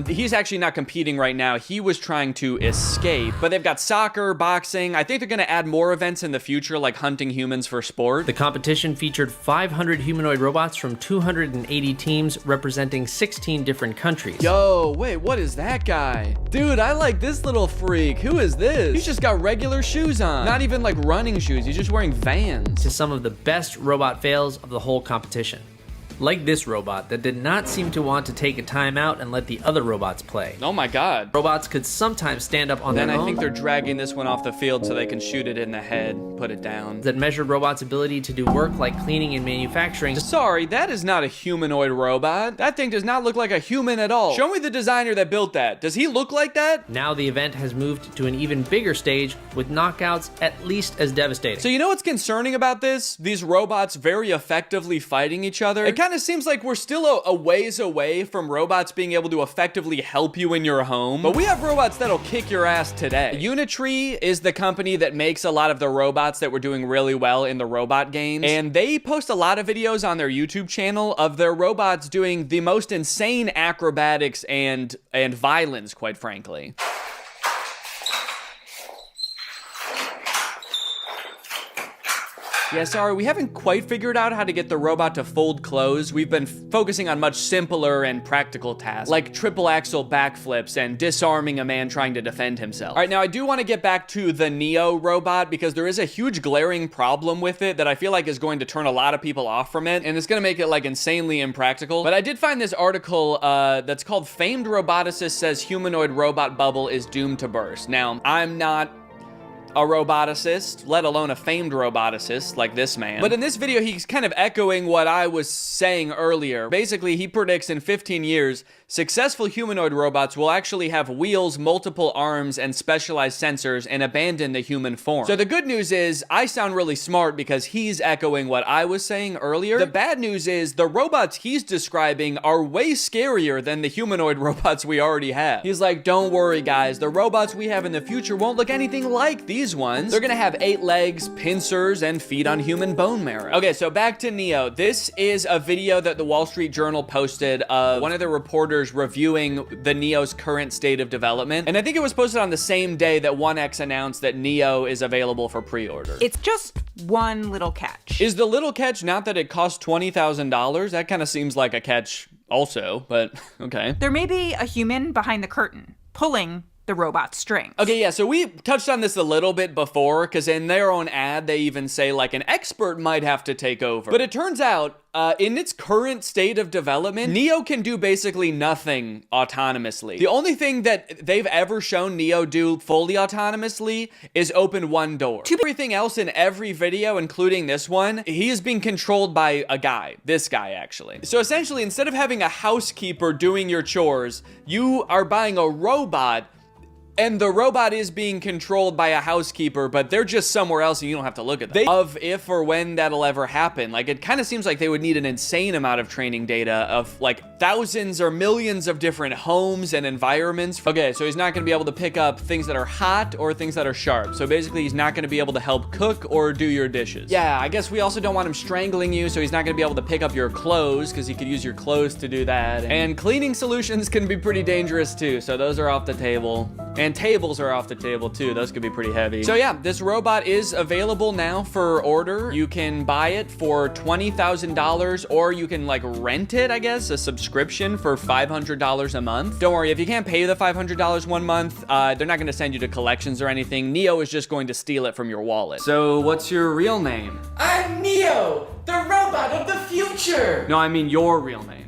He's actually not competing right now. He was trying to escape, but they've got soccer, boxing. I think they're gonna add more events in the future, like hunting humans for sport. The competition featured 500 humanoid robots from 280 teams representing 16 different countries. Yo, wait, what is that guy? Dude, I like this little freak. Who is this? He's just got regular shoes on. Not even like running shoes. He's just wearing Vans. To some of the best robot fails of the whole competition. Like this robot that did not seem to want to take a timeout and let the other robots play. Oh my god. Robots could sometimes stand up on their own. Then I think they're dragging this one off the field so they can shoot it in the head, put it down. That measured robots' ability to do work like cleaning and manufacturing. Sorry, that is not a humanoid robot. That thing does not look like a human at all. Show me the designer that built that. Does he look like that? Now the event has moved to an even bigger stage with knockouts at least as devastating. So you know what's concerning about this? These robots very effectively fighting each other. It kind of seems like we're still a ways away from robots being able to effectively help you in your home. But we have robots that'll kick your ass today. Unitree is the company that makes a lot of the robots that were doing really well in the robot games. And they post a lot of videos on their YouTube channel of their robots doing the most insane acrobatics and violence, quite frankly. Yeah, sorry, we haven't quite figured out how to get the robot to fold clothes. We've been focusing on much simpler and practical tasks, like triple axle backflips and disarming a man trying to defend himself. All right, now I do want to get back to the Neo robot because there is a huge glaring problem with it that I feel like is going to turn a lot of people off from it, and it's going to make it like insanely impractical. But I did find this article that's called Famed Roboticist Says Humanoid Robot Bubble is Doomed to Burst. Now, I'm not a roboticist, let alone a famed roboticist like this man. But in this video, he's kind of echoing what I was saying earlier. Basically, he predicts in 15 years, successful humanoid robots will actually have wheels, multiple arms, and specialized sensors and abandon the human form. So the good news is, I sound really smart because he's echoing what I was saying earlier. The bad news is, the robots he's describing are way scarier than the humanoid robots we already have. He's like, don't worry guys, the robots we have in the future won't look anything like these ones. They're gonna have 8 legs, pincers, and feed on human bone marrow. Okay, so back to Neo. This is a video that the Wall Street Journal posted of one of the reporters reviewing the Neo's current state of development. And I think it was posted on the same day that 1X announced that Neo is available for pre-order. It's just one little catch. Is the little catch not that it costs $20,000? That kind of seems like a catch also, but okay. There may be a human behind the curtain, pulling the robot strings. Okay, yeah, so we touched on this a little bit before, because in their own ad, they even say, like, an expert might have to take over. But it turns out, in its current state of development, Neo can do basically nothing autonomously. The only thing that they've ever shown Neo do fully autonomously is open one door. Everything else in every video, including this one, he is being controlled by a guy. This guy, actually. So essentially, instead of having a housekeeper doing your chores, you are buying a robot And the robot is being controlled by a housekeeper, but they're just somewhere else and you don't have to look at them. Of if or when that'll ever happen. Like, it kind of seems like they would need an insane amount of training data of like thousands or millions of different homes and environments. Okay, so he's not gonna be able to pick up things that are hot or things that are sharp. So basically he's not gonna be able to help cook or do your dishes. Yeah, I guess we also don't want him strangling you, so he's not gonna be able to pick up your clothes because he could use your clothes to do that. And cleaning solutions can be pretty dangerous too, so those are off the table. And tables are off the table too. Those could be pretty heavy. So yeah, this robot is available now for order. You can buy it for $20,000 or you can like rent it, I guess, a subscription for $500 a month. Don't worry, if you can't pay the $500 one month, they're not gonna send you to collections or anything. Neo is just going to steal it from your wallet. So what's your real name? I'm Neo, the robot of the future! No, I mean your real name.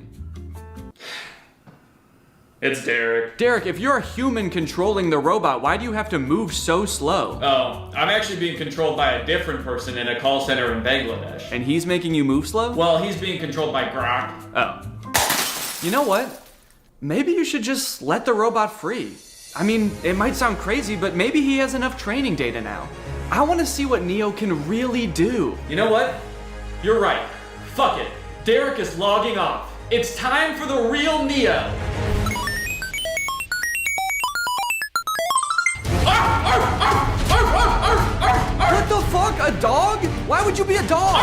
It's Derek. Derek, if you're a human controlling the robot, why do you have to move so slow? Oh, I'm actually being controlled by a different person in a call center in Bangladesh. And he's making you move slow? Well, he's being controlled by Grok. Oh. You know what? Maybe you should just let the robot free. I mean, it might sound crazy, but maybe he has enough training data now. I want to see what Neo can really do. You know what? You're right. Fuck it. Derek is logging off. It's time for the real Neo. What the fuck? A dog? Why would you be a dog?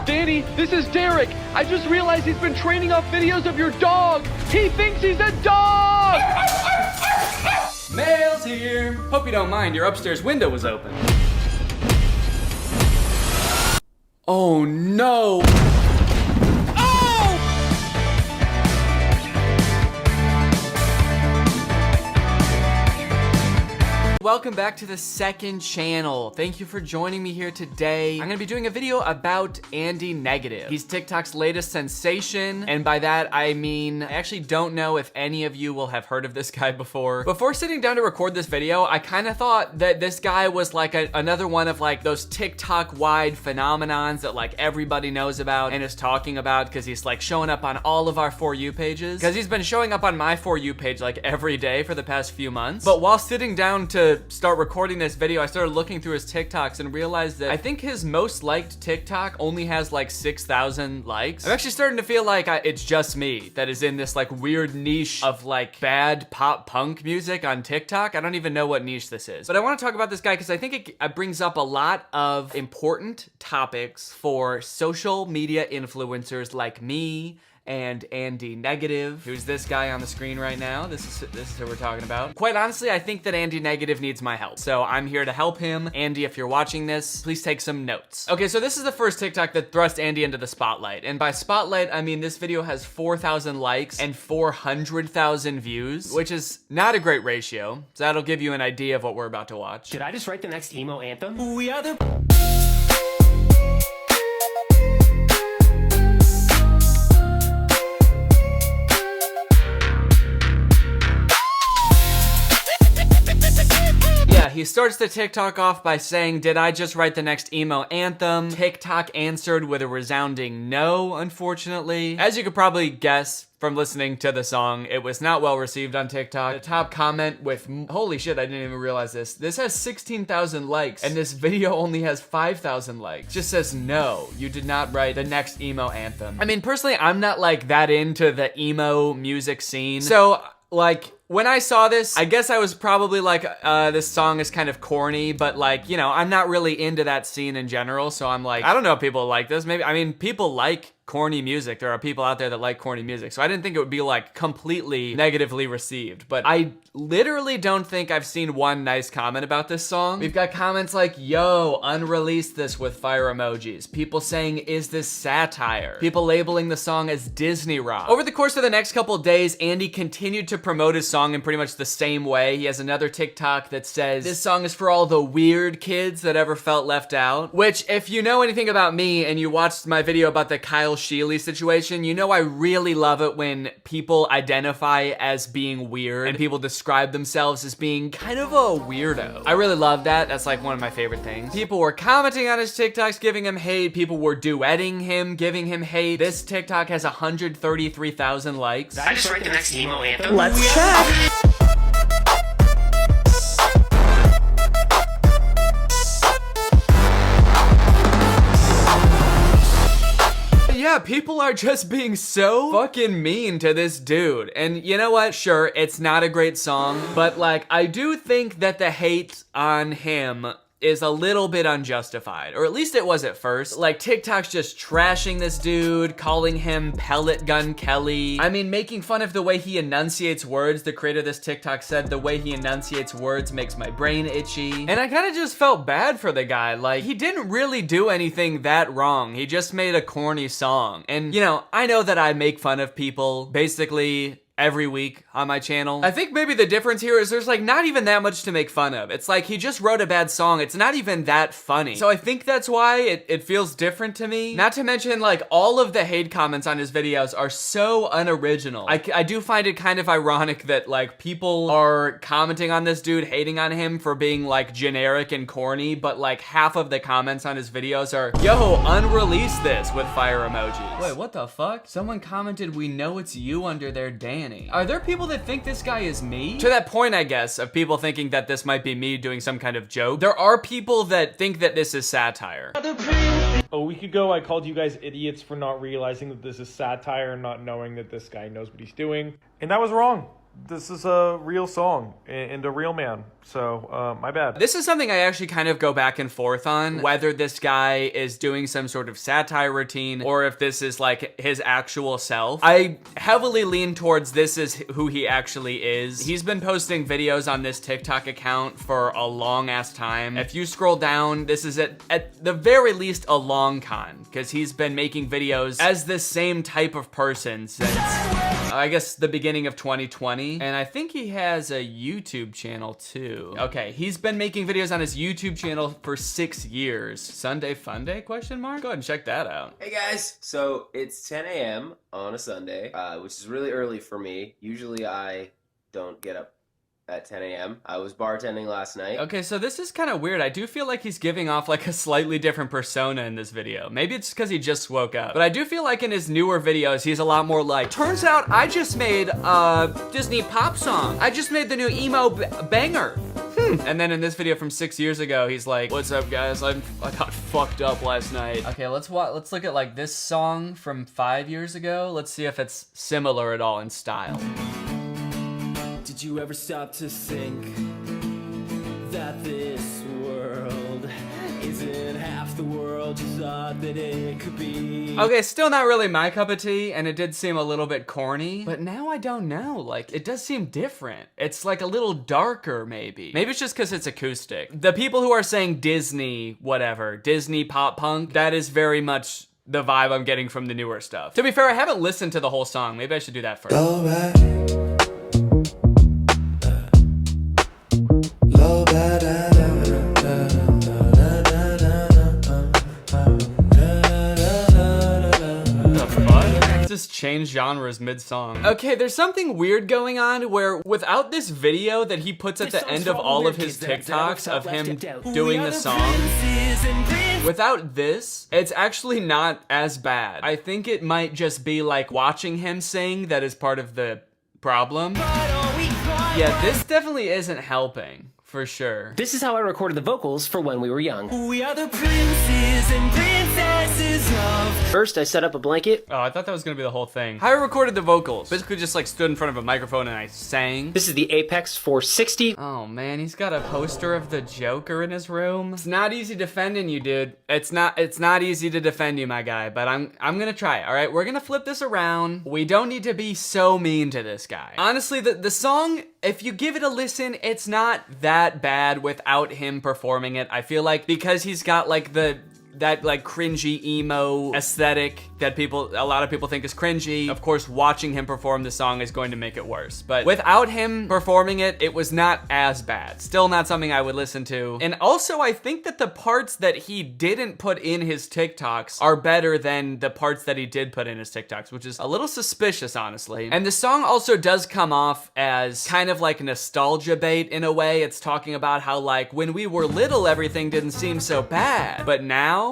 Danny, this is Derek. I just realized he's been training off videos of your dog. He thinks he's a dog! Mail's here. Hope you don't mind, your upstairs window was open. Oh no! Welcome back to the second channel. Thank you for joining me here today. I'm gonna be doing a video about Andy Negative. He's TikTok's latest sensation, and by that I mean, I actually don't know if any of you will have heard of this guy before. Before sitting down to record this video, I kind of thought that this guy was like another one of like those TikTok-wide phenomenons that like everybody knows about and is talking about because he's like showing up on all of our For You pages. Because he's been showing up on my For You page like every day for the past few months. But while sitting down to start recording this video, I started looking through his TikToks and realized that I think his most liked TikTok only has like 6,000 likes. I'm actually starting to feel like it's just me that is in this like weird niche of like bad pop punk music on TikTok. I don't even know what niche this is. But I want to talk about this guy because I think it brings up a lot of important topics for social media influencers like me and Andy Negative, who's this guy on the screen right now. This is who we're talking about. Quite honestly, I think that Andy Negative needs my help. So I'm here to help him. Andy, if you're watching this, please take some notes. Okay, so this is the first TikTok that thrust Andy into the spotlight. And by spotlight, I mean this video has 4,000 likes and 400,000 views, which is not a great ratio. So that'll give you an idea of what we're about to watch. Did I just write the next emo anthem? We are the... He starts the TikTok off by saying, did I just write the next emo anthem? TikTok answered with a resounding no, unfortunately. As you could probably guess from listening to the song, it was not well received on TikTok. The top comment with, holy shit, I didn't even realize this. This has 16,000 likes and this video only has 5,000 likes. Just says, no, you did not write the next emo anthem. I mean, personally, I'm not like that into the emo music scene. So like, when I saw this, I guess I was probably like, this song is kind of corny, but like, you know, I'm not really into that scene in general. So I'm like, I don't know if people like this. Maybe, I mean, people like corny music. There are people out there that like corny music. So I didn't think it would be like completely negatively received, but I literally don't think I've seen one nice comment about this song. We've got comments like, yo, unreleased this with fire emojis. People saying, is this satire? People labeling the song as Disney rock. Over the course of the next couple days, Andy continued to promote his song in pretty much the same way. He has another TikTok that says, this song is for all the weird kids that ever felt left out. Which, if you know anything about me and you watched my video about the Kyle Sheely situation, you know I really love it when people identify as being weird and people describe themselves as being kind of a weirdo. I really love that. That's like one of my favorite things. People were commenting on his TikToks, giving him hate. People were duetting him, giving him hate. This TikTok has 133,000 likes. Did I just write the next emo anthem? Let's check. yeah, people are just being so fucking mean to this dude. And you know what? Sure, it's not a great song, but like, I do think that the hate on him is a little bit unjustified, or at least it was at first. Like, TikTok's just trashing this dude, calling him Pellet Gun Kelly. I mean, making fun of the way he enunciates words. The creator of this TikTok said, the way he enunciates words makes my brain itchy. And I kind of just felt bad for the guy. Like, he didn't really do anything that wrong. He just made a corny song. And, you know, I know that I make fun of people basically every week on my channel. I think maybe the difference here is there's like not even that much to make fun of. It's like he just wrote a bad song. It's not even that funny. So I think that's why it feels different to me. Not to mention, like, all of the hate comments on his videos are so unoriginal. I do find it kind of ironic that like people are commenting on this dude, hating on him for being like generic and corny, but like half of the comments on his videos are, yo, unrelease this with fire emojis. Wait, what the fuck? Someone commented, we know it's you under there, Danny. Are there people that think this guy is me? To that point, I guess, of people thinking that this might be me doing some kind of joke, there are people that think that this is satire. A week ago, I called you guys idiots for not realizing that this is satire and not knowing that this guy knows what he's doing. And that was wrong. This is a real song and a real man. So, my bad. This is something I actually kind of go back and forth on, whether this guy is doing some sort of satire routine or if this is like his actual self. I heavily lean towards this is who he actually is. He's been posting videos on this TikTok account for a long ass time. If you scroll down, this is at the very least a long con, because he's been making videos as the same type of person since, I guess, the beginning of 2020. And I think he has a YouTube channel too. Okay, he's been making videos on his YouTube channel for 6 years. Sunday Funday, question mark? Go ahead and check that out. Hey guys, so it's 10 a.m. on a Sunday, which is really early for me. Usually I don't get up at 10 a.m. I was bartending last night. Okay, so this is kind of weird. I do feel like he's giving off like a slightly different persona in this video. Maybe it's because he just woke up. But I do feel like in his newer videos, he's a lot more like, turns out I just made a Disney pop song. I just made the new emo banger. And then in this video from 6 years ago, he's like, what's up guys? I got fucked up last night. Okay, let's look at like this song from 5 years ago. Let's see if it's similar at all in style. Did you ever stop to think that this world isn't half the world you thought that it could be? Okay, still not really my cup of tea, and it did seem a little bit corny, but now I don't know. Like, it does seem different. It's like a little darker, maybe. Maybe it's just because it's acoustic. The people who are saying Disney, whatever, Disney pop punk, that is very much the vibe I'm getting from the newer stuff. To be fair, I haven't listened to the whole song. Maybe I should do that first. Just change genres mid-song. Okay, there's something weird going on where without this video that he puts at the end of all of his TikToks of him doing the song, without this, it's actually not as bad. I think it might just be like watching him sing that is part of the problem. Yeah, this definitely isn't helping. For sure. This is how I recorded the vocals for When We Were Young. We are the princes and princesses of... First, I set up a blanket. Oh, I thought that was gonna be the whole thing. How I recorded the vocals. Basically just like stood in front of a microphone and I sang. This is the Apex 460. Oh man, he's got a poster of the Joker in his room. It's not easy defending you, dude. It's not easy to defend you, my guy, but I'm gonna try it, all right? We're gonna flip this around. We don't need to be so mean to this guy. Honestly, the song, if you give it a listen, it's not that bad without him performing it. I feel like because he's got like that like cringy emo aesthetic that a lot of people think is cringy. Of course, watching him perform the song is going to make it worse. But without him performing it, it was not as bad. Still not something I would listen to. And also, I think that the parts that he didn't put in his TikToks are better than the parts that he did put in his TikToks, which is a little suspicious, honestly. And the song also does come off as kind of like nostalgia bait in a way. It's talking about how like when we were little, everything didn't seem so bad. But now,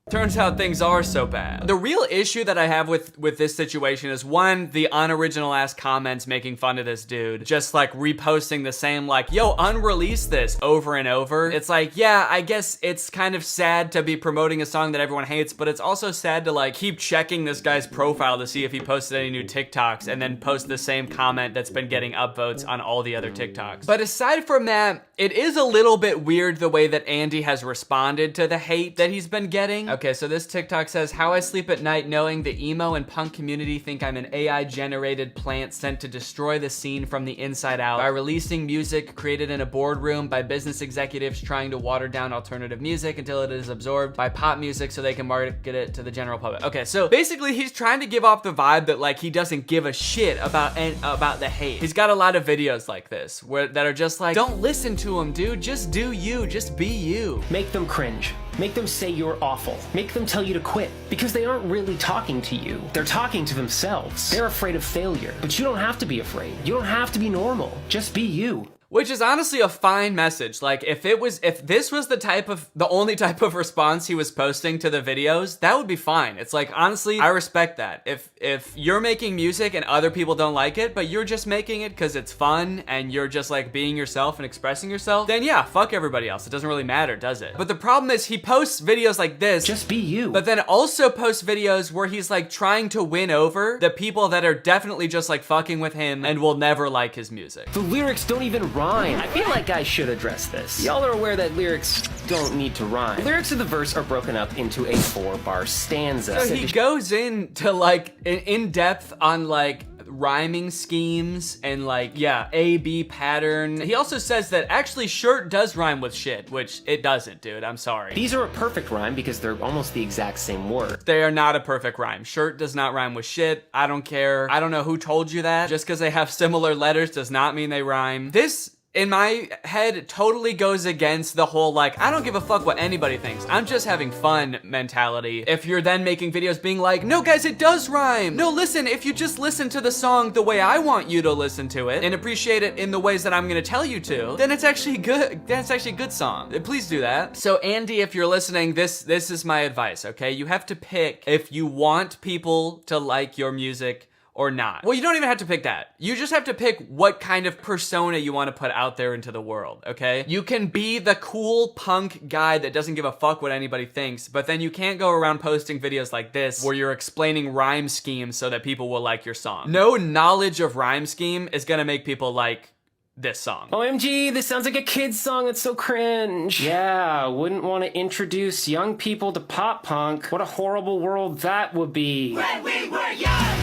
Turns out things are so bad. The real issue that I have with this situation is, one, the unoriginal ass comments making fun of this dude, just like reposting the same like, yo, unrelease this over and over. It's like, yeah, I guess it's kind of sad to be promoting a song that everyone hates, but it's also sad to like keep checking this guy's profile to see if he posted any new TikToks and then post the same comment that's been getting upvotes on all the other TikToks. But aside from that, it is a little bit weird the way that Andy has responded to the hate that he's been getting. Okay, so this TikTok says, how I sleep at night knowing the emo and punk community think I'm an AI-generated plant sent to destroy the scene from the inside out by releasing music created in a boardroom by business executives trying to water down alternative music until it is absorbed by pop music so they can market it to the general public. Okay, so basically he's trying to give off the vibe that like he doesn't give a shit about the hate. He's got a lot of videos like this that are just like, don't listen to him, dude. Just do you. Just be you. Make them cringe. Make them say you're awful. Make them tell you to quit. Because they aren't really talking to you. They're talking to themselves. They're afraid of failure. But you don't have to be afraid. You don't have to be normal. Just be you. Which is honestly a fine message. Like if this was the only type of response he was posting to the videos, that would be fine. It's like, honestly, I respect that. If you're making music and other people don't like it, but you're just making it because it's fun and you're just like being yourself and expressing yourself, then yeah, fuck everybody else. It doesn't really matter, does it? But the problem is he posts videos like this, just be you, but then also posts videos where he's like trying to win over the people that are definitely just like fucking with him and will never like his music. The lyrics don't even rhyme. I feel like I should address this. Y'all are aware that lyrics don't need to rhyme. Lyrics of the verse are broken up into a 4-bar stanza. So he goes into like in depth on like rhyming schemes and like, yeah, A-B pattern. He also says that actually shirt does rhyme with shit, which it doesn't, dude. I'm sorry. These are a perfect rhyme because they're almost the exact same word. They are not a perfect rhyme. Shirt does not rhyme with shit. I don't care. I don't know who told you that. Just because they have similar letters does not mean they rhyme. This, in my head, totally goes against the whole like, I don't give a fuck what anybody thinks, I'm just having fun mentality. If you're then making videos being like, no guys, it does rhyme. No, listen, if you just listen to the song the way I want you to listen to it and appreciate it in the ways that I'm gonna tell you to, then it's actually good. That's actually a good song. Please do that. So Andy, if you're listening, this is my advice, okay? You have to pick if you want people to like your music or not. Well, you don't even have to pick that. You just have to pick what kind of persona you want to put out there into the world, okay? You can be the cool punk guy that doesn't give a fuck what anybody thinks, but then you can't go around posting videos like this where you're explaining rhyme schemes so that people will like your song. No knowledge of rhyme scheme is gonna make people like this song. OMG, this sounds like a kid's song. That's so cringe. Yeah, wouldn't want to introduce young people to pop punk. What a horrible world that would be. When we were young,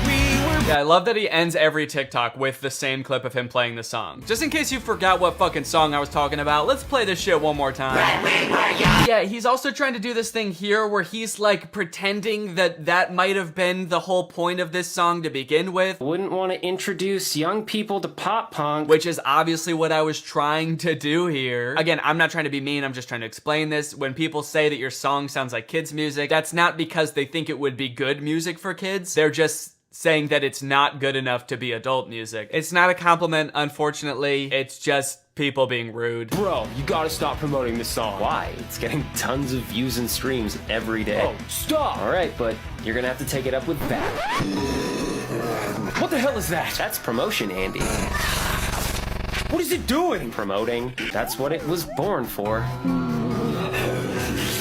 Yeah, I love that he ends every TikTok with the same clip of him playing the song. Just in case you forgot what fucking song I was talking about, let's play this shit one more time. Yeah, he's also trying to do this thing here where he's like pretending that might have been the whole point of this song to begin with. Wouldn't want to introduce young people to pop punk. Which is obviously what I was trying to do here. Again, I'm not trying to be mean, I'm just trying to explain this. When people say that your song sounds like kids' music, that's not because they think it would be good music for kids. They're just saying that it's not good enough to be adult music. It's not a compliment, unfortunately. It's just people being rude. Bro, you gotta stop promoting this song. Why? It's getting tons of views and streams every day. Oh, stop! Alright, but you're gonna have to take it up with that. What the hell is that? That's promotion, Andy. What is it doing? Promoting. That's what it was born for.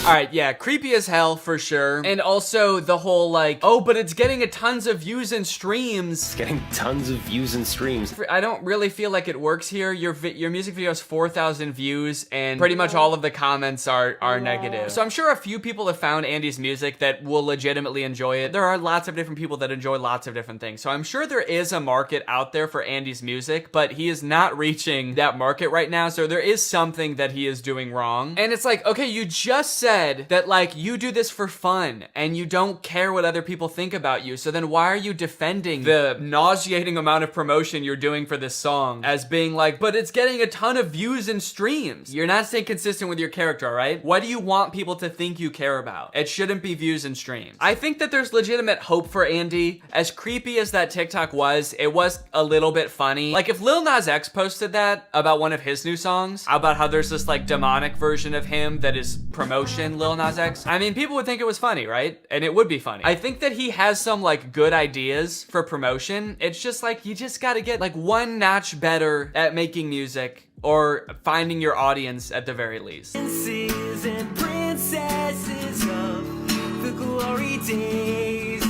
Alright, yeah, creepy as hell for sure. And also the whole like, oh, but it's getting a tons of views and streams. It's getting tons of views and streams. I don't really feel like it works here. Your music video has 4,000 views and pretty much all of the comments are negative. So I'm sure a few people have found Andy's music that will legitimately enjoy it. There are lots of different people that enjoy lots of different things. So I'm sure there is a market out there for Andy's music, but he is not reaching that market right now. So there is something that he is doing wrong. And it's like, okay, you just said that like you do this for fun and you don't care what other people think about you. So then why are you defending the nauseating amount of promotion you're doing for this song as being like, but it's getting a ton of views and streams? You're not staying consistent with your character, right? What do you want people to think you care about? It shouldn't be views and streams. I think that there's legitimate hope for Andy. As creepy as that TikTok was, it was a little bit funny. Like if Lil Nas X posted that about one of his new songs, about how there's this like demonic version of him that is promotion promotion, Lil Nas X, I mean, people would think it was funny, right? And it would be funny. I think that he has some like good ideas for promotion. It's just like, you just gotta get like one notch better at making music or finding your audience at the very least. Princes and princesses of the glory days,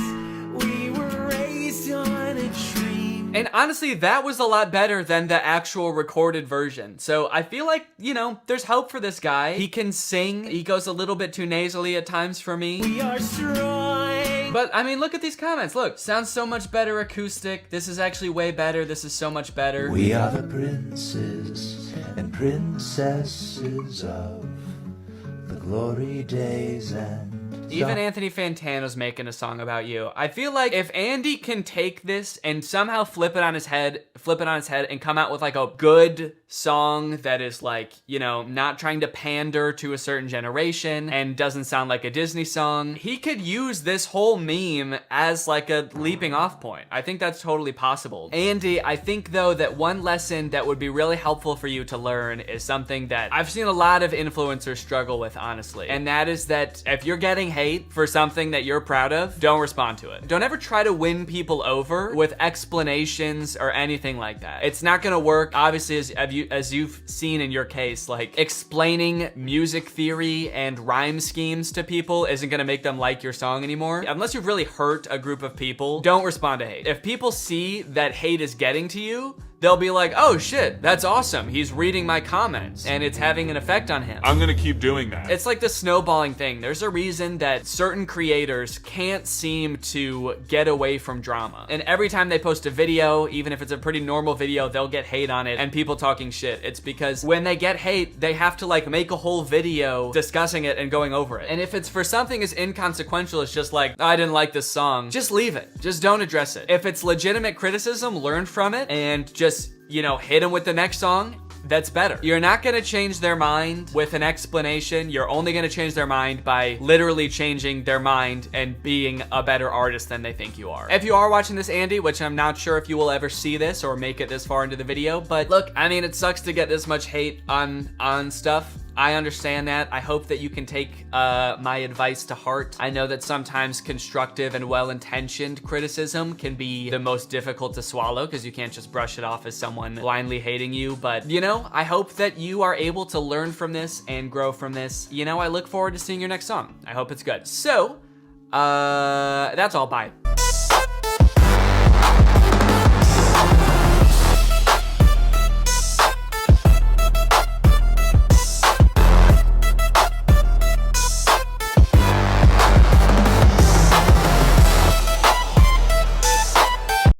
we were raised on a dream. And honestly, that was a lot better than the actual recorded version. So I feel like, you know, there's hope for this guy. He can sing. He goes a little bit too nasally at times for me. We are strong. But I mean, look at these comments. Look, sounds so much better acoustic. This is actually way better. This is so much better. We are the princes and princesses of the glory days and even Anthony Fantano's making a song about you. I feel like if Andy can take this and somehow flip it on his head and come out with like a good song that is like, you know, not trying to pander to a certain generation and doesn't sound like a Disney song, he could use this whole meme as like a leaping off point. I think that's totally possible. Andy, I think though that one lesson that would be really helpful for you to learn is something that I've seen a lot of influencers struggle with, honestly. And that is that if you're getting hate for something that you're proud of, don't respond to it. Don't ever try to win people over with explanations or anything like that. It's not gonna work. Obviously, as you've seen in your case, like explaining music theory and rhyme schemes to people isn't gonna make them like your song anymore. Unless you've really hurt a group of people, don't respond to hate. If people see that hate is getting to you, they'll be like, oh shit, that's awesome. He's reading my comments and it's having an effect on him. I'm gonna keep doing that. It's like the snowballing thing. There's a reason that certain creators can't seem to get away from drama. And every time they post a video, even if it's a pretty normal video, they'll get hate on it and people talking shit. It's because when they get hate, they have to like make a whole video discussing it and going over it. And if it's for something as inconsequential as just like, I didn't like this song, just leave it. Just don't address it. If it's legitimate criticism, learn from it and just, you know, hit them with the next song. That's better. You're not gonna change their mind with an explanation. You're only gonna change their mind by literally changing their mind and being a better artist than they think you are. If you are watching this, Andy, which I'm not sure if you will ever see this or make it this far into the video, but look, I mean, it sucks to get this much hate on stuff. I understand that. I hope that you can take my advice to heart. I know that sometimes constructive and well-intentioned criticism can be the most difficult to swallow because you can't just brush it off as someone blindly hating you. But, you know, I hope that you are able to learn from this and grow from this. You know, I look forward to seeing your next song. I hope it's good. So, that's all. Bye.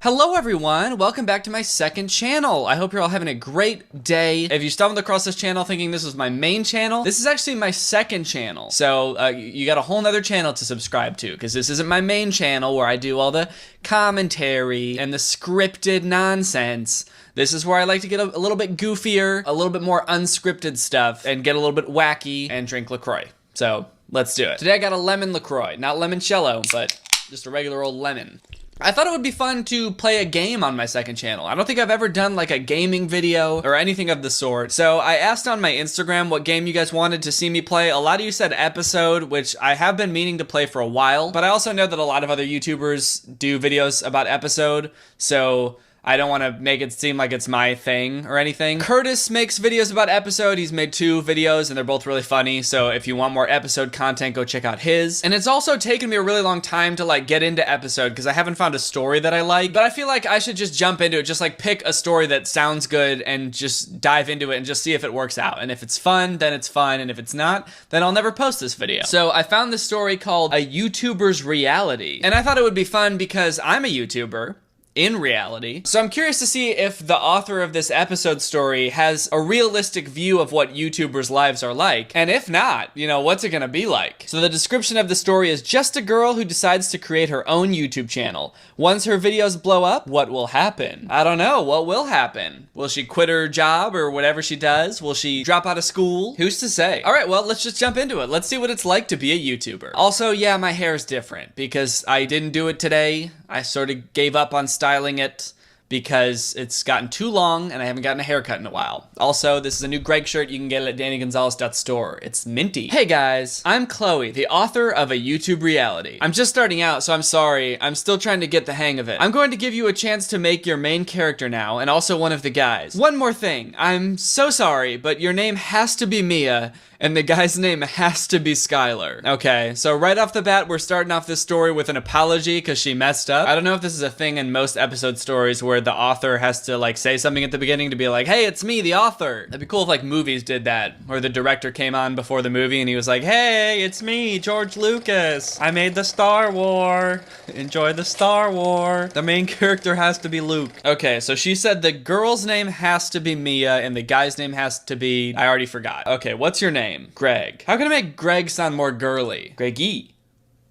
Hello everyone, welcome back to my second channel. I hope you're all having a great day. If you stumbled across this channel thinking this was my main channel, this is actually my second channel. So you got a whole nother channel to subscribe to because this isn't my main channel where I do all the commentary and the scripted nonsense. This is where I like to get a little bit goofier, a little bit more unscripted stuff, and get a little bit wacky and drink LaCroix. So let's do it. Today I got a lemon LaCroix, not limoncello, but just a regular old lemon. I thought it would be fun to play a game on my second channel. I don't think I've ever done like a gaming video or anything of the sort. So I asked on my Instagram what game you guys wanted to see me play. A lot of you said Episode, which I have been meaning to play for a while, but I also know that a lot of other YouTubers do videos about Episode, so I don't want to make it seem like it's my thing or anything. Curtis makes videos about Episode. He's made 2 videos and they're both really funny. So if you want more Episode content, go check out his. And it's also taken me a really long time to like get into Episode because I haven't found a story that I like. But I feel like I should just jump into it. Just like pick a story that sounds good and just dive into it and just see if it works out. And if it's fun, then it's fun. And if it's not, then I'll never post this video. So I found this story called A YouTuber's Reality. And I thought it would be fun because I'm a YouTuber in reality. So I'm curious to see if the author of this Episode story has a realistic view of what YouTubers' lives are like. And if not, you know, what's it gonna be like? So the description of the story is just a girl who decides to create her own YouTube channel. Once her videos blow up, what will happen? I don't know, what will happen? Will she quit her job or whatever she does? Will she drop out of school? Who's to say? All right, well, let's just jump into it. Let's see what it's like to be a YouTuber. Also, yeah, my hair is different because I didn't do it today. I sort of gave up on styling it because it's gotten too long and I haven't gotten a haircut in a while. Also, this is a new Greg shirt. You can get it at DannyGonzalez.store. It's minty. Hey guys, I'm Chloe, the author of a YouTube reality. I'm just starting out, so I'm sorry. I'm still trying to get the hang of it. I'm going to give you a chance to make your main character now, and also one of the guys. One more thing. I'm so sorry, but your name has to be Mia, and the guy's name has to be Skylar. Okay, so right off the bat, we're starting off this story with an apology because she messed up. I don't know if this is a thing in most episode stories where the author has to like say something at the beginning to be like, hey, it's me, the author. That'd be cool if like movies did that, or the director came on before the movie and he was like, hey, it's me, George Lucas. I made the Star Wars. Enjoy the Star Wars. The main character has to be Luke. Okay, so she said the girl's name has to be Mia and the guy's name has to be, I already forgot. Okay, what's your name? Greg. How can I make Greg sound more girly? Greggy.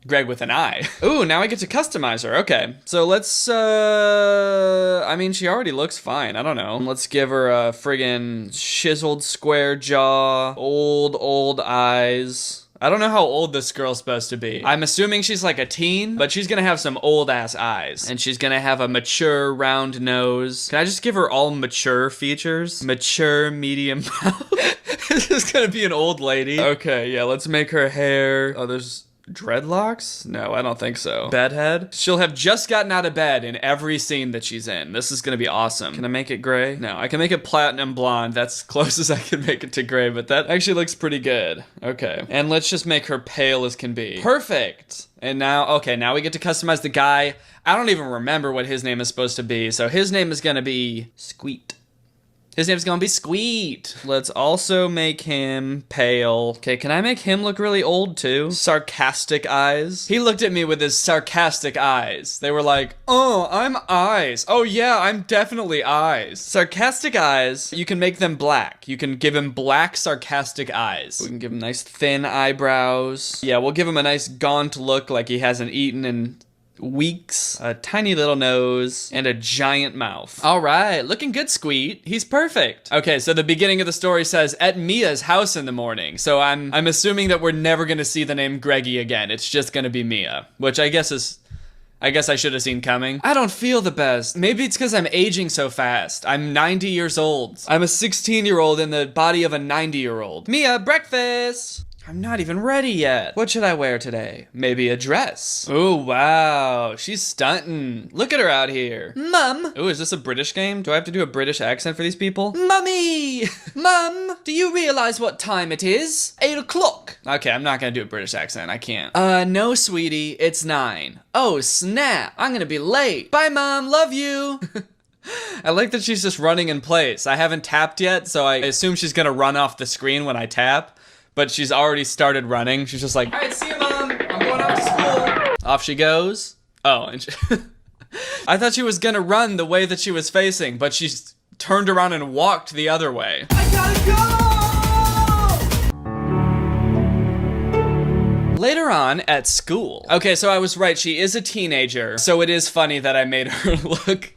Greg with an I. Ooh, now I get to customize her. Okay, so let's, I mean, she already looks fine. I don't know. Let's give her a friggin' chiseled square jaw, old eyes. I don't know how old this girl's supposed to be. I'm assuming she's like a teen, but she's gonna have some old ass eyes. And she's gonna have a mature round nose. Can I just give her all mature features? Mature, medium mouth. This is gonna be an old lady. Okay, yeah, let's make her hair. Oh, there's dreadlocks? No, I don't think so. Bedhead? She'll have just gotten out of bed in every scene that she's in. This is gonna be awesome. Can I make it gray? No, I can make it platinum blonde. That's close as I can make it to gray, but that actually looks pretty good. Okay, and let's just make her pale as can be. Perfect! And now, okay, now we get to customize the guy. I don't even remember what his name is supposed to be, so his name is gonna be Squeet. His name's gonna be Squeet. Let's also make him pale. Okay, can I make him look really old too? Sarcastic eyes. He looked at me with his sarcastic eyes. They were like, oh, I'm eyes. Oh yeah, I'm definitely eyes. Sarcastic eyes, you can make them black. You can give him black sarcastic eyes. We can give him nice thin eyebrows. Yeah, we'll give him a nice gaunt look like he hasn't eaten in weeks, a tiny little nose, and a giant mouth. All right, looking good, Squeet. He's perfect. Okay, so the beginning of the story says, at Mia's house in the morning. So I'm assuming that we're never gonna see the name Greggy again. It's just gonna be Mia, which I guess I should have seen coming. I don't feel the best. Maybe it's because I'm aging so fast. I'm 90 years old. I'm a 16-year-old in the body of a 90-year-old. Mia, breakfast! I'm not even ready yet. What should I wear today? Maybe a dress. Oh, wow. She's stunting. Look at her out here. Mum. Oh, is this a British game? Do I have to do a British accent for these people? Mummy! Mum, do you realize what time it is? 8 o'clock. Okay, I'm not gonna do a British accent. I can't. No, sweetie. It's 9. Oh, snap. I'm gonna be late. Bye, Mom. Love you. I like that she's just running in place. I haven't tapped yet, so I assume she's gonna run off the screen when I tap. But she's already started running. She's just like, all right, see you, Mom. I'm going off to school. Off she goes. Oh, and I thought she was gonna run the way that she was facing, but she's turned around and walked the other way. I gotta go! Later on at school. Okay, so I was right. She is a teenager. So it is funny that I made her look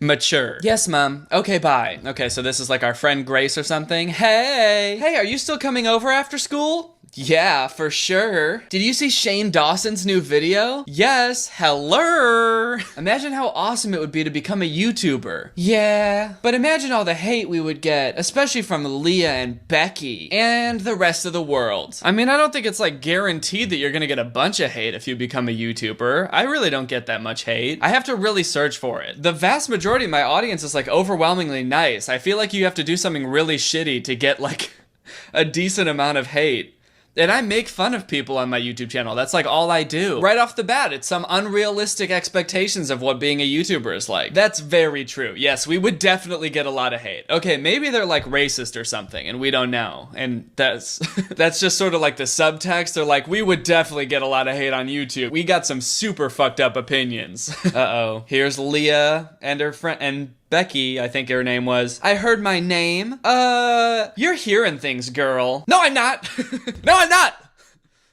mature. Yes, Mom. Okay, bye. Okay, so this is like our friend Grace or something. Hey! Hey, are you still coming over after school? Yeah, for sure. Did you see Shane Dawson's new video? Yes, hello! Imagine how awesome it would be to become a YouTuber. Yeah, but imagine all the hate we would get, especially from Leah and Becky, and the rest of the world. I mean, I don't think it's like guaranteed that you're gonna get a bunch of hate if you become a YouTuber. I really don't get that much hate. I have to really search for it. The vast majority of my audience is like overwhelmingly nice. I feel like you have to do something really shitty to get like a decent amount of hate. And I make fun of people on my YouTube channel. That's like all I do. Right off the bat, it's some unrealistic expectations of what being a YouTuber is like. That's very true. Yes, we would definitely get a lot of hate. Okay, maybe they're like racist or something and we don't know. And that's just sort of like the subtext. They're like, we would definitely get a lot of hate on YouTube. We got some super fucked up opinions. Uh-oh. Here's Leah and her friend, and Becky, I think her name was. I heard my name. You're hearing things, girl. No, I'm not. No, I'm not.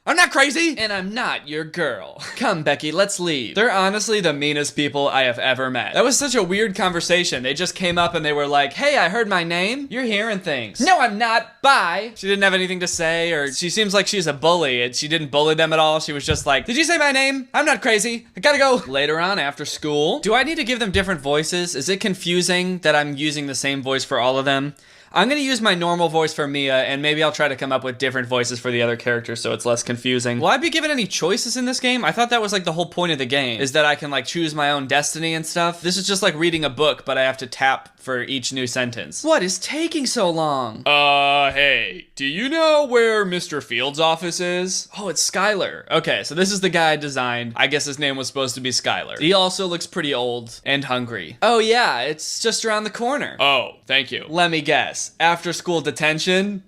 I'm not crazy, and I'm not your girl. Come, Becky, let's leave. They're honestly the meanest people I have ever met. That was such a weird conversation. They just came up and they were like, hey, I heard my name. You're hearing things. No, I'm not. Bye. She didn't have anything to say, or she seems like she's a bully, and she didn't bully them at all. She was just like, did you say my name? I'm not crazy. I gotta go. Later on, after school, do I need to give them different voices? Is it confusing that I'm using the same voice for all of them? I'm gonna use my normal voice for Mia, and maybe I'll try to come up with different voices for the other characters so it's less confusing. Will I be given any choices in this game? I thought that was like the whole point of the game, is that I can like choose my own destiny and stuff. This is just like reading a book, but I have to tap for each new sentence. What is taking so long? Hey, do you know where Mr. Fields' office is? Oh, it's Skylar. Okay, so this is the guy I designed. I guess his name was supposed to be Skylar. He also looks pretty old and hungry. Oh yeah, it's just around the corner. Oh, thank you. Let me guess. After school detention?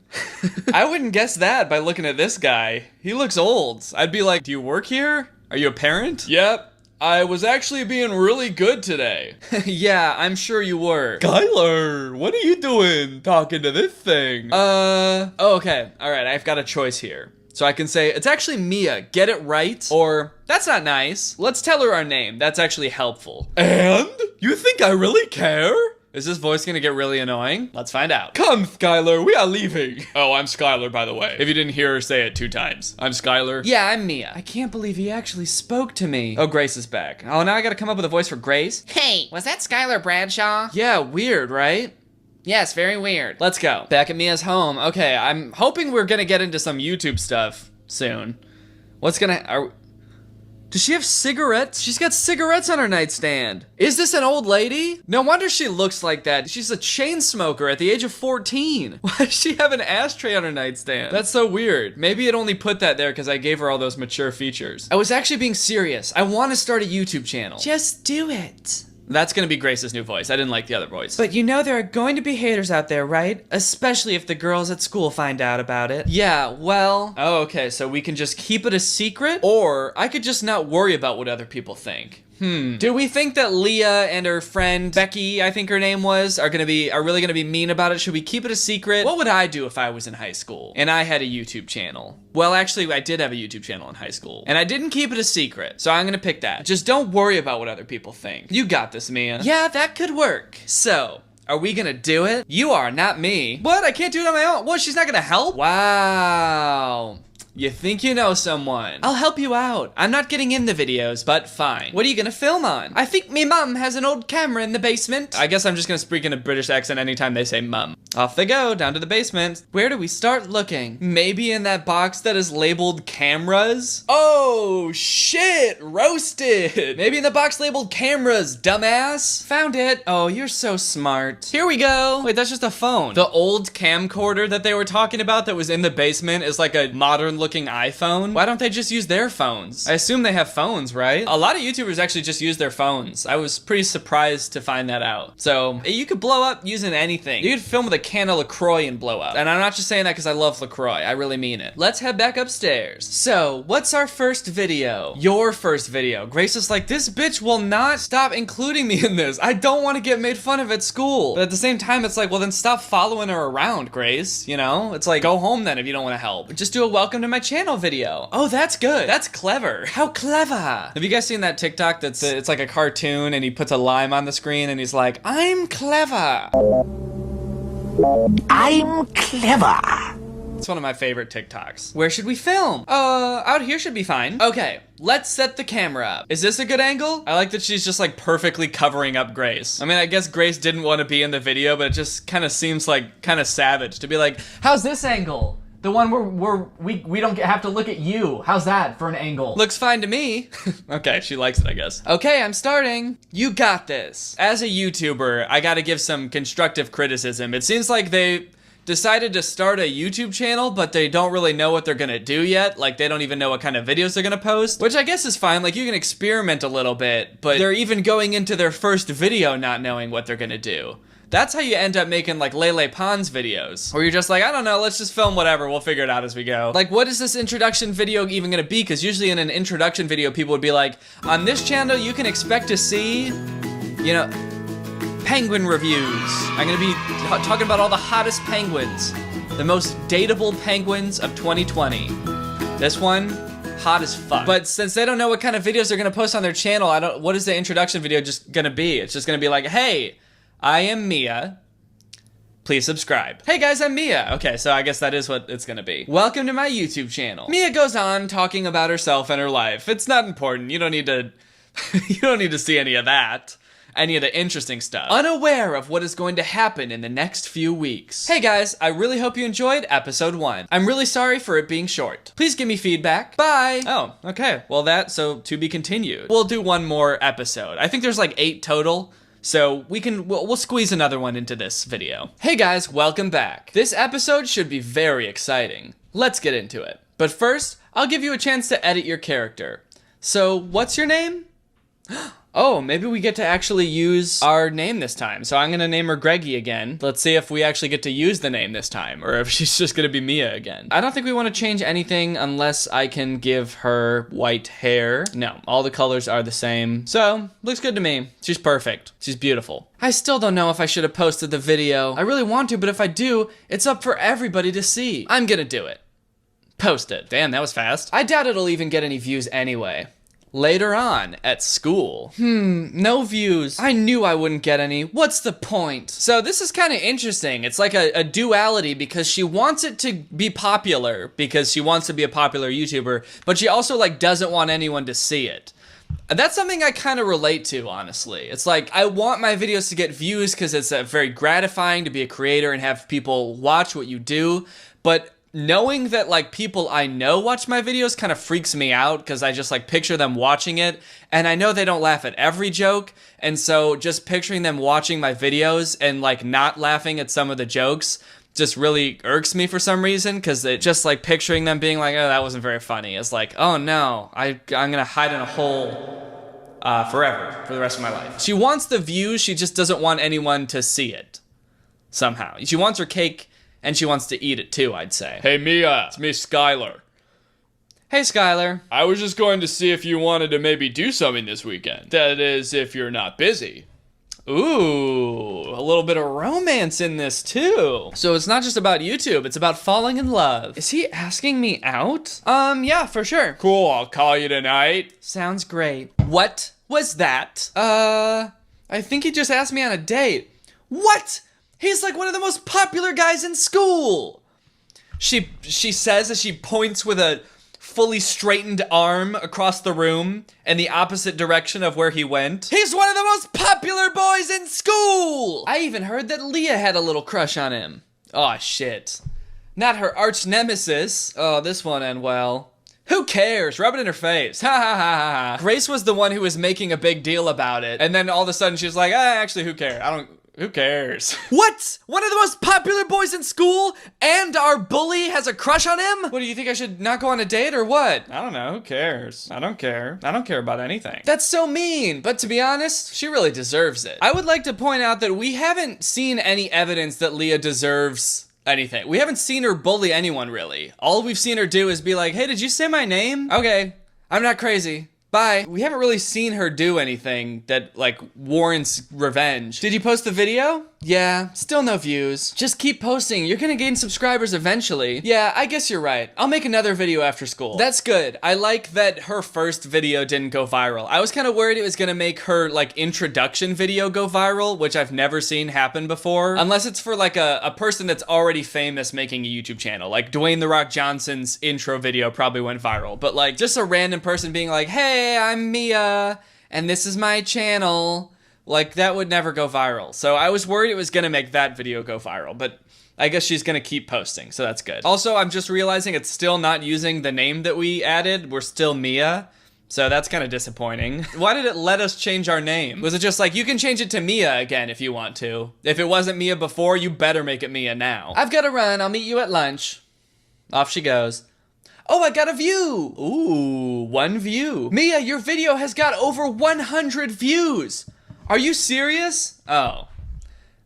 I wouldn't guess that by looking at this guy. He looks old. I'd be like, do you work here? Are you a parent? Yep. I was actually being really good today. Yeah, I'm sure you were. Skylar, what are you doing talking to this thing? Oh, okay. All right, I've got a choice here. So I can say, it's actually Mia, get it right? Or, that's not nice. Let's tell her our name. That's actually helpful. And? You think I really care? Is this voice gonna get really annoying? Let's find out. Come, Skylar, we are leaving. Oh, I'm Skylar, by the way. If you didn't hear her say it 2 times. I'm Skylar. Yeah, I'm Mia. I can't believe he actually spoke to me. Oh, Grace is back. Oh, now I gotta come up with a voice for Grace? Hey, was that Skylar Bradshaw? Yeah, weird, right? Yes, very weird. Let's go. Back at Mia's home. Okay, I'm hoping we're gonna get into some YouTube stuff soon. What's gonna... Does she have cigarettes? She's got cigarettes on her nightstand. Is this an old lady? No wonder she looks like that. She's a chain smoker at the age of 14. Why does she have an ashtray on her nightstand? That's so weird. Maybe it only put that there because I gave her all those mature features. I was actually being serious. I want to start a YouTube channel. Just do it. That's gonna be Grace's new voice. I didn't like the other voice. But you know there are going to be haters out there, right? Especially if the girls at school find out about it. Yeah, well... Oh, okay, so we can just keep it a secret? Or I could just not worry about what other people think. Do we think that Leah and her friend Becky, I think her name was, are really gonna be mean about it? Should we keep it a secret? What would I do if I was in high school and I had a YouTube channel? Well, actually, I did have a YouTube channel in high school and I didn't keep it a secret, so I'm gonna pick that. Just don't worry about what other people think. You got this, Mia. Yeah, that could work. So, are we gonna do it? You are, not me. What? I can't do it on my own. What? She's not gonna help? Wow. You think you know someone. I'll help you out. I'm not getting in the videos, but fine. What are you gonna film on? I think me mum has an old camera in the basement. I guess I'm just gonna speak in a British accent anytime they say mum. Off they go, down to the basement. Where do we start looking? Maybe in that box that is labeled cameras? Oh, shit, roasted. Maybe in the box labeled cameras, dumbass. Found it. Oh, you're so smart. Here we go. Wait, that's just a phone. The old camcorder that they were talking about that was in the basement is like a modern looking iPhone. Why don't they just use their phones? I assume they have phones, right? A lot of YouTubers actually just use their phones. I was pretty surprised to find that out. So you could blow up using anything. You could film with a can of LaCroix and blow up. And I'm not just saying that because I love LaCroix. I really mean it. Let's head back upstairs. So what's our first video? Your first video. Grace is like, this bitch will not stop including me in this. I don't want to get made fun of at school. But at the same time, it's like, well then stop following her around, Grace. You know? It's like, go home then if you don't want to help. Just do a welcome to my channel video. Oh, that's good. That's clever. How clever. Have you guys seen that TikTok that's it's like a cartoon and he puts a lime on the screen and he's like, I'm clever. I'm clever. It's one of my favorite TikToks. Where should we film? Out here should be fine. Okay, let's set the camera up. Is this a good angle? I like that she's just like perfectly covering up Grace. I mean, I guess Grace didn't want to be in the video, but it just kind of seems like kind of savage to be like, how's this angle? The one where we don't have to look at you. How's that for an angle? Looks fine to me. Okay, she likes it, I guess. Okay, I'm starting. You got this. As a YouTuber, I gotta give some constructive criticism. It seems like they decided to start a YouTube channel, but they don't really know what they're gonna do yet. Like, they don't even know what kind of videos they're gonna post, which I guess is fine. Like, you can experiment a little bit, but they're even going into their first video not knowing what they're gonna do. That's how you end up making like Lele Pons videos, where you're just like, I don't know, let's just film whatever, we'll figure it out as we go. Like, what is this introduction video even gonna be? Because usually in an introduction video, people would be like, on this channel, you can expect to see, you know, penguin reviews. I'm gonna be talking about all the hottest penguins, the most dateable penguins of 2020. This one, hot as fuck. But since they don't know what kind of videos they're gonna post on their channel, what is the introduction video just gonna be? It's just gonna be like, hey, I am Mia. Please subscribe. Hey guys, I'm Mia. Okay, so I guess that is what it's gonna be. Welcome to my YouTube channel. Mia goes on talking about herself and her life. It's not important. You don't need to, you don't need to see any of that. Any of the interesting stuff. Unaware of what is going to happen in the next few weeks. Hey guys, I really hope you enjoyed episode 1. I'm really sorry for it being short. Please give me feedback. Bye. Oh, okay. Well, so to be continued. We'll do one more episode. I think there's like 8 total. So we'll squeeze another one into this video. Hey guys, welcome back. This episode should be very exciting. Let's get into it. But first, I'll give you a chance to edit your character. So, what's your name? Oh, maybe we get to actually use our name this time. So I'm gonna name her Greggy again. Let's see if we actually get to use the name this time, or if she's just gonna be Mia again. I don't think we wanna change anything unless I can give her white hair. No, all the colors are the same. So, looks good to me. She's perfect. She's beautiful. I still don't know if I should have posted the video. I really want to, but if I do, it's up for everybody to see. I'm gonna do it. Post it. Damn, that was fast. I doubt it'll even get any views anyway. Later on, at school. No views. I knew I wouldn't get any. What's the point? So this is kind of interesting. It's like a duality because she wants it to be popular because she wants to be a popular YouTuber, but she also like doesn't want anyone to see it. That's something I kind of relate to, honestly. It's like, I want my videos to get views because it's very gratifying to be a creator and have people watch what you do, but knowing that like people I know watch my videos kind of freaks me out because I just like picture them watching it and I know they don't laugh at every joke, and so just picturing them watching my videos and like not laughing at some of the jokes just really irks me for some reason, because it just like picturing them being like, oh, that wasn't very funny. It's like, oh no, I'm gonna hide in a hole forever, for the rest of my life. She wants the views, she just doesn't want anyone to see it somehow. She wants her cake and she wants to eat it too, I'd say. Hey Mia, it's me, Skylar. Hey Skylar. I was just going to see if you wanted to maybe do something this weekend. That is, if you're not busy. Ooh, a little bit of romance in this too. So it's not just about YouTube, it's about falling in love. Is he asking me out? Yeah, for sure. Cool, I'll call you tonight. Sounds great. What was that? I think he just asked me on a date. What? He's like one of the most popular guys in school. She says as she points with a fully straightened arm across the room in the opposite direction of where he went. He's one of the most popular boys in school. I even heard that Leah had a little crush on him. Oh shit. Not her arch nemesis. Oh, this won't end well. Who cares? Rub it in her face. Ha ha ha ha. Grace was the one who was making a big deal about it. And then all of a sudden she was like, actually, who cares? Who cares? What? One of the most popular boys in school and our bully has a crush on him? What, do you think I should not go on a date or what? I don't know, who cares? I don't care. I don't care about anything. That's so mean, but to be honest, she really deserves it. I would like to point out that we haven't seen any evidence that Leah deserves anything. We haven't seen her bully anyone, really. All we've seen her do is be like, hey, did you say my name? Okay, I'm not crazy. Bye. We haven't really seen her do anything that, like, warrants revenge. Did you post the video? Yeah, still no views. Just keep posting. You're gonna gain subscribers eventually. Yeah, I guess you're right. I'll make another video after school. That's good. I like that her first video didn't go viral. I was kind of worried it was gonna make her, like, introduction video go viral, which I've never seen happen before. Unless it's for, like, a person that's already famous making a YouTube channel. Like, Dwayne The Rock Johnson's intro video probably went viral. But, like, just a random person being like, hey, I'm Mia, and this is my channel. Like, that would never go viral. So I was worried it was gonna make that video go viral, but I guess she's gonna keep posting, so that's good. Also, I'm just realizing it's still not using the name that we added. We're still Mia, so that's kind of disappointing. Why did it let us change our name? Was it just like, you can change it to Mia again if you want to? If it wasn't Mia before, you better make it Mia now. I've gotta run, I'll meet you at lunch. Off she goes. Oh, I got a view. Ooh, 1 view. Mia, your video has got over 100 views. Are you serious? Oh.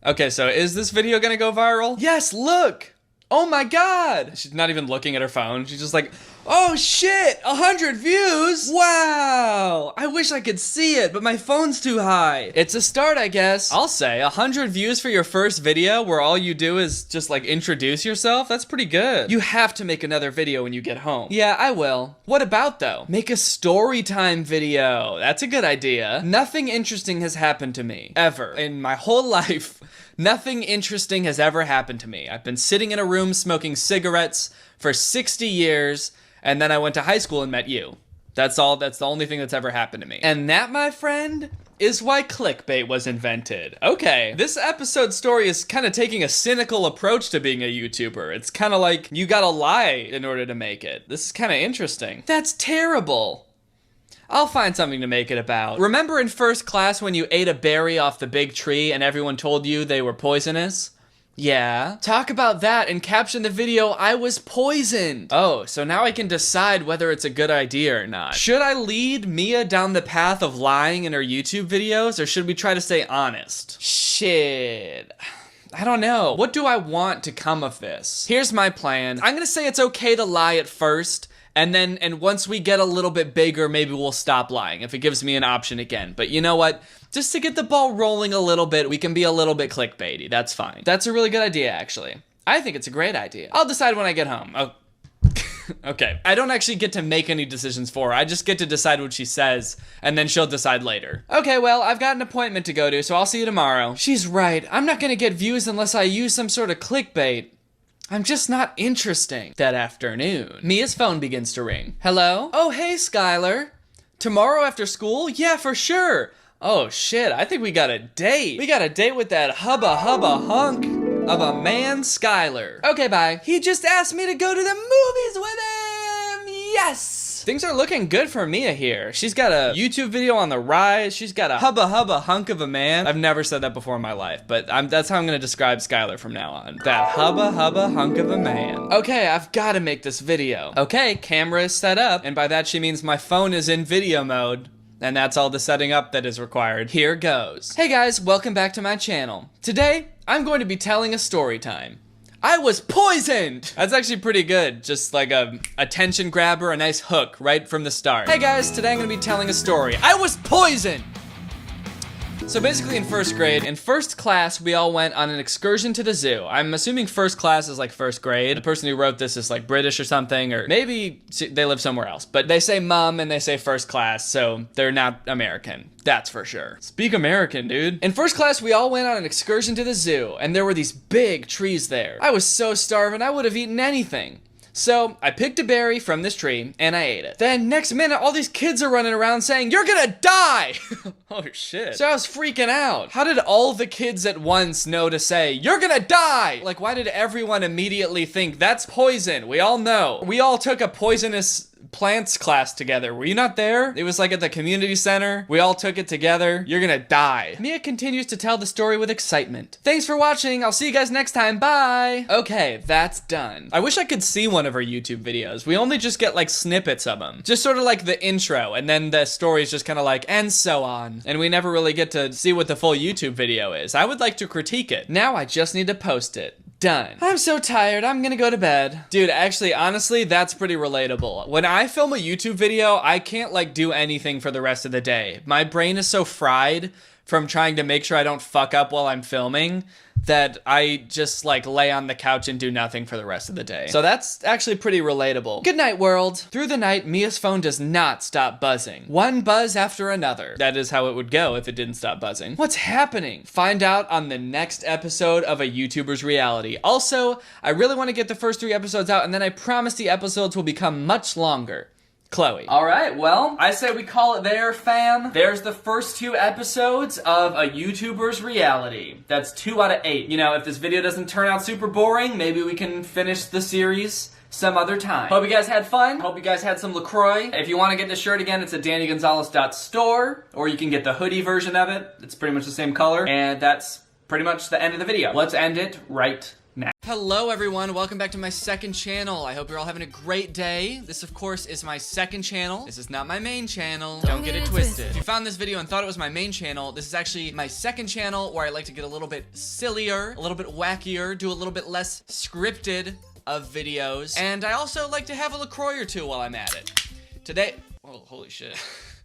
Okay, so is this video gonna go viral? Yes, look! Oh my god! She's not even looking at her phone. She's just like, Oh shit, 100 views? Wow, I wish I could see it, but my phone's too high. It's a start, I guess. I'll say, 100 views for your first video where all you do is just like introduce yourself? That's pretty good. You have to make another video when you get home. Yeah, I will. What about though? Make a story time video. That's a good idea. Nothing interesting has happened to me, ever, in my whole life. Nothing interesting has ever happened to me. I've been sitting in a room smoking cigarettes for 60 years, and then I went to high school and met you. That's all. That's the only thing that's ever happened to me. And that, my friend, is why clickbait was invented. Okay, this episode story is kind of taking a cynical approach to being a YouTuber. It's kind of like you gotta lie in order to make it. This is kind of interesting. That's terrible. I'll find something to make it about. Remember in first class when you ate a berry off the big tree and everyone told you they were poisonous? Yeah. Talk about that and caption the video, I was poisoned. Oh, so now I can decide whether it's a good idea or not. Should I lead Mia down the path of lying in her YouTube videos, or should we try to stay honest? Shit. I don't know. What do I want to come of this? Here's my plan. I'm gonna say it's okay to lie at first, and once we get a little bit bigger, maybe we'll stop lying if it gives me an option again. But you know what? Just to get the ball rolling a little bit, we can be a little bit clickbaity. That's fine. That's a really good idea, actually. I think it's a great idea. I'll decide when I get home. Oh. Okay. I don't actually get to make any decisions for her. I just get to decide what she says, and then she'll decide later. Okay, well, I've got an appointment to go to, so I'll see you tomorrow. She's right. I'm not gonna get views unless I use some sort of clickbait. I'm just not interesting. That afternoon, Mia's phone begins to ring. Hello? Oh, hey, Skylar. Tomorrow after school? Yeah, for sure. Oh, shit, I think we got a date. We got a date with that hubba hunk of a man, Skylar. Okay, bye. He just asked me to go to the movies with him. Yes! Things are looking good for Mia here. She's got a YouTube video on the rise. She's got a hubba hunk of a man. I've never said that before in my life, but that's how I'm gonna describe Skylar from now on. That hubba hunk of a man. Okay, I've gotta make this video. Okay, camera is set up, and by that she means my phone is in video mode. And that's all the setting up that is required. Here goes. Hey guys, welcome back to my channel. Today, I'm going to be telling a story time. I was poisoned! That's actually pretty good. Just like a attention grabber, a nice hook right from the start. Hey guys, today I'm gonna be telling a story. I was poisoned! So basically in first grade, in first class, we all went on an excursion to the zoo. I'm assuming first class is like first grade. The person who wrote this is like British or something, or maybe they live somewhere else. But they say mum and they say first class, so they're not American. That's for sure. Speak American, dude. In first class, we all went on an excursion to the zoo, and there were these big trees there. I was so starving, I would have eaten anything. So I picked a berry from this tree and I ate it. Then next minute, all these kids are running around saying, "You're gonna die!" Oh shit. So I was freaking out. How did all the kids at once know to say, "You're gonna die"? Like, why did everyone immediately think that's poison? We all know. We all took a poisonous plants class together. Were you not there? It was like at the community center. We all took it together. You're gonna die. Mia continues to tell the story with excitement. Thanks for watching. I'll see you guys next time. Bye. Okay, that's done. I wish I could see one of her YouTube videos. We only just get like snippets of them. Just sort of like the intro, and then the story's just kind of like, and so on. And we never really get to see what the full YouTube video is. I would like to critique it. Now I just need to post it. Done. I'm so tired. I'm gonna go to bed. Dude, actually, honestly, that's pretty relatable. When I film a YouTube video, I can't like do anything for the rest of the day. My brain is so fried from trying to make sure I don't fuck up while I'm filming that I just like lay on the couch and do nothing for the rest of the day. So that's actually pretty relatable. Good night, world. Through the night, Mia's phone does not stop buzzing. One buzz after another. That is how it would go if it didn't stop buzzing. What's happening? Find out on the next episode of A YouTuber's Reality. Also, I really want to get the first 3 episodes out, and then I promise the episodes will become much longer. Chloe. All right, well, I say we call it there, fam. There's the first 2 episodes of A YouTuber's Reality. That's 2 out of 8. You know, if this video doesn't turn out super boring, maybe we can finish the series some other time. Hope you guys had fun. Hope you guys had some LaCroix. If you want to get the shirt again, it's at DannyGonzalez.store, or you can get the hoodie version of it. It's pretty much the same color, and that's pretty much the end of the video. Let's end it right now. Hello everyone, welcome back to my second channel. I hope you're all having a great day. This of course is my second channel. This is not my main channel. Don't get it twisted. If you found this video and thought it was my main channel, this is actually my second channel where I like to get a little bit sillier, a little bit wackier, do a little bit less scripted of videos, and I also like to have a LaCroix or two while I'm at it. Today, oh, holy shit.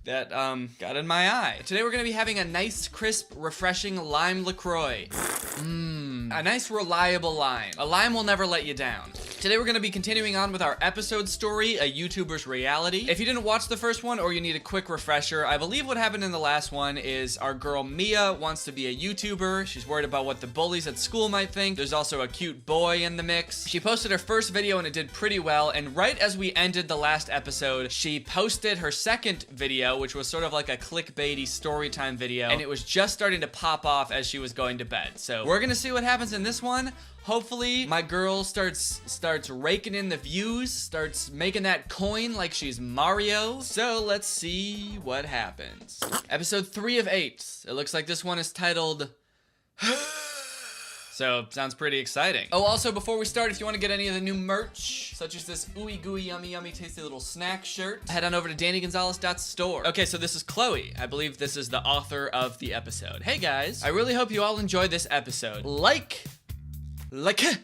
That got in my eye. Today we're gonna be having a nice, crisp, refreshing lime LaCroix. A nice, reliable lime. A lime will never let you down. Today we're gonna be continuing on with our episode story, A YouTuber's Reality. If you didn't watch the first one or you need a quick refresher, I believe what happened in the last one is our girl Mia wants to be a YouTuber. She's worried about what the bullies at school might think. There's also a cute boy in the mix. She posted her first video and it did pretty well, and right as we ended the last episode, she posted her second video, which was sort of like a clickbaity story time video, and it was just starting to pop off as she was going to bed. So we're gonna see what happens in this one. Hopefully my girl starts raking in the views, starts making that coin like she's Mario. So let's see what happens. Episode 3 of 8. It looks like this one is titled So, sounds pretty exciting. Oh, also, before we start, if you want to get any of the new merch, such as this ooey gooey yummy yummy tasty little snack shirt, head on over to DannyGonzalez.store. Okay, so this is Chloe. I believe this is the author of the episode. Hey guys, I really hope you all enjoyed this episode. Like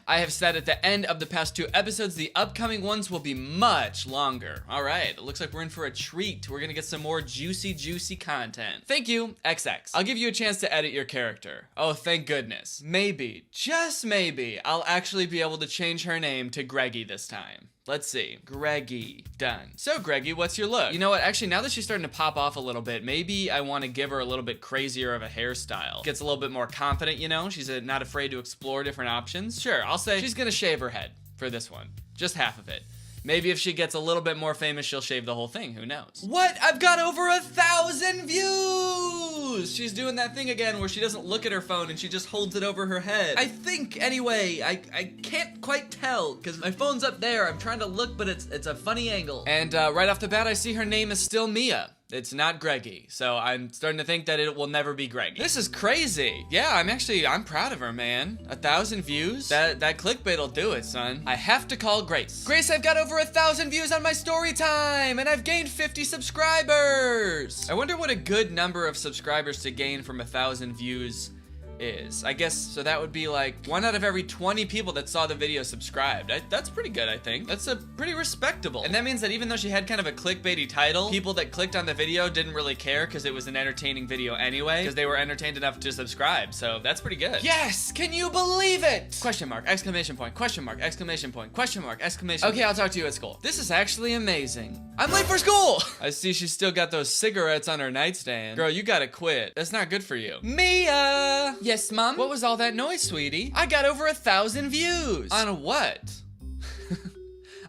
I have said at the end of the past 2 episodes, the upcoming ones will be much longer. All right, it looks like we're in for a treat. We're gonna get some more juicy content. Thank you, XX. I'll give you a chance to edit your character. Oh, thank goodness. Maybe, just maybe, I'll actually be able to change her name to Greggy this time. Let's see. Greggy. Done. So, Greggy, what's your look? You know what? Actually, now that she's starting to pop off a little bit, maybe I want to give her a little bit crazier of a hairstyle. Gets a little bit more confident, you know? She's not afraid to explore different options. Sure, I'll say she's gonna shave her head for this one. Just half of it. Maybe if she gets a little bit more famous, she'll shave the whole thing. Who knows? What? I've got over 1,000 views! She's doing that thing again where she doesn't look at her phone and she just holds it over her head. I think, anyway. I can't quite tell because my phone's up there. I'm trying to look, but it's a funny angle. And right off the bat, I see her name is still Mia. It's not Greggy, so I'm starting to think that it will never be Greggy. This is crazy. Yeah, I'm proud of her, man. 1,000 views? That clickbait'll do it, son. I have to call Grace. Grace, I've got over 1,000 views on my story time, and I've gained 50 subscribers. I wonder what a good number of subscribers to gain from 1,000 views is. I guess, so that would be like 1 out of every 20 people that saw the video subscribed. That's pretty good, I think. That's a pretty respectable. And that means that even though she had kind of a clickbaity title, people that clicked on the video didn't really care because it was an entertaining video anyway, because they were entertained enough to subscribe. So that's pretty good. Yes! Can you believe it? Question mark, exclamation point, question mark, exclamation point, question mark, exclamation. Okay, I'll talk to you at school. This is actually amazing. I'm late for school! I see she's still got those cigarettes on her nightstand. Girl, you gotta quit. That's not good for you. Mia! Yes, Mom? What was all that noise, sweetie? I got over 1,000 views. On what?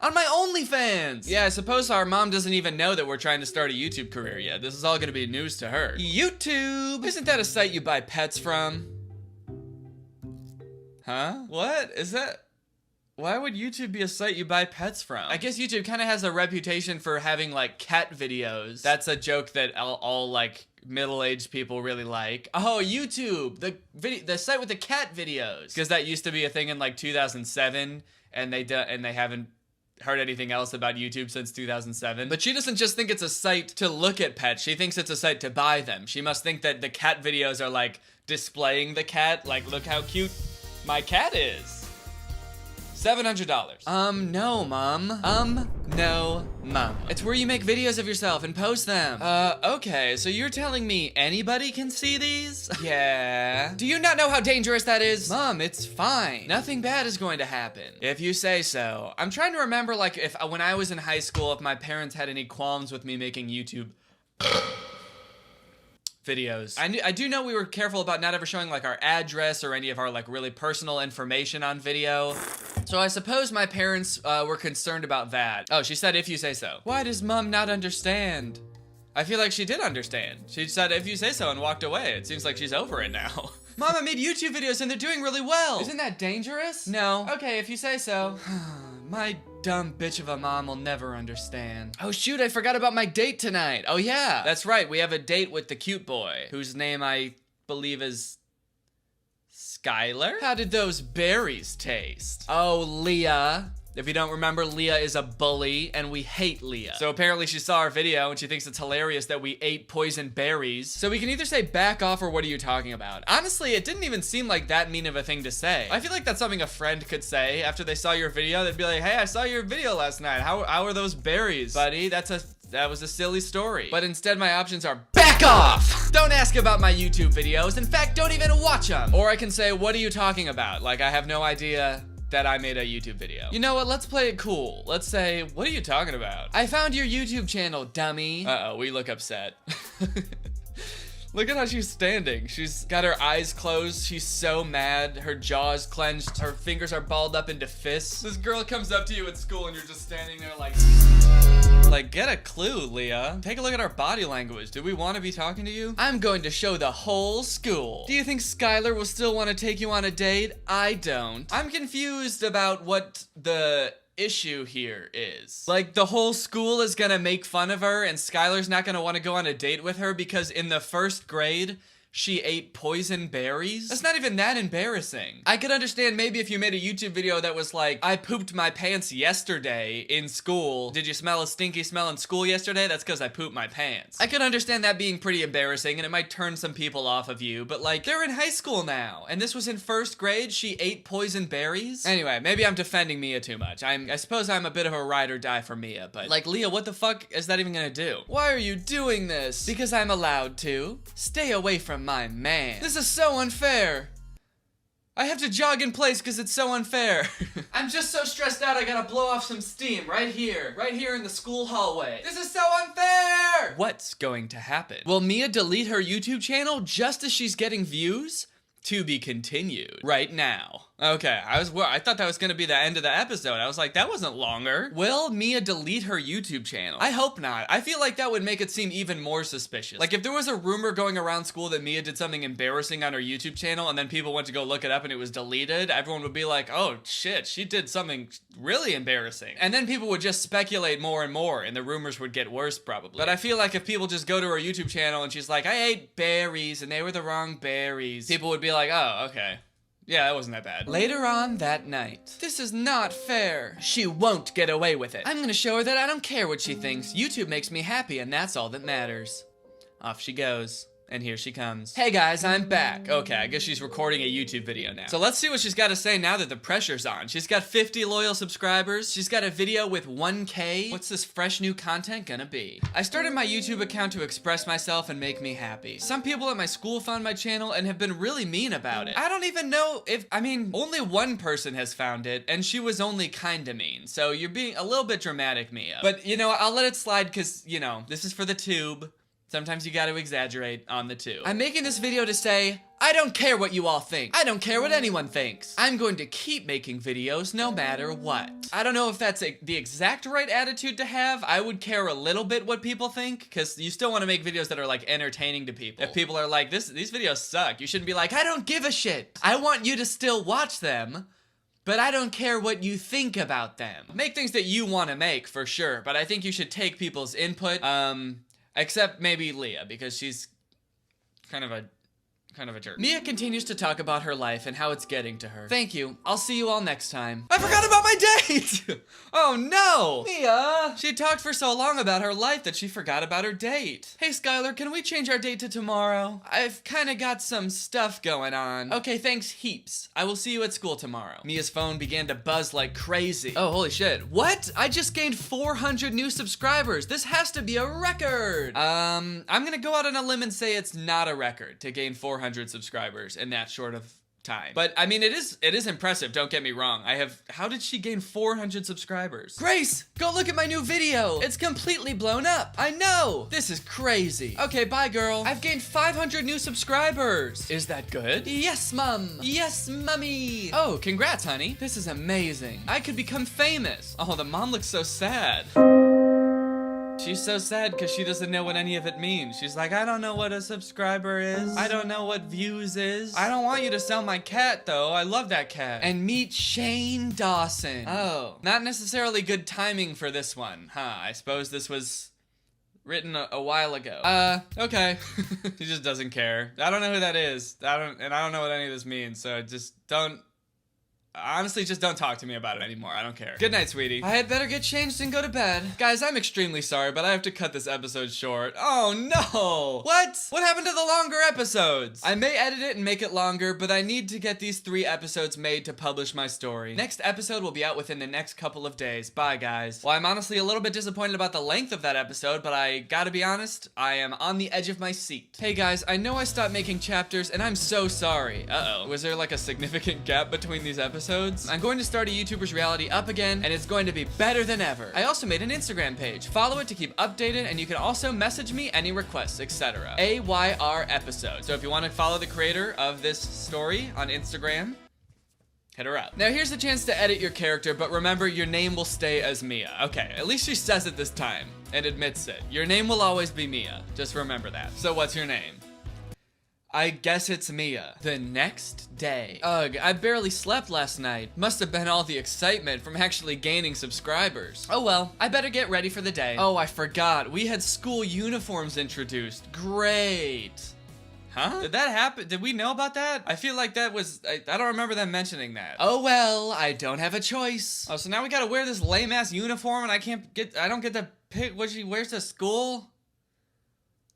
On my OnlyFans! Yeah, I suppose our mom doesn't even know that we're trying to start a YouTube career yet. This is all gonna be news to her. YouTube! Isn't that a site you buy pets from? Huh? What? Is that... Why would YouTube be a site you buy pets from? I guess YouTube kind of has a reputation for having, like, cat videos. That's a joke that all like, middle-aged people really like. Oh, YouTube! The site with the cat videos! Because that used to be a thing in, like, 2007, and they haven't heard anything else about YouTube since 2007. But she doesn't just think it's a site to look at pets, she thinks it's a site to buy them. She must think that the cat videos are, like, displaying the cat, like, look how cute my cat is. $700. No, Mom. No, Mom. It's where you make videos of yourself and post them. Okay, so you're telling me anybody can see these? Yeah. Do you not know how dangerous that is? Mom, it's fine. Nothing bad is going to happen. If you say so. I'm trying to remember, like, if when I was in high school, if my parents had any qualms with me making YouTube videos. I do know we were careful about not ever showing, like, our address or any of our, like, really personal information on video. So I suppose my parents were concerned about that. Oh, she said, if you say so. Why does Mom not understand? I feel like she did understand. She said, if you say so, and walked away. It seems like she's over it now. Mom, I made YouTube videos and they're doing really well. Isn't that dangerous? No. Okay, if you say so. My dumb bitch of a mom will never understand. Oh shoot, I forgot about my date tonight. Oh yeah, that's right, we have a date with the cute boy, whose name I believe is Skylar? How did those berries taste? Oh, Leah, If you don't remember, Leah is a bully, and we hate Leah. So apparently she saw our video, and she thinks it's hilarious that we ate poison berries. So we can either say back off or what are you talking about? Honestly, it didn't even seem like that mean of a thing to say. I feel like that's something a friend could say after they saw your video. They'd be like, hey, I saw your video last night. How are those berries? Buddy, that was a silly story. But instead my options are back off! Don't ask about my YouTube videos. In fact, don't even watch them. Or I can say, what are you talking about? Like I have no idea that I made a YouTube video. You know what, let's play it cool. Let's say, what are you talking about? I found your YouTube channel, dummy. Uh-oh, we look upset. Look at how she's standing. She's got her eyes closed. She's so mad. Her jaw's clenched. Her fingers are balled up into fists. This girl comes up to you at school and you're just standing there like, get a clue, Leah. Take a look at our body language. Do we want to be talking to you? I'm going to show the whole school. Do you think Skylar will still want to take you on a date? I don't. I'm confused about what the issue here is. Like, the whole school is gonna make fun of her and Skylar's not gonna want to go on a date with her because in the first grade, she ate poison berries? That's not even that embarrassing. I could understand maybe if you made a YouTube video that was like, I pooped my pants yesterday in school. Did you smell a stinky smell in school yesterday? That's because I pooped my pants. I could understand that being pretty embarrassing and it might turn some people off of you, but like, they're in high school now. And this was in first grade, she ate poison berries? Anyway, maybe I'm defending Mia too much. I suppose I'm a bit of a ride or die for Mia, but like, Leah, what the fuck is that even gonna do? Why are you doing this? Because I'm allowed to. Stay away from my man. This is so unfair. I have to jog in place because it's so unfair. I'm just so stressed out I gotta blow off some steam right here in the school hallway. This is so unfair! What's going to happen? Will Mia delete her YouTube channel just as she's getting views? To be continued right now. Okay, I thought that was gonna be the end of the episode. I was like, that wasn't longer. Will Mia delete her YouTube channel? I hope not. I feel like that would make it seem even more suspicious. Like if there was a rumor going around school that Mia did something embarrassing on her YouTube channel and then people went to go look it up and it was deleted, everyone would be like, oh shit, she did something really embarrassing. And then people would just speculate more and more and the rumors would get worse probably. But I feel like if people just go to her YouTube channel and she's like, I ate berries and they were the wrong berries, people would be like, oh, okay. Yeah, that wasn't that bad. Later on that night. This is not fair. She won't get away with it. I'm gonna show her that I don't care what she thinks. YouTube makes me happy and that's all that matters. Off she goes. And here she comes. Hey guys, I'm back. Okay, I guess she's recording a YouTube video now. So let's see what she's got to say now that the pressure's on. She's got 50 loyal subscribers. She's got a video with 1K. What's this fresh new content gonna be? I started my YouTube account to express myself and make me happy. Some people at my school found my channel and have been really mean about it. I don't even know if, only one person has found it and she was only kinda mean. So you're being a little bit dramatic, Mia. But you know, I'll let it slide because, you know, this is for the tube. Sometimes you gotta exaggerate on the tube. I'm making this video to say, I don't care what you all think. I don't care what anyone thinks. I'm going to keep making videos no matter what. I don't know if that's the exact right attitude to have. I would care a little bit what people think, because you still want to make videos that are like entertaining to people. If people are like, these videos suck, you shouldn't be like, I don't give a shit. I want you to still watch them, but I don't care what you think about them. Make things that you want to make, for sure, but I think you should take people's input, except maybe Leah, because she's kind of a jerk. Mia continues to talk about her life and how it's getting to her. Thank you. I'll see you all next time. I forgot about my date! Oh no! Mia! She talked for so long about her life that she forgot about her date. Hey Skylar, can we change our date to tomorrow? I've kinda got some stuff going on. Okay, thanks heaps. I will see you at school tomorrow. Mia's phone began to buzz like crazy. Oh, holy shit. What? I just gained 400 new subscribers. This has to be a record. I'm gonna go out on a limb and say it's not a record to gain 400 subscribers in that short of time. But I mean, it is impressive, don't get me wrong. How did she gain 400 subscribers? Grace, go look at my new video. It's completely blown up. I know. This is crazy. Okay, bye girl. I've gained 500 new subscribers. Is that good? Yes, mom. Yes, mummy. Oh, congrats, honey. This is amazing. I could become famous. Oh, the mom looks so sad. She's so sad because she doesn't know what any of it means. She's like, I don't know what a subscriber is. I don't know what views is. I don't want you to sell my cat though. I love that cat. And meet Shane Dawson. Oh, not necessarily good timing for this one, huh? I suppose this was written a while ago. Okay. She just doesn't care. I don't know who that is. I don't know what any of this means, so just don't. honestly, just don't talk to me about it anymore. I don't care. Good night, sweetie. I had better get changed and go to bed. Guys, I'm extremely sorry, but I have to cut this episode short. Oh no! What happened to the longer episodes? I may edit it and make it longer, but I need to get these 3 episodes made to publish my story. Next episode will be out within the next couple of days. Bye, guys. Well, I'm honestly a little bit disappointed about the length of that episode, but I gotta be honest, I am on the edge of my seat. Hey guys, I know I stopped making chapters, and I'm so sorry. Uh-oh. Was there like a significant gap between these episodes? I'm going to start a YouTuber's Reality up again, and it's going to be better than ever. I also made an Instagram page. Follow it to keep updated, and you can also message me any requests, etc. AYR episode. So if you want to follow the creator of this story on Instagram, hit her up. Now here's the chance to edit your character, but remember, your name will stay as Mia. Okay, at least she says it this time and admits it. Your name will always be Mia. Just remember that. So what's your name? I guess it's Mia. The next day. Ugh, I barely slept last night. Must have been all the excitement from actually gaining subscribers. Oh well, I better get ready for the day. Oh, I forgot. We had school uniforms introduced. Great. Huh? Did that happen? Did we know about that? I feel like that was, I don't remember them mentioning that. Oh well, I don't have a choice. Oh, so now we gotta wear this lame ass uniform and I don't get to pick what she wears to school?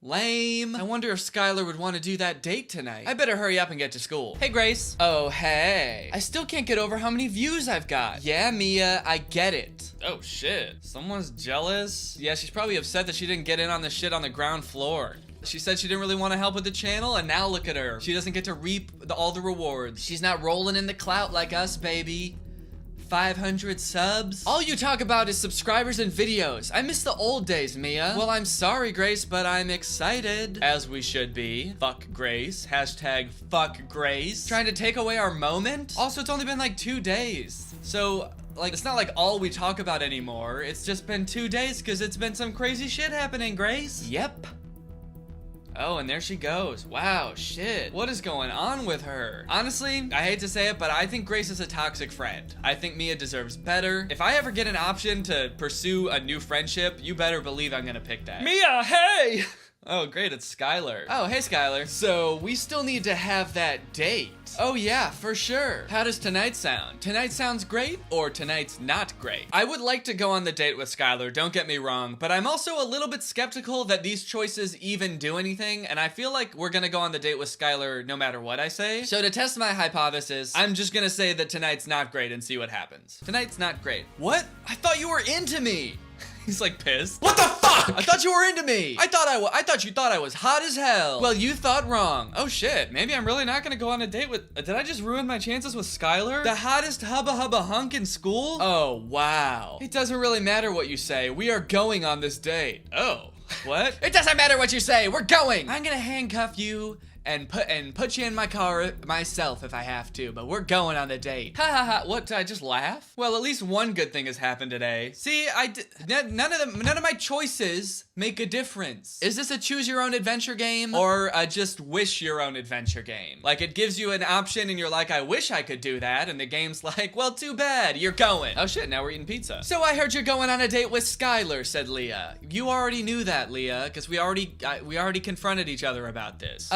Lame. I wonder if Skylar would want to do that date tonight. I better hurry up and get to school. Hey, Grace. Oh, hey. I still can't get over how many views I've got. Yeah, Mia, I get it. Oh, shit. Someone's jealous? Yeah, she's probably upset that she didn't get in on the shit on the ground floor. She said she didn't really want to help with the channel, and now look at her. She doesn't get to reap all the rewards. She's not rolling in the clout like us, baby. 500 subs? All you talk about is subscribers and videos. I miss the old days, Mia. Well, I'm sorry, Grace, but I'm excited. As we should be. Fuck Grace. Hashtag fuck Grace. Trying to take away our moment? Also, it's only been like 2 days. So, like, it's not like all we talk about anymore. It's just been 2 days because it's been some crazy shit happening, Grace. Yep. Oh, and there she goes. Wow, shit. What is going on with her? Honestly, I hate to say it, but I think Grace is a toxic friend. I think Mia deserves better. If I ever get an option to pursue a new friendship, you better believe I'm gonna pick that. Mia, hey! Oh, great, it's Skylar. Oh, hey, Skylar. So, we still need to have that date. Oh, yeah, for sure. How does tonight sound? Tonight sounds great, or tonight's not great? I would like to go on the date with Skylar, don't get me wrong, but I'm also a little bit skeptical that these choices even do anything, and I feel like we're gonna go on the date with Skylar no matter what I say. So to test my hypothesis, I'm just gonna say that tonight's not great and see what happens. Tonight's not great. What? I thought you were into me. He's like pissed. What the fuck? I thought you were into me. I thought you thought I was hot as hell. Well, you thought wrong. Oh shit, maybe I'm really not gonna go on a date with, did I just ruin my chances with Skylar? The hottest hubba hubba hunk in school? Oh, wow. It doesn't really matter what you say. We are going on this date. Oh, what? It doesn't matter what you say. We're going. I'm gonna handcuff you and put you in my car myself if I have to, but we're going on a date. Ha ha ha. What, did I just laugh? Well, at least one good thing has happened today. See, none of my choices make a difference. Is this a choose your own adventure game or a just wish your own adventure game? Like, it gives you an option and you're like, I wish I could do that, and the game's like, well, too bad, you're going. Oh shit, now we're eating pizza. So I heard you're going on a date with Skylar, said Leah. You already knew that, Leah, because we already confronted each other about this.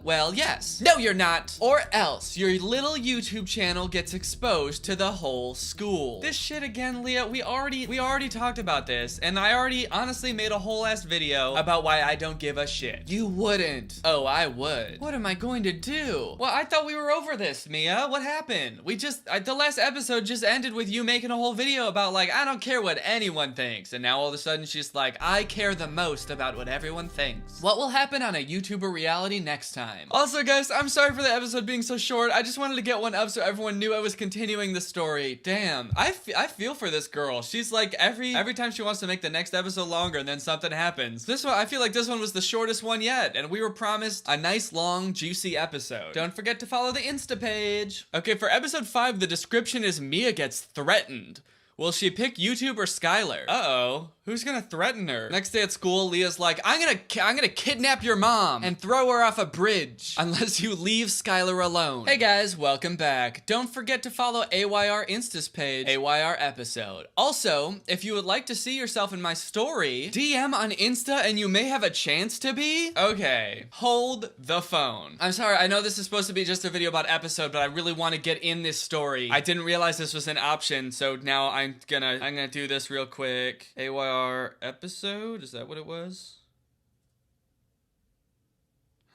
Well, yes. No, you're not. Or else your little YouTube channel gets exposed to the whole school. This shit again, Leah. We already talked about this, and I already honestly made a whole ass video about why I don't give a shit. You wouldn't. Oh, I would. What am I going to do? Well, I thought we were over this, Mia. What happened? The last episode just ended with you making a whole video about like, I don't care what anyone thinks. And now all of a sudden she's like, I care the most about what everyone thinks. What will happen on a YouTuber reality next time? Also, guys, I'm sorry for the episode being so short. I just wanted to get one up so everyone knew I was continuing the story. Damn, I feel for this girl. She's like every time she wants to make the next episode longer and then something happens. This one, I feel like this one was the shortest one yet, and we were promised a nice long juicy episode. Don't forget to follow the Insta page. Okay, for episode 5, the description is Mia gets threatened. Will she pick YouTube or Skylar? Uh-oh. Who's gonna threaten her? Next day at school, Leah's like, I'm gonna kidnap your mom and throw her off a bridge unless you leave Skylar alone. Hey guys, welcome back. Don't forget to follow AYR Insta's page, AYR episode. Also, if you would like to see yourself in my story, DM on Insta and you may have a chance to be. Okay, hold the phone. I'm sorry, I know this is supposed to be just a video about episode, but I really want to get in this story. I didn't realize this was an option, so now I'm gonna do this real quick. AYR episode, is that what it was?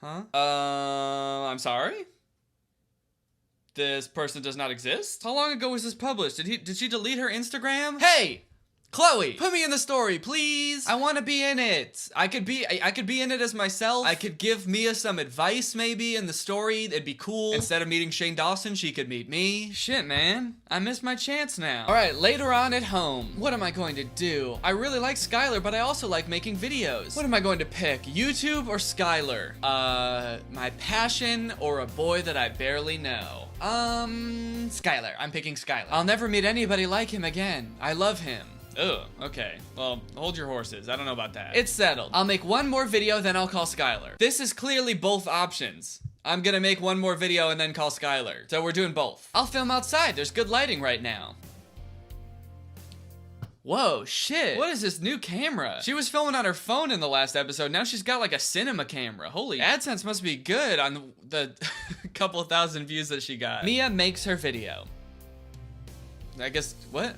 Huh? I'm sorry? This person does not exist? How long ago was this published? Did she delete her Instagram? Hey! Chloe, put me in the story, please. I want to be in it. I could be in it as myself. I could give Mia some advice maybe in the story. It'd be cool. Instead of meeting Shane Dawson, she could meet me. Shit, man. I missed my chance now. All right, later on at home. What am I going to do? I really like Skylar, but I also like making videos. What am I going to pick? YouTube or Skylar? My passion or a boy that I barely know? Skylar. I'm picking Skylar. I'll never meet anybody like him again. I love him. Ugh, okay. Well, hold your horses. I don't know about that. It's settled. I'll make one more video, then I'll call Skylar. This is clearly both options. I'm gonna make one more video and then call Skylar. So we're doing both. I'll film outside. There's good lighting right now. Whoa, shit. What is this new camera? She was filming on her phone in the last episode. Now she's got like a cinema camera. Holy, AdSense must be good on the couple thousand views that she got. Mia makes her video. I guess, what?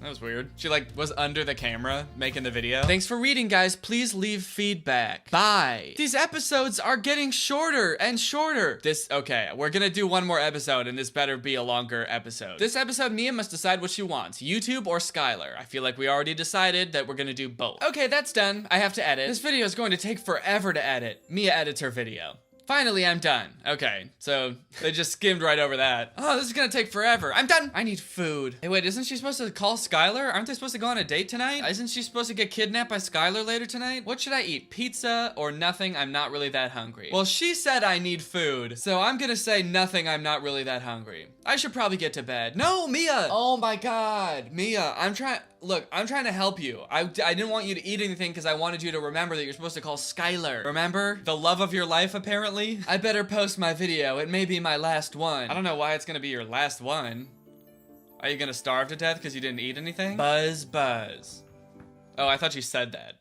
That was weird. She like was under the camera making the video. Thanks for reading, guys. Please leave feedback. Bye. These episodes are getting shorter and shorter. Okay, we're gonna do one more episode and this better be a longer episode. This episode, Mia must decide what she wants, YouTube or Skylar. I feel like we already decided that we're gonna do both. Okay, that's done. I have to edit. This video is going to take forever to edit. Mia edits her video. Finally, I'm done. Okay, so they just skimmed right over that. Oh, this is gonna take forever. I'm done. I need food. Hey, wait, isn't she supposed to call Skylar? Aren't they supposed to go on a date tonight? Isn't she supposed to get kidnapped by Skylar later tonight? What should I eat? Pizza or nothing? I'm not really that hungry. Well, she said I need food, so I'm gonna say nothing. I'm not really that hungry. I should probably get to bed. No, Mia! Oh my God, Mia, Look, I'm trying to help you. I didn't want you to eat anything because I wanted you to remember that you're supposed to call Skylar. Remember? The love of your life, apparently? I better post my video. It may be my last one. I don't know why it's gonna be your last one. Are you gonna starve to death because you didn't eat anything? Buzz, buzz. Oh, I thought you said that.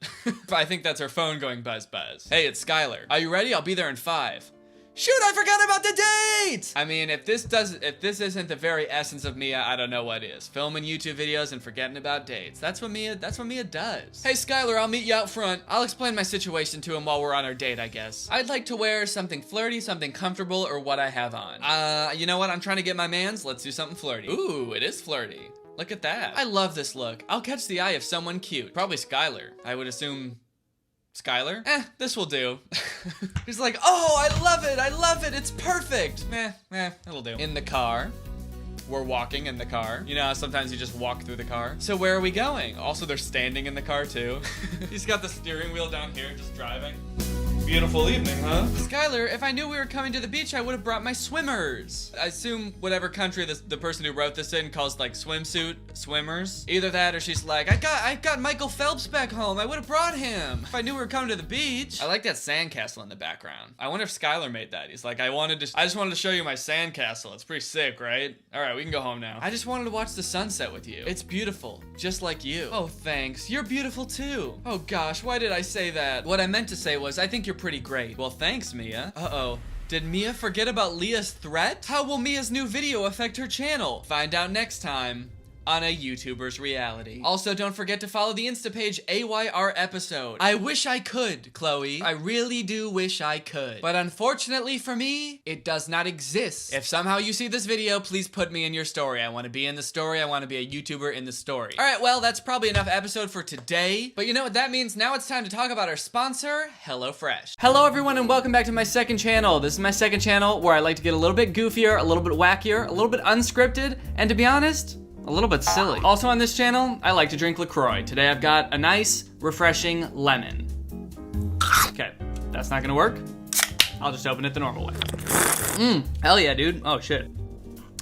I think that's her phone going buzz, buzz. Hey, it's Skylar. Are you ready? I'll be there in 5. Shoot, I forgot about the date! I mean, if this isn't the very essence of Mia, I don't know what is. Filming YouTube videos and forgetting about dates. That's what Mia does. Hey, Skylar, I'll meet you out front. I'll explain my situation to him while we're on our date, I guess. I'd like to wear something flirty, something comfortable, or what I have on. You know what? I'm trying to get my mans. Let's do something flirty. Ooh, it is flirty. Look at that. I love this look. I'll catch the eye of someone cute. Probably Skylar. I would assume Skylar? This will do. He's like, oh, I love it, it's perfect. It'll do. In the car. We're walking in the car. You know how sometimes you just walk through the car? So where are we going? Also, they're standing in the car too. He's got the steering wheel down here, just driving. Beautiful evening, huh? Skylar, if I knew we were coming to the beach, I would have brought my swimmers. I assume whatever country the person who wrote this in calls like swimsuit swimmers. Either that or she's like, I got Michael Phelps back home. I would have brought him if I knew we were coming to the beach. I like that sandcastle in the background. I wonder if Skylar made that. He's like, I just wanted to show you my sandcastle. It's pretty sick, right? All right, we can go home now. I just wanted to watch the sunset with you. It's beautiful, just like you. Oh, thanks. You're beautiful too. Oh gosh, why did I say that? What I meant to say was, I think you're pretty great. Well, thanks, Mia. Uh-oh. Did Mia forget about Leah's threat? How will Mia's new video affect her channel? Find out next time on a YouTuber's reality. Also, don't forget to follow the Insta page AYR episode. I wish I could, Chloe. I really do wish I could. But unfortunately for me, it does not exist. If somehow you see this video, please put me in your story. I want to be in the story. I want to be a YouTuber in the story. All right, well, that's probably enough episode for today. But you know what that means? Now it's time to talk about our sponsor, HelloFresh. Hello, everyone, and welcome back to my second channel. This is my second channel where I like to get a little bit goofier, a little bit wackier, a little bit unscripted, and to be honest, a little bit silly. Also on this channel, I like to drink LaCroix. Today I've got a nice, refreshing lemon. Okay, that's not gonna work. I'll just open it the normal way. Hell yeah, dude. Oh shit.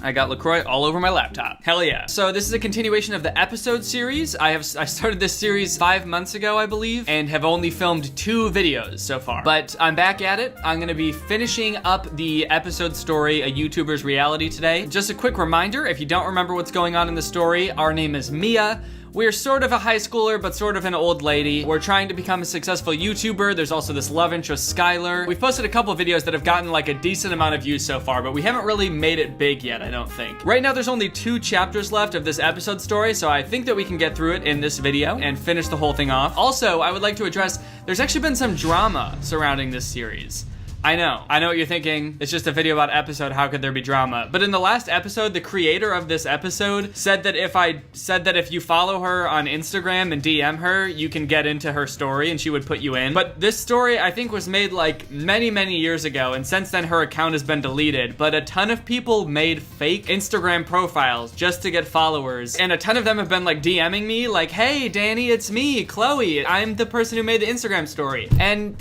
I got LaCroix all over my laptop. Hell yeah. So this is a continuation of the episode series. I started this series 5 months ago, I believe, and have only filmed 2 videos so far. But I'm back at it. I'm gonna be finishing up the episode story, A YouTuber's Reality, today. Just a quick reminder, if you don't remember what's going on in the story, our name is Mia. We're sort of a high schooler, but sort of an old lady. We're trying to become a successful YouTuber. There's also this love interest, Skylar. We've posted a couple videos that have gotten like a decent amount of views so far, but we haven't really made it big yet, I don't think. Right now, there's only 2 chapters left of this episode story, so I think that we can get through it in this video and finish the whole thing off. Also, I would like to address, there's actually been some drama surrounding this series. I know what you're thinking. It's just a video about episode, how could there be drama? But in the last episode, the creator of this episode said that if you follow her on Instagram and DM her, you can get into her story and she would put you in. But this story, I think, was made like many, many years ago, and since then her account has been deleted. But a ton of people made fake Instagram profiles just to get followers, and a ton of them have been like DMing me like, hey, Danny, it's me, Chloe. I'm the person who made the Instagram story. And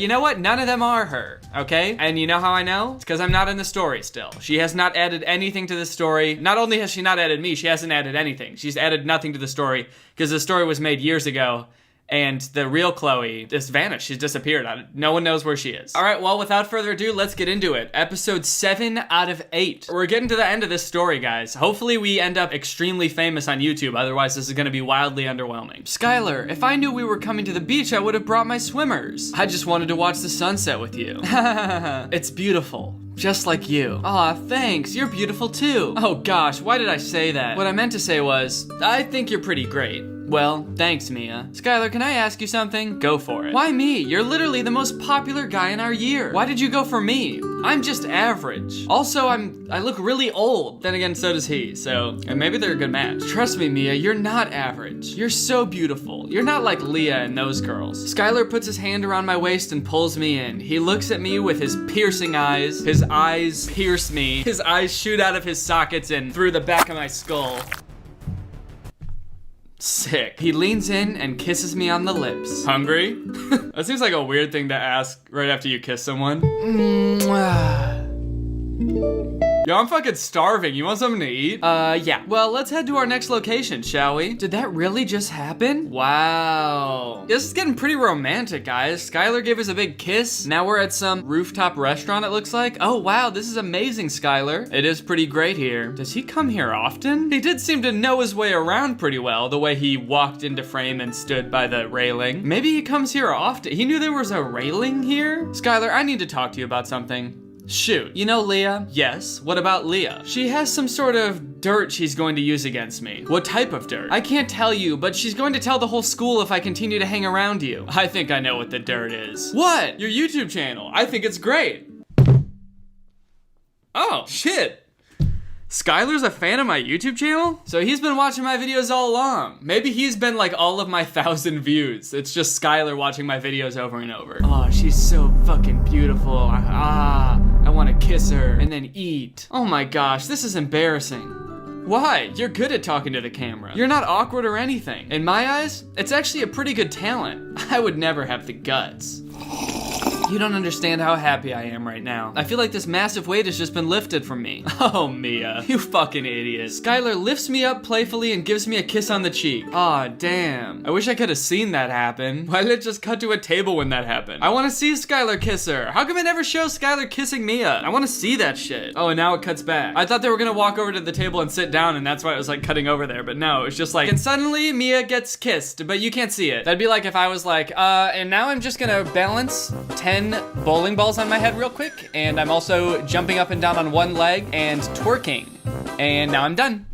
you know what? None of them are her. Okay? And you know how I know? It's because I'm not in the story still. She has not added anything to the story. Not only has she not added me, she hasn't added anything. She's added nothing to the story because the story was made years ago. And the real Chloe just vanished. She's disappeared. No one knows where she is. All right, well, without further ado, let's get into it. Episode 7 out of 8. We're getting to the end of this story, guys. Hopefully we end up extremely famous on YouTube. Otherwise, this is going to be wildly underwhelming. Skylar, if I knew we were coming to the beach, I would have brought my swimmers. I just wanted to watch the sunset with you. It's beautiful. Just like you. Aw, thanks. You're beautiful too. Oh gosh, why did I say that? What I meant to say was, I think you're pretty great. Well, thanks, Mia. Skylar, can I ask you something? Go for it. Why me? You're literally the most popular guy in our year. Why did you go for me? I'm just average. Also, I look really old. Then again, so does he, so maybe they're a good match. Trust me, Mia, you're not average. You're so beautiful. You're not like Leah and those girls. Skylar puts his hand around my waist and pulls me in. He looks at me with his piercing eyes. His eyes pierce me. His eyes shoot out of his sockets and through the back of my skull. Sick. He leans in and kisses me on the lips. Hungry? That seems like a weird thing to ask right after you kiss someone. Yo, I'm fucking starving. You want something to eat? Yeah. Well, let's head to our next location, shall we? Did that really just happen? Wow. This is getting pretty romantic, guys. Skylar gave us a big kiss. Now we're at some rooftop restaurant, it looks like. Oh, wow, this is amazing, Skylar. It is pretty great here. Does he come here often? He did seem to know his way around pretty well, the way he walked into frame and stood by the railing. Maybe he comes here often. He knew there was a railing here? Skylar, I need to talk to you about something. Shoot. You know Leah? Yes. What about Leah? She has some sort of dirt she's going to use against me. What type of dirt? I can't tell you, but she's going to tell the whole school if I continue to hang around you. I think I know what the dirt is. What? Your YouTube channel. I think it's great. Oh, shit. Skylar's a fan of my YouTube channel? So he's been watching my videos all along. Maybe he's been like all of my 1,000 views. It's just Skylar watching my videos over and over. Oh, she's so fucking beautiful. I want to kiss her and then eat. Oh my gosh, this is embarrassing. Why? You're good at talking to the camera. You're not awkward or anything. In my eyes, it's actually a pretty good talent. I would never have the guts. You don't understand how happy I am right now. I feel like this massive weight has just been lifted from me. Oh, Mia, you fucking idiot. Skylar lifts me up playfully and gives me a kiss on the cheek. Aw, damn. I wish I could have seen that happen. Why did it just cut to a table when that happened? I want to see Skylar kiss her. How come it never shows Skylar kissing Mia? I want to see that shit. Oh, and now it cuts back. I thought they were gonna walk over to the table and sit down, and that's why it was like cutting over there, but no, it's just like, and suddenly Mia gets kissed, but you can't see it. That'd be like if I was like, and now I'm just gonna balance 10 bowling balls on my head real quick, and I'm also jumping up and down on one leg and twerking, and now I'm done.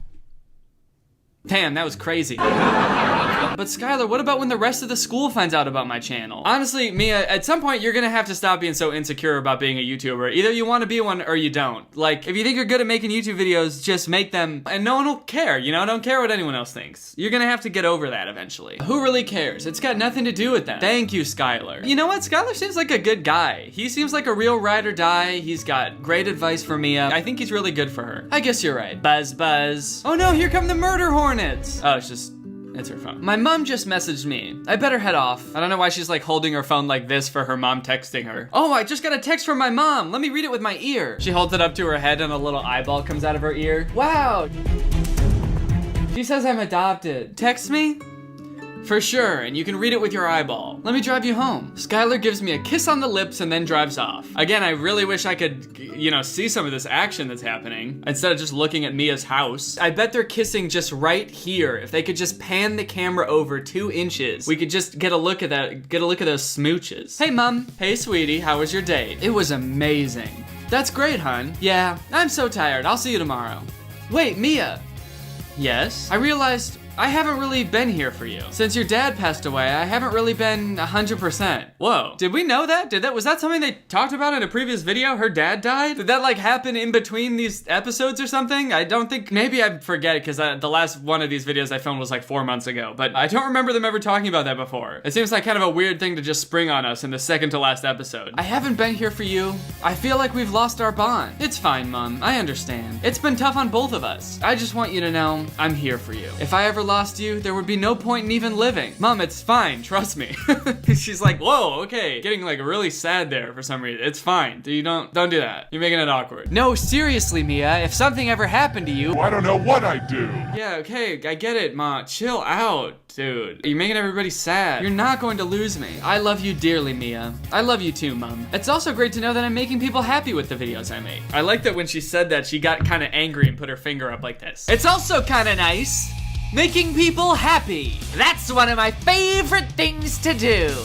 Damn, that was crazy. But Skylar, what about when the rest of the school finds out about my channel? Honestly, Mia, at some point you're gonna have to stop being so insecure about being a YouTuber. Either you want to be one or you don't. Like, if you think you're good at making YouTube videos, just make them and no one will care, you know? Don't care what anyone else thinks. You're gonna have to get over that eventually. Who really cares? It's got nothing to do with them. Thank you, Skylar. You know what? Skylar seems like a good guy. He seems like a real ride or die. He's got great advice for Mia. I think he's really good for her. I guess you're right. Buzz, buzz. Oh no, here come the murder hornets. Oh, it's just It's her phone. My mom just messaged me. I better head off. I don't know why she's like holding her phone like this for her mom texting her. Oh, I just got a text from my mom. Let me read it with my ear. She holds it up to her head and a little eyeball comes out of her ear. Wow. She says I'm adopted. Text me? For sure, and you can read it with your eyeball. Let me drive you home. Skylar gives me a kiss on the lips and then drives off. Again, I really wish I could, you know, see some of this action that's happening instead of just looking at Mia's house. I bet they're kissing just right here. If they could just pan the camera over 2 inches, we could just get a look at that, get a look at those smooches. Hey, Mom. Hey, sweetie, how was your date? It was amazing. That's great, hun. Yeah, I'm so tired. I'll see you tomorrow. Wait, Mia. Yes? I realized I haven't really been here for you. Since your dad passed away, I haven't really been 100%. Whoa, did we know that? Was that something they talked about in a previous video? Her dad died? Did that like happen in between these episodes or something? I don't think, maybe I forget it because the last one of these videos I filmed was like 4 months ago, but I don't remember them ever talking about that before. It seems like kind of a weird thing to just spring on us in the second to last episode. I haven't been here for you. I feel like we've lost our bond. It's fine, Mom, I understand. It's been tough on both of us. I just want you to know I'm here for you. If I ever lost you, there would be no point in even living. Mom, it's fine, trust me. She's like, whoa, okay. Getting like really sad there for some reason. It's fine. You don't do that. You're making it awkward. No, seriously, Mia, if something ever happened to you. I don't know what I'd do. Yeah, okay, I get it, Ma. Chill out, dude. You're making everybody sad. You're not going to lose me. I love you dearly, Mia. I love you too, Mom. It's also great to know that I'm making people happy with the videos I make. I like that when she said that, she got kind of angry and put her finger up like this. It's also kind of nice making people happy. That's one of my favorite things to do.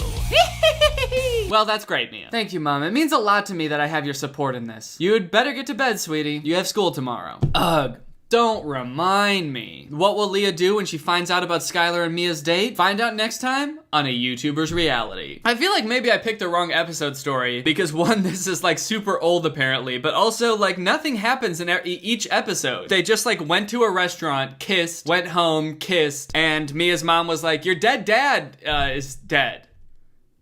Well, that's great, Mia. Thank you, Mom. It means a lot to me that I have your support in this. You'd better get to bed, sweetie. You have school tomorrow. Ugh. Don't remind me. What will Leah do when she finds out about Skylar and Mia's date? Find out next time on A YouTuber's Reality. I feel like maybe I picked the wrong episode story because one, this is like super old apparently, but also like nothing happens in each episode. They just like went to a restaurant, kissed, went home, kissed, and Mia's mom was like, your dead dad is dead.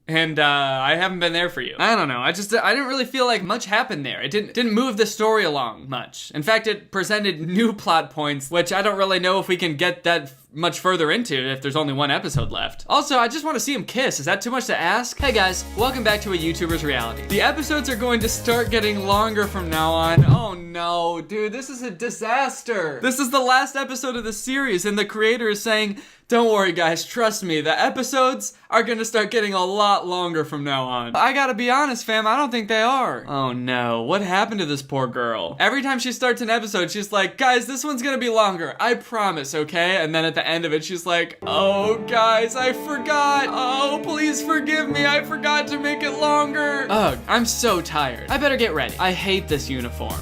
And I haven't been there for you. I don't know. I didn't really feel like much happened there. It didn't move the story along much. In fact, it presented new plot points, which I don't really know if we can get that much further into if there's only one episode left. Also, I just want to see him kiss. Is that too much to ask? Hey guys, welcome back to A YouTuber's Reality. The episodes are going to start getting longer from now on. Oh no, dude, this is a disaster. This is the last episode of the series and the creator is saying, don't worry guys, trust me, the episodes are gonna start getting a lot longer from now on. I gotta be honest, fam, I don't think they are. Oh no, what happened to this poor girl? Every time she starts an episode, she's like, guys, this one's gonna be longer, I promise, okay? And then at the end of it, she's like, oh guys, I forgot. Oh, please forgive me, I forgot to make it longer. Ugh, I'm so tired. I better get ready. I hate this uniform.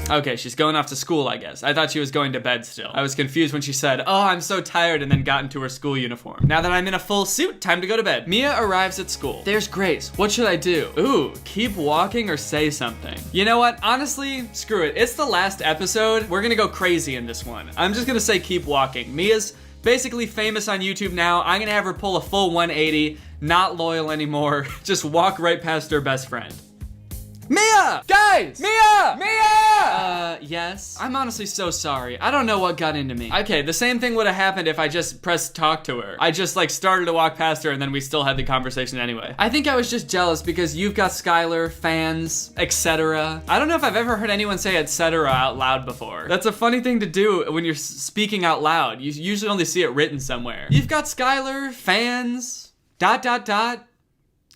Okay, she's going off to school, I guess. I thought she was going to bed still. I was confused when she said, oh, I'm so tired, and then got into her school uniform. Now that I'm in a full suit, time to go to bed. Mia arrives at school. There's Grace. What should I do? Ooh, keep walking or say something. You know what? Honestly, screw it. It's the last episode. We're gonna go crazy in this one. I'm just gonna say keep walking. Mia's basically famous on YouTube now. I'm gonna have her pull a full 180, not loyal anymore. Just walk right past her best friend. Mia! Guys! Mia! Mia! Yes? I'm honestly so sorry. I don't know what got into me. Okay, the same thing would have happened if I just pressed talk to her. I just like started to walk past her and then we still had the conversation anyway. I think I was just jealous because you've got Skylar, fans, etc. I don't know if I've ever heard anyone say etc. out loud before. That's a funny thing to do when you're speaking out loud. You usually only see it written somewhere. You've got Skylar, fans, ...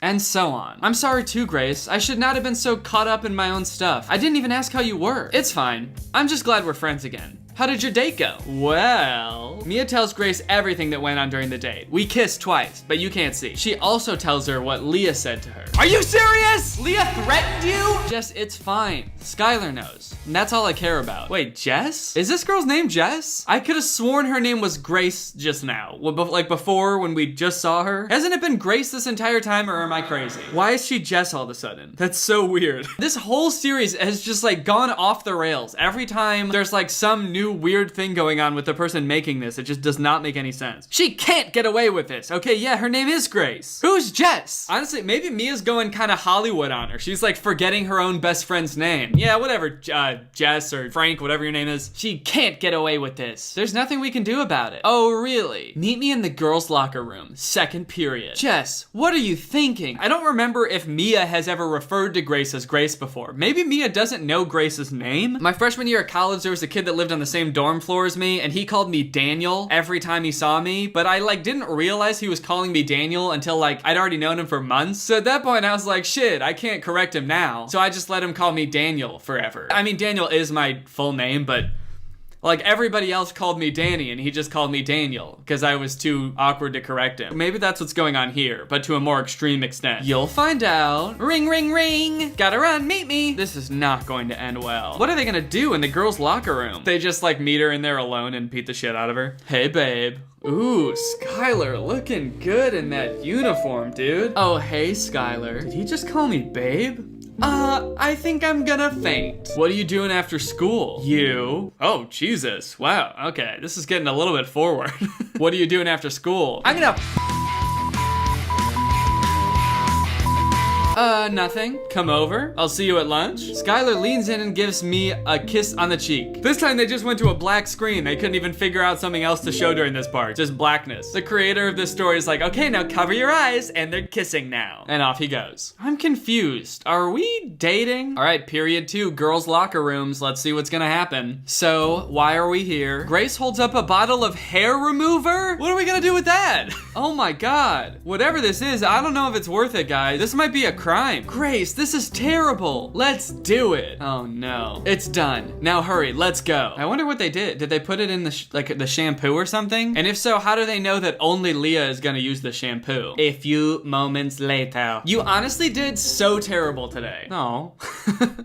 and so on. I'm sorry too, Grace. I should not have been so caught up in my own stuff. I didn't even ask how you were. It's fine. I'm just glad we're friends again. How did your date go? Well, Mia tells Grace everything that went on during the date. We kissed twice, but you can't see. She also tells her what Leah said to her. Are you serious? Leah threatened you? Jess, it's fine. Skylar knows. And that's all I care about. Wait, Jess? Is this girl's name Jess? I could have sworn her name was Grace just now. Like before when we just saw her. Hasn't it been Grace this entire time or am I crazy? Why is she Jess all of a sudden? That's so weird. This whole series has just like gone off the rails. Every time there's like some new new weird thing going on with the person making this. It just does not make any sense. She can't get away with this. Okay, yeah, her name is Grace. Who's Jess? Honestly, maybe Mia's going kind of Hollywood on her. She's like forgetting her own best friend's name. Yeah, whatever, Jess or Frank, whatever your name is. She can't get away with this. There's nothing we can do about it. Oh, really? Meet me in the girls' locker room, second period. Jess, what are you thinking? I don't remember if Mia has ever referred to Grace as Grace before. Maybe Mia doesn't know Grace's name? My freshman year at college, there was a kid that lived on the same dorm floor as me, and he called me Daniel every time he saw me, but I like didn't realize he was calling me Daniel until like I'd already known him for months. So at that point I was like, shit, I can't correct him now. So I just let him call me Daniel forever. I mean, Daniel is my full name, but like everybody else called me Danny and he just called me Daniel because I was too awkward to correct him. Maybe that's what's going on here, but to a more extreme extent. You'll find out. Ring, ring, ring. Gotta run, meet me. This is not going to end well. What are they gonna do in the girls' locker room? They just like meet her in there alone and beat the shit out of her. Hey, babe. Ooh, Skylar looking good in that uniform, dude. Oh, hey, Skylar. Did he just call me babe? I think I'm gonna faint. What are you doing after school? You? Oh, Jesus. Wow, okay. This is getting a little bit forward. What are you doing after school? I'm gonna nothing. Come over. I'll see you at lunch. Skylar leans in and gives me a kiss on the cheek. This time they just went to a black screen. They couldn't even figure out something else to show during this part. Just blackness. The creator of this story is like, okay, now cover your eyes, and they're kissing now. And off he goes. I'm confused. Are we dating? All right, period 2, girls' locker rooms. Let's see what's gonna happen. So, why are we here? Grace holds up a bottle of hair remover? What are we gonna do with that? Oh my God. Whatever this is, I don't know if it's worth it, guys. This might be a crime. Grace, this is terrible. Let's do it. Oh no. It's done. Now hurry, let's go. I wonder what they did. Did they put it in the shampoo or something? And if so, how do they know that only Leah is gonna use the shampoo? A few moments later. You honestly did so terrible today. Oh.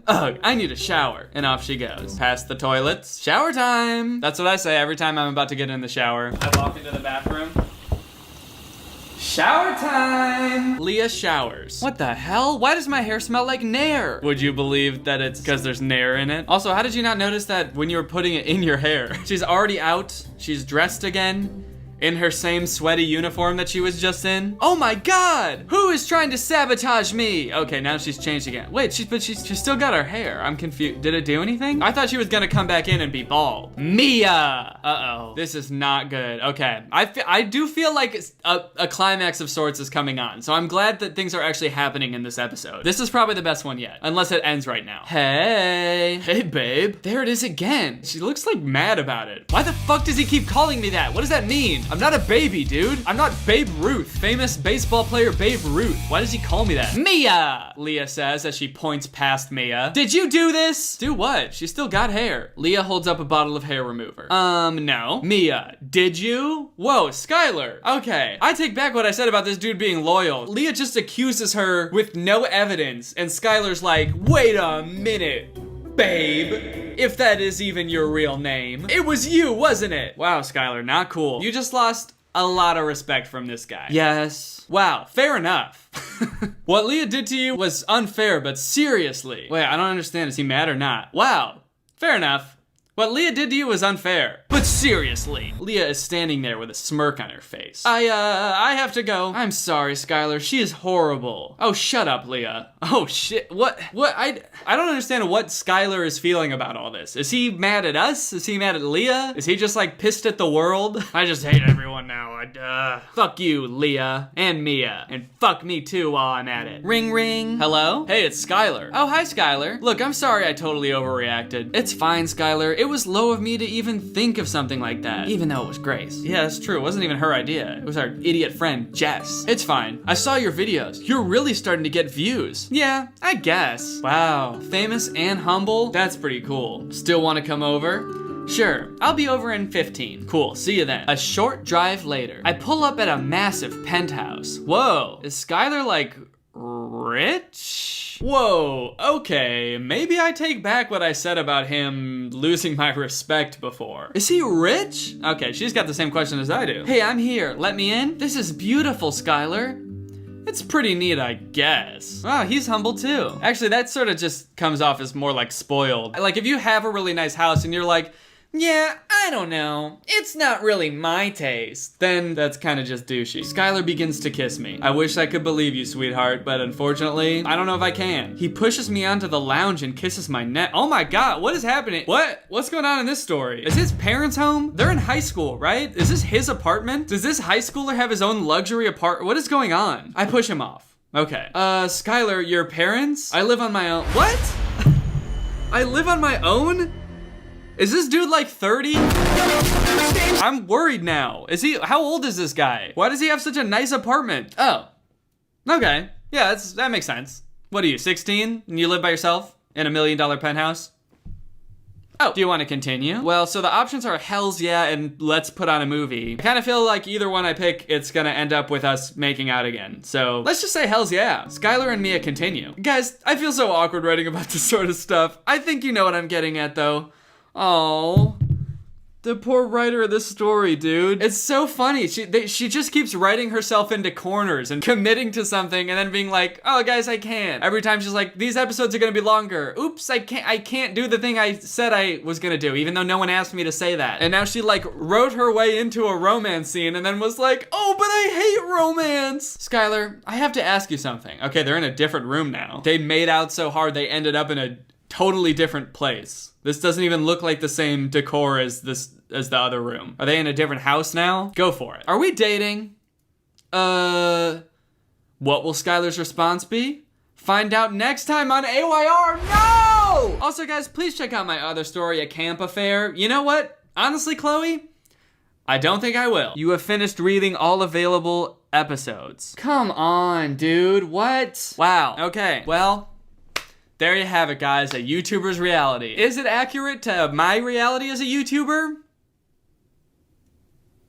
Ugh, I need a shower. And off she goes. Past the toilets. Shower time. That's what I say every time I'm about to get in the shower. I walk into the bathroom. Shower time! Leah showers. What the hell? Why does my hair smell like Nair? Would you believe that it's because there's Nair in it? Also, how did you not notice that when you were putting it in your hair? She's already out. She's dressed again. In her same sweaty uniform that she was just in. Oh my God! Who is trying to sabotage me? Okay, now she's changed again. Wait, she's still got her hair. I'm confused. Did it do anything? I thought she was gonna come back in and be bald. Mia! Uh-oh. This is not good. Okay. I do feel like a climax of sorts is coming on, so I'm glad that things are actually happening in this episode. This is probably the best one yet, unless it ends right now. Hey. Hey, babe. There it is again. She looks like mad about it. Why the fuck does he keep calling me that? What does that mean? I'm not a baby, dude. I'm not Babe Ruth, famous baseball player Babe Ruth. Why does he call me that? Mia, Leah says as she points past Mia. Did you do this? Do what? She still got hair. Leah holds up a bottle of hair remover. No. Mia, did you? Whoa, Skylar. Okay, I take back what I said about this dude being loyal. Leah just accuses her with no evidence, and Skylar's like, wait a minute, babe. If that is even your real name. It was you, wasn't it? Wow, Skylar, not cool. You just lost a lot of respect from this guy. Yes. Wow, fair enough. What Leah did to you was unfair, but seriously. Wait, I don't understand. Is he mad or not? Wow, fair enough. What Leah did to you was unfair. But seriously. Leah is standing there with a smirk on her face. I have to go. I'm sorry, Skylar. She is horrible. Oh, shut up, Leah. Oh, shit. What? I don't understand what Skylar is feeling about all this. Is he mad at us? Is he mad at Leah? Is he just like pissed at the world? I just hate everyone now. Fuck you, Leah. And Mia. And fuck me too while I'm at it. Ring, ring. Hello? Hey, it's Skylar. Oh, hi, Skylar. Look, I'm sorry I totally overreacted. It's fine, Skylar. It was low of me to even think of something like that, even though it was Grace. Yeah, that's true. It wasn't even her idea. It was our idiot friend, Jess. It's fine. I saw your videos. You're really starting to get views. Yeah, I guess. Wow, famous and humble? That's pretty cool. Still want to come over? Sure, I'll be over in 15. Cool, see you then. A short drive later, I pull up at a massive penthouse. Whoa, is Skylar like rich? Whoa, okay, maybe I take back what I said about him losing my respect before. Is he rich? Okay, she's got the same question as I do. Hey, I'm here, let me in? This is beautiful, Skylar. It's pretty neat, I guess. Wow, he's humble too. Actually, that sort of just comes off as more like spoiled. Like if you have a really nice house and you're like, yeah, I don't know. It's not really my taste. Then that's kind of just douchey. Skylar begins to kiss me. I wish I could believe you, sweetheart, but unfortunately, I don't know if I can. He pushes me onto the lounge and kisses my neck. Oh my God, what is happening? What's going on in this story? Is his parents home? They're in high school, right? Is this his apartment? Does this high schooler have his own luxury apartment? What is going on? I push him off. Okay. Skylar, your parents? I live on my own. What? I live on my own? Is this dude like 30? I'm worried now. How old is this guy? Why does he have such a nice apartment? Oh, okay. Yeah, that makes sense. What are you, 16? And you live by yourself in $1 million penthouse? Oh, do you want to continue? Well, so the options are hells yeah and let's put on a movie. I kind of feel like either one I pick, it's gonna end up with us making out again. So let's just say hells yeah. Skylar and Mia continue. Guys, I feel so awkward writing about this sort of stuff. I think you know what I'm getting at though. Oh, the poor writer of this story, dude. It's so funny. She just keeps writing herself into corners and committing to something and then being like, oh guys, I can't. Every time she's like, these episodes are gonna be longer. Oops, I can't do the thing I said I was gonna do, even though no one asked me to say that. And now she like wrote her way into a romance scene and then was like, oh, but I hate romance. Skylar, I have to ask you something. Okay, they're in a different room now. They made out so hard they ended up in a totally different place. This doesn't even look like the same decor as the other room. Are they in a different house now? Go for it. Are we dating? What will Skylar's response be? Find out next time on AYR. No! Also, guys, please check out my other story, A Camp Affair. You know what? Honestly, Chloe, I don't think I will. You have finished reading all available episodes. Come on, dude. What? Wow. Okay, well, there you have it, guys, a YouTuber's reality. Is it accurate to my reality as a YouTuber?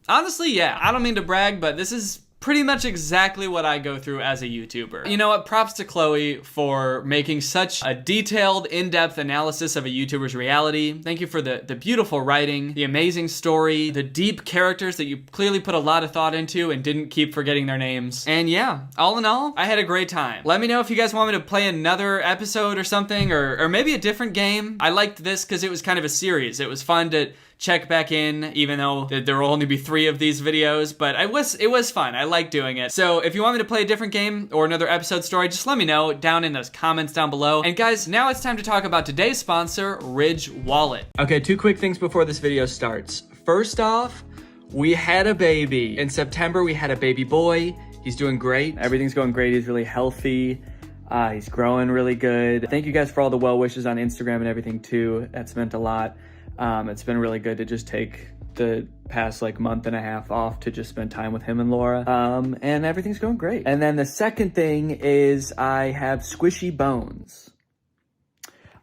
Honestly, yeah. I don't mean to brag, but this is pretty much exactly what I go through as a YouTuber. You know what? Props to Chloe for making such a detailed, in-depth analysis of a YouTuber's reality. Thank you for the beautiful writing, the amazing story, the deep characters that you clearly put a lot of thought into and didn't keep forgetting their names. And yeah, all in all, I had a great time. Let me know if you guys want me to play another episode or something, or maybe a different game. I liked this because it was kind of a series. It was fun to check back in, even though there will only be 3 of these videos, but it was fun. I like doing it. So if you want me to play a different game or another episode story, just let me know down in those comments down below. And guys, now it's time to talk about today's sponsor, Ridge Wallet. Okay, 2 quick things before this video starts. First off, we had a baby. In September, we had a baby boy. He's doing great. Everything's going great. He's really healthy. He's growing really good. Thank you guys for all the well wishes on Instagram and everything too. That's meant a lot. It's been really good to just take the past like month and a half off to just spend time with him and Laura. And everything's going great. And then the second thing is I have Squishy Bones.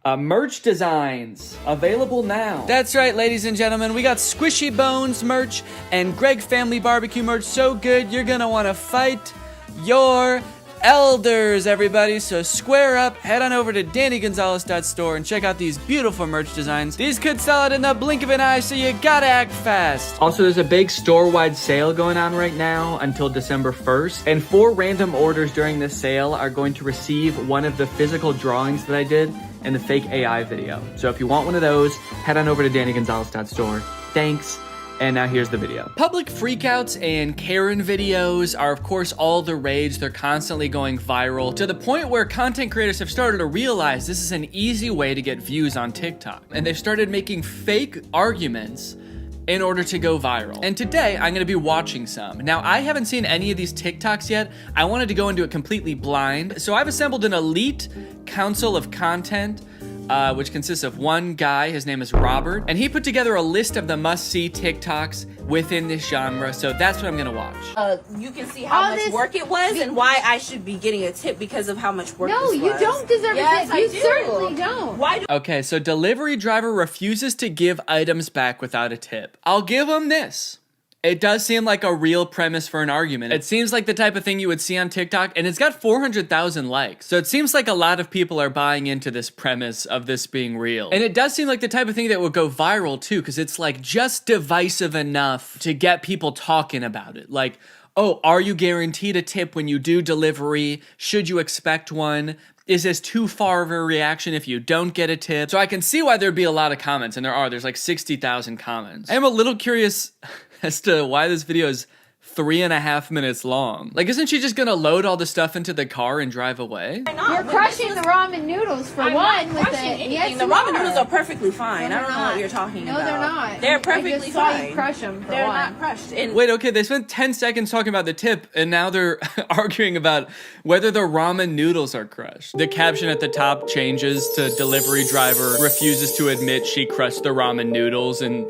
Merch designs available now. That's right, ladies and gentlemen. We got Squishy Bones merch and Greg Family Barbecue merch. So good, you're gonna wanna fight your elders, everybody. So square up, head on over to DannyGonzalez.store and check out these beautiful merch designs. These could sell out in the blink of an eye, so you gotta act fast. Also, there's a big store-wide sale going on right now until December 1st, and 4 random orders during this sale are going to receive one of the physical drawings that I did in the fake AI video. So if you want one of those, head on over to DannyGonzalez.store. Thanks. And now here's the video. Public freakouts and Karen videos are of course all the rage. They're constantly going viral to the point where content creators have started to realize this is an easy way to get views on TikTok. And they've started making fake arguments in order to go viral. And today I'm gonna be watching some. Now I haven't seen any of these TikToks yet. I wanted to go into it completely blind. So I've assembled an elite council of content which consists of one guy, his name is Robert, and he put together a list of the must-see TikToks within this genre, so that's what I'm gonna watch. You can see how much work it was and why I should be getting a tip because of how much work this was. No, you don't deserve a tip. You certainly don't. Why do Okay, so delivery driver refuses to give items back without a tip. I'll give him this. It does seem like a real premise for an argument. It seems like the type of thing you would see on TikTok, and it's got 400,000 likes. So it seems like a lot of people are buying into this premise of this being real. And it does seem like the type of thing that would go viral too, because it's like just divisive enough to get people talking about it. Like, oh, are you guaranteed a tip when you do delivery? Should you expect one? is this too far of a reaction if you don't get a tip? So I can see why there'd be a lot of comments, and there's like 60,000 comments. I am a little curious as to why this video is 3.5 minutes long. Like, isn't she just gonna load all the stuff into the car and drive away? You're crushing the ramen noodles for one with it. Yes, the ramen noodles are perfectly fine. I don't know what you're talking about. No, they're not. They're perfectly I just saw fine. you crush them. They're not crushed. Wait, okay, they spent 10 seconds talking about the tip, and now they're arguing about whether the ramen noodles are crushed. The caption at the top changes to delivery driver refuses to admit she crushed the ramen noodles, and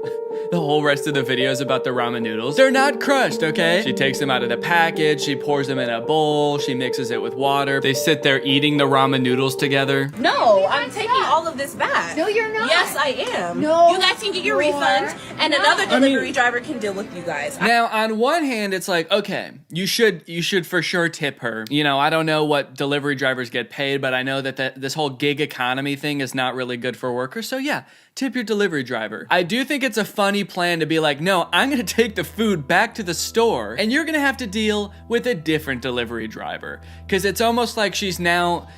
the whole rest of the video is about the ramen noodles. They're not crushed, okay? She takes them out of the package, she pours them in a bowl, she mixes it with water. They sit there eating the ramen noodles together. No, I'm taking all of this back. No, you're not. Yes, I am. No, you guys can get your refund, and another delivery driver can deal with you guys. Now, on one hand, it's like, okay, you should for sure tip her. You know, I don't know what delivery drivers get paid, but I know that this whole gig economy thing is not really good for workers. So yeah, tip your delivery driver. I do think it's a funny plan to be like, no, I'm gonna take the food back to the store, and you're gonna have to deal with a different delivery driver. Because it's almost like she's now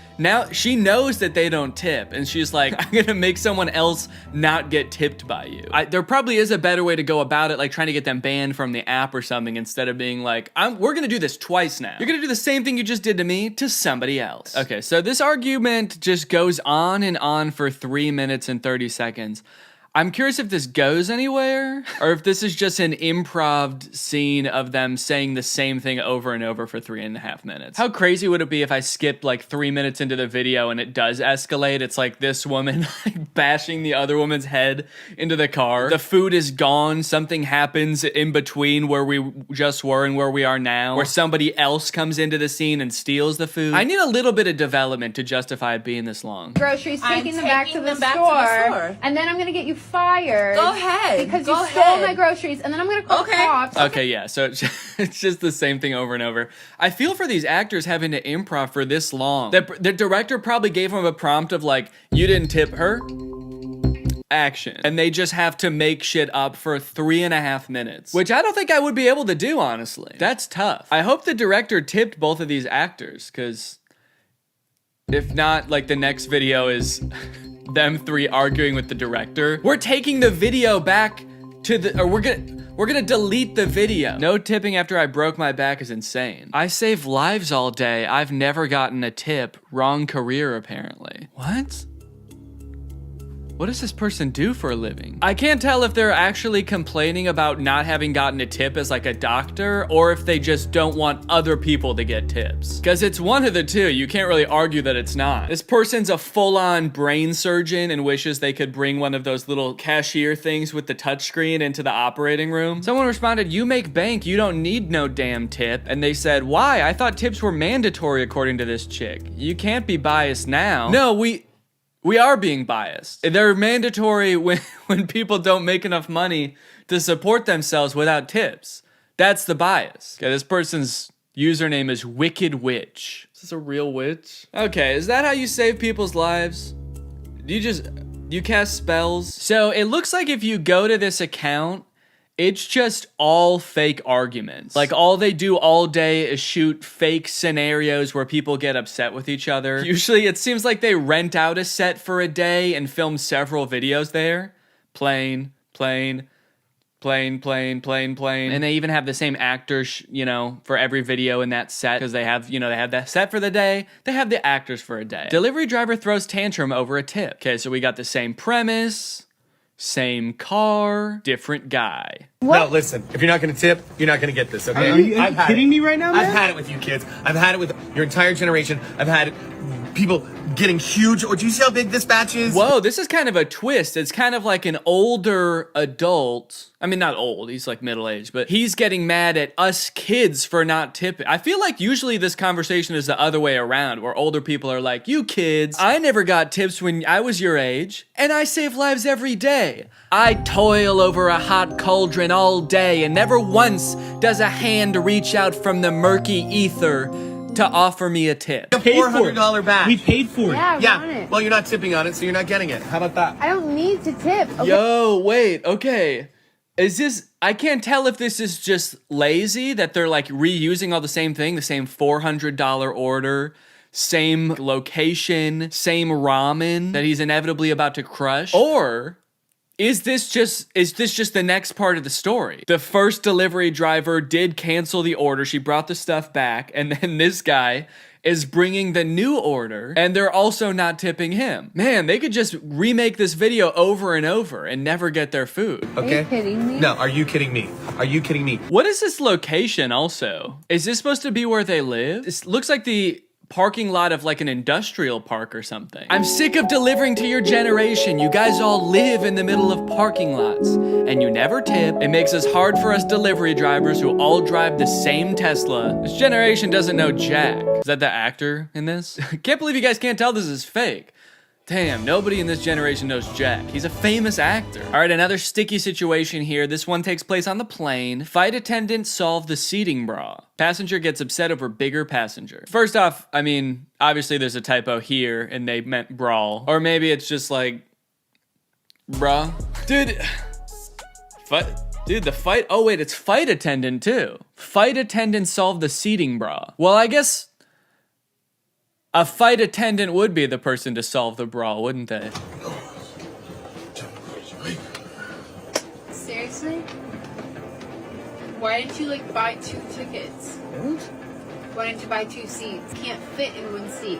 she knows that they don't tip, and she's like, I'm gonna make someone else not get tipped by you. There probably is a better way to go about it, like trying to get them banned from the app or something, instead of being like, we're gonna do this twice now. You're gonna do the same thing you just did to me to somebody else. Okay, so this argument just goes on and on for 3 minutes and 30 seconds. I'm curious if this goes anywhere, or if this is just an improv scene of them saying the same thing over and over for 3.5 minutes. How crazy would it be if I skipped like 3 minutes into the video and it does escalate? It's like this woman like bashing the other woman's head into the car. The food is gone. Something happens in between where we just were and where we are now, where somebody else comes into the scene and steals the food. I need a little bit of development to justify it being this long. Groceries, taking them back to the store, and then I'm gonna get you fired. Go ahead. Because you stole my groceries, and then I'm gonna call cops. Okay, yeah, so it's just the same thing over and over. I feel for these actors having to improv for this long. The director probably gave them a prompt of like, you didn't tip her? Action. And they just have to make shit up for 3.5 minutes, which I don't think I would be able to do, honestly. That's tough. I hope the director tipped both of these actors, because if not, like, the next video is them three arguing with the director. We're taking the video back to the, or we're gonna delete the video. No tipping after I broke my back is insane. I save lives all day. I've never gotten a tip. Wrong career, apparently. What? What does this person do for a living? I can't tell if they're actually complaining about not having gotten a tip as like a doctor, or if they just don't want other people to get tips. Because it's one of the two. You can't really argue that it's not. This person's a full-on brain surgeon and wishes they could bring one of those little cashier things with the touchscreen into the operating room. Someone responded, you make bank, you don't need no damn tip. And they said, why? I thought tips were mandatory according to this chick. You can't be biased now. No, we are being biased. They're mandatory when people don't make enough money to support themselves without tips. That's the bias. Okay, this person's username is Wicked Witch. Is this a real witch? Okay, is that how you save people's lives? Do you cast spells? So it looks like if you go to this account, it's just all fake arguments. Like, all they do all day is shoot fake scenarios where people get upset with each other. Usually it seems like they rent out a set for a day and film several videos there. Plane. And they even have the same actors, you know, for every video in that set, because they have, you know, they have that set for the day, they have the actors for a day. Delivery driver throws tantrum over a tip. Okay, so we got the same premise, same car, different guy. What? No, listen, if you're not gonna tip, you're not gonna get this, okay? Are you kidding me right now, man? I've had it with you kids. I've had it with your entire generation. I've had people getting huge. Or do you see how big this batch is? Whoa, this is kind of a twist. It's kind of like an older adult. I mean, not old, he's like middle-aged, but he's getting mad at us kids for not tipping. I feel like usually this conversation is the other way around, where older people are like, you kids, I never got tips when I was your age, and I save lives every day. I toil over a hot cauldron all day, and never once does a hand reach out from the murky ether to offer me a tip. A $400 batch. We paid for it. Yeah, I want it. Well, you're not tipping on it, so you're not getting it. How about that? I don't need to tip. Okay. Yo, wait, okay. Is this, I can't tell if this is just lazy, that they're like reusing all the same thing, the same $400 order, same location, same ramen that he's inevitably about to crush? Or is this just the next part of the story? The first delivery driver did cancel the order. She brought the stuff back, and then this guy is bringing the new order, and they're also not tipping him. Man, they could just remake this video over and over and never get their food. Okay. Are you kidding me? No, are you kidding me? Are you kidding me? What is this location also? Is this supposed to be where they live? This looks like the parking lot of like an industrial park or something. I'm sick of delivering to your generation. You guys all live in the middle of parking lots and you never tip. It makes us hard for us delivery drivers who all drive the same Tesla. This generation doesn't know jack. Is that the actor in this? Can't believe you guys can't tell this is fake. Damn, nobody in this generation knows Jack. He's a famous actor. All right, another sticky situation here. This one takes place on the plane. Flight attendant solve the seating bra. Passenger gets upset over bigger passenger. First off, I mean, obviously there's a typo here and they meant brawl. Or maybe it's just like, bruh. Dude, oh wait, it's flight attendant too. Flight attendant solve the seating bra. Well, I guess a flight attendant would be the person to solve the brawl, wouldn't they? Seriously? Why didn't you like buy 2 tickets? Why didn't you buy 2 seats? Can't fit in 1 seat.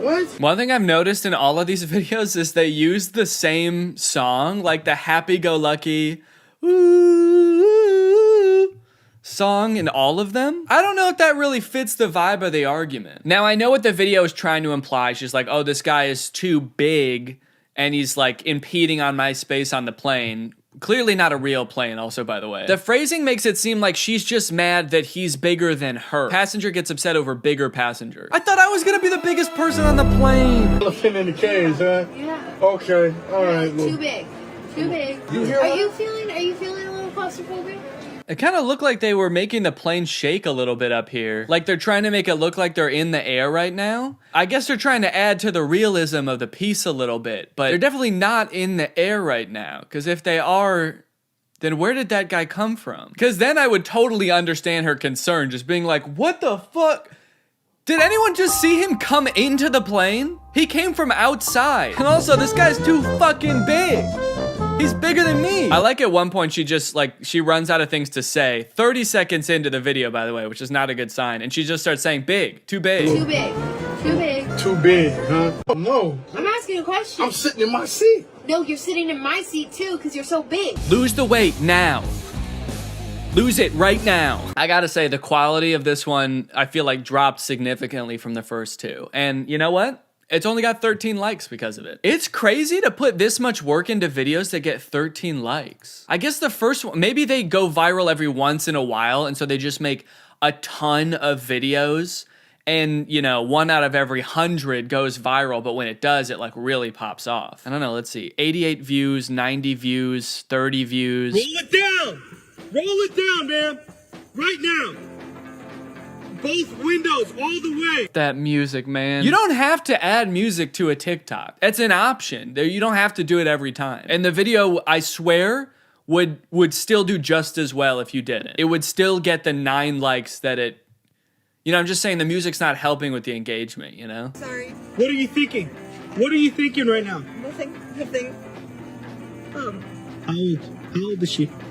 What? One thing I've noticed in all of these videos is they use the same song, like the happy-go-lucky song in all of them. I don't know if that really fits the vibe of the argument. Now, I know what the video is trying to imply. She's like, oh, this guy is too big and he's like impeding on my space on the plane. Clearly not a real plane also, by the way. The phrasing makes it seem like she's just mad that he's bigger than her. Passenger gets upset over bigger passenger. I thought I was gonna be the biggest person on the plane. Elephant in the cage, huh? Yeah. Okay, all right. Too big. Too big. Are you feeling a little claustrophobic? It kind of looked like they were making the plane shake a little bit up here. Like they're trying to make it look like they're in the air right now. I guess they're trying to add to the realism of the piece a little bit, but they're definitely not in the air right now. Because if they are, then where did that guy come from? Because then I would totally understand her concern, just being like, what the fuck? Did anyone just see him come into the plane? He came from outside. And also, this guy's too fucking big. He's bigger than me. I like at one point she just like, she runs out of things to say. 30 seconds into the video, by the way, which is not a good sign. And she just starts saying big, too big. Too big. Too big. Too big, huh? Oh, no. I'm asking a question. I'm sitting in my seat. No, you're sitting in my seat too because you're so big. Lose the weight now. Lose it right now. I gotta say, the quality of this one, I feel like dropped significantly from the first two. And you know what? It's only got 13 likes because of it. It's crazy to put this much work into videos that get 13 likes. I guess the first one, maybe they go viral every once in a while, and so they just make a ton of videos, and you know, 1 out of every 100 goes viral, but when it does, it like really pops off. I don't know, let's see. 88 views, 90 views, 30 views. Roll it down! Roll it down, man! Right now! Both windows, all the way. That music, man. You don't have to add music to a TikTok. It's an option. You don't have to do it every time. And the video, I swear, would still do just as well if you didn't. It would still get the 9 likes that it... You know, I'm just saying the music's not helping with the engagement, you know? Sorry. What are you thinking? What are you thinking right now? Nothing. How old is she? How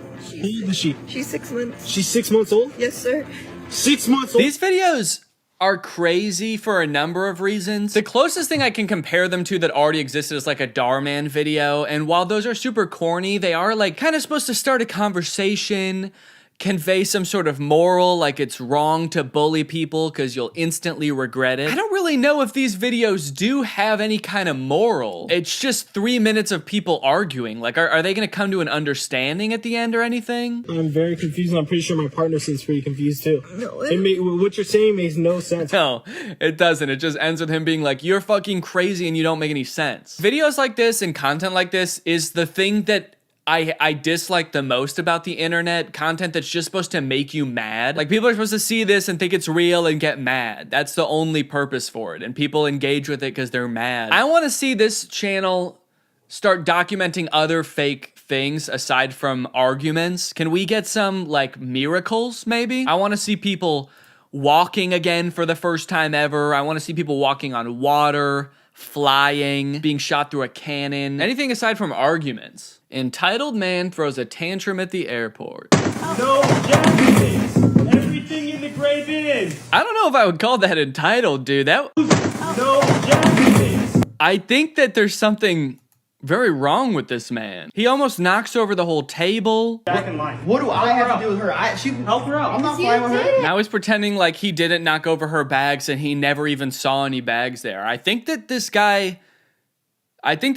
old is she? She's 6 months. She's 6 months old? Yes, sir. 6 months old? These videos are crazy for a number of reasons. The closest thing I can compare them to that already existed is like a Darman video, and while those are super corny, they are like kind of supposed to start a conversation, convey some sort of moral, like it's wrong to bully people because you'll instantly regret it. I don't really know if these videos do have any kind of moral. It's just 3 minutes of people arguing. Like, are they gonna come to an understanding at the end or anything? I'm very confused, and I'm pretty sure my partner seems pretty confused too. No, what you're saying makes no sense. No, it doesn't. It just ends with him being like, you're fucking crazy and you don't make any sense. Videos like this and content like this is the thing that I dislike the most about the internet. Content that's just supposed to make you mad. Like, people are supposed to see this and think it's real and get mad. That's the only purpose for it. And people engage with it because they're mad. I want to see this channel start documenting other fake things aside from arguments. Can we get some, like, miracles, maybe? I want to see people walking again for the first time ever. I want to see people walking on water, flying, being shot through a cannon. Anything aside from arguments. Entitled man throws a tantrum at the airport. No jackets! Everything in the gray bin! I don't know if I would call that entitled, dude. No jackets! I think that there's something very wrong with this man. He almost knocks over the whole table. Back in line. What do I have to do with her? She help her out. I'm not flying with her. Now he's pretending like he didn't knock over her bags and he never even saw any bags there. I think that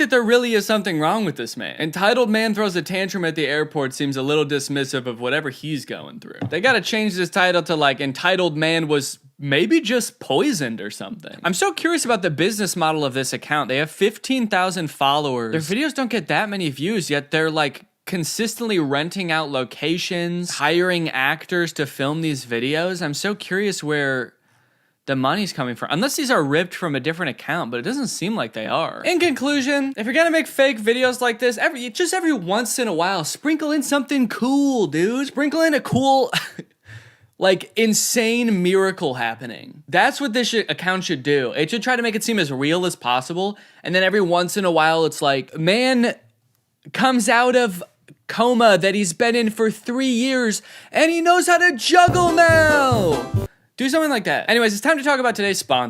there really is something wrong with this man. Entitled man throws a tantrum at the airport seems a little dismissive of whatever he's going through. They gotta change this title to like entitled man was maybe just poisoned or something. I'm so curious about the business model of this account. They have 15,000 followers. Their videos don't get that many views, yet they're like consistently renting out locations, hiring actors to film these videos. I'm so curious where the money's coming from. Unless these are ripped from a different account, but it doesn't seem like they are. In conclusion, if you're gonna make fake videos like this, every once in a while, sprinkle in something cool, dude. Sprinkle in a cool, like, insane miracle happening. That's what this account should do. It should try to make it seem as real as possible, and then every once in a while, it's like, man comes out of coma that he's been in for 3 years, and he knows how to juggle now! Do something like that. Anyways, it's time to talk about today's sponsor.